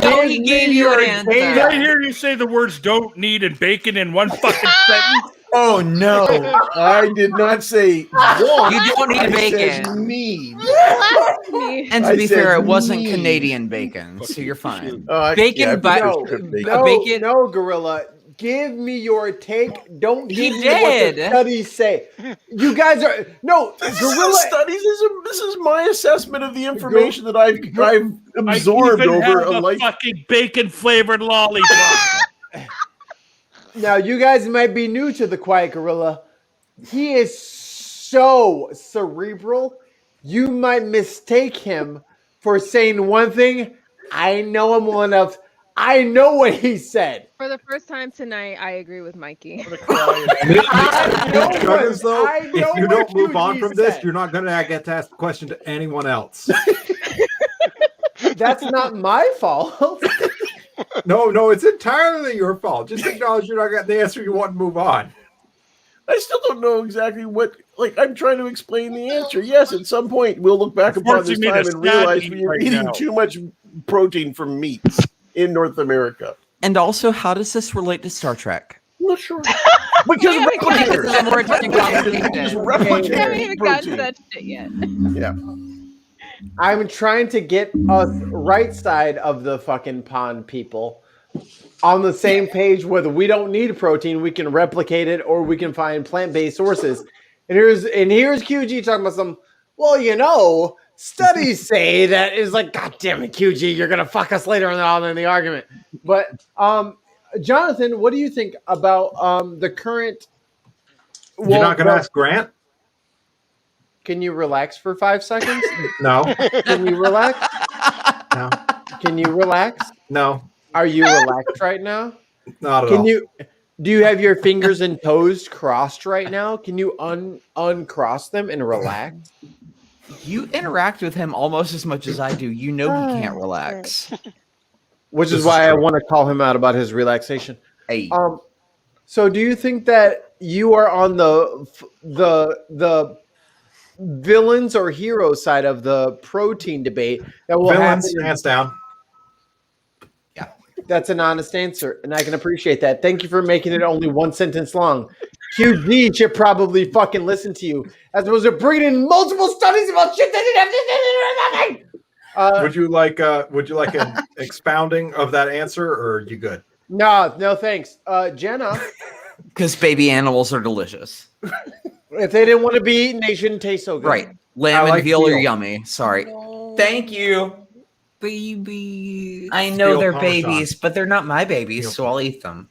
Speaker 3: No, he gave you an answer.
Speaker 1: Did I hear you say the words "don't need" and "bacon" in one fucking sentence?
Speaker 6: Oh no! I did not say want.
Speaker 3: You don't need bacon.
Speaker 6: I need.
Speaker 3: And to be fair, it wasn't Canadian bacon, so you're fine. Bacon, bacon.
Speaker 2: No, Gorilla. Give me your take. Don't give me
Speaker 3: did.
Speaker 2: what the studies say. You guys are Gorilla
Speaker 6: studies. This is my assessment of the information that I've absorbed over a life.
Speaker 1: Fucking bacon flavored lollipop.
Speaker 2: Now you guys might be new to the Quiet Gorilla. He is so cerebral. You might mistake him for saying one thing. I know him well enough. I know what he said.
Speaker 8: For the first time tonight, I agree with Mikey.
Speaker 4: If you don't move on from this, you're not going to get to ask the question to anyone else.
Speaker 2: That's not my fault.
Speaker 4: No, it's entirely your fault. Just acknowledge you're not getting the answer you want and move on.
Speaker 6: I still don't know exactly what. I'm trying to explain the answer. Yes, at some point we'll look back upon this time and realize we are eating too much protein from meats in North America.
Speaker 3: And also, how does this relate to Star Trek?
Speaker 6: I'm not sure. Because replicators.
Speaker 8: We haven't even gotten to that shit yet.
Speaker 6: Yeah.
Speaker 2: I'm trying to get us right side of the fucking pond, people, on the same page whether we don't need protein, we can replicate it, or we can find plant-based sources. And here's QG talking about some. Well, studies say that is like, God damn it, QG, you're gonna fuck us later on in the argument. But Jonathan, what do you think about the current?
Speaker 4: You're not gonna ask Grant?
Speaker 2: Can you relax for 5 seconds?
Speaker 4: No.
Speaker 2: Can you relax?
Speaker 4: No.
Speaker 2: Can you relax?
Speaker 4: No.
Speaker 2: Are you relaxed right now?
Speaker 4: Not at all.
Speaker 2: Do you have your fingers and toes crossed right now? Can you uncross them and relax?
Speaker 3: You interact with him almost as much as I do. You know he can't relax.
Speaker 2: Which is why I want to call him out about his relaxation.
Speaker 3: Hey.
Speaker 2: So do you think that you are on the villains or hero side of the protein debate that will
Speaker 4: villains,
Speaker 2: happen?
Speaker 4: hands down.
Speaker 2: Yeah. That's an honest answer, and I can appreciate that. Thank you for making it only 1 sentence long. QB should probably fucking listen to you, as opposed to bringing in multiple studies about shit that didn't have to do nothing.
Speaker 4: Would you like an expounding of that answer, or are you good?
Speaker 2: No, thanks. Jenna.
Speaker 3: Because baby animals are delicious.
Speaker 2: If they didn't want to be eaten, they shouldn't taste so good.
Speaker 15: Right. Lamb and veal are yummy. Sorry.
Speaker 13: Thank you.
Speaker 3: Babies.
Speaker 13: I know
Speaker 4: Veal
Speaker 13: they're
Speaker 4: Parmesan.
Speaker 13: babies, but they're not my babies, so I'll eat them.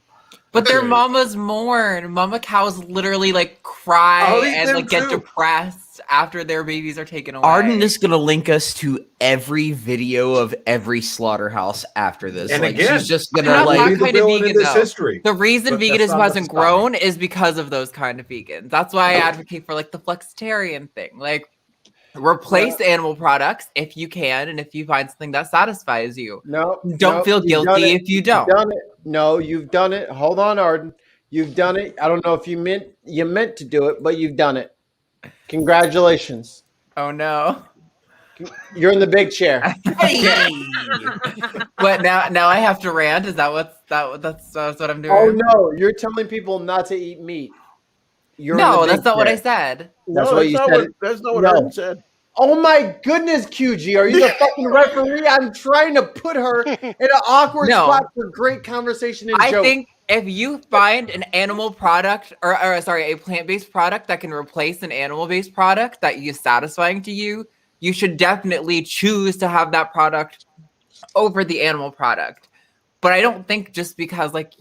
Speaker 3: But their mamas mourn. Mama cows literally like cry
Speaker 13: I'll eat
Speaker 3: and
Speaker 13: them
Speaker 3: like get
Speaker 13: too.
Speaker 3: depressed after their babies are taken away.
Speaker 13: Arden is going to link us to every video of every slaughterhouse after this.
Speaker 4: And
Speaker 13: like,
Speaker 4: again,
Speaker 13: she's just going
Speaker 3: Not
Speaker 13: to like
Speaker 3: that kind of vegan, though.
Speaker 4: history.
Speaker 3: The reason
Speaker 4: But that's
Speaker 3: veganism
Speaker 4: not
Speaker 3: hasn't
Speaker 4: what's
Speaker 3: grown is because of those kind of vegans. That's why I advocate for like the flexitarian thing. Like replace animal products if you can, and if you find something that satisfies you. Don't feel guilty if you don't.
Speaker 2: You've done it. No, you've done it. Hold on, Arden. You've done it. I don't know if you meant to do it, but you've done it. Congratulations.
Speaker 3: Oh no.
Speaker 2: You're in the big chair.
Speaker 3: But now I have to rant. Is that that's what I'm doing?
Speaker 2: Oh no, you're telling people not to eat meat.
Speaker 3: No, that's not what I said.
Speaker 2: That's what you said.
Speaker 6: That's not what Arden said.
Speaker 2: Oh my goodness, QG, are you the fucking referee? I'm trying to put her in an awkward spot for great conversation and
Speaker 3: I
Speaker 2: joke.
Speaker 3: think if you find an animal product or a plant-based product that can replace an animal-based product that is satisfying to you, you should definitely choose to have that product over the animal product. But I don't think just because like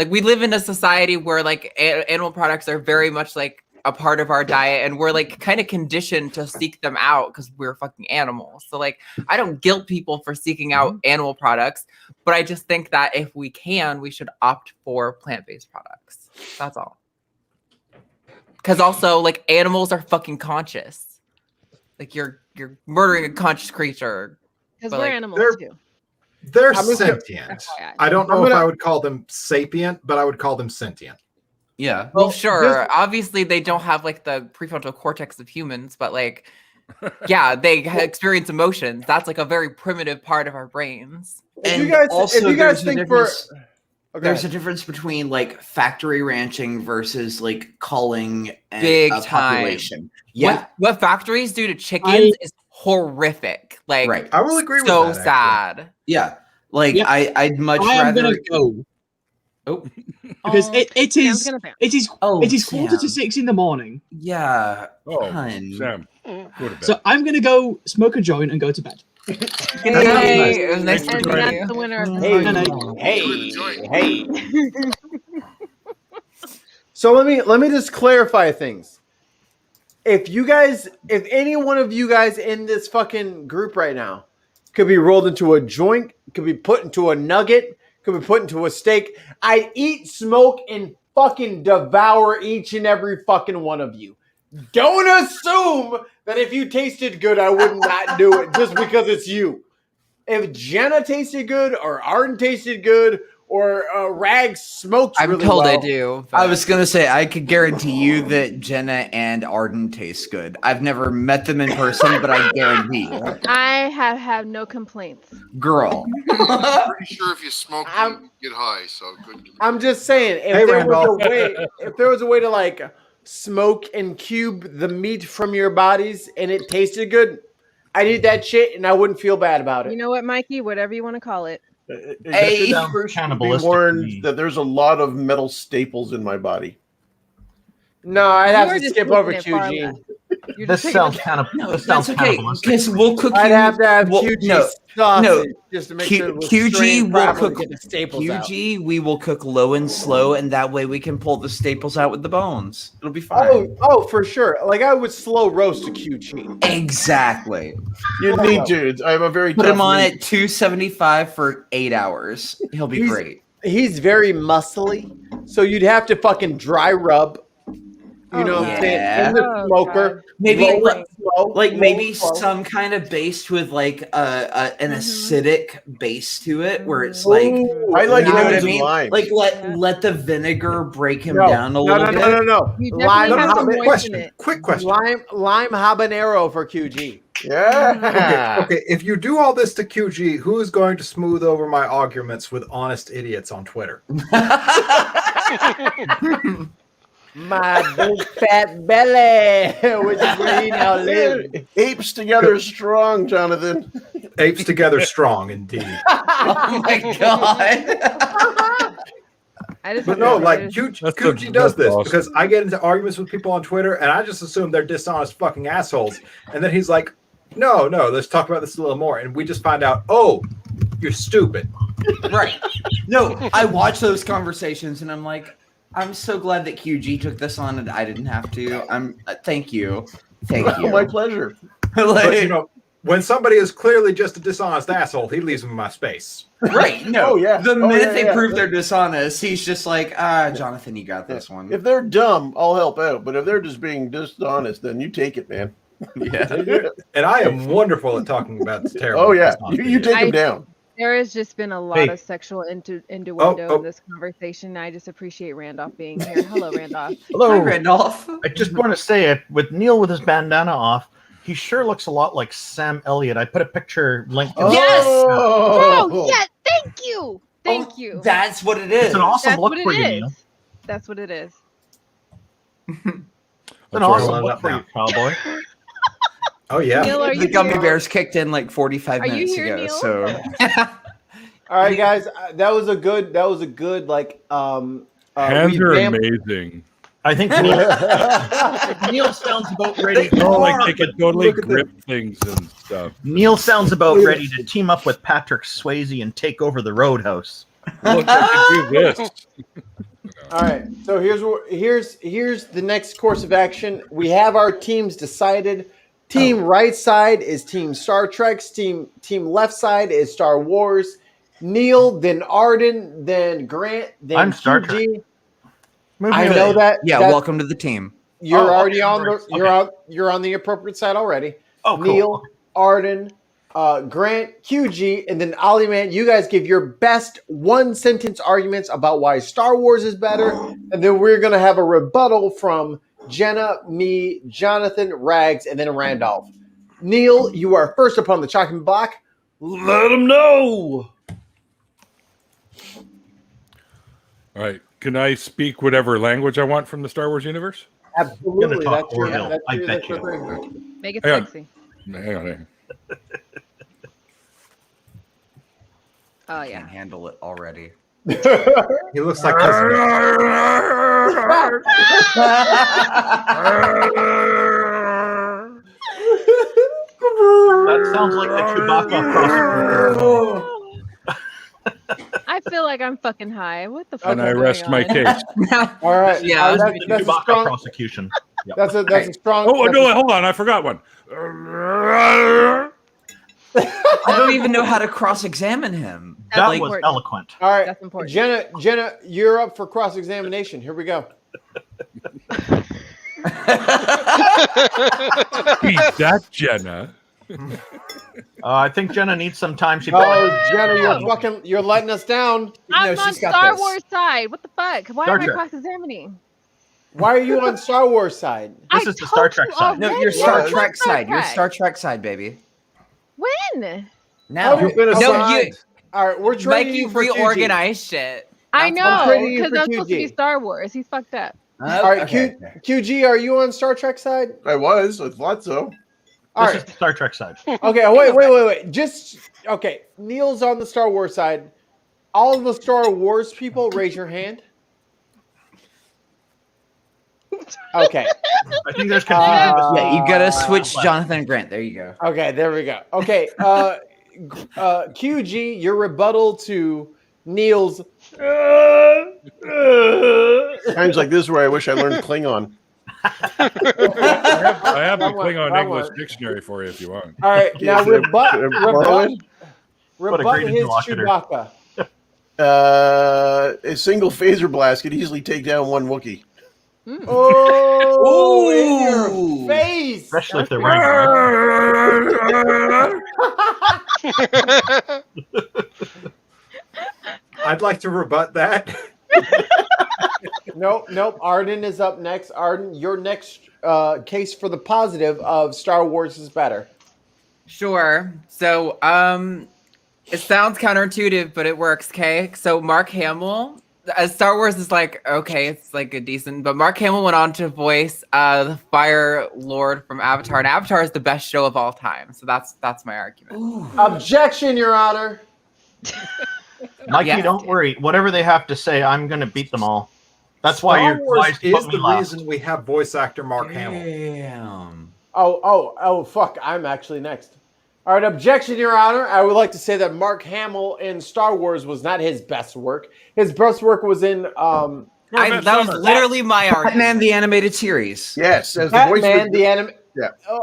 Speaker 3: we live in a society where like animal products are very much like a part of our diet, and we're like kind of conditioned to seek them out because we're fucking animals. So like I don't guilt people for seeking out animal products, but I just think that if we can, we should opt for plant-based products. That's all. Because also like animals are fucking conscious. Like you're murdering a conscious creature.
Speaker 8: Because
Speaker 3: but,
Speaker 8: we're
Speaker 3: like,
Speaker 8: animals too.
Speaker 4: They're
Speaker 2: I'm just
Speaker 4: sentient. I don't know if I would call them sapient, but I would call them sentient.
Speaker 15: Yeah.
Speaker 3: Well, sure. Obviously, they don't have like the prefrontal cortex of humans, but like, yeah, they experience emotions. That's like a very primitive part of our brains.
Speaker 13: And
Speaker 2: you guys-
Speaker 13: also,
Speaker 2: if you guys
Speaker 13: there's a
Speaker 2: think
Speaker 13: difference-
Speaker 2: Okay.
Speaker 13: there's a difference between like factory ranching versus like culling
Speaker 3: Big
Speaker 13: a
Speaker 3: time.
Speaker 13: population. Yeah,
Speaker 3: What factories do to chickens is horrific. Like,
Speaker 13: right.
Speaker 4: I will agree with
Speaker 3: so
Speaker 4: that,
Speaker 3: sad.
Speaker 13: Yeah, like
Speaker 5: Yeah.
Speaker 13: I'd much
Speaker 5: I am
Speaker 13: rather
Speaker 5: gonna go
Speaker 13: Oh,
Speaker 5: because it is
Speaker 8: Sam's gonna bounce.
Speaker 5: it is
Speaker 13: Oh,
Speaker 5: it is quarter to
Speaker 13: Sam.
Speaker 5: 6 in the morning.
Speaker 13: yeah.
Speaker 1: Oh,
Speaker 13: hun.
Speaker 1: Sam, go to bed.
Speaker 5: So I'm gonna go smoke a joint and go to bed.
Speaker 3: Hey, it was nice to
Speaker 8: And
Speaker 3: meet
Speaker 8: that's
Speaker 3: you.
Speaker 8: the winner of the
Speaker 2: Hey. So let me just clarify things. If any one of you guys in this fucking group right now could be rolled into a joint, could be put into a nugget, could be put into a steak, I'd eat, smoke, and fucking devour each and every fucking one of you. Don't assume that if you tasted good, I would not do it just because it's you. If Jenna tasted good, or Arden tasted good, or Rags smokes
Speaker 3: I'm
Speaker 2: really
Speaker 3: told
Speaker 2: well,
Speaker 3: I do.
Speaker 13: I was gonna say I could guarantee you that Jenna and Arden taste good. I've never met them in person, but I guarantee you.
Speaker 8: I have had no complaints.
Speaker 13: Girl.
Speaker 7: Pretty sure if you smoke, you get high. So good.
Speaker 2: I'm just saying, if there was a way to like smoke and cube the meat from your bodies and it tasted good, I'd eat that shit and I wouldn't feel bad about it.
Speaker 8: You know what, Mikey? Whatever you want to call it.
Speaker 6: Be warned that there's a lot of metal staples in my body.
Speaker 2: No, I'd
Speaker 8: You
Speaker 2: have
Speaker 8: are
Speaker 2: to
Speaker 8: just
Speaker 2: skip over
Speaker 8: looking at far
Speaker 2: QG.
Speaker 8: left. You're
Speaker 4: This
Speaker 8: just
Speaker 4: sounds
Speaker 8: taking
Speaker 4: kind of.
Speaker 13: No,
Speaker 4: this
Speaker 13: that's
Speaker 4: sounds
Speaker 13: okay.
Speaker 4: cannibalistic.
Speaker 13: Because we'll cook.
Speaker 2: I'd have to have QG
Speaker 13: no,
Speaker 2: sausage just to make sure it was
Speaker 13: QG
Speaker 2: strained
Speaker 13: will
Speaker 2: properly
Speaker 13: cook.
Speaker 2: to get the staples out.
Speaker 13: QG, we will cook low and slow, and that way we can pull the staples out with the bones. It'll be fine.
Speaker 2: Oh, for sure. Like I would slow roast a QG.
Speaker 13: Exactly.
Speaker 6: You need to. I have a very
Speaker 13: Put
Speaker 6: tough
Speaker 13: him on
Speaker 6: meat.
Speaker 13: at 275 for 8 hours. He'll be great.
Speaker 2: He's very muscly, so you'd have to fucking dry rub. You know what I'm saying? In the smoker.
Speaker 13: Maybe
Speaker 2: roll
Speaker 13: like,
Speaker 2: it slow,
Speaker 13: like
Speaker 2: roll
Speaker 13: maybe
Speaker 2: it slow.
Speaker 13: some kind of base with like an acidic base to it, where it's like
Speaker 6: I like
Speaker 13: you know what I
Speaker 6: lemons and
Speaker 13: mean?
Speaker 6: lime.
Speaker 13: Like let the vinegar break him
Speaker 2: No,
Speaker 13: down a
Speaker 2: no,
Speaker 13: little
Speaker 2: no,
Speaker 13: bit.
Speaker 2: no.
Speaker 8: You
Speaker 2: Lime,
Speaker 8: definitely have to moisten
Speaker 4: Question.
Speaker 8: it.
Speaker 4: Quick question.
Speaker 2: lime habanero for QG.
Speaker 6: Yeah.
Speaker 4: Okay, if you do all this to QG, who is going to smooth over my arguments with honest idiots on Twitter?
Speaker 2: My big fat belly, which is where he now lives.
Speaker 6: Apes together strong, Jonathan.
Speaker 4: Apes together strong, indeed.
Speaker 13: Oh my god!
Speaker 8: But
Speaker 4: no, like Coochie does this because I get into arguments with people on Twitter and I just assume they're dishonest fucking assholes. And then he's like, no, let's talk about this a little more. And we just find out, oh, you're stupid.
Speaker 15: Right. No, I watch those conversations and I'm like, I'm so glad that QG took this on and I didn't have to. Thank you. Thank you.
Speaker 6: My pleasure.
Speaker 4: But, you know, when somebody is clearly just a dishonest asshole, he leaves them in my space.
Speaker 15: Right. No.
Speaker 6: Oh, yeah.
Speaker 15: The minute they prove
Speaker 6: Yeah.
Speaker 15: they're dishonest, he's just like, Jonathan, you got this one.
Speaker 6: If they're dumb, I'll help out. But if they're just being dishonest, then you take it, man.
Speaker 15: Yeah.
Speaker 4: And I am wonderful at talking about this terrible.
Speaker 6: Oh, yeah. You take them down.
Speaker 8: There has just been a lot of sexual innuendo in this conversation. I just appreciate Randolph being here. Hello, Randolph.
Speaker 15: Hello, Hi, Randolph.
Speaker 16: I just want to say it with Neil with his bandana off. He sure looks a lot like Sam Elliott. I put a picture linked.
Speaker 15: Yes!
Speaker 8: Oh, yeah. Thank you. Thank you.
Speaker 15: That's what it is.
Speaker 16: It's an awesome
Speaker 8: That's
Speaker 16: look
Speaker 8: what
Speaker 16: for
Speaker 8: it
Speaker 16: you,
Speaker 8: is.
Speaker 16: Neil.
Speaker 8: That's what it is.
Speaker 16: It's an awesome look for
Speaker 4: now.
Speaker 16: you, cowboy.
Speaker 4: Oh yeah.
Speaker 8: Neil, are you
Speaker 15: The gummy
Speaker 8: here?
Speaker 15: bears kicked in like 45
Speaker 8: Are you
Speaker 15: minutes
Speaker 8: here,
Speaker 15: ago.
Speaker 8: Neil?
Speaker 15: So
Speaker 2: All right, guys, that was a good like
Speaker 1: Hands are amazing.
Speaker 16: I think Neil sounds about ready.
Speaker 1: Oh, like they can totally grip things and stuff.
Speaker 16: Neil sounds about ready to team up with Patrick Swayze and take over the Roadhouse.
Speaker 1: Look, I can do this.
Speaker 2: All right, so here's the next course of action. We have our teams decided. Team right side is Team Star Trek. Team left side is Star Wars. Neil, then Arden, then Grant, then
Speaker 16: I'm Star
Speaker 2: QG.
Speaker 16: Trek.
Speaker 2: I know that.
Speaker 15: yeah,
Speaker 2: that
Speaker 15: welcome to the team.
Speaker 2: You're already
Speaker 16: okay,
Speaker 2: on the
Speaker 16: okay.
Speaker 2: you're on the appropriate side already.
Speaker 16: Oh, cool.
Speaker 2: Neil, Arden, Grant, QG, and then Ollie Man. You guys give your best one sentence arguments about why Star Wars is better, and then we're gonna have a rebuttal from Jenna, me, Jonathan, Rags, and then Randolph. Neil, you are first upon the chopping block. Let them know.
Speaker 1: All right. Can I speak whatever language I want from the Star Wars universe?
Speaker 2: Absolutely.
Speaker 16: talk
Speaker 2: That's your
Speaker 16: Orville,
Speaker 2: that's
Speaker 16: I
Speaker 2: your-
Speaker 16: bet
Speaker 2: that's your
Speaker 16: you.
Speaker 2: thing.
Speaker 8: Make it
Speaker 1: Hang on.
Speaker 8: sexy.
Speaker 1: Hang on.
Speaker 8: Oh
Speaker 15: Can't
Speaker 8: yeah.
Speaker 15: handle it already.
Speaker 4: He looks like
Speaker 16: That sounds like the Chewbacca prosecutor.
Speaker 8: I feel like I'm fucking high. What the fuck?
Speaker 1: And
Speaker 8: is
Speaker 1: I
Speaker 8: going
Speaker 1: rest my
Speaker 8: on?
Speaker 1: case.
Speaker 2: All right.
Speaker 15: Yeah,
Speaker 2: that's a
Speaker 16: Chewbacca
Speaker 2: strong.
Speaker 16: prosecution. Yep.
Speaker 2: That's a strong.
Speaker 1: Oh,
Speaker 2: that's
Speaker 1: no,
Speaker 2: a-
Speaker 1: hold on. I forgot one.
Speaker 15: I don't even know how to cross-examine him.
Speaker 16: That
Speaker 8: Like-
Speaker 16: was eloquent.
Speaker 2: All right,
Speaker 8: That's important.
Speaker 2: Jenna, you're up for cross-examination. Here we go.
Speaker 1: Beat that, Jenna.
Speaker 16: I think Jenna needs some time. She
Speaker 2: Oh, Jenna, you're letting us down.
Speaker 8: I'm
Speaker 15: No,
Speaker 8: on
Speaker 15: she's got
Speaker 8: Star
Speaker 15: this.
Speaker 8: Wars side. What the fuck? Why
Speaker 16: Star
Speaker 8: am I
Speaker 16: Trek.
Speaker 8: cross-examining?
Speaker 2: Why are you on Star Wars side?
Speaker 16: This is the Star Trek side.
Speaker 15: No,
Speaker 8: already.
Speaker 15: you're Star
Speaker 8: I'm
Speaker 15: Trek
Speaker 8: on Star
Speaker 15: side. You're
Speaker 8: Trek.
Speaker 15: Star Trek side, baby.
Speaker 8: When?
Speaker 15: Now.
Speaker 2: Okay,
Speaker 4: been
Speaker 2: okay.
Speaker 15: No, you,
Speaker 2: All right, we're trading
Speaker 3: Mikey
Speaker 2: you for QG.
Speaker 3: reorganized shit.
Speaker 8: I
Speaker 2: I'm
Speaker 8: know,
Speaker 2: trading you
Speaker 8: because
Speaker 2: for
Speaker 8: I'm supposed to be
Speaker 2: QG.
Speaker 8: Star Wars. He's fucked up.
Speaker 2: All right,
Speaker 15: okay.
Speaker 2: QG, are you on Star Trek side?
Speaker 6: I thought so.
Speaker 2: All
Speaker 16: This
Speaker 2: right.
Speaker 16: is the Star Trek side.
Speaker 2: Okay, wait. Just okay. Neil's on the Star Wars side. All the Star Wars people, raise your hand. Okay.
Speaker 16: I think there's confusion.
Speaker 15: Yeah, you gotta switch Jonathan and Grant. There you go.
Speaker 2: Okay, there we go. Okay, QG, your rebuttal to Neil's.
Speaker 6: Times like this where I wish I learned Klingon.
Speaker 1: I have the Klingon
Speaker 2: That
Speaker 1: English
Speaker 2: one.
Speaker 1: dictionary for you if you want.
Speaker 2: All right, now rebut
Speaker 6: great
Speaker 2: his
Speaker 6: interlocutor.
Speaker 2: Chewbacca.
Speaker 6: A single phaser blast could easily take down one Wookiee.
Speaker 2: Oh, in your face!
Speaker 16: Especially if they're wearing
Speaker 4: I'd like to rebut that.
Speaker 2: Nope. Arden is up next. Arden, your next case for the positive of Star Wars is better.
Speaker 3: Sure. So, it sounds counterintuitive, but it works. Okay. So Mark Hamill, as Star Wars is like, okay, it's like a decent, but Mark Hamill went on to voice the Fire Lord from Avatar, and Avatar is the best show of all time. So that's my argument.
Speaker 2: Objection, Your Honor.
Speaker 16: Mikey,
Speaker 3: Yeah.
Speaker 16: don't worry. Whatever they have to say, I'm going to beat them all. That's why
Speaker 4: Star
Speaker 16: you're
Speaker 4: Wars
Speaker 16: wise to
Speaker 4: is
Speaker 16: put me
Speaker 4: the
Speaker 16: last.
Speaker 4: reason we have voice actor Mark Hamill.
Speaker 15: Damn.
Speaker 2: Oh, fuck. I'm actually next. All right, objection, Your Honor. I would like to say that Mark Hamill in Star Wars was not his best work. His best work was in
Speaker 3: that was literally my argument.
Speaker 15: Batman the Animated Series.
Speaker 6: Yes, as the voice
Speaker 2: Batman,
Speaker 6: of
Speaker 2: the anime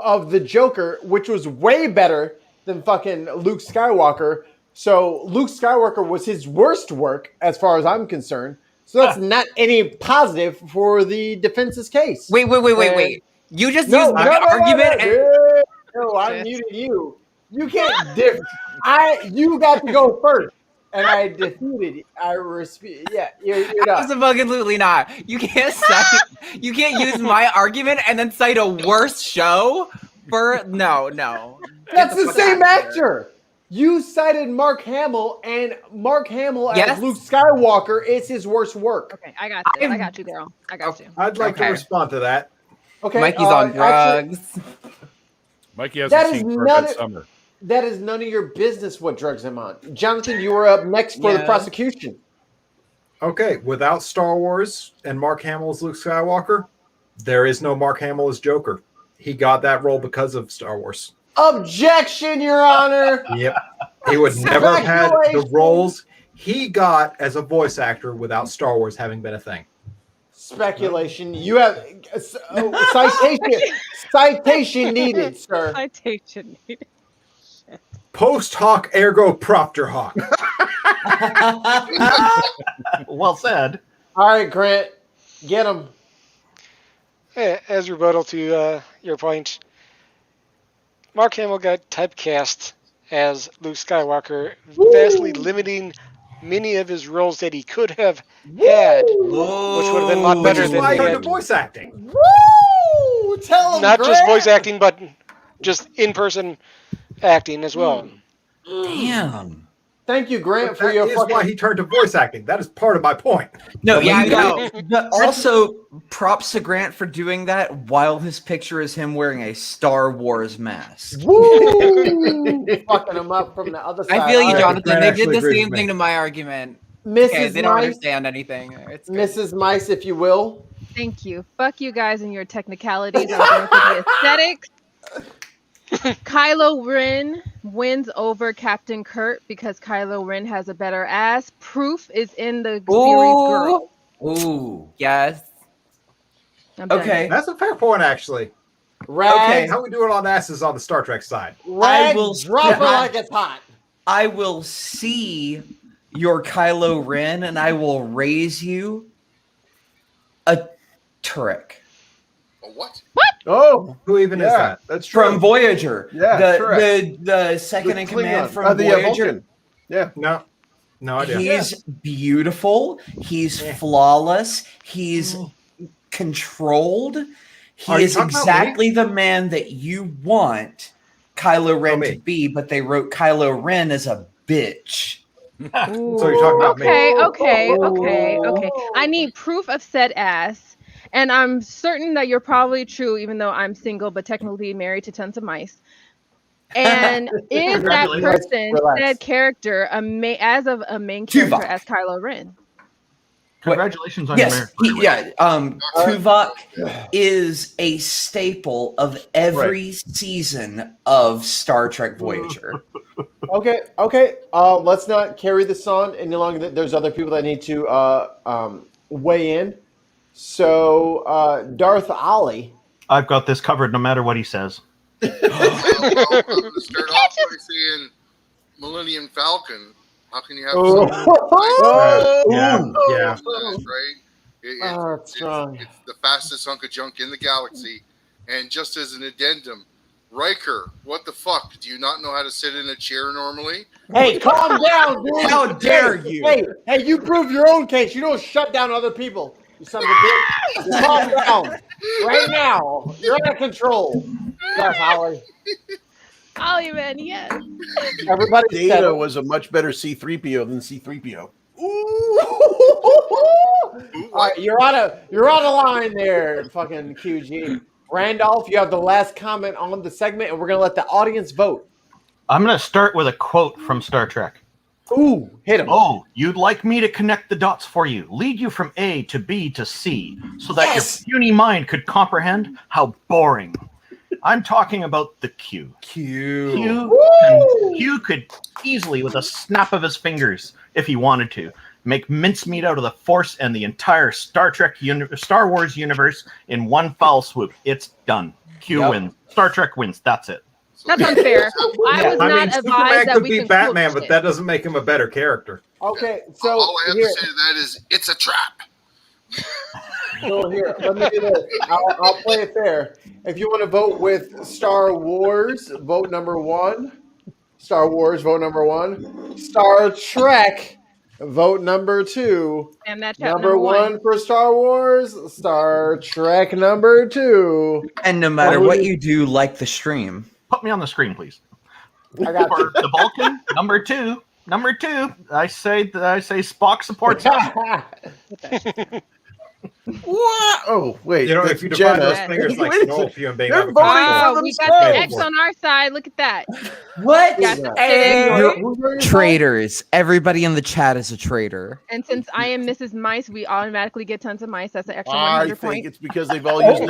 Speaker 2: of the Joker, which was way better than fucking Luke Skywalker. So Luke Skywalker was his worst work, as far as I'm concerned. So that's not any positive for the defense's case.
Speaker 3: Wait. You just used my argument.
Speaker 2: No, I muted you. You can't you got to go first, and I defeated you. You're done.
Speaker 3: Absolutely not. You can't you can't use my argument and then cite a worse show for no.
Speaker 2: That's the same actor. You cited Mark Hamill, and Mark Hamill as Luke Skywalker is his worst work.
Speaker 8: Okay, I got this. I got you, girl. I got you.
Speaker 4: I'd like to respond to that.
Speaker 2: Okay,
Speaker 3: Mikey's on drugs.
Speaker 1: Mikey hasn't seen Corvette Summer.
Speaker 2: That is none of your business what drugs I'm on. Jonathan, you were up next for the prosecution.
Speaker 4: Okay, without Star Wars and Mark Hamill as Luke Skywalker, there is no Mark Hamill as Joker. He got that role because of Star Wars.
Speaker 2: Objection, Your Honor.
Speaker 4: Yep. He would never have had the roles he got as a voice actor without Star Wars having been a thing.
Speaker 2: Speculation. You have citation needed, sir.
Speaker 8: Citation needed.
Speaker 4: Post hoc ergo propter hoc.
Speaker 16: Well said.
Speaker 2: All right, Grant, get him.
Speaker 10: As rebuttal to your point, Mark Hamill got typecast as Luke Skywalker, vastly limiting many of his roles that he could have had, which would have been a lot better than he had.
Speaker 4: Voice acting.
Speaker 2: Woo! Tell him,
Speaker 10: Not
Speaker 2: Grant.
Speaker 10: just voice acting, but just in-person acting as well.
Speaker 15: Damn.
Speaker 2: Thank you, Grant, for
Speaker 4: That
Speaker 2: your
Speaker 4: is
Speaker 2: fucking...
Speaker 4: why he turned to voice acting. That is part of my point.
Speaker 15: No,
Speaker 3: Yeah,
Speaker 15: but also props to Grant for doing that while his picture is him wearing a Star Wars mask.
Speaker 2: Woo! Fucking him up from the other side.
Speaker 3: I feel you,
Speaker 2: All right.
Speaker 3: Jonathan. They did the same thing to my argument. Okay, they don't understand anything. It's good.
Speaker 2: Mrs. Mice, if you will.
Speaker 8: Thank you. Fuck you guys and your technicalities. I'm going for the aesthetics. Kylo Ren wins over Captain Kirk because Kylo Ren has a better ass. Proof is in the series girl.
Speaker 15: Ooh.
Speaker 3: Yes.
Speaker 15: Okay.
Speaker 4: That's a fair point, actually.
Speaker 2: Okay.
Speaker 4: How we doing on asses on the Star Trek side?
Speaker 2: Rag, drop it like it's hot.
Speaker 15: I will see your Kylo Ren and I will raise you a Turek.
Speaker 7: A what?
Speaker 6: Oh,
Speaker 4: who even is that?
Speaker 6: That's true.
Speaker 15: From Voyager.
Speaker 6: Yeah,
Speaker 15: the second in command
Speaker 6: Klingon.
Speaker 15: from
Speaker 6: The
Speaker 15: Voyager.
Speaker 6: Vulcan. Yeah.
Speaker 4: No idea.
Speaker 15: He's beautiful. He's flawless. He's controlled. He is exactly the man that you want Kylo Ren to be, but they wrote Kylo Ren as a bitch.
Speaker 4: So you're talking about me.
Speaker 8: Okay. I need proof of said ass. And I'm certain that you're probably true, even though I'm single, but technically married to tons of mice. And is that person, said character, as of a main character
Speaker 15: Tuvok.
Speaker 8: as Kylo Ren?
Speaker 16: Congratulations on your marriage.
Speaker 15: Tuvok is a staple of every season of Star Trek Voyager.
Speaker 2: Okay. Let's not carry this on any longer. There's other people that need to weigh in. So, Darth Ollie.
Speaker 16: I've got this covered no matter what he says.
Speaker 7: I'm going to start off by saying Millennium Falcon. How can you have
Speaker 4: Yeah.
Speaker 7: right? It's the fastest hunk of junk in the galaxy. And just as an addendum, Riker, what the fuck? Do you not know how to sit in a chair normally?
Speaker 2: Hey, calm down, dude.
Speaker 15: How dare you?
Speaker 2: Hey, you prove your own case. You don't shut down other people. You son of a bitch. You calm down. Right now. You're out of control. Darth Ollie.
Speaker 8: Ollie, man, yes.
Speaker 2: Everybody
Speaker 6: Data was a much better C-3PO than C-3PO.
Speaker 2: All right, you're out of line there, fucking QG. Randolph, you have the last comment on the segment, and we're gonna let the audience vote.
Speaker 16: I'm going to start with a quote from Star Trek.
Speaker 2: Ooh, hit him.
Speaker 16: Oh, you'd like me to connect the dots for you, lead you from A to B to C, so that your puny mind could comprehend how boring. I'm talking about the Q. Q could easily, with a snap of his fingers, if he wanted to, make mincemeat out of the Force and the entire Star Wars universe in one foul swoop. It's done. Q wins. Star Trek wins. That's it.
Speaker 8: That's unfair. I was not advised
Speaker 14: Superman
Speaker 8: that
Speaker 14: could
Speaker 8: we
Speaker 14: be
Speaker 8: can
Speaker 14: Batman,
Speaker 8: quote
Speaker 14: but that doesn't make him a better character.
Speaker 2: Okay, so
Speaker 7: all I have to say to that is it's a trap.
Speaker 2: So here, let me do this. I'll play it fair. If you want to vote with Star Wars, vote number 1. Star Wars, vote number 1. Star Trek, vote number 2.
Speaker 8: And that's
Speaker 2: number 1 for Star Wars. Star Trek number 2.
Speaker 15: And no matter what you do, like the stream.
Speaker 16: Put me on the screen, please.
Speaker 2: I got
Speaker 16: for the Vulcan, number 2. Number 2. I say Spock supports us.
Speaker 6: What? Oh, wait.
Speaker 14: You know, if you define those fingers like Snowpiercer being
Speaker 2: They're voting for
Speaker 8: we got the X on our side. Look at that.
Speaker 15: What?
Speaker 8: You're
Speaker 15: Traitors. Everybody in the chat is a traitor.
Speaker 8: And since I am Mrs. Mice, we automatically get tons of mice. That's an extra
Speaker 6: I
Speaker 8: 100
Speaker 6: think
Speaker 8: points.
Speaker 6: it's because they've all used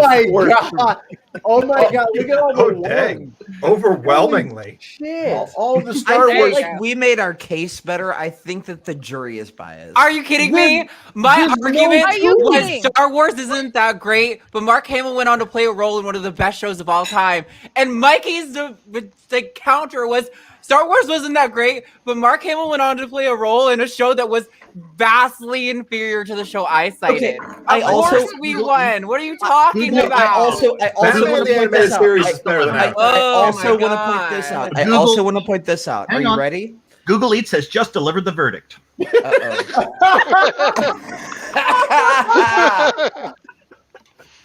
Speaker 2: Oh my god! Look at all the
Speaker 14: dang. Overwhelmingly.
Speaker 2: Shit.
Speaker 6: All the Star
Speaker 15: I
Speaker 6: Wars.
Speaker 15: feel like we made our case better. I think that the jury is biased.
Speaker 3: Are you kidding me? My argument was
Speaker 8: kidding?
Speaker 3: Star Wars isn't that great, but Mark Hamill went on to play a role in one of the best shows of all time. And Mikey's the counter was Star Wars wasn't that great, but Mark Hamill went on to play a role in a show that was vastly inferior to the show I cited.
Speaker 15: I
Speaker 3: Of
Speaker 15: also-
Speaker 3: course we won. What are you talking
Speaker 15: No,
Speaker 3: about?
Speaker 15: I also want to point this out. I also want to point this out. I also want to point this out. Are
Speaker 16: Hang
Speaker 15: you
Speaker 16: on.
Speaker 15: ready?
Speaker 16: Google Eats has just delivered the verdict.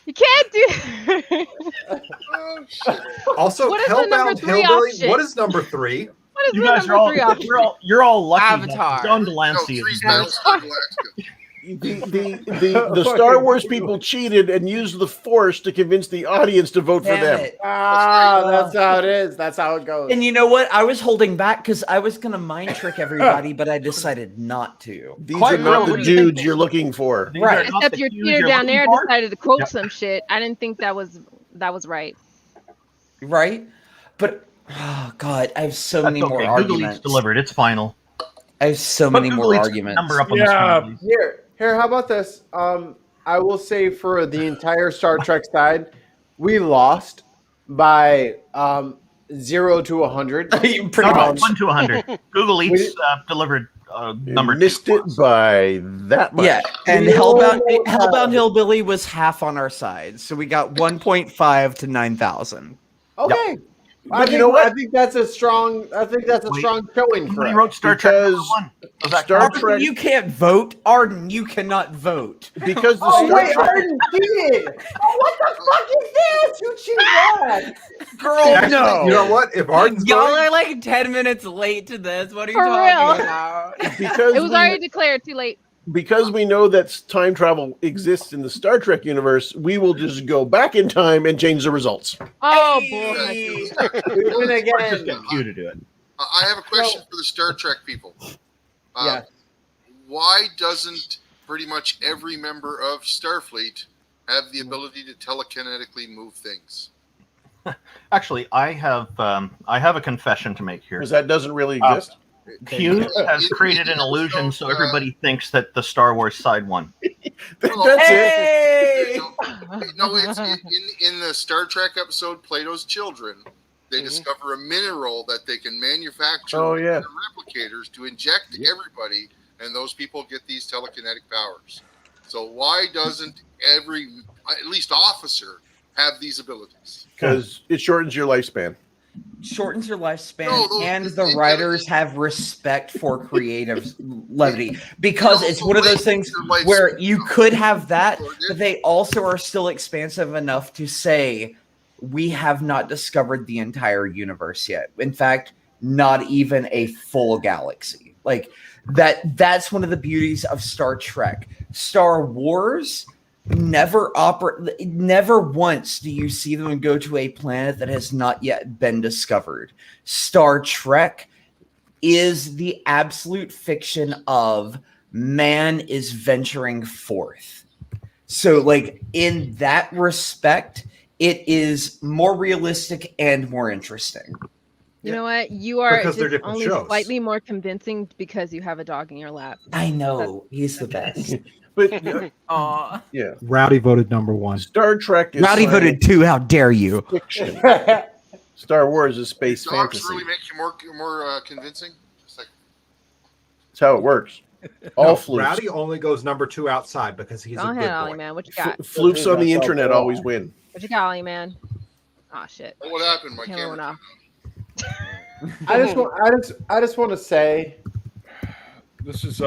Speaker 8: You can't do.
Speaker 14: Also,
Speaker 8: What is the number
Speaker 14: Hellbound
Speaker 8: 3
Speaker 14: Hillbilly.
Speaker 8: option?
Speaker 14: What is number 3?
Speaker 8: What is
Speaker 16: You
Speaker 8: the
Speaker 16: guys
Speaker 8: number
Speaker 16: are all
Speaker 8: 3 option?
Speaker 16: you're all lucky.
Speaker 3: Avatar.
Speaker 16: John Delancey.
Speaker 7: Three's
Speaker 16: is
Speaker 7: Battlestar Galactica.
Speaker 6: The Star Wars people cheated and used the Force to convince the audience to vote for
Speaker 15: Damn
Speaker 6: them.
Speaker 15: it.
Speaker 2: That's how it is. That's how it goes.
Speaker 15: And you know what? I was holding back because I was going to mind trick everybody, but I decided not to.
Speaker 6: These
Speaker 16: Quite
Speaker 6: are not the
Speaker 16: literally.
Speaker 6: dudes you're looking for.
Speaker 16: These are
Speaker 15: Right.
Speaker 16: not
Speaker 8: Except
Speaker 16: the
Speaker 8: your
Speaker 16: cues
Speaker 8: cheater
Speaker 16: you're
Speaker 8: down there
Speaker 16: looking for.
Speaker 8: decided to quote
Speaker 16: Yep.
Speaker 8: some shit. I didn't think that was right.
Speaker 15: Right? But, oh, God, I have so many
Speaker 16: That's
Speaker 15: more
Speaker 16: okay. Google Eats
Speaker 15: arguments.
Speaker 16: delivered. It's final.
Speaker 15: I have so
Speaker 16: Put
Speaker 15: many
Speaker 16: Google
Speaker 15: more
Speaker 16: Eats
Speaker 15: arguments.
Speaker 16: number up on
Speaker 1: Yeah.
Speaker 16: the screen, please.
Speaker 2: Here, how about this? I will say for the entire Star Trek side, we lost by 0 to 100.
Speaker 15: Pretty
Speaker 16: No,
Speaker 15: much.
Speaker 16: 1 to 100. Google Eats delivered number 2.
Speaker 6: Missed it by that much.
Speaker 15: Yeah, and
Speaker 2: We
Speaker 15: Hellbound
Speaker 2: almost
Speaker 15: Hellbound Hillbilly was half on our side, so we got 1.5 to 9,000.
Speaker 2: Okay.
Speaker 6: But you know what?
Speaker 2: I think that's a strong. Strong showing for
Speaker 16: Somebody
Speaker 2: us.
Speaker 16: wrote Star Trek number
Speaker 6: Because
Speaker 16: 1. Was that
Speaker 6: Star
Speaker 16: Arden?
Speaker 6: Trek,
Speaker 15: You can't vote, Arden. You cannot vote.
Speaker 6: because the
Speaker 2: Oh
Speaker 6: Star
Speaker 2: wait,
Speaker 6: Trek,
Speaker 2: Arden cheated. Oh, what the fuck is this? Who cheated that?
Speaker 15: Girl, no.
Speaker 14: You know what? If Arden's
Speaker 3: Y'all
Speaker 14: voting,
Speaker 3: are like 10 minutes late to this. What are you
Speaker 8: For
Speaker 3: talking
Speaker 8: real.
Speaker 3: about?
Speaker 6: because
Speaker 8: It was already declared. Too late.
Speaker 6: because we know that time travel exists in the Star Trek universe, we will just go back in time and change the results.
Speaker 8: Oh
Speaker 15: Hey.
Speaker 8: boy.
Speaker 2: We win
Speaker 16: Just
Speaker 2: again.
Speaker 16: get Q to do it.
Speaker 7: I have a question for the Star Trek people.
Speaker 2: Yeah.
Speaker 7: Why doesn't pretty much every member of Starfleet have the ability to telekinetically move things?
Speaker 16: Actually, I have a confession to make here.
Speaker 6: Because that doesn't really exist.
Speaker 16: Q has created an illusion so everybody thinks that the Star Wars side won.
Speaker 6: That's
Speaker 15: Hey!
Speaker 7: No, it's in the Star Trek episode Plato's Children. They discover a mineral that they can manufacture
Speaker 6: Oh, yeah.
Speaker 7: with their replicators to inject to everybody, and those people get these telekinetic powers. So why doesn't every, at least officer, have these abilities?
Speaker 6: Because it shortens your lifespan.
Speaker 15: Shortens your lifespan,
Speaker 7: No,
Speaker 15: and the writers have respect for creative levity because it's one of those things where you could have that, but they also are still expansive enough to say we have not discovered the entire universe yet. In fact, not even a full galaxy. Like that's one of the beauties of Star Trek. Star Wars never once do you see them go to a planet that has not yet been discovered. Star Trek is the absolute fiction of man is venturing forth. So, like, in that respect, it is more realistic and more interesting.
Speaker 8: You know what? You are
Speaker 4: Because they're
Speaker 8: just
Speaker 4: different
Speaker 8: only
Speaker 4: shows.
Speaker 8: slightly more convincing because you have a dog in your lap.
Speaker 15: I know. He's the best.
Speaker 6: But
Speaker 3: Aw.
Speaker 6: yeah,
Speaker 4: Rowdy voted number 1.
Speaker 6: Star Trek is
Speaker 15: Rowdy voted 2. How dare you?
Speaker 6: fiction. Star Wars is space
Speaker 7: Dogs
Speaker 6: fantasy.
Speaker 7: really make you more convincing. Just like
Speaker 6: That's how it works. All flukes.
Speaker 4: Rowdy only goes number 2 outside because he's
Speaker 8: Go
Speaker 4: a
Speaker 8: ahead,
Speaker 4: good
Speaker 8: Ollie,
Speaker 4: boy.
Speaker 8: man. What you got?
Speaker 6: Flukes on the internet always win.
Speaker 8: What you got, Ollie, man? Oh shit.
Speaker 7: what happened? My
Speaker 8: Camera went
Speaker 7: camera.
Speaker 8: off.
Speaker 2: I just want to say.
Speaker 1: This is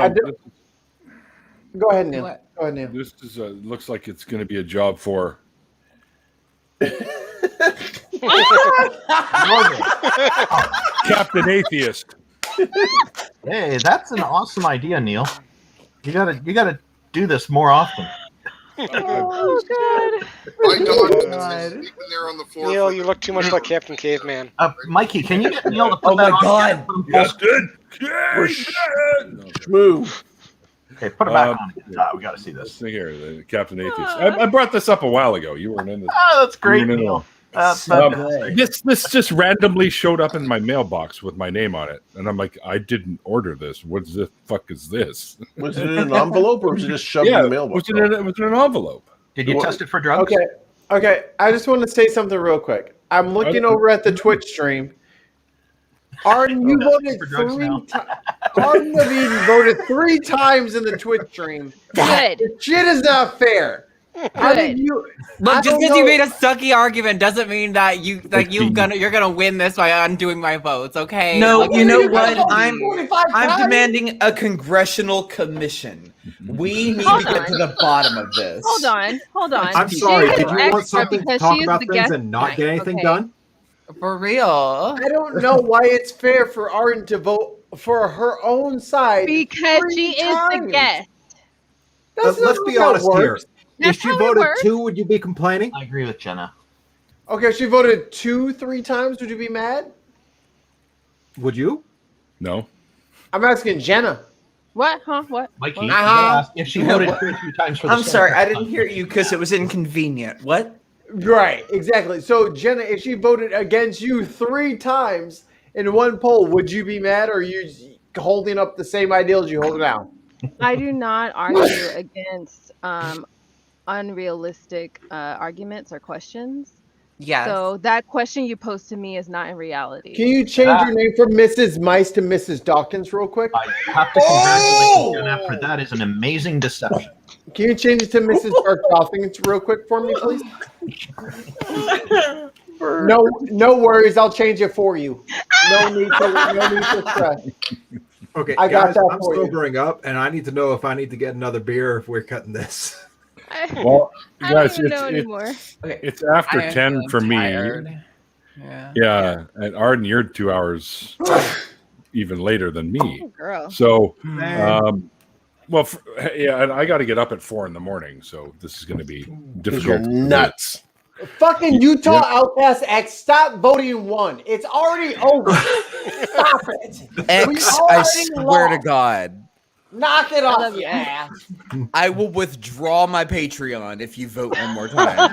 Speaker 2: Go ahead, Neil.
Speaker 3: What?
Speaker 2: Go ahead, Neil.
Speaker 1: this is looks like it's going to be a job for Captain Atheist.
Speaker 16: Hey, that's an awesome idea, Neil. You gotta do this more often.
Speaker 8: Oh god.
Speaker 7: My dog is sleeping there on the floor.
Speaker 10: Neil, you look too much like Captain Caveman.
Speaker 16: Mikey, can you get Neil to put
Speaker 15: Oh my
Speaker 16: that on?
Speaker 15: god.
Speaker 1: Yes, good.
Speaker 6: Schmoo.
Speaker 16: Okay, put it back on. We gotta see this.
Speaker 1: See here, the Captain Atheist. I brought this up a while ago. You weren't in this.
Speaker 16: Oh, that's great,
Speaker 1: You weren't in
Speaker 16: Neil.
Speaker 1: it.
Speaker 15: So good.
Speaker 1: This just randomly showed up in my mailbox with my name on it, and I'm like, I didn't order this. What the fuck is this?
Speaker 6: Was it in an envelope or was it just shoved in the mailbox?
Speaker 1: it was in an envelope.
Speaker 16: Did you test it for drugs?
Speaker 2: Okay. I just want to say something real quick. I'm looking over at the Twitch stream. Arden, you voted Arden of Eden voted 3 times in the Twitch stream.
Speaker 8: Good.
Speaker 2: Shit is not fair. How did you?
Speaker 3: Look, just because you made a sucky argument doesn't mean that you're gonna win this by undoing my votes, okay?
Speaker 15: No,
Speaker 3: Like,
Speaker 15: you know what? I'm demanding a congressional commission. We need to get to the bottom of this.
Speaker 8: Hold on.
Speaker 4: I'm sorry.
Speaker 8: She
Speaker 4: Did
Speaker 8: is
Speaker 4: you want
Speaker 8: extra
Speaker 4: something to
Speaker 8: because
Speaker 4: talk
Speaker 8: she is
Speaker 4: about
Speaker 8: the
Speaker 4: things
Speaker 8: guest
Speaker 4: and not get
Speaker 8: tonight,
Speaker 4: anything
Speaker 8: okay?
Speaker 4: done?
Speaker 3: For real.
Speaker 2: I don't know why it's fair for Arden to vote for her own side
Speaker 8: Because
Speaker 2: 3
Speaker 8: she is the
Speaker 2: times.
Speaker 8: guest.
Speaker 2: That's
Speaker 4: Let's
Speaker 2: not
Speaker 4: be
Speaker 2: how it
Speaker 4: honest here.
Speaker 2: works.
Speaker 8: That's
Speaker 4: If she
Speaker 8: how it
Speaker 4: voted
Speaker 8: works.
Speaker 4: 2, would you be complaining?
Speaker 16: I agree with Jenna.
Speaker 2: Okay, if she voted 3 times, would you be mad?
Speaker 4: Would you?
Speaker 1: No.
Speaker 2: I'm asking Jenna.
Speaker 8: What? Huh? What?
Speaker 16: Mikey,
Speaker 8: What?
Speaker 16: you asked if she voted 2 or 3 times for the
Speaker 15: I'm sorry, I didn't hear you because it was inconvenient. What?
Speaker 2: Right, exactly. So Jenna, if she voted against you 3 times in one poll, would you be mad, or are you holding up the same ideals you hold down?
Speaker 8: I do not argue against unrealistic arguments or questions.
Speaker 3: Yes.
Speaker 8: So that question you posed to me is not in reality.
Speaker 2: Can you change your name from Mrs. Mice to Mrs. Dawkins real quick?
Speaker 16: I have to congratulate you, Jenna, for that is an amazing deception.
Speaker 2: Can you change it to Mrs. Dark Dawkins real quick for me, please? No worries. I'll change it for you. No need to stress.
Speaker 4: Okay,
Speaker 2: I got
Speaker 4: guys,
Speaker 2: that
Speaker 4: I'm
Speaker 2: for you.
Speaker 4: sobering up, and I need to know if I need to get another beer if we're cutting this.
Speaker 1: Well,
Speaker 8: I
Speaker 1: guys,
Speaker 8: don't even know anymore.
Speaker 1: it's after
Speaker 3: I am
Speaker 1: 10 for me.
Speaker 3: tired.
Speaker 1: Yeah, and Arden, you're 2 hours even later than me.
Speaker 8: Oh, girl.
Speaker 1: So,
Speaker 4: Man.
Speaker 1: and I got to get up at 4 a.m, so this is going to be difficult.
Speaker 6: Nuts.
Speaker 2: Fucking Utah Outcast X, stop voting 1. It's already over. Stop it.
Speaker 15: X,
Speaker 2: We
Speaker 15: I
Speaker 2: already
Speaker 15: swear to
Speaker 2: lost.
Speaker 15: God.
Speaker 2: Knock it off your ass.
Speaker 15: I will withdraw my Patreon if you vote one more time.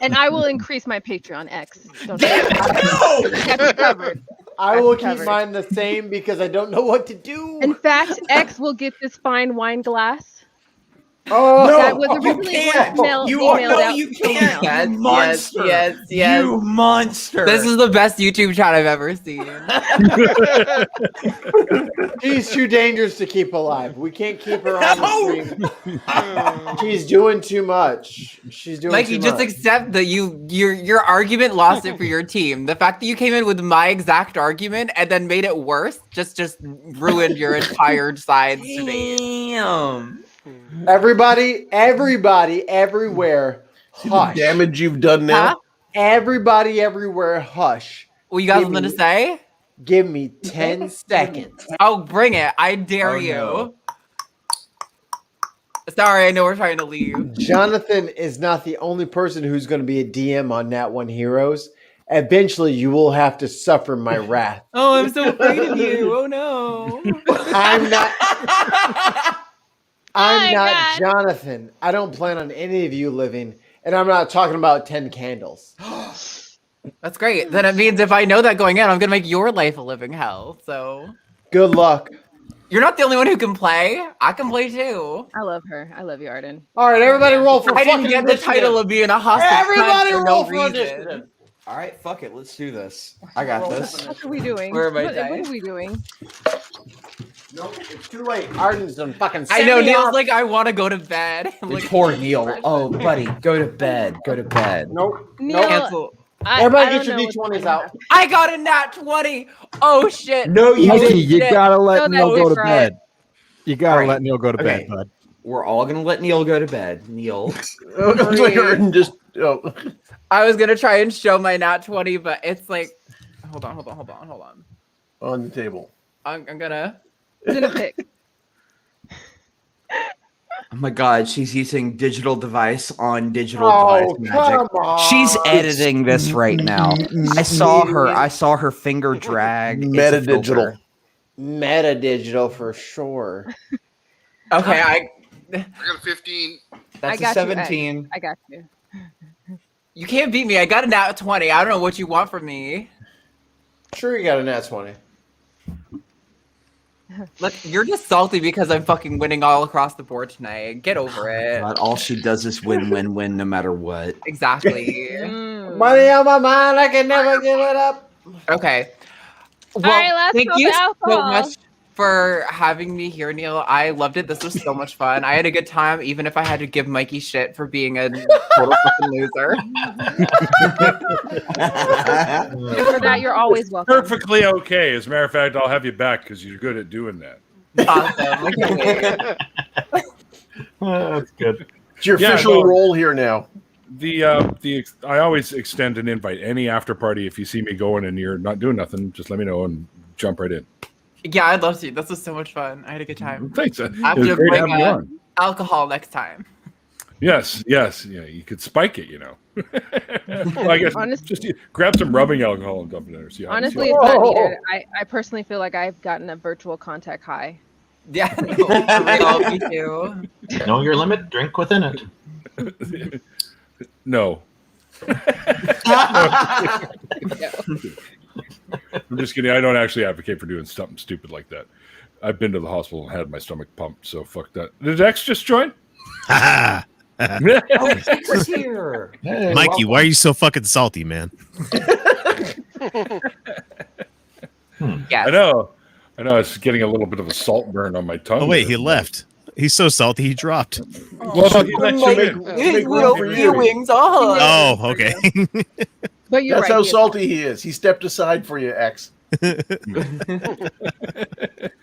Speaker 8: And I will increase my Patreon X. Don't
Speaker 2: Got you
Speaker 8: covered.
Speaker 2: I will
Speaker 8: Got you
Speaker 2: keep
Speaker 8: covered.
Speaker 2: mine the same because I don't know what to do.
Speaker 8: In fact, X will get this fine wine glass.
Speaker 2: Oh,
Speaker 8: that was originally emailed out.
Speaker 15: You can't.
Speaker 3: Yes,
Speaker 15: You monster.
Speaker 3: yes, yes.
Speaker 15: You monster.
Speaker 3: This is the best YouTube chat I've ever seen.
Speaker 2: She's too dangerous to keep alive. We can't keep her on the stream. She's doing too much. She's doing
Speaker 3: Mikey,
Speaker 2: too
Speaker 3: just
Speaker 2: much.
Speaker 3: accept that your argument lost it for your team. The fact that you came in with my exact argument and then made it worse just ruined your entire side's debate.
Speaker 15: Damn.
Speaker 2: Everybody, everywhere, hush.
Speaker 6: The damage you've done now.
Speaker 3: Huh?
Speaker 2: Everybody, everywhere, hush.
Speaker 3: Well, you got something to say?
Speaker 2: Give me 10 seconds.
Speaker 3: Oh, bring it. I dare
Speaker 15: Oh,
Speaker 3: you.
Speaker 15: no.
Speaker 3: Sorry, I know we're trying to leave.
Speaker 2: Jonathan is not the only person who's going to be a DM on Nat One Heroes. eventually you will have to suffer my wrath.
Speaker 3: Oh, I'm so afraid of you. Oh no.
Speaker 2: I'm not
Speaker 8: God.
Speaker 2: Jonathan. I don't plan on any of you living, and I'm not talking about 10 candles.
Speaker 3: That's great. Then it means if I know that going in, I'm gonna make your life a living hell. So
Speaker 2: good luck.
Speaker 3: You're not the only one who can play. I can play too.
Speaker 8: I love her. I love you, Arden.
Speaker 2: All right, everybody roll for
Speaker 3: I didn't
Speaker 2: fucking
Speaker 3: get the
Speaker 2: initiative.
Speaker 3: title of being a hostage.
Speaker 2: Everybody
Speaker 3: for
Speaker 2: roll
Speaker 3: no
Speaker 2: for
Speaker 3: reason.
Speaker 2: initiative.
Speaker 15: All right, fuck it. Let's do this. I got this.
Speaker 8: What are we doing?
Speaker 3: Where am I
Speaker 8: What
Speaker 3: dying?
Speaker 8: are we doing?
Speaker 2: Nope, it's too late. Arden's done fucking.
Speaker 3: I know Neil's like, I want to go to bed. I'm like,
Speaker 15: Poor Neil. Oh, buddy, go to bed. Go to bed.
Speaker 2: Nope.
Speaker 8: Neil,
Speaker 3: cancel.
Speaker 2: Everybody get
Speaker 8: don't
Speaker 2: your
Speaker 8: know
Speaker 2: D20s out.
Speaker 3: I got a nat 20. Oh shit.
Speaker 15: No, you
Speaker 17: Mikey,
Speaker 15: didn't.
Speaker 17: you gotta let
Speaker 8: No,
Speaker 17: Neil
Speaker 8: that's
Speaker 17: go to
Speaker 8: right.
Speaker 17: bed. You gotta
Speaker 15: All
Speaker 17: let
Speaker 15: right.
Speaker 17: Neil go to
Speaker 15: Okay.
Speaker 17: bed, bud.
Speaker 15: We're all gonna let Neil go to bed. Neil.
Speaker 6: Arden just. Oh.
Speaker 3: I was gonna try and show my nat 20, but it's like, hold on.
Speaker 6: On the table.
Speaker 3: I'm gonna.
Speaker 8: I'm gonna pick.
Speaker 15: Oh my god, she's using digital device on digital
Speaker 2: Oh,
Speaker 15: device magic.
Speaker 2: come on.
Speaker 15: She's editing this right now. I saw her finger drag. It's a
Speaker 6: Metadigital.
Speaker 15: filter.
Speaker 2: Metadigital for sure.
Speaker 3: Okay,
Speaker 7: I got a 15.
Speaker 15: That's
Speaker 8: I
Speaker 15: a
Speaker 8: got
Speaker 15: 17.
Speaker 8: you. I got you.
Speaker 3: you can't beat me. I got a nat 20. I don't know what you want from me.
Speaker 2: Sure, you got a nat 20.
Speaker 3: Look, you're just salty because I'm fucking winning all across the board tonight. Get over it.
Speaker 15: God, all she does is win, win, win, no matter what.
Speaker 3: Exactly.
Speaker 2: Money on my mind, I can never give it up.
Speaker 3: Okay. Well,
Speaker 8: right, let's
Speaker 3: thank
Speaker 8: go
Speaker 3: you
Speaker 8: to
Speaker 3: so
Speaker 8: alcohol.
Speaker 3: much for having me here, Neil. I loved it. This was so much fun. I had a good time, even if I had to give Mikey shit for being a total fucking loser.
Speaker 8: For that, you're always welcome.
Speaker 1: Perfectly okay. As a matter of fact, I'll have you back because you're good at doing that.
Speaker 3: Awesome. I can't wait.
Speaker 6: That's good. It's your official role here now.
Speaker 1: I always extend an invite. Any after party, if you see me going and you're not doing nothing, just let me know and jump right in.
Speaker 3: Yeah, I'd love to. This was so much fun. I had a good time.
Speaker 1: Thanks.
Speaker 3: I
Speaker 1: It
Speaker 3: have
Speaker 1: was
Speaker 3: to
Speaker 1: great
Speaker 3: bring
Speaker 1: having you on.
Speaker 3: alcohol next time.
Speaker 1: Yes. Yeah, you could spike it, you know. Well, I guess just grab some rubbing alcohol and dump it in there. See how
Speaker 8: Honestly, it's not needed. I personally feel like I've gotten a virtual contact high.
Speaker 3: Yeah, no, for real, me too.
Speaker 16: Know your limit, drink within it.
Speaker 1: No. I'm just kidding. I don't actually advocate for doing something stupid like that. I've been to the hospital and had my stomach pumped, so fuck that. Did X just join?
Speaker 15: Oh, X is here.
Speaker 18: Hey, Mikey, why are you so fucking salty, man?
Speaker 3: Yes.
Speaker 1: I know. It's getting a little bit of a salt burn on my tongue.
Speaker 18: Oh wait, he left. He's so salty he dropped.
Speaker 1: Well, he let you in.
Speaker 3: His little viewings on.
Speaker 18: Oh, okay.
Speaker 8: But you're
Speaker 6: That's
Speaker 8: right,
Speaker 6: how
Speaker 8: he is.
Speaker 6: salty he is. He stepped aside for you, X.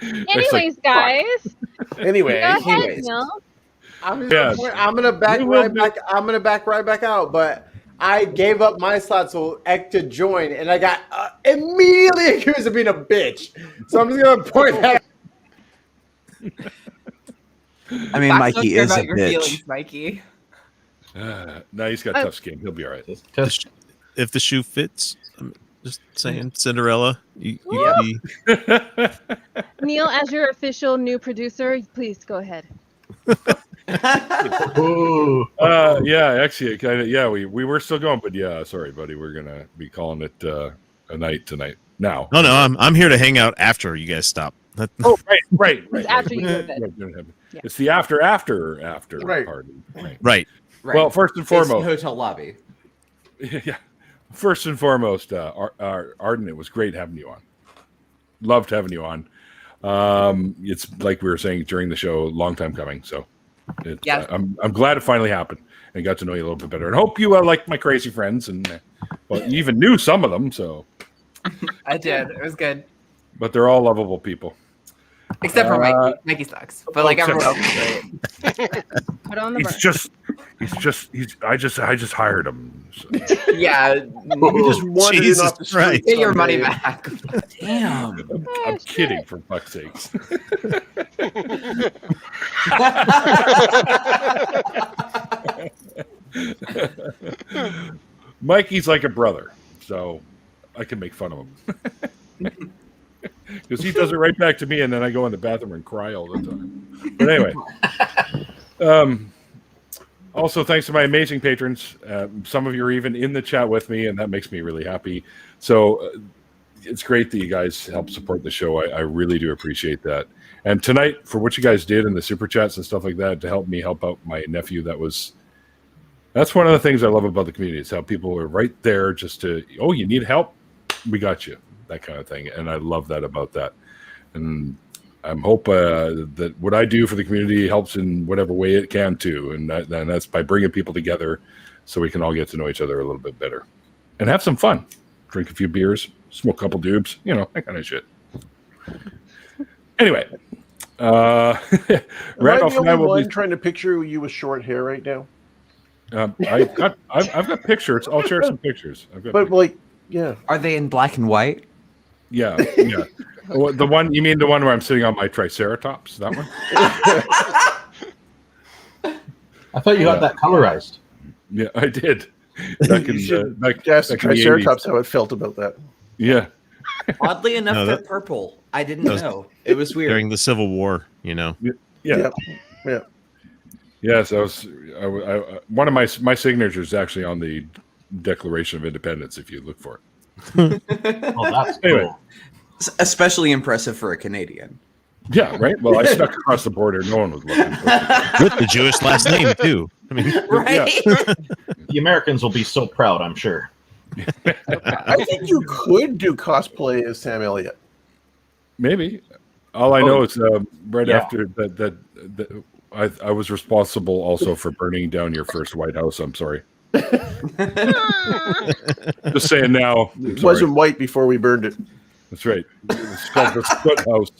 Speaker 8: Anyways, guys.
Speaker 6: Anyway,
Speaker 8: Go ahead, Neil.
Speaker 2: I'm gonna back right back out, but I gave up my slot so Ek to join, and I got immediately accused of being a bitch. So I'm just gonna point that.
Speaker 15: I mean,
Speaker 3: Facts don't
Speaker 15: Mikey
Speaker 3: care
Speaker 15: is a
Speaker 3: about your
Speaker 15: bitch.
Speaker 3: feelings, Mikey.
Speaker 1: No, he's got tough skin. He'll be all right.
Speaker 18: If the shoe fits, I'm just saying, Cinderella.
Speaker 8: Neil, as your official new producer, please go ahead.
Speaker 1: Actually, we were still going, but yeah, sorry, buddy, we're gonna be calling it a night tonight now.
Speaker 18: No, I'm here to hang out after you guys stop.
Speaker 1: Oh, right.
Speaker 8: After you go to bed.
Speaker 1: Yeah. It's the after party.
Speaker 18: Right.
Speaker 1: Well, first and
Speaker 15: It's the
Speaker 1: foremost,
Speaker 15: hotel lobby.
Speaker 1: yeah. First and foremost, Arden, it was great having you on. Loved having you on. It's like we were saying during the show, long time coming. So, I'm glad it finally happened and got to know you a little bit better. And hope you liked my crazy friends and you even knew some of them. So,
Speaker 3: I did. It was good.
Speaker 1: But they're all lovable people.
Speaker 3: Except for Mikey. Mikey sucks. But like everyone else is great.
Speaker 8: Put on the
Speaker 1: I just hired him. So.
Speaker 3: Yeah.
Speaker 6: He just wandered in off the street.
Speaker 3: Get your money back.
Speaker 15: Damn.
Speaker 1: I'm kidding, for fuck's sakes. Mikey's like a brother. so I can make fun of him. Because he does it right back to me, and then I go in the bathroom and cry all the time. But anyway, also thanks to my amazing patrons. Some of you are even in the chat with me, and that makes me really happy. So it's great that you guys help support the show. I really do appreciate that. And tonight, for what you guys did in the super chats and stuff like that to help me help out my nephew, that's one of the things I love about the community is how people are right there just to, oh, you need help? We got you. That kind of thing. And I love that about that. And I hope that what I do for the community helps in whatever way it can too. And that's by bringing people together so we can all get to know each other a little bit better and have some fun. Drink a few beers, smoke a couple dubs, that kind of shit. Anyway, Randolph and I will be
Speaker 6: trying to picture you with short hair right now.
Speaker 1: I've got pictures. I'll share some pictures.
Speaker 6: Yeah.
Speaker 3: Are they in black and white?
Speaker 1: Yeah. The one you mean the one where I'm sitting on my Triceratops? That one?
Speaker 16: I thought you got that colorized.
Speaker 1: Yeah, I did.
Speaker 6: Yes, Triceratops how it felt about that.
Speaker 1: Yeah.
Speaker 15: Oddly enough, they're purple. I didn't know. It was weird.
Speaker 18: During the Civil War,
Speaker 1: Yeah.
Speaker 6: Yes,
Speaker 1: one of my signatures is actually on the Declaration of Independence. If you look for it.
Speaker 16: That's
Speaker 1: anyway.
Speaker 16: cool.
Speaker 15: Especially impressive for a Canadian.
Speaker 1: Yeah, right. Well, I snuck across the border. No one was looking.
Speaker 18: With the Jewish last name too. I mean,
Speaker 15: right?
Speaker 1: Yeah.
Speaker 16: The Americans will be so proud, I'm sure.
Speaker 6: I think you could do cosplay as Sam Elliott.
Speaker 1: Maybe. All I know is after that I was responsible also for burning down your first White House. I'm sorry. Just saying now.
Speaker 6: It wasn't white before we burned it.
Speaker 1: That's right. It's called the Split House.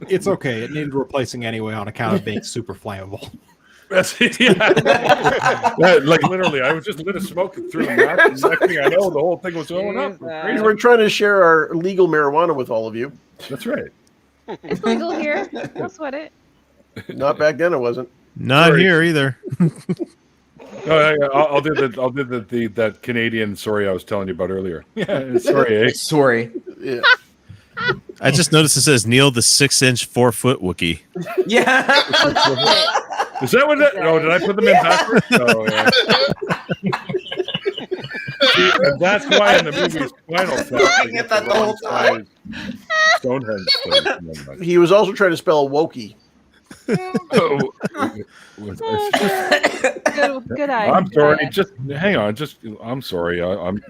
Speaker 4: It's okay. It needed replacing anyway on account of being super flammable.
Speaker 1: That's it. Yeah. Like literally, I was just lit a smoke through the mouth. And next thing I know, the whole thing was going up.
Speaker 6: We were trying to share our legal marijuana with all of you.
Speaker 1: That's right.
Speaker 8: It's legal here. Don't sweat it.
Speaker 6: Not back then, it wasn't.
Speaker 18: Not here either.
Speaker 1: I'll do that Canadian sorry I was telling you about earlier. Yeah, sorry, eh?
Speaker 15: Sorry.
Speaker 6: Yeah.
Speaker 18: I just noticed it says Neil the 6-inch 4-foot Wookiee.
Speaker 15: Yeah.
Speaker 1: Is that what that? No, did I put them in backwards? Oh, yeah. See, and that's why in the movie Spinal Tap,
Speaker 15: looking at that the whole time.
Speaker 1: Stonehenge.
Speaker 6: He was also trying to spell Wokey.
Speaker 8: Good eye.
Speaker 1: I'm sorry. Just hang on. I'm sorry. I'm.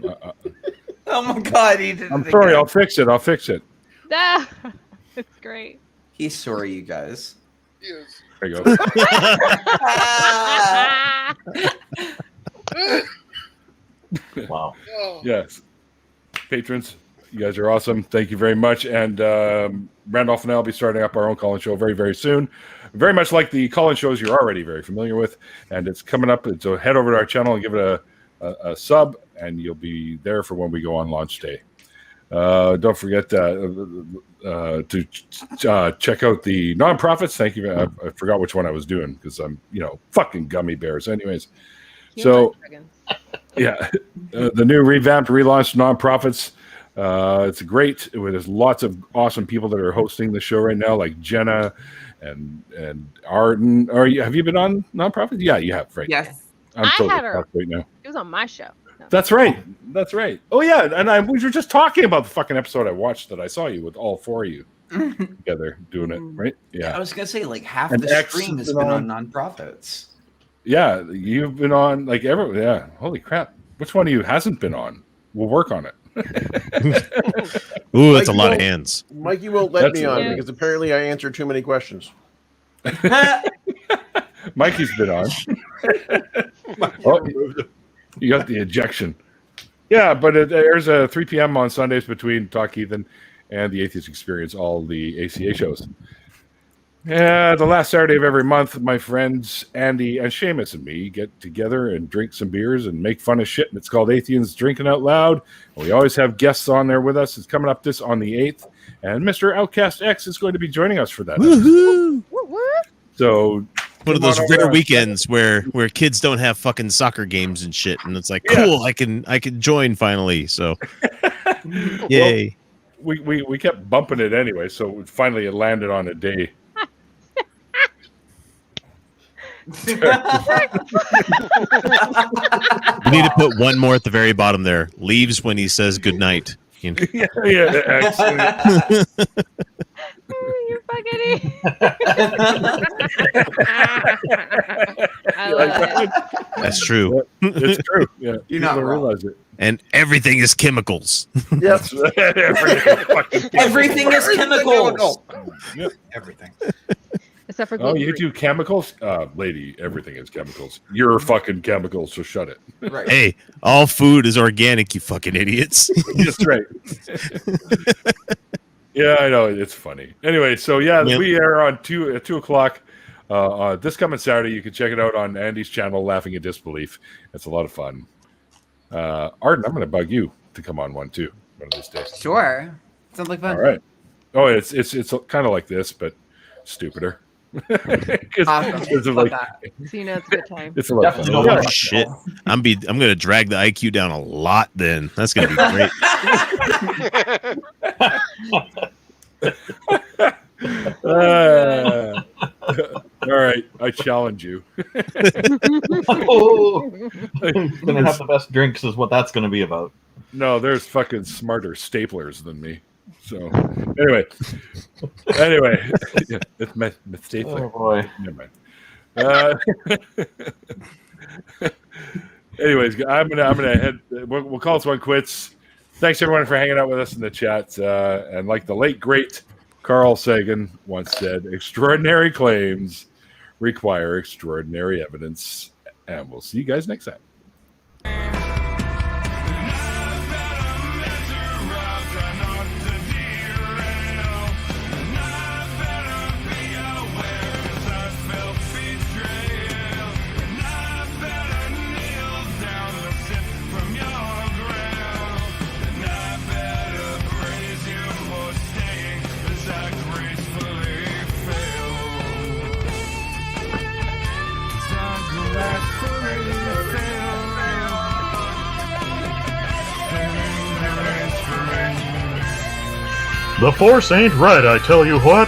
Speaker 15: Oh my God! He did.
Speaker 1: I'm sorry. I'll fix it.
Speaker 8: Ah, it's great.
Speaker 15: He's sorry, you guys.
Speaker 7: Yes.
Speaker 1: There you go.
Speaker 16: Wow.
Speaker 1: Yes. Patrons, you guys are awesome. Thank you very much. And Randolph and I will be starting up our own call-in show very, very soon. Very much like the call-in shows you're already very familiar with. And it's coming up. So head over to our channel and give it a sub, and you'll be there for when we go on launch day. Don't forget to check out the nonprofits. Thank you. I forgot which one I was doing because I'm, fucking gummy bears. Anyways, so yeah, the new revamped, relaunched nonprofits. It's great. There's lots of awesome people that are hosting the show right now, like Jenna and Arden. Have you been on nonprofits? Yeah, you have. Right?
Speaker 8: Yes,
Speaker 1: I'm
Speaker 8: I
Speaker 1: totally
Speaker 8: had her.
Speaker 1: right now.
Speaker 8: It was on my show. No.
Speaker 1: That's right. That's right. Oh yeah, and we were just talking about the fucking episode I watched that I saw you with all four of you together doing it, right? Yeah.
Speaker 15: I was gonna say like half
Speaker 1: And
Speaker 15: the
Speaker 1: X
Speaker 15: stream has
Speaker 1: has
Speaker 15: been
Speaker 1: been
Speaker 15: on nonprofits.
Speaker 1: Yeah, you've been on like every. Yeah, holy crap! Which one of you hasn't been on? We'll work on it.
Speaker 18: Ooh, that's a lot of hands.
Speaker 6: Mikey won't let me on because apparently I answer too many questions.
Speaker 1: Mikey's been on. Oh, you got the ejection. Yeah, but it airs at 3 p.m. on Sundays between Talk Ethan and the Atheist Experience, all the ACA shows. Yeah, the last Saturday of every month, my friends Andy and Seamus and me get together and drink some beers and make fun of shit. And it's called Atheists Drinking Out Loud. And we always have guests on there with us. It's coming up this on the 8th. And Mr. Outcast X is going to be joining us for that.
Speaker 18: Woohoo!
Speaker 1: So
Speaker 18: one of those rare weekends where kids don't have fucking soccer games and shit, and it's like, cool, I can join finally. So, yay.
Speaker 1: Well, we kept bumping it anyway, so finally it landed on a day.
Speaker 18: We need to put one more at the very bottom there. Leaves when he says goodnight. You know?
Speaker 1: Yeah, excellent.
Speaker 8: You're fucking. I
Speaker 1: love
Speaker 8: it.
Speaker 18: That's true.
Speaker 1: It's true. Yeah,
Speaker 15: You're not
Speaker 1: people
Speaker 15: wrong.
Speaker 1: realize it.
Speaker 18: And everything is chemicals.
Speaker 2: Yep.
Speaker 15: Everything is chemicals.
Speaker 1: Yep.
Speaker 4: Everything.
Speaker 8: Except for
Speaker 1: Oh, you
Speaker 8: gluten-free.
Speaker 1: do chemicals? Lady, everything is chemicals. You're fucking chemicals, so shut it.
Speaker 15: Right.
Speaker 18: Hey, all food is organic, you fucking idiots.
Speaker 1: That's right. Yeah, I know. It's funny. Anyway, so yeah, we are on 2 o'clock this coming Saturday. You can check it out on Andy's channel, Laughing at Disbelief. It's a lot of fun. Arden, I'm going to bug you to come on one too one of these days.
Speaker 3: Sure. Sounds like fun.
Speaker 1: All right. Oh, it's kind of like this, but stupider.
Speaker 3: Awesome.
Speaker 1: Like,
Speaker 8: So you know it's a good time.
Speaker 1: it's a lot of fun.
Speaker 18: Oh, shit. I'm gonna drag the IQ down a lot then. That's gonna be
Speaker 1: great. All right, I challenge you.
Speaker 16: Oh, gonna have the best drinks is what that's gonna be about.
Speaker 1: No, there's fucking smarter staplers than me. So anyway, yeah, it's my stapler.
Speaker 16: Oh boy.
Speaker 1: Never mind. Anyways, I'm gonna head. We'll call this one quits. Thanks everyone for hanging out with us in the chat. And like the late great Carl Sagan once said, extraordinary claims require extraordinary evidence. And we'll see you guys next time.
Speaker 19: The Force ain't right, I tell you what.